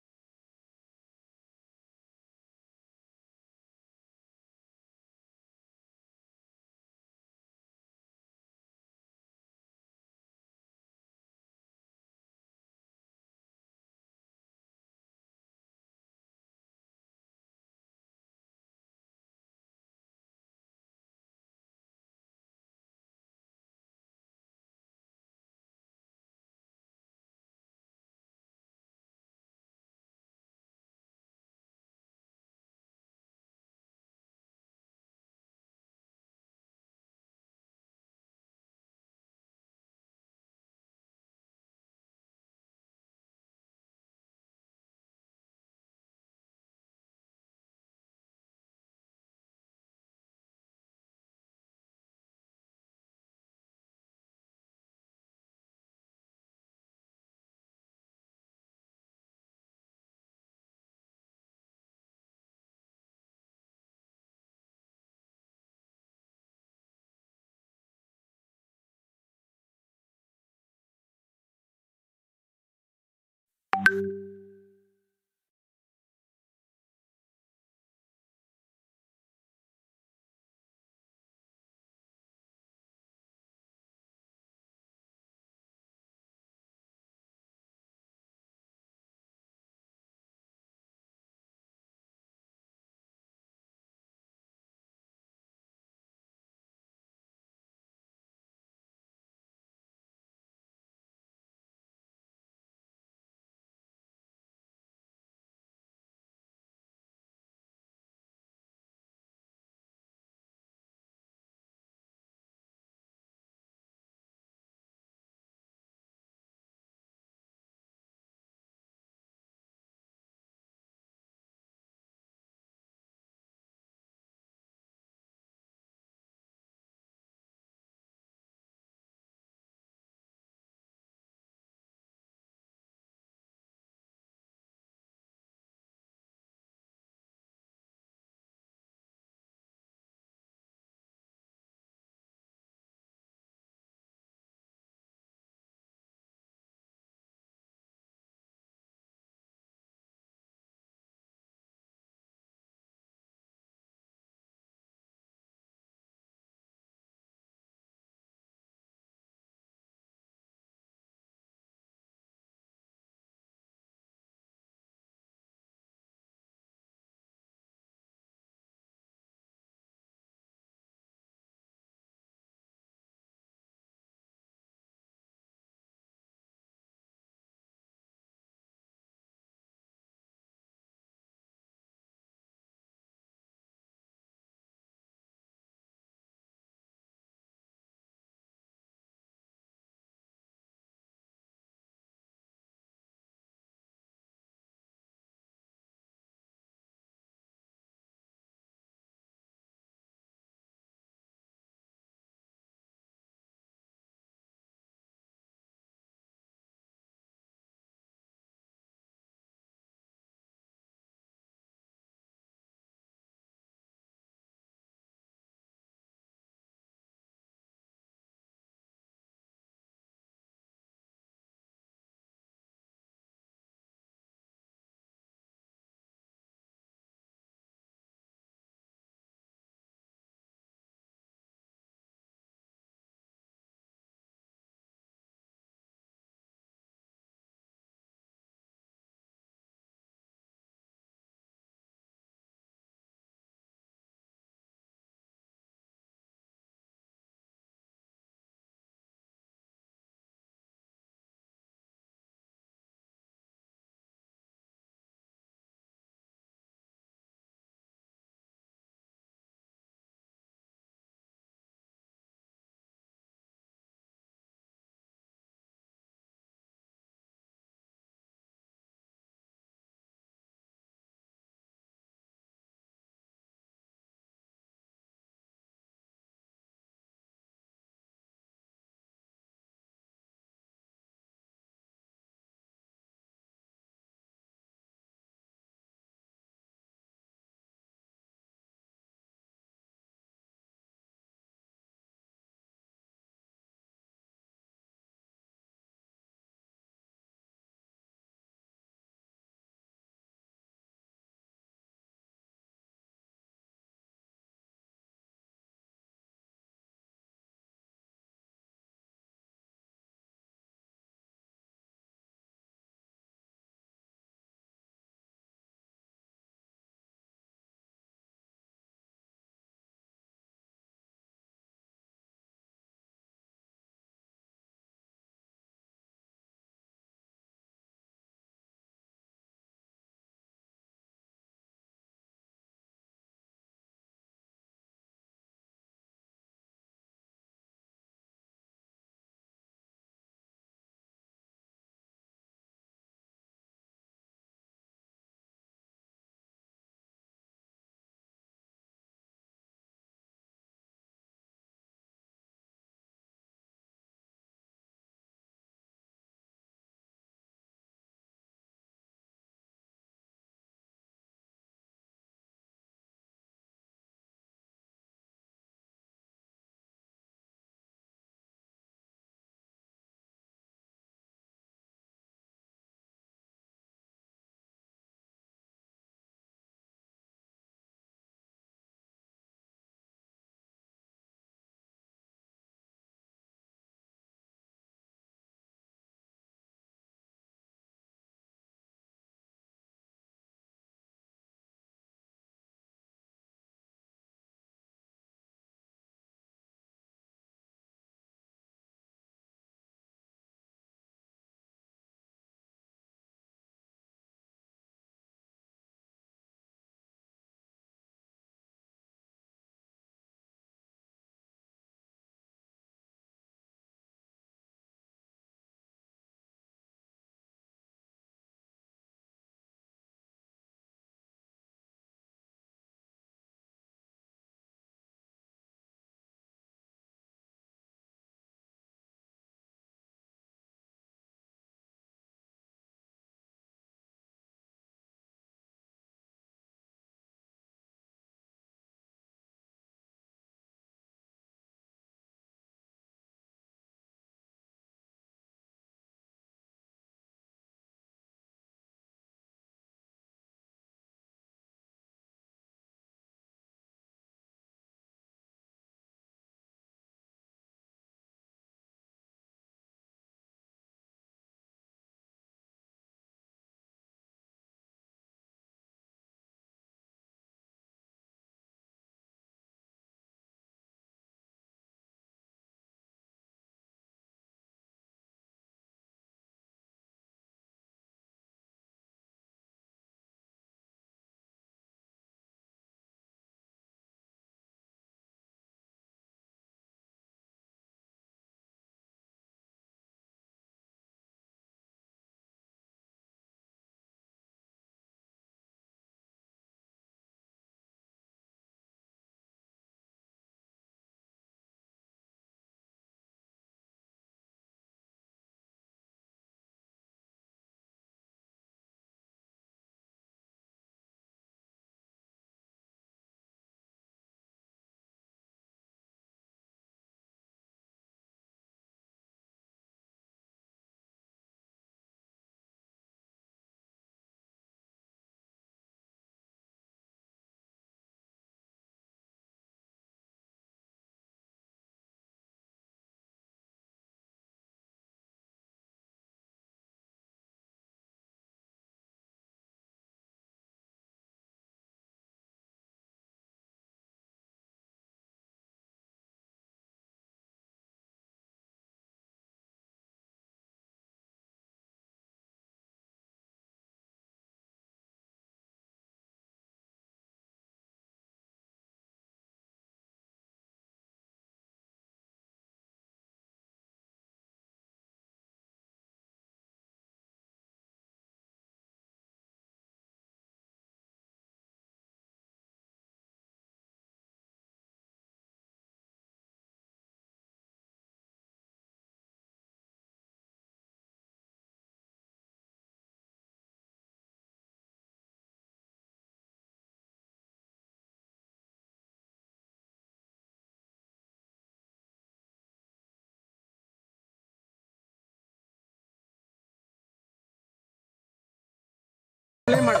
ಪ್ಲೇ ಮಾಡು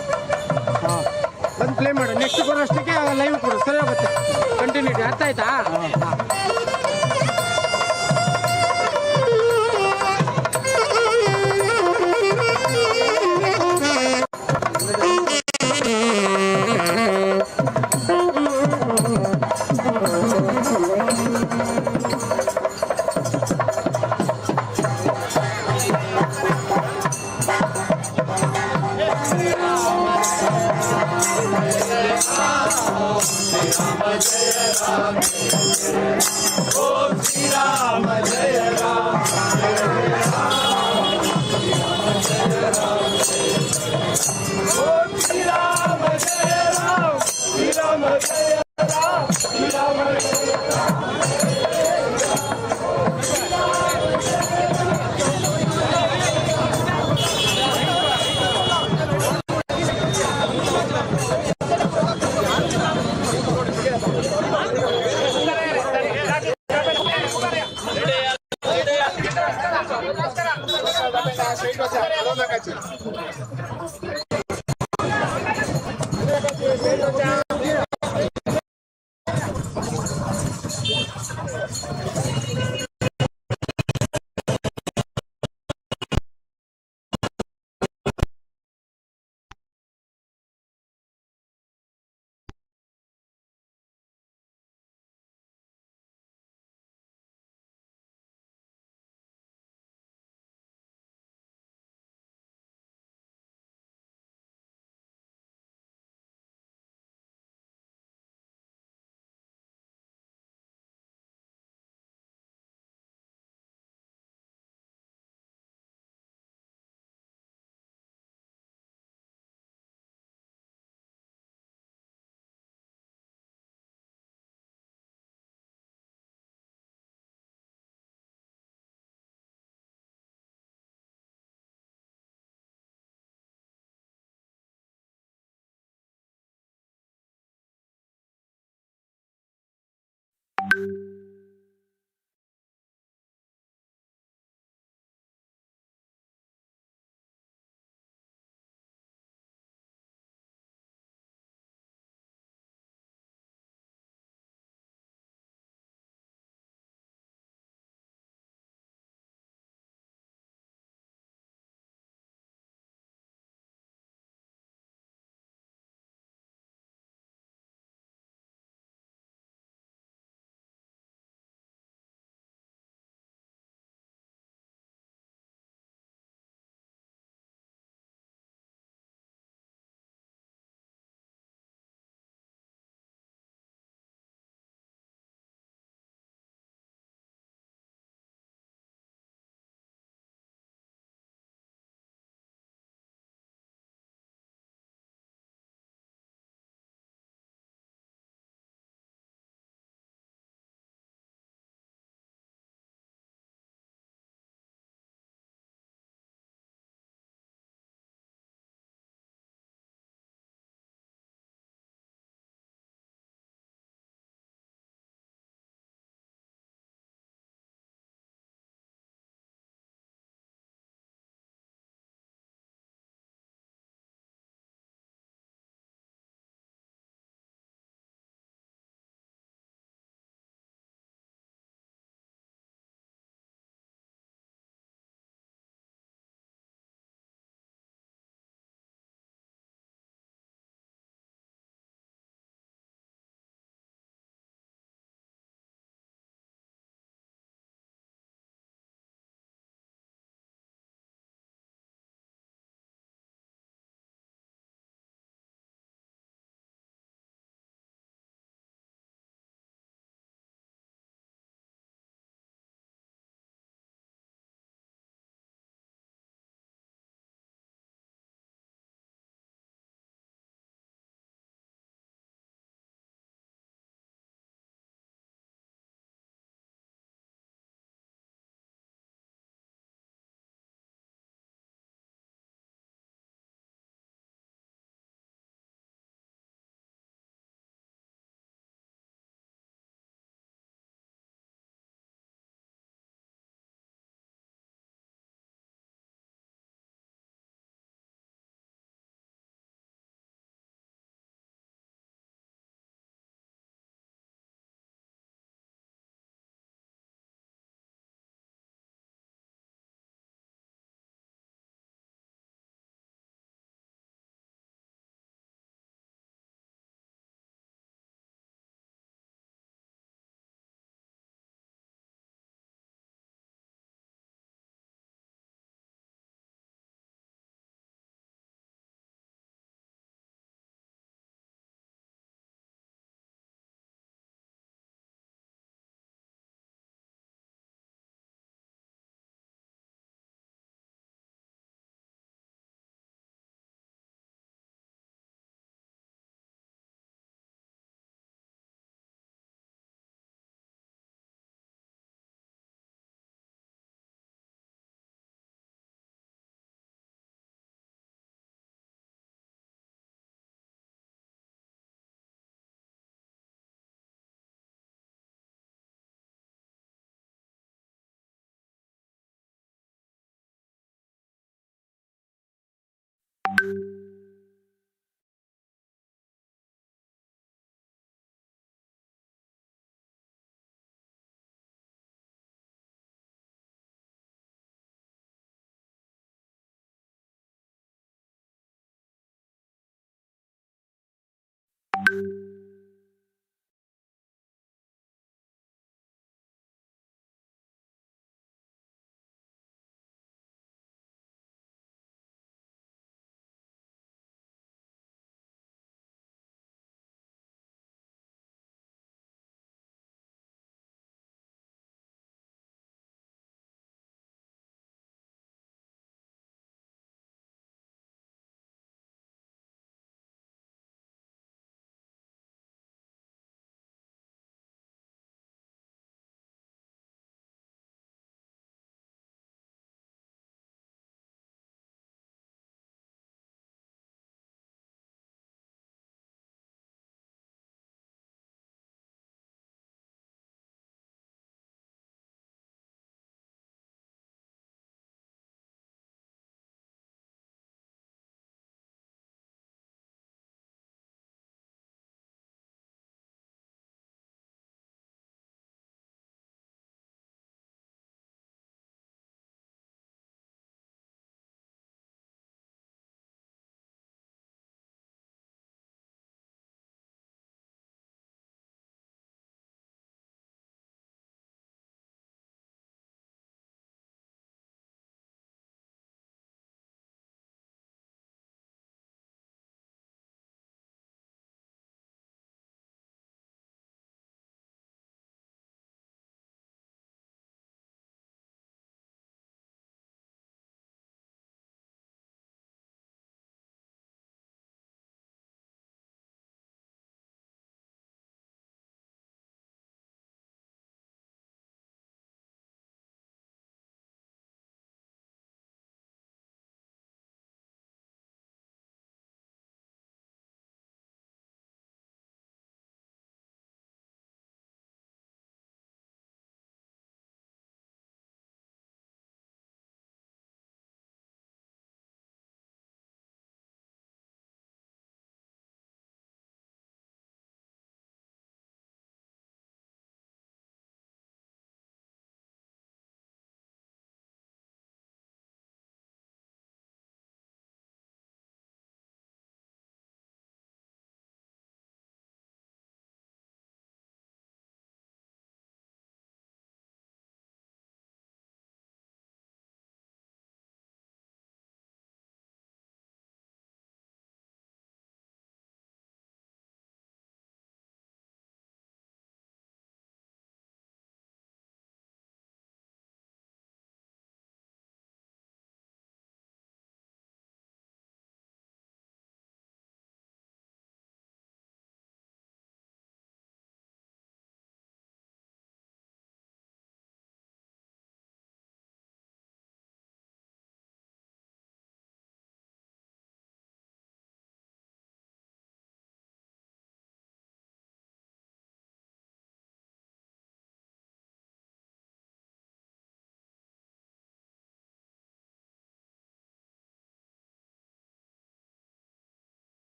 ಹಾಂ ಬಂದು ಪ್ಲೇ ಮಾಡು ನೆಕ್ಸ್ಟ್ ಬರೋಷ್ಟಕ್ಕೆ ಲೈವ್ ಕೊಡು ಸರಿ ಹೋಗುತ್ತೆ ಕಂಟಿನ್ಯೂಟಿ ಅರ್ಥ ಆಯ್ತಾ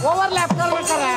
ओव्हरलॅप कर करा.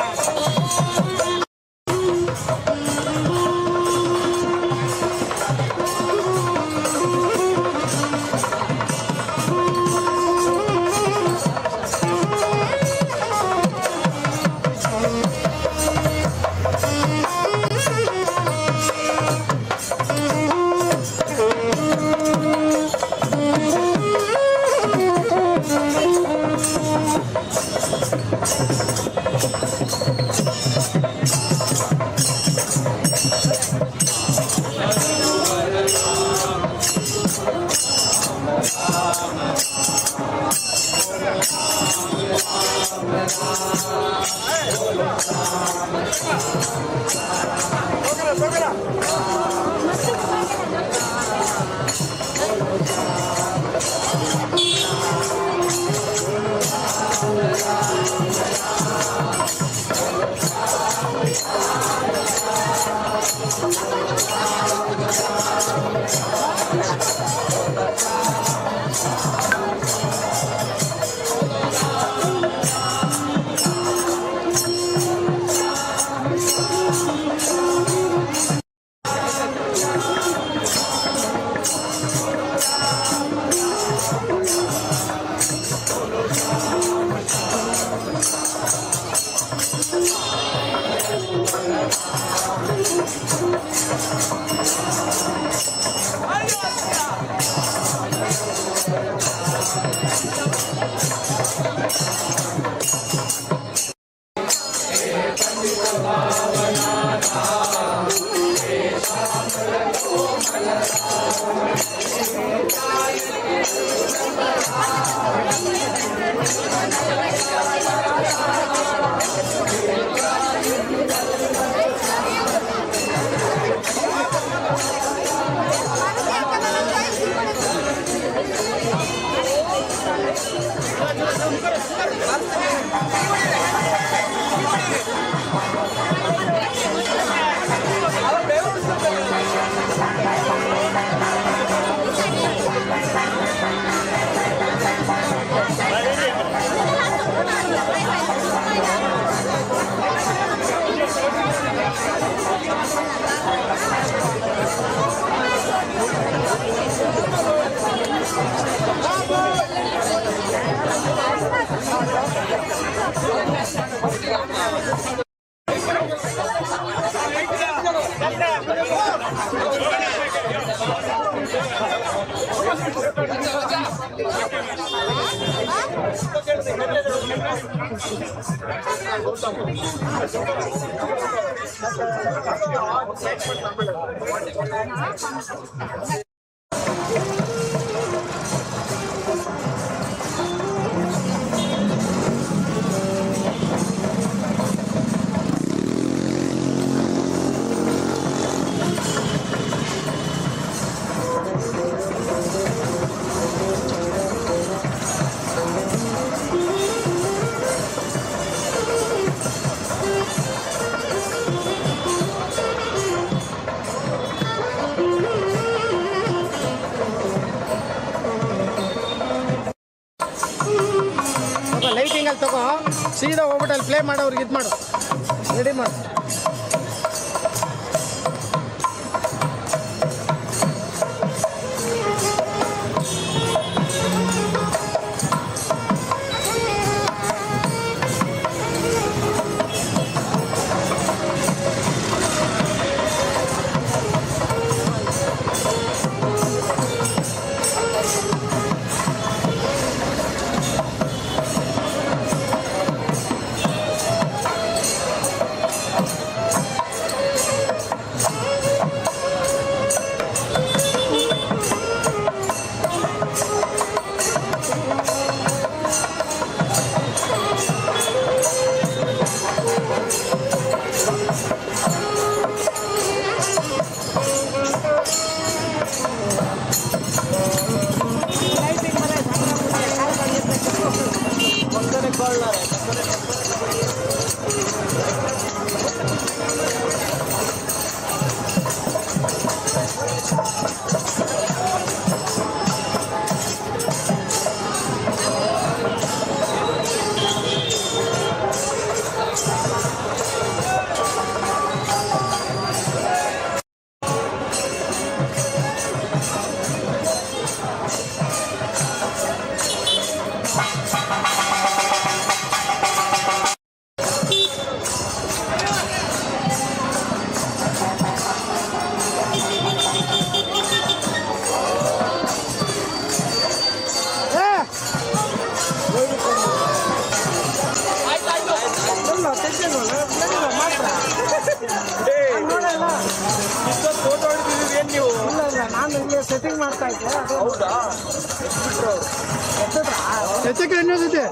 ಲೈಟಿಂಗ್ ಅಲ್ಲಿ ತಗೋ, ಸೀದಾ ಹೋಗ್ಬಿಟ್ಟು ಅಲ್ಲಿ ಪ್ಲೇ ಮಾಡೋರಿಗೆ ಇದು ಮಾಡು, ರೆಡಿ ಮಾಡು. ನಾನು ಇಲ್ಲಿ ಸೆಟ್ಟಿಂಗ್ ಮಾಡ್ತಾ ಇದ್ದೆ. ಹೆಚ್ಚಕ್ಕೆ ಇನ್ನೊಂದಿದೆ.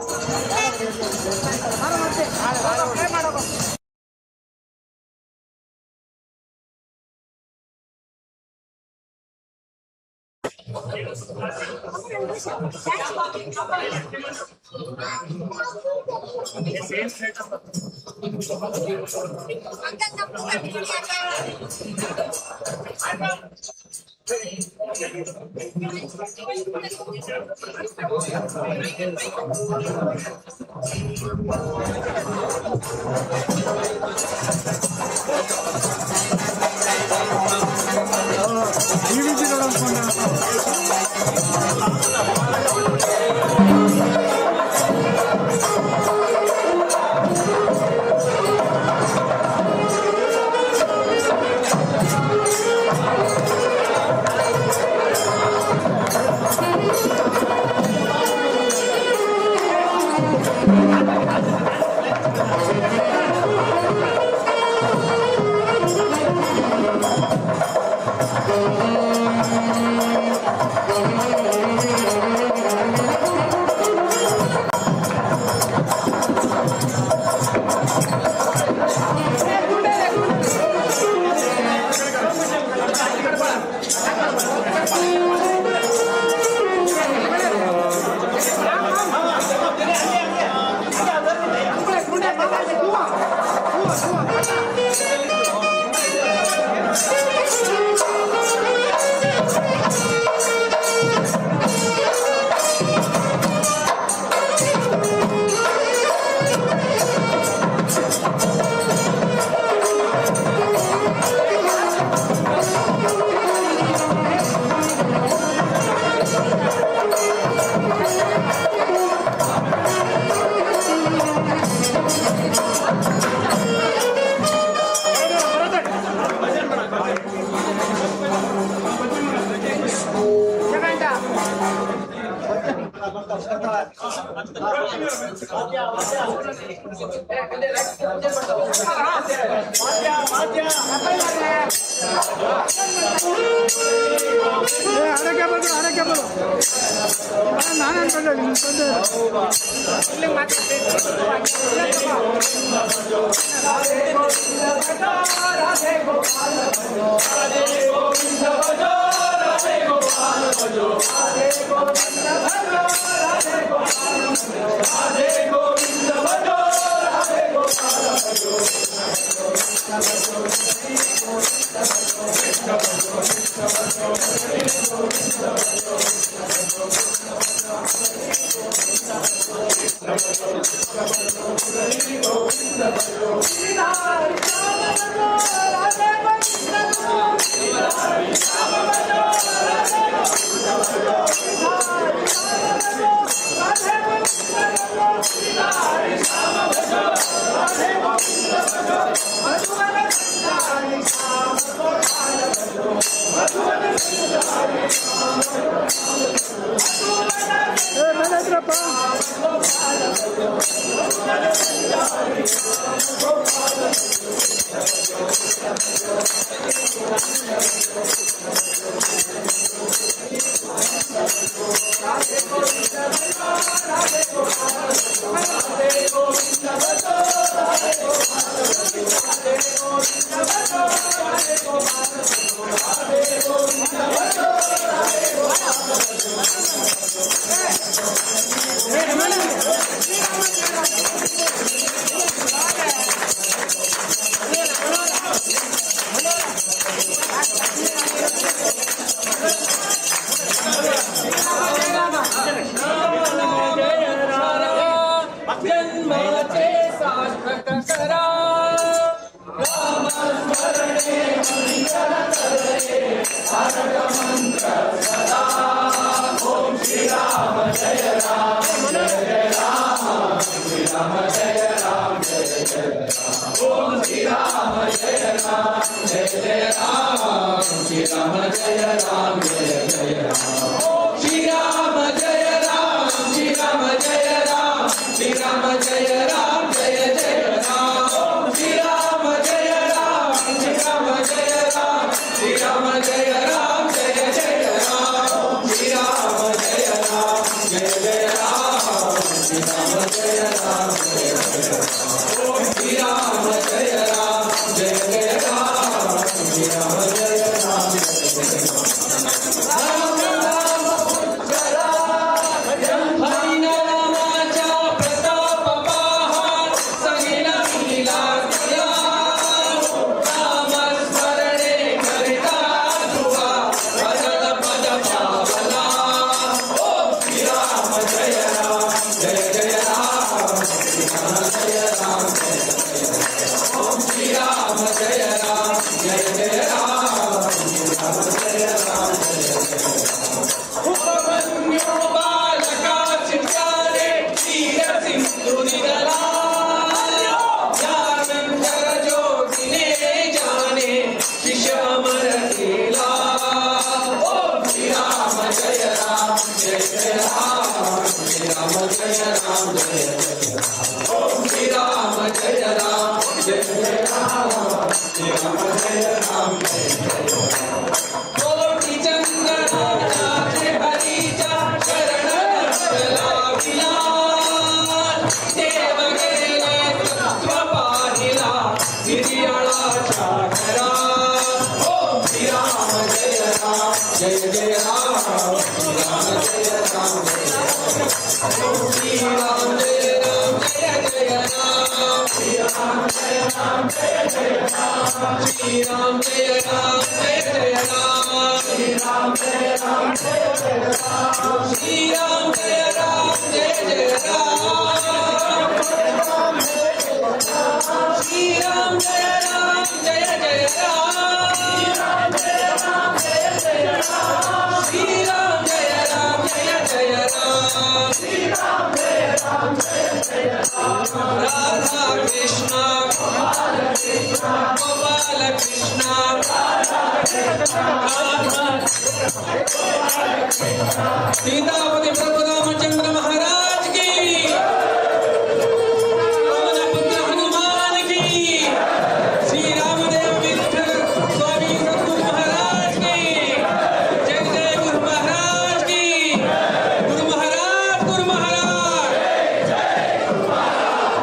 Jai Ram, Jai Ram, Jai Jai Ram, Jai Jai Sitapati प्रभु रामचंद्र महाराज की, पवन पुत्र हनुमान की, श्री रामदेव विठल स्वामी सद्गुरु महाराज की, जय जय गुरु महाराज की, गुरु महाराज गुरु महाराज,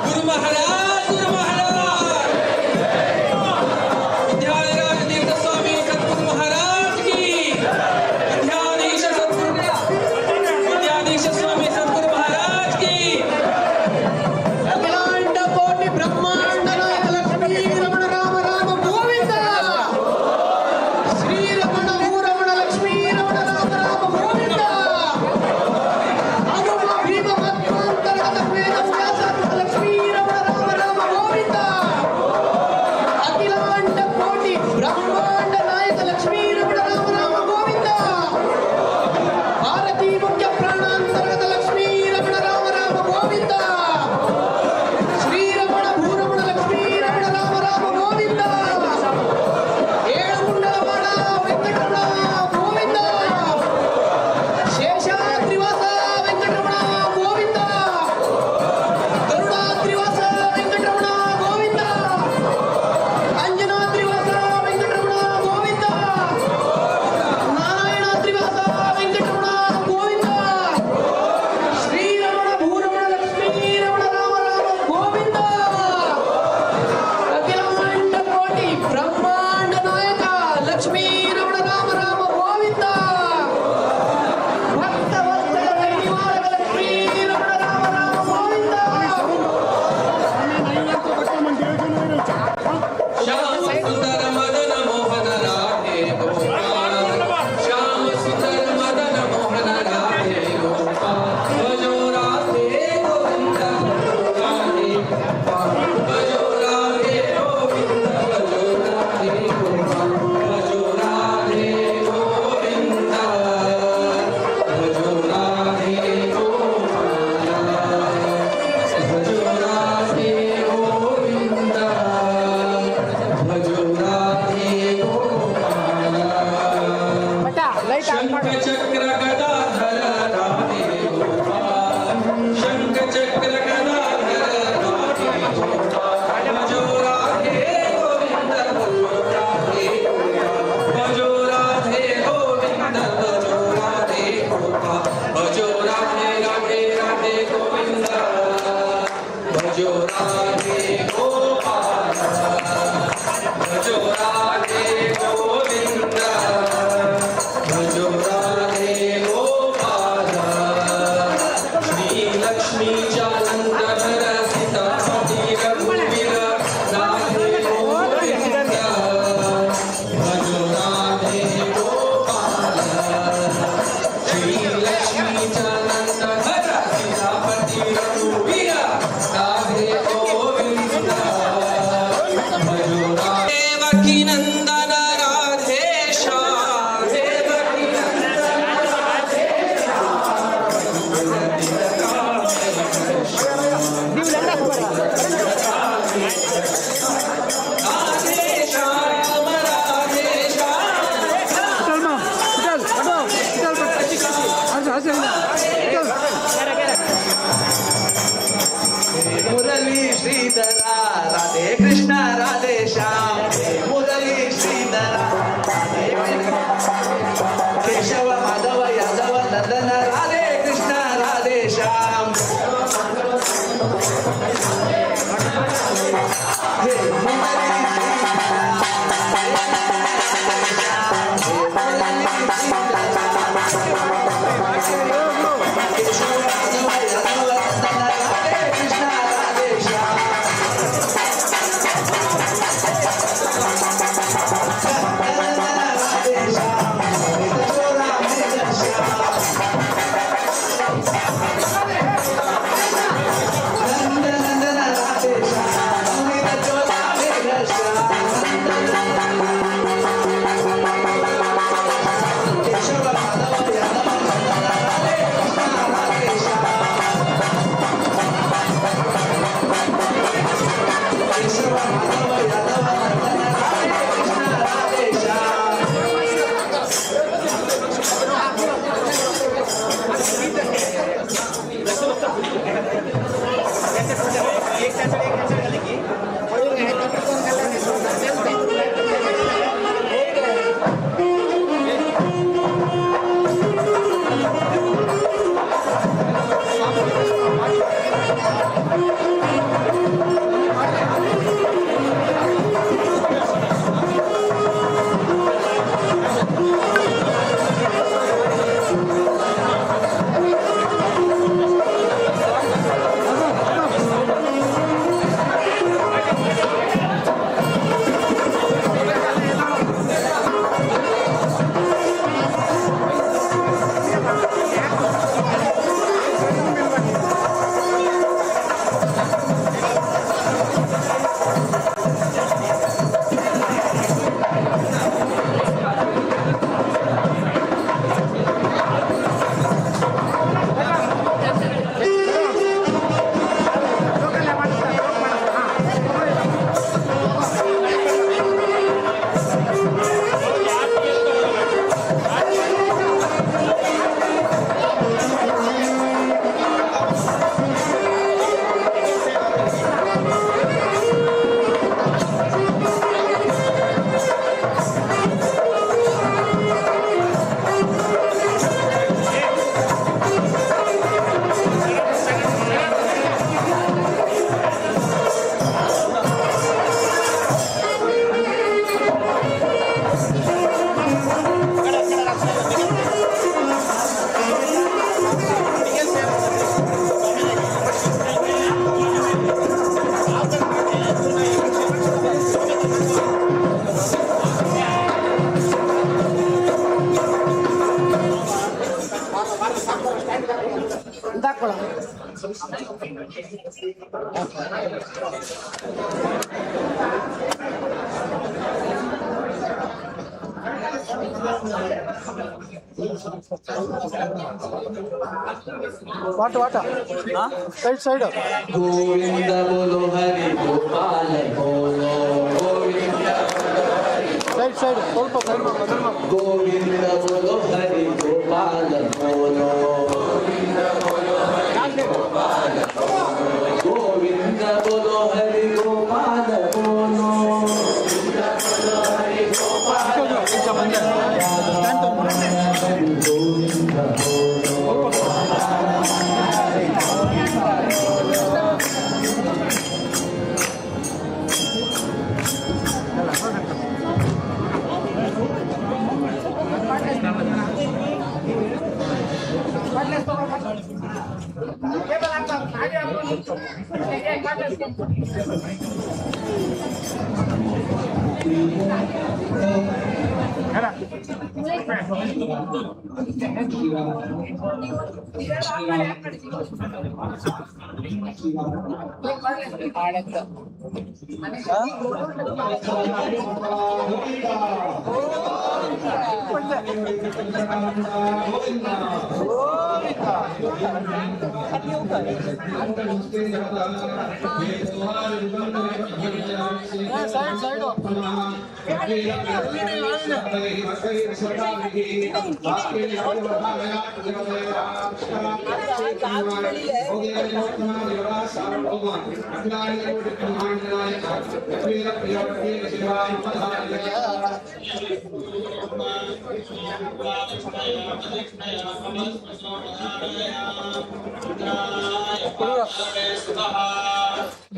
गुरु महाराज गुरु महाराज, विद्याधराज तीर्थ स्वामी सद्गुरु महाराज की, विद्याधीश स्वामी सद्गुरु महाराज वाट वाट साइड साइड गोविंद बोलो हरि गोपाल बोलो गोविंद साइड साइड ಸ್ವಲ್ಪ ಸೈಡ್ गोविंद बोलो हरि गोपाल बोलो गोविंद बोलो हरि गोपाल गोविंद बोलो हरि गोपाल बोलो गोविंद बोलो हरि गोपाल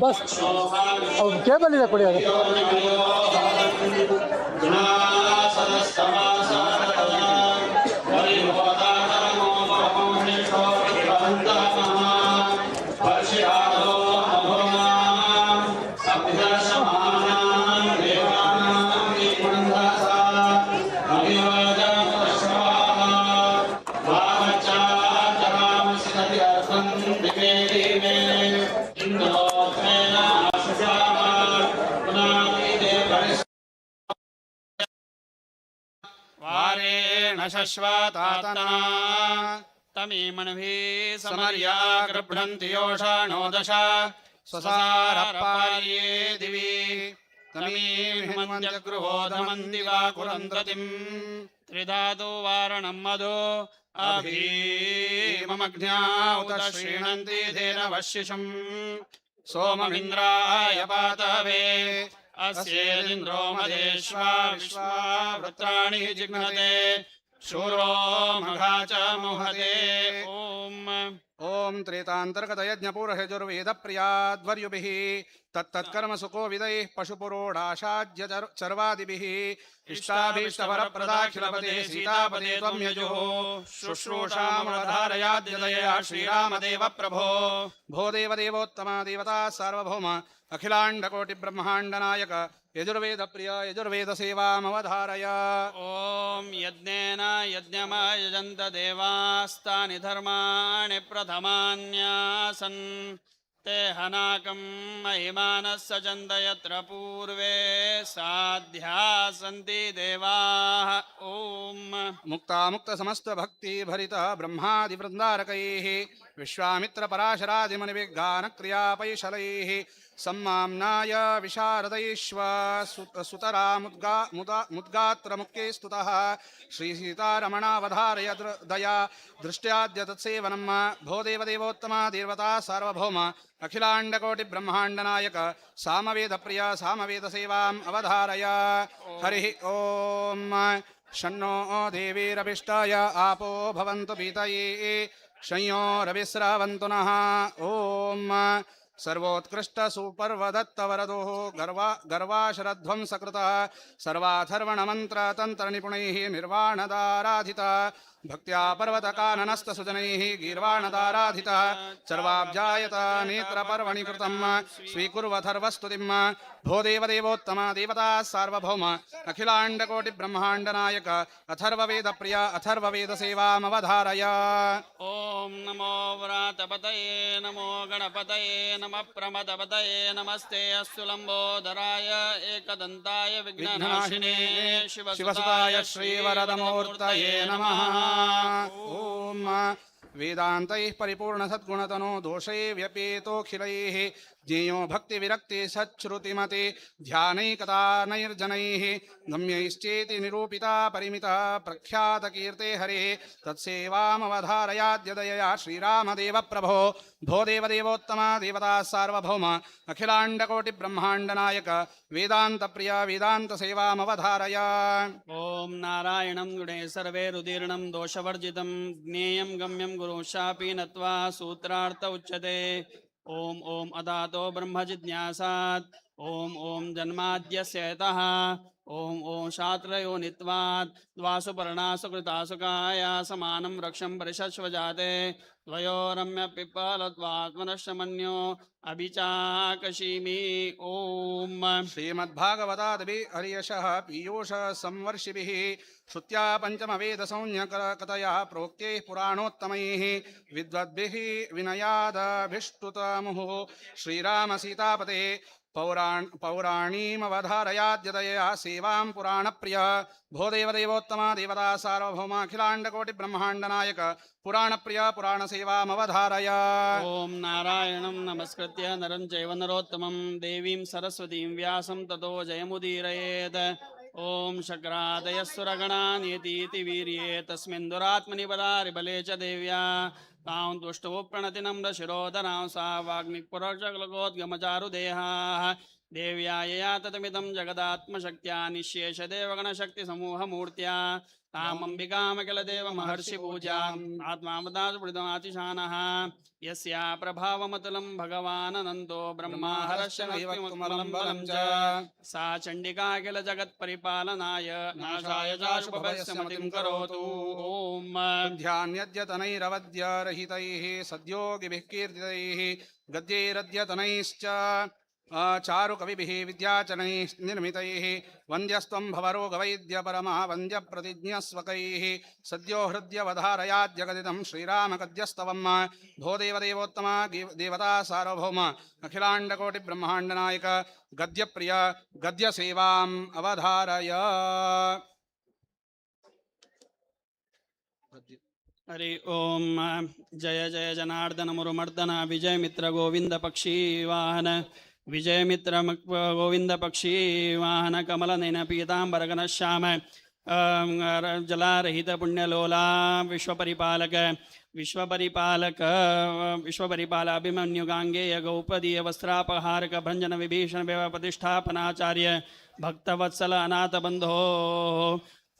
बस केबल ಇದೆ ಕೊಡಿ ಅದು ಗುಣಾಸನಸ್ತಮ वारेण शश्वतातना तमीमणिभिः समर्या गृह्णन्ति योषाणो दश स्वसारपार्ये दिवि तमीहिमन्त्यगृहोधमन्ति वा कुरन्ततिं त्रिधातु वारणं मधु अभीममग्न्या उत श्रीणन्ति धेन वशिषम् सोममिन्द्राय पातवे अस्येदिन्द्रो मदेश्वा विश्वा वृत्राणि जिघ्नते शूरो मघा च मुहते ॐ त्रेतान्तर्गतयज्ञपूर्वयजुर्वेदप्रियाद्वर्युभिः तत्तत्कर्म सुको विदैः पशुपुरोडाशाद्य चर्वादिभिः इष्टाभीष्टवरप्रदाखिलपदे सीतापदे त्वं यजुः शुश्रूषामवधारयाद्यदयया श्रीरामदेव प्रभो भो देवदेवोत्तमा देवता सार्वभौम अखिलाण्डकोटिब्रह्माण्डनायक यजुर्वेदप्रिय यजुर्वेदसेवामवधारय ॐ यज्ञेन यज्ञमयजन्त देवास्तानि धर्माणि प्रथमान्यासन् ते हनाकं महिमानः सचन्द यत्र पूर्वे साध्या सन्ति देवाः ॐ मुक्तामुक्तसमस्तभक्तिभरितः ब्रह्मादिवृन्दारकैः विश्वामित्रपराशरादिमनिविज्ञानक्रियापैशलैः सम्माम्नाय विशारदैश्व सुतरामुद्गात्रमुख्ये स्तुतः श्रीसीतारमणावधारय दया दृष्ट्याद्य तत्सेवनं भो देवदेवोत्तमा देवता सार्वभौम अखिलाण्डकोटिब्रह्माण्डनायक सामवेदप्रिय सामवेदसेवाम् अवधारय हरिः ॐ शन्नो देवीरभिष्टाय आपो भवन्तु पीतये शंयोरविस्रवन्तु नः ॐ सर्वोत्कृष्ट सुपर्वदत्तवरदो गर्वाशरध्वंसकृतः सर्वाथर्वणमन्त्रतन्त्रनिपुणैः निर्वाणदाराधिता भक्त्या पर्वतकाननस्तसुजनैः गीर्वाणदाराधितः सर्वाब्जायत नेत्रपर्वणि कृतं स्वीकुर्वथर्वस्तुतिं भो देवदेवोत्तमा देवता सार्वभौम अखिलाण्डकोटिब्रह्माण्डनायक अथर्ववेदप्रिय अथर्ववेदसेवामवधारय ॐ नमो व्रातपतये नमो गणपतये नमः प्रमदपतये नमस्ते अस्तु लम्बोदराय एकदन्ताय विघ्ननाशिने शिवसुताय श्रीवरदमूर्तये नमः ॐ वेदान्तैः परिपूर्णसद्गुणतनो दोषैः व्यपेतोऽखिलैः ज्ञेयो भक्तिविरक्ति सच्छ्रुतिमते ध्यानैकतानैर्जनैः गम्यैश्चेति निरूपिता परिमिता प्रख्यातकीर्ते हरेः तत्सेवामवधारयाद्यदयया श्रीरामदेव प्रभो भो देवदेवोत्तमा देवता सार्वभौम अखिलाण्डकोटिब्रह्माण्डनायक वेदान्तप्रिय वेदान्तसेवामवधारय ॐ नारायणं गुणे सर्वैरुदीर्णं दोषवर्जितं ज्ञेयं गम्यं गुरुशापि नत्वा सूत्रार्थ उच्यते ॐ ॐ अदातो ब्रह्मजिज्ञासात् ॐ ॐ जन्माद्यस्य यतः ॐ ॐ शात्रयोनित्वात् द्वासुपर्णासु कृतासुकाया समानं वृक्षं परिषस्व जाते द्वयोरम्यपिप्पलत्वात्मनश्चमन्यो अभिचाकशीमि ॐ श्रीमद्भागवतादपि हरियशः पीयूष संवर्षिभिः श्रुत्या पञ्चमवेदसंज्ञकतया प्रोक्तैः पुराणोत्तमैः विद्वद्भिः विनयादभिष्टुतमुहुः श्रीरामसीतापते पौराणीमवधारयाद्यदयया सेवां पुराणप्रिय भो देवदेवोत्तमा देवता सार्वभौम अखिलाण्डकोटिब्रह्माण्डनायक पुराणप्रिय पुराणसेवामवधारय ॐ नारायणं नमस्कृत्य नरं चैव नरोत्तमं देवीं सरस्वतीं व्यासं ततो जयमुदीरयेत् ॐ शक्रादयस्सुरगणानीतीति वीर्ये तस्मिन् दुरात्मनि बले च देव्या तां तुष्टो प्रणतिनम्र शिरोधरां सा वाग्मिपुरजगलोद्गमचारुदेहाः देव्या यया ततमिदं जगदात्मशक्त्या निःशेषदेवगणशक्तिसमूहमूर्त्या तामम्बिकामखिलदेव महर्षि पूजाम् आत्मावदातिशानः यस्या प्रभावमतुलं भगवाननन्दो ब्रह्मा हरश्चनविमलं बलं च सा चण्डिका किल जगत्परिपालनाय नाशाय चाशुभस्य मतिं करोतु ॐ ध्यान्यद्यतनैरवद्यरहितैः सद्योगिभिः कीर्तितैः गद्यैरद्यतनैश्च चारुकविभिः विद्याचनैः निर्मितैः वन्द्यस्त्वं भवरोगवैद्यपरमा वन्द्यप्रतिज्ञस्वकैः सद्यो हृद्यवधारयाद्यगदितं श्रीरामगद्यस्तवं भो देवदेवोत्तमा देवता सार्वभौम अखिलाण्डकोटिब्रह्माण्डनायक गद्यप्रिय गद्यसेवाम् अवधारय हरि ओम जय जय जनार्दन मुरुमर्दन विजय मित्र गोविंद पक्षी वाहन विजय मित्र गोविंद पक्षी वाहन कमल नयन पीतांबर घनश्याम जलारहित पुण्यलोला विश्वपरिपाल अभिमन्यु गांगेय गौपदीय वस्त्रापहारक भंजन विभीषण व्यव प्रतिष्ठापनाचार्य भक्तवत्सल अनाथ बंधो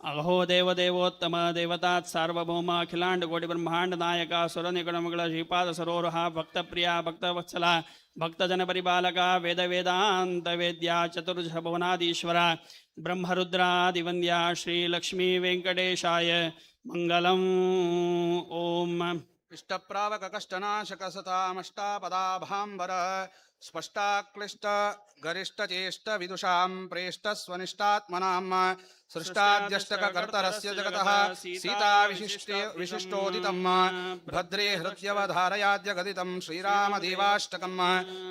अहो देवदेवोत्तम देवतात् सार्वभौम अखिलांड कोटि ब्रह्मांड नायक सुर निकटमंगल श्रीपाद सरोहा भक्तप्रिया भक्तवत्सला भक्तजन परिपालका वेद वेदांत वेद्या चतुर्दश भुवनाधीश्वरा ब्रह्मरुद्रादिवन्द्या श्री लक्ष्मी वेंकटेशाय मंगलम् ओम इष्टप्रावक कष्टनाशक सतामष्टापदाभाम्बर स्पष्टाक्लिष्ट गरिष्ठ चेष्ट विदुषां प्रेष्ट स्वनिष्ठात्मनां सृष्टाद्यष्टकर्तरस्य जगतः सीता विशिष्टोदितं भद्रे हृद्यवधारयाद्यगदितं श्रीरामदेवाष्टकं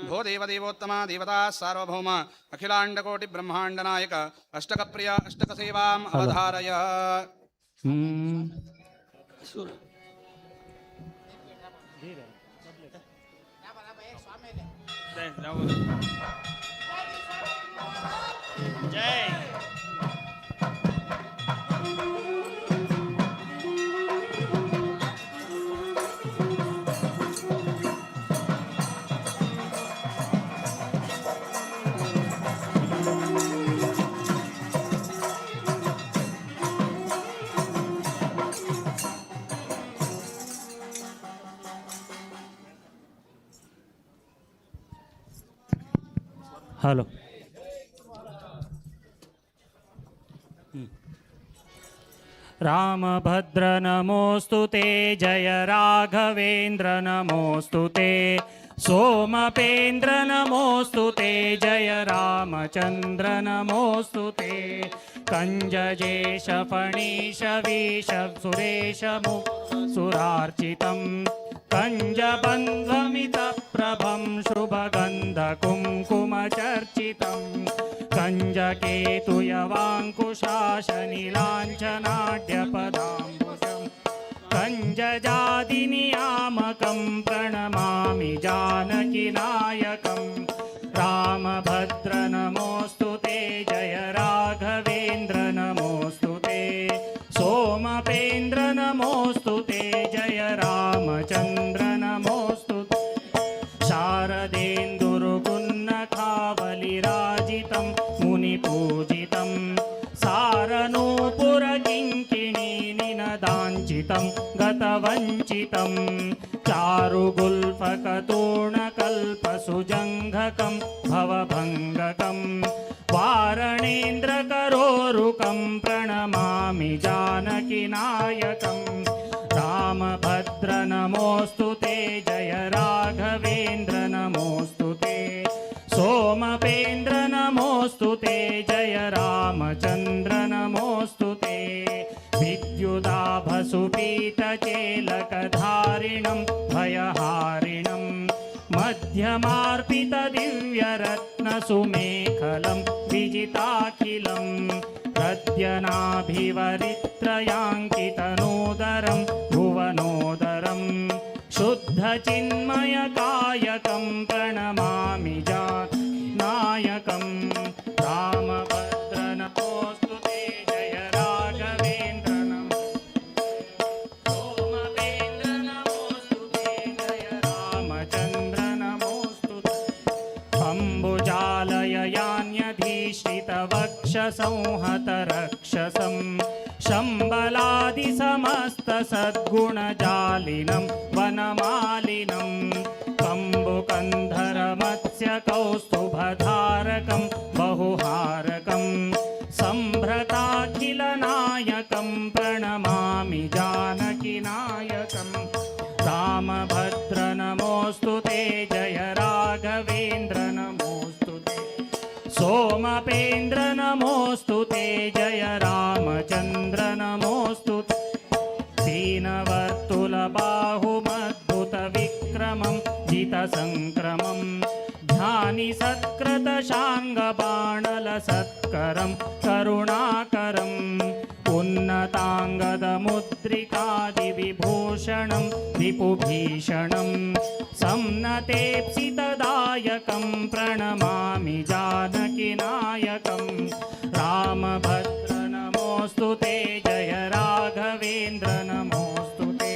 भो देवदेवोत्तम देवता सार्वभौम अखिलाण्डकोटि ब्रह्माण्डनायक अष्टकप्रिय अष्टकसेवाम् अवधारय। जय हेलो रामभद्र नमोस्तु ते जय राघवेन्द्र नमोस्तु ते सोमपेन्द्र नमोस्तु ते जय रामचन्द्र नमोस्तु ते कंजजेश फणीश वीश सुरेश सुरार्चितं कंजबन्ध्वमितप्रभं शुभगन्धकुङ्कुमचर्चितं कंजकेतुयवाङ्कुशाशनिलाञ्छनाढ्यपदाम्बुजं कंजजादिनियामकं प्रणमामि जानकीनायकं रामभद्र नमोस्तु ते जय राघवेन्द्र नमोस्तु ते सोमपेन्द्र नमोस्तु ते जय रामचन्द्र नमोस्तु शारदेन्दुर्गुन्नखावलिराजितं मुनिपूजितं सारनूपुरकिङ्किणीनिनदाञ्चितं गतवञ्चितं चारुगुल्फकतूर्णकल्पसुजङ्घकं भवभङ्गकं वारणेन्द्रकरोरुकं प्रणमामि जानकीनायकं रामभद्र नमोस्तु ते जय राघवेन्द्र नमोस्तु ते सोमपेन्द्र नमोस्तु ते जय रामचन्द्र नमोस्तु ते विद्युदाभसुपीतचेलकधारिणं भयहारिणं मध्यमार्पितदिव्यरत्नसुमेखलं विजिताखिलं हृद्यनाभिवरित्रयाङ्कितनोदरं भुवनोदरं शुद्धचिन्मयकायकं प्रणमामि नायकं रामभद्र नमोस्तु ते जय राघवेन्द्र सोमपेन्द्र नमोस्तु ते जय रामचन्द्र नमोस्तु अम्बुजालययान्यधीश्रितवक्षसंहतरक्षसं शम्बलादिसमस्तसद्गुणजालिनं वनमालिनं कम्बुकन्धरमत्स्यकौस्तुभधारकं बहुहारकं सम्भ्रताखिलनायकं प्रणमामि जानकीनायकं रामभद्र नमोस्तु ते जय राघवेन्द्र नमोस्तु ते सोमपेन्द्र नमोस्तु ते जय रामचन्द्र नमोस्तु ते दीनवर्तुलबाहुमद्भुतविक्रमं जितसङ्क्रमं ध्यानिसत्कृतशाङ्गबाणलसत्करं करुणाकरं उन्नताङ्गदमुद्रिकादिविभूषणं रिपुभीषणं सम्नतेप्सितदायकं प्रणमामि जानकीनायकं रामभद्र नमोऽस्तु ते जय राघवेन्द्र नमोऽस्तु ते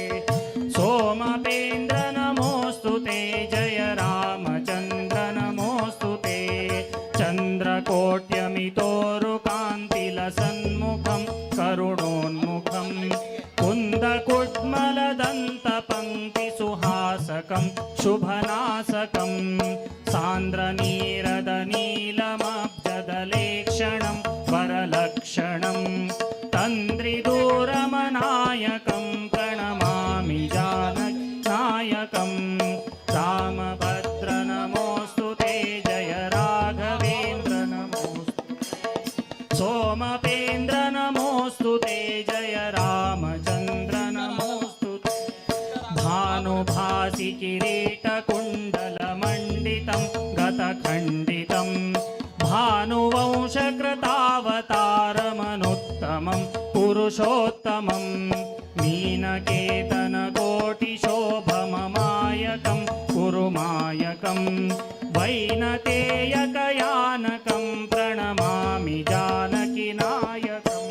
सोमपेन्द्र नमोऽस्तु ते जय रामचन्द्र नमोऽस्तु ते चन्द्रकोट्यमितोरुकान्तिलसन्मुखं करुणोन्मुखं कुन्दकुड्मलदन्तपङ्क्तिसुहासकं शुभनासकं सान्द्रनीरदनीलमब्जदलेक्षणं वरलक्षणं तन्द्रिदूरमनायकं प्रणमामि जानकीनायकं रामभद्र नमोऽस्तु ते जय राघवेन्द्र नमोऽस्तु सोमपेन्द्र नमोऽस्तु ते जय रामचन्द्र नमोऽस्तु भानुभासि किरीटकुण्डलमण्डितं गतखण्डितं भानुवंशकृतावतारमनुत्तमं पुरुषोत्तमं मीनकेतनकोटिशोभममायकं कुरुमायकं वैनतेयकयानकं प्रणमामि जानकीनायकं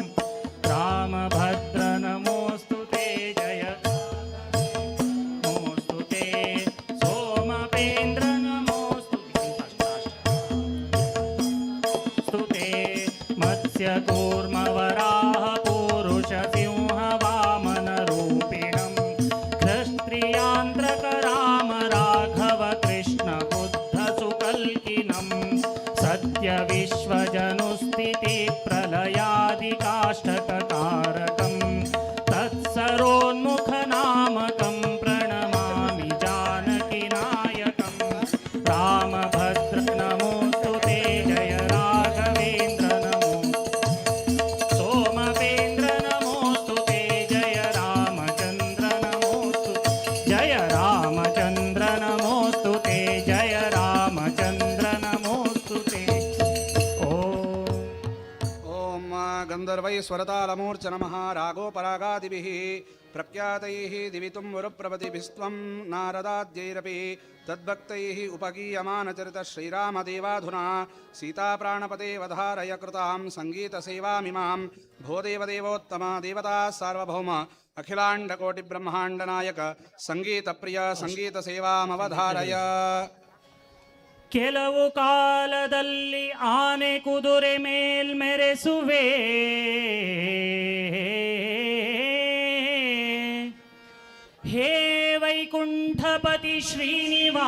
रामभद्र नमोऽस्तु ते जय नमोऽस्तु ते सोमपेन्द्र नमोऽस्तु ते मत्स्यकूर्मवराह पूरुषसिंहवामनरूपिणं कृष्त्रियान्त्रकराम राघव कृष्णबुद्धसुकल्किनं सत्यविश्वजनुस्थितिप्रलयादिकाष्ठककारकं तत्सरोन्मुखनामकं प्रणमामि जानकीनायकं रामभद्र नमोऽस्तु ते जय राघवेन्द्र नमोऽस्तु सोमपेन्द्र नमोऽस्तु ते जय रामचन्द्र नमोऽस्तु जय रामचन्द्र नमोऽस्तु ते जय रामचन्द्र नमोऽस्तु ते ॐ गन्धर्वैः स्वरतालमूर्च्छनमः रागोपरागादिभिः प्रख्यातैः दिवितुं वरुप्रभृतिभिस्त्वं नारदाद्यैरपि तद्भक्तैः उपगीयमानचरितः श्रीरामदेवाधुना सीताप्राणपते वधारय कृतां सङ्गीतसेवामिमां भो देवदेवोत्तम देवता सार्वभौम अखिलाण्डकोटिब्रह्माण्डनायक सङ्गीतप्रिय सङ्गीतसेवामवधारय ಕೆಲವು ಕಾಲದಲ್ಲಿ ಆನೆ ಕುದುರೆ ಮೇಲ್ಮೆರೆಸುವೆ ಹೇ ವೈಕುಂಠಪತಿ ಶ್ರೀನಿವಾಸ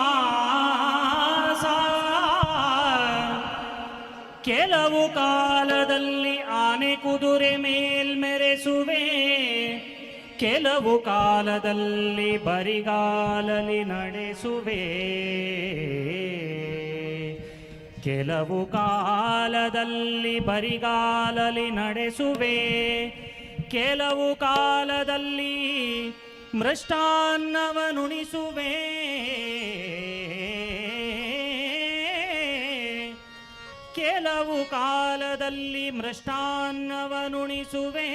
ಕೆಲವು ಕಾಲದಲ್ಲಿ ಆನೆ ಕುದುರೆ ಮೇಲ್ಮೆರೆಸುವೆ ಕೆಲವು ಕಾಲದಲ್ಲಿ ಬರಿಗಾಲಲಿ ನಡೆಸುವೆ ಕೆಲವು ಕಾಲದಲ್ಲಿ ಬರಿಗಾಲಲಿ ನಡೆಸುವೆ ಕೆಲವು ಕಾಲದಲ್ಲಿ ಮೃಷ್ಟಾನ್ನವನುಣಿಸುವೆ ಕೆಲವು ಕಾಲದಲ್ಲಿ ಮೃಷ್ಟಾನ್ನವನುಣಿಸುವೆ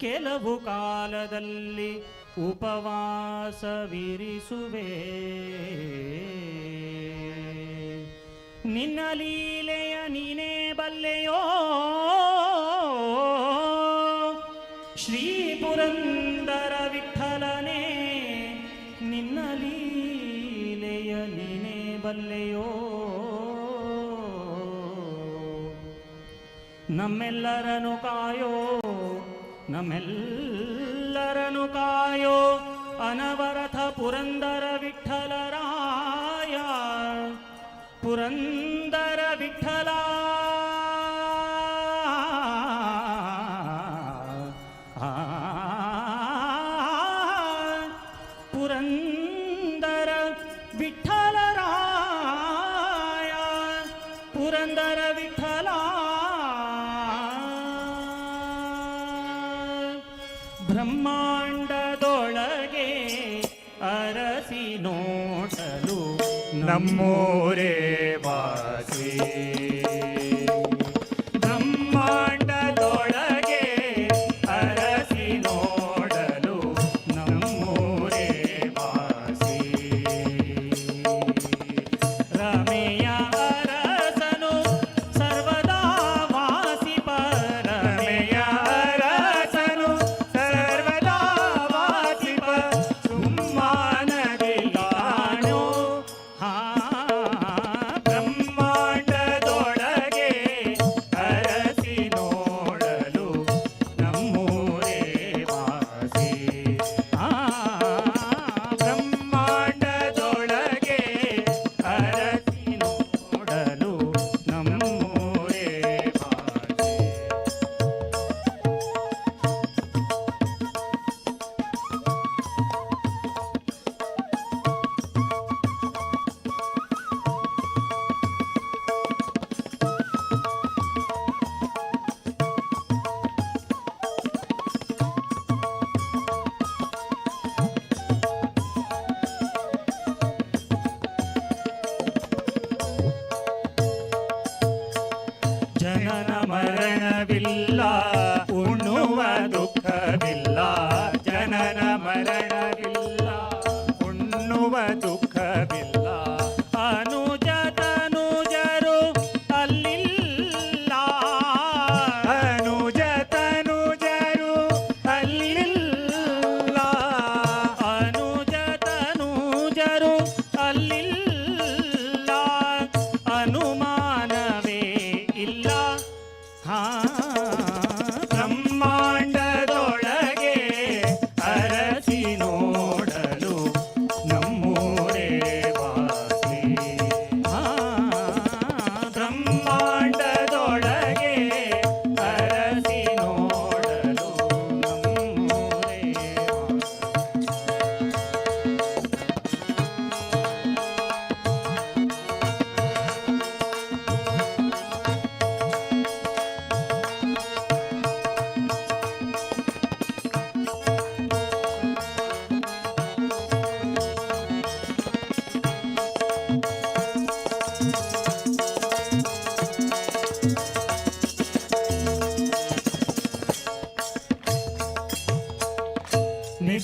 ಕೆಲವು ಕಾಲದಲ್ಲಿ ಉಪವಾಸವಿರಿಸುವೆ ನಿನ್ನ ಲೀಲೆಯ ನೀನೇ ಬಲ್ಲೆಯೋ ಶ್ರೀ ಪುರಂದರ ವಿಠಲನೇ ನಿನ್ನ ಲೀಲೆಯ ನೀನೇ ಬಲ್ಲೆಯೋ ನಮ್ಮೆಲ್ಲರನು ಕಾಯೋ ನಮ್ಮೆಲ್ಲರನು ಕಾಯೋ ಅನವರತ ಪುರಂದರ ವಿಠಲರಾಯ ಪುರಂದರ ವಿಠಲ ಪುರಂದರ ವಿಠಲರಾಯ ಪುರಂದರ ವಿಠಲ ಬ್ರಹ್ಮಾಂಡದೊಳಗೆ ಅರಸಿ ನೋಡಲು ನಮ್ಮೋರೇ ವಾಸಿ ಬ್ರಹ್ಮಾಂಡದೊಳಗೆ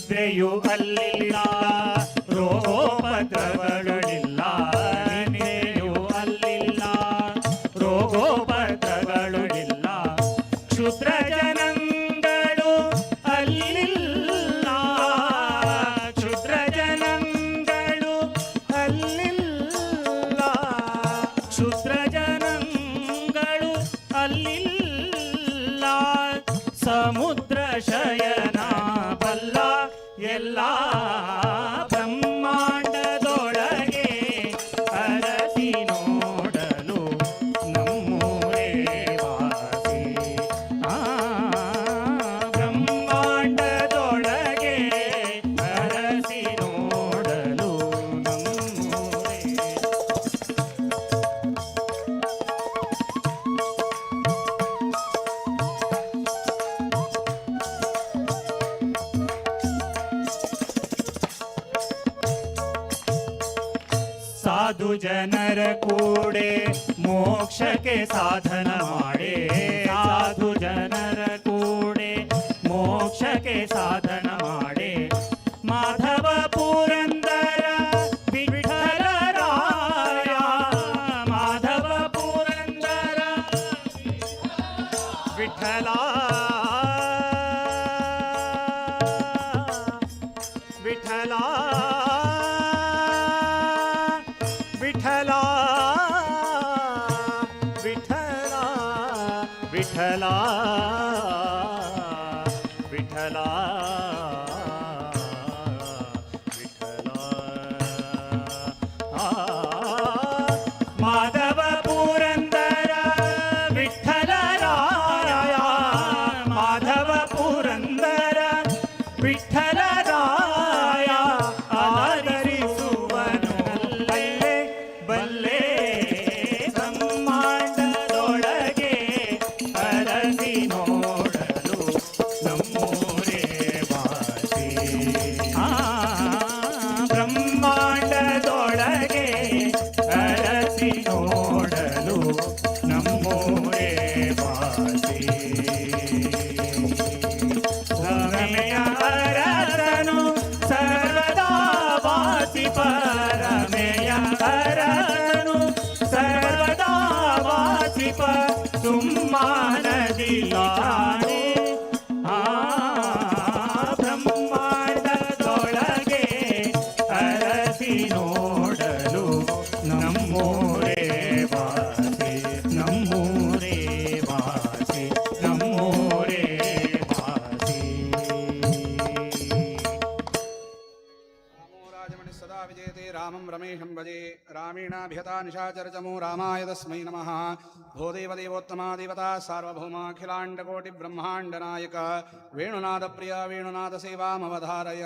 ನಿದ್ರೆಯು ಅಲ್ಲಿಲ್ಲ ರೋಗೋಪದ್ರವಗಳಿಲ್ಲ ನಿದ್ರೆಯು ಅಲ್ಲಿಲ್ಲ ರೋಗೋಪದ್ರಗಳು ಇಲ್ಲ ಕ್ಷುದ್ರ ಜನಗಳು ಅಲ್ಲಿಲ್ಲ ಕ್ಷುದ್ರ ಜನಗಳು ಅಲ್ಲಿಲ್ಲ ಕ್ಷುದ್ರ ಜನಗಳು ಅಲ್ಲಿಲ್ಲ ಸಮುದ್ರ ಶಯನ ಬಲ್ಲ ಎಲ್ಲ ಬ್ರಹ್ಮಾಂಡದೊಳಗೆ ಅರಸಿ ನೋಡಲು ನಮ್ಮೂರೇ ವಾಸಿ ಬ್ರಹ್ಮಾಂಡದೊಳಗೆ ಅರಸಿ ನೋಡಲು ನಮ್ಮೂರೇ ಸಾಧು ಜನರ ಕೂಡೆ ಮೋಕ್ಷಕ್ಕೆ ಸಾಧನ ಮಾಡೆ ಸಾಧು ಜನರ ಕೂಡೆ ಮೋಕ್ಷಕ್ಕೆ ಸಾಧನ ಮಾಡೆ ಮಾಧವ ಪುರಂದರ ವಿಠಲರಾಯ ಮಾಧವ ಪುರಂದರ ವಿಠಲ ವಿಠಲ ವಿಠಲ ವಿಠಲ ವಿಠಲ ವಿಠಲ ವಿಠಲ ಮಾಧವ ಪುರಂದರ ವಿಠಲರಾಯ ಮಾಧವ ಪುರಂದರ ವಿಠಲರಾಯ ಆದರಿಸುವನು ಬಲ್ಲೆ ಬಲ್ಲೆ ಬ್ರಹ್ಮಾಂಡದೊಳಗೆ ಅರಸಿ ನೋಡಲು ನಮ್ಮೂರೇ ವಾಸಿ ಬ್ರಹ್ಮಾಂಡದೊಳಗೆ ಅರಸಿ ನೋಡಲು ನಮ್ಮೂರೇ ವಾಸಿ ರಮೆಯ ಅರಸನು ಸರ್ವದಾ ವಾಸಿ ಪರಮೆಯ ಅರಸನು ಸರ್ವದಾ ವಾಸಿಪ ಸುಮ್ಮಾನದಿಲಾಣೆ ಬ್ರಹ್ಮಾಂಡದೊಳಗೆ ಅರಸಿ ನೋಡಲು ನಮ್ಮೂರೇ ವಾಸಿ ನಮ್ಮೂರೇ ವಾಸಿ ನಮ್ಮೂರೇ ವಾಸಿ सदा विजयते रामं रमेशं भजे रामेणाभिहता निशाचरचमो रामाय तस्मै नमः भो देवदेवोत्तमा देवता सार्वभौमाखिलाण्डकोटिब्रह्माण्डनायक वेणुनादप्रिया वेणुनादसेवामवधारय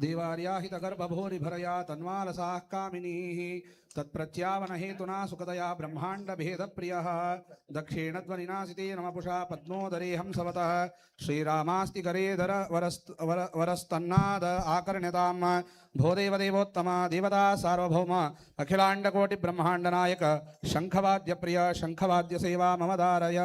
देवार्याहितगर्भभूरिभरया तन्वालसाः कामिनीः तत्प्रत्यावनहेतुना सुखदया ब्रह्माण्डभेदप्रियः दक्षिणध्वनिनासिते नमपुषा पद्मोदरे हंसवतः श्रीरामास्ति करेधर वरस्तन्नाद आकर्ण्यतां भो देवदेवोत्तम देवता सार्वभौम अखिलाण्डकोटिब्रह्माण्डनायक शङ्खवाद्यप्रिय शङ्खवाद्यसेवा मम धारय।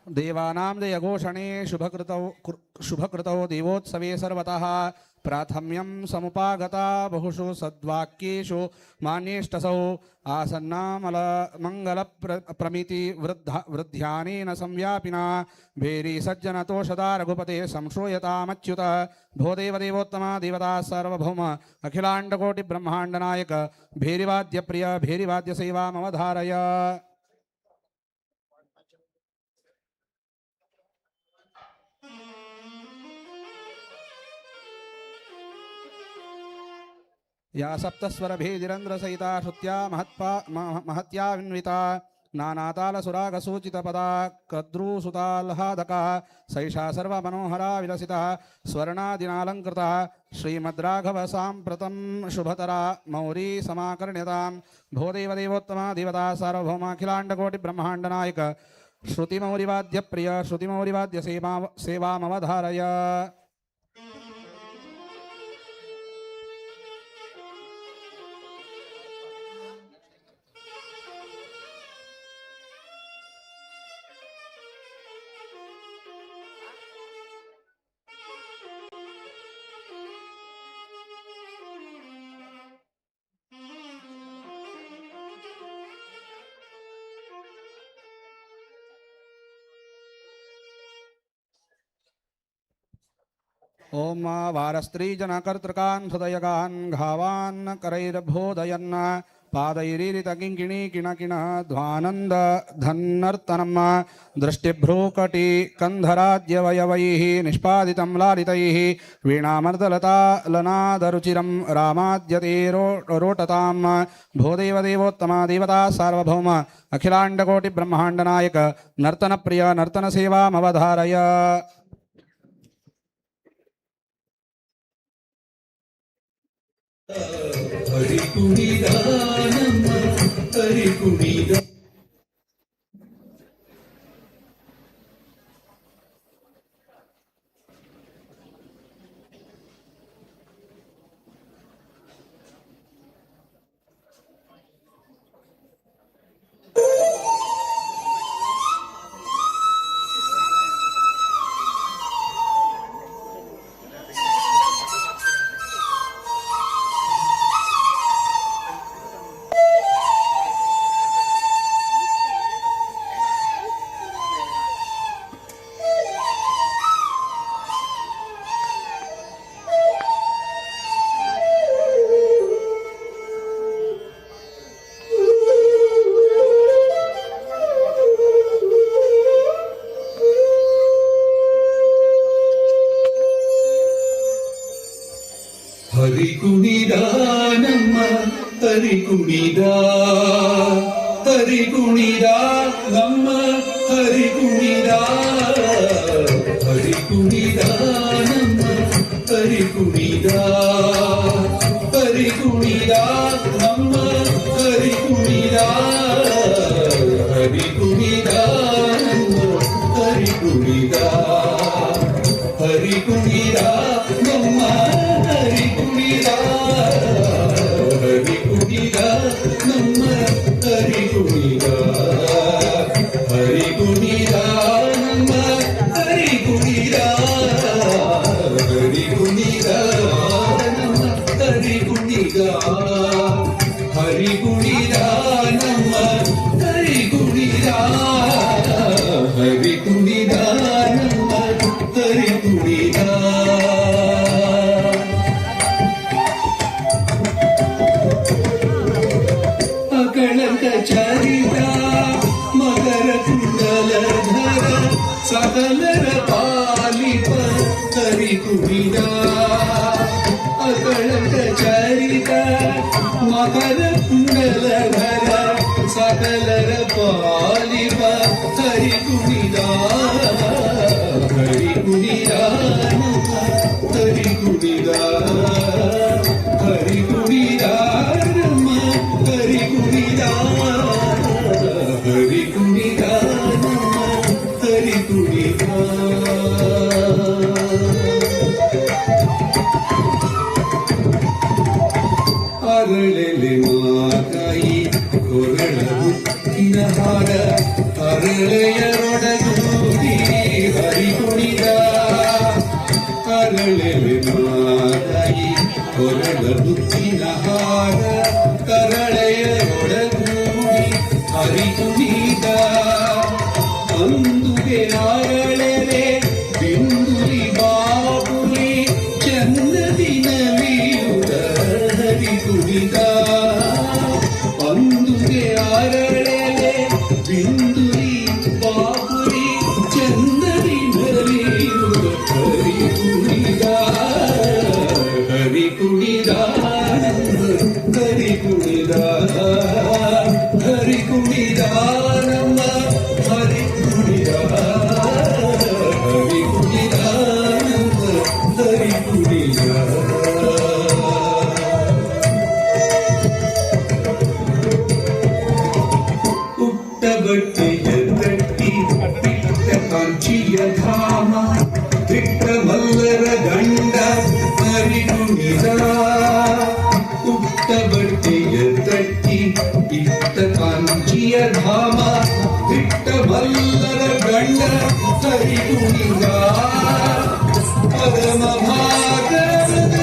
देवानां देयघोषणे शुभकृतौ देवोत्सवे सर्वतः प्राथम्यं समुपागता बहुषु सद्वाक्येषु मान्येष्टसौ आसन्नामलमङ्गलप्रमिति वृद्ध्यानेन संव्यापिना भेरी सज्जनतोषदा रघुपते संश्रूयतामच्युत भो देवदेवोत्तम देवता सार्वभौम अखिलाण्डकोटिब्रह्माण्डनायक भेरिवाद्यप्रिय भेरिवाद्यसेवा मम धारय। या सप्तस्वरभेदिरन्द्रसहिता श्रुत्या महत्या विन्विता नानातालसुरागसूचितपदा कद्रूसुताल्हादका सैषा सर्वमनोहरा विलसिता स्वर्णादिनालङ्कृता श्रीमद्राघवसाम्प्रतं शुभतरा मौरी समाकर्ण्यतां भो देवदेवोत्तम देवता सार्वभौम अखिलाण्डकोटिब्रह्माण्डनायक श्रुतिमौरिवाद्यप्रिय श्रुतिमौरिवाद्यसेवा मम धारय। ओम वारस्त्रीजनकर्तृकान् हृदयगान् घावान् करैर्भोदयन् पादैरीरितकिङ्किणी किणकिण ध्वानन्द धन्नर्तनं दृष्टिभ्रूकटी कन्धराद्यवयवैः निष्पादितं लालितैः वीणामर्दलतालनादरुचिरं रामाद्यते रोटतां भो देवदेवोत्तम देवता सार्वभौम अखिलाण्डकोटिब्रह्माण्डनायक नर्तनप्रिय नर्तनसेवा मवधारय। ಹರಿಕುಣಿದಾ ನಮ್ಮ ಹರಿಕುಣಿದಾ ಹರಿಕುಣಿದಾ ನಮ್ಮ ಹರಿಕುಣಿದಾ ಹರಿಕುಣಿದಾ ನಮ್ಮ ಹರಿಕುಣಿದಾ ಹರಿಕುಣಿದಾ ನಮ್ಮ ಹರಿಕುಣಿದಾ ಹರಿಕುಣಿದಾ ನಮ್ಮ ಹರಿಕುಣಿದಾ ಹರಿಕುಣಿದಾ ನಮ್ಮ ಹರಿಕುಣಿದಾ ಹರಿಕುಣಿದಾ ನಮ್ಮ ಹರಿಕುಣಿದಾ ಹರಿಕುಣಿದಾ ನಮ್ಮ ಹರಿಕುಣಿದಾ ಹರಿಕುಣಿದಾ ನಮ್ಮ ಹರಿಕುಣಿದಾ ಹರಿಕುಣಿದಾ ನಮ್ಮ ಹರಿಕುಣಿದಾ ಹರಿಕುಣಿದಾ ನಮ್ಮ ಹರಿ ಅಕಳಂಕ ಚರಿತ ಮಕರ ಕುಂಡಲಧರ ಸಕಲರ ಪಾಲಿಪ ಕರಿ ಕುಡಿದ ಅಕಳಂಕ ಚರಿತ ಮಕರ ಕುಂಡಲಧರ ಸಕಲರ ಪಾಲಿಪ ಕರಿ ಕುಡಿದ ಕರಿ ಕುಡಿದ ಕರಿ ಕುಡಿದ ಕರಿ ಕುಡಿದ ಹರಿ ಕುಣಿದ ಹರಿ ಕುಣಿದ ಹರಿ ಕುಣಿದ ಅರಳೆಲೆ ಮಾತಾಯಿ ಕೊರಳ ಮುತ್ತಿನ ಹಾರ ಅರಳೆಯರೊಡಗೂಡಿ ಹರಿ ಕುಣಿದ ಅರಳೆಲೆ ಮಾತಾಯಿ ಕೊರಳ ಮುತ್ತಿನ ಹಾರ ಕರಳೆಯೊಡಗೂಡಿ ಹರಿ ಕುಣಿದ ಅಂದುಗೆ ಅರಳೆಲೆ ಬಿಂದುರಿ ಬಾಬುಲಿ ಚಂದದಿ ನಲಿಯುದ ಹರಿ ಕುಣಿದ ಅಂದುಗೆ ಅರಳೆಲೆ ಬಿಂದುರಿ ಬಾಬುಲಿ ಚಂದದಿ ನಲಿಯುದ ಹರಿ ಕುಣಿದ ಹರಿ ಕುಣಿದ ಹರಿ ಕುಣಿದ ಹರಿ ಕುಣಿದ ನಮ್ಮ ಹರಿ ಕುಣಿದ ಹರಿ ಕುಣಿದ ನಮ್ಮ ಹರಿ ಕುಣಿದ ಪುಟ್ಟ ಬಟ್ಟೆಯ ತಟ್ಟಿ ಬಿಟ್ಟ ಕಾಂಚಿಯ ಧಾಮ ಬಿಟ್ಟ ಮಲ್ಲರ ಗಂಡ ಹರಿ ಕುಣಿದ ಪುಟ್ಟ ಬಟ್ಟೆಯ ತಟ್ಟಿ ಇಟ್ಟ ಕಾಂಚಿಯ ಧಾಮ ಬಿಟ್ಟ ಮಲ್ಲರ ಗಂಡ ಹರಿ ಕುಣಿದ ಪರಮ ಭಾಗದ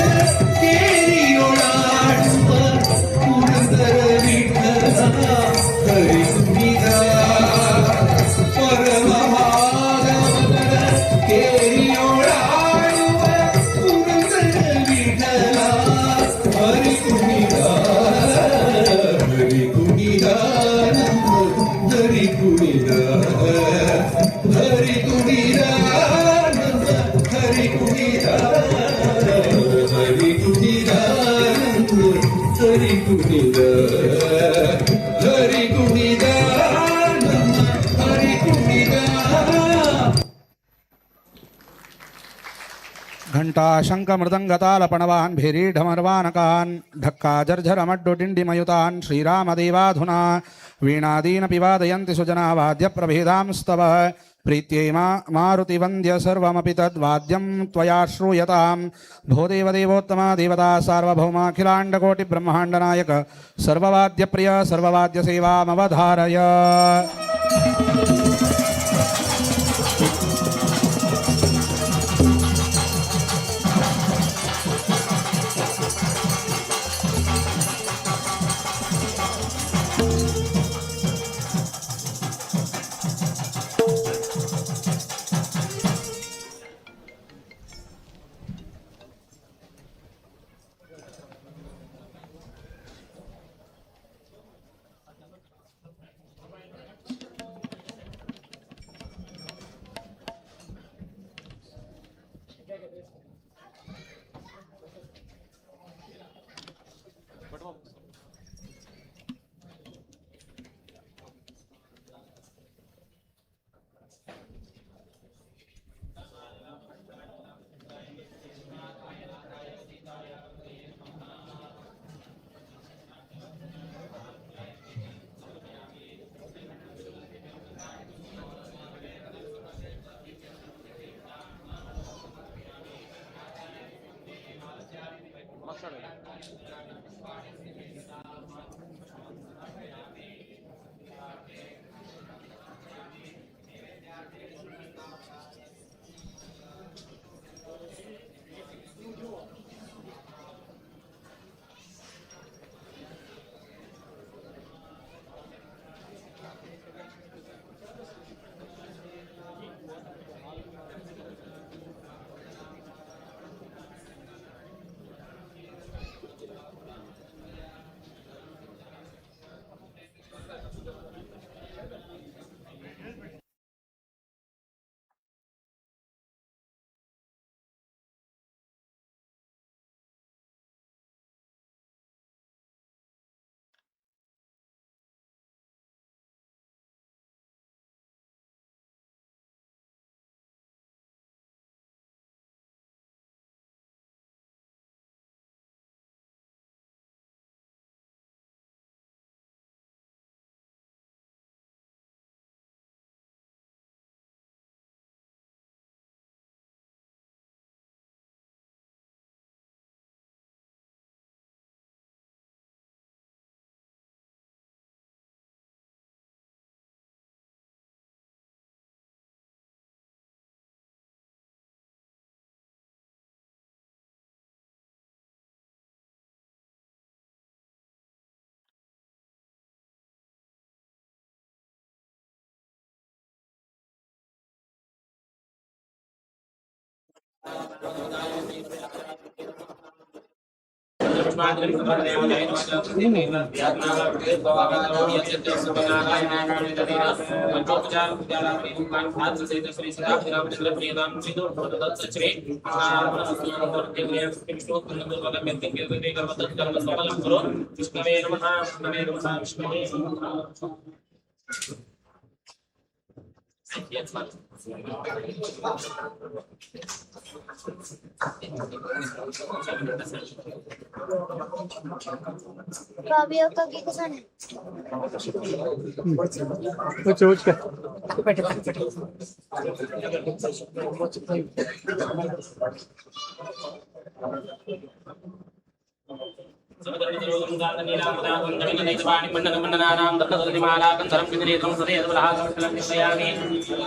ಕೇರಿಯೊಳಾಡುವ ಪುರಂದರ ವಿಠಲ ಹರಿ ಕುಣಿದ ಪರಮ ಭಾಗದ ಕೇರಿಯೊಳಾಡುವ ಪುರಂದರ ವಿಠಲ ಹರಿ ಕುಣಿದ ಹರಿ ಕುಣಿದ ಹರಿ ಕುಣಿದ ಹರಿ ಕುಣಿದ ಹರಿ ಕುಣಿದ ಹರಿ ಕುಣಿದ ಹರಿ ಕುಣಿದ ಹರಿ ಕುಣಿದ ಹರಿ ಕುಣಿದ घंटा शंख मृदंग ताल पणवान भेरी ढमरवानकान ढक्का झरझर मड्डु डिंडिमयुतान श्रीरामदेवाधुना वीणादीन पिवादयन्ति सुजना वाद्य प्रभेदां स्तव प्रीत्यै मारुतिवन्द्य सर्वमपि तद्वाद्यं त्वया श्रूयतां भो देवदेवोत्तमा देवता सार्वभौमाखिलाण्डकोटिब्रह्माण्डनायक सर्ववाद्यप्रिय सर्ववाद्यसेवामवधारय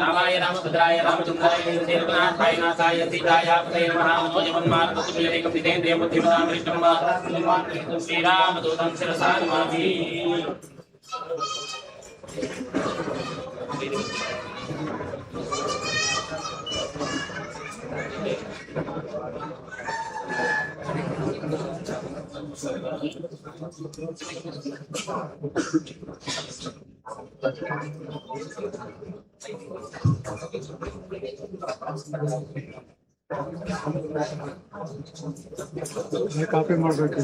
रामाय रामभद्राय रामचंद्राय वेदसे रघुनाथाय नाथाय सीताय पतये नमः मनोजवन्मार्गसुकुलरेकं जितेन्द्रियं बुद्धिमतां वरिष्ठं श्रीरामदूतं शिरसा नमामि ಕಾಪಿ ಮಾಡಬೇಕು.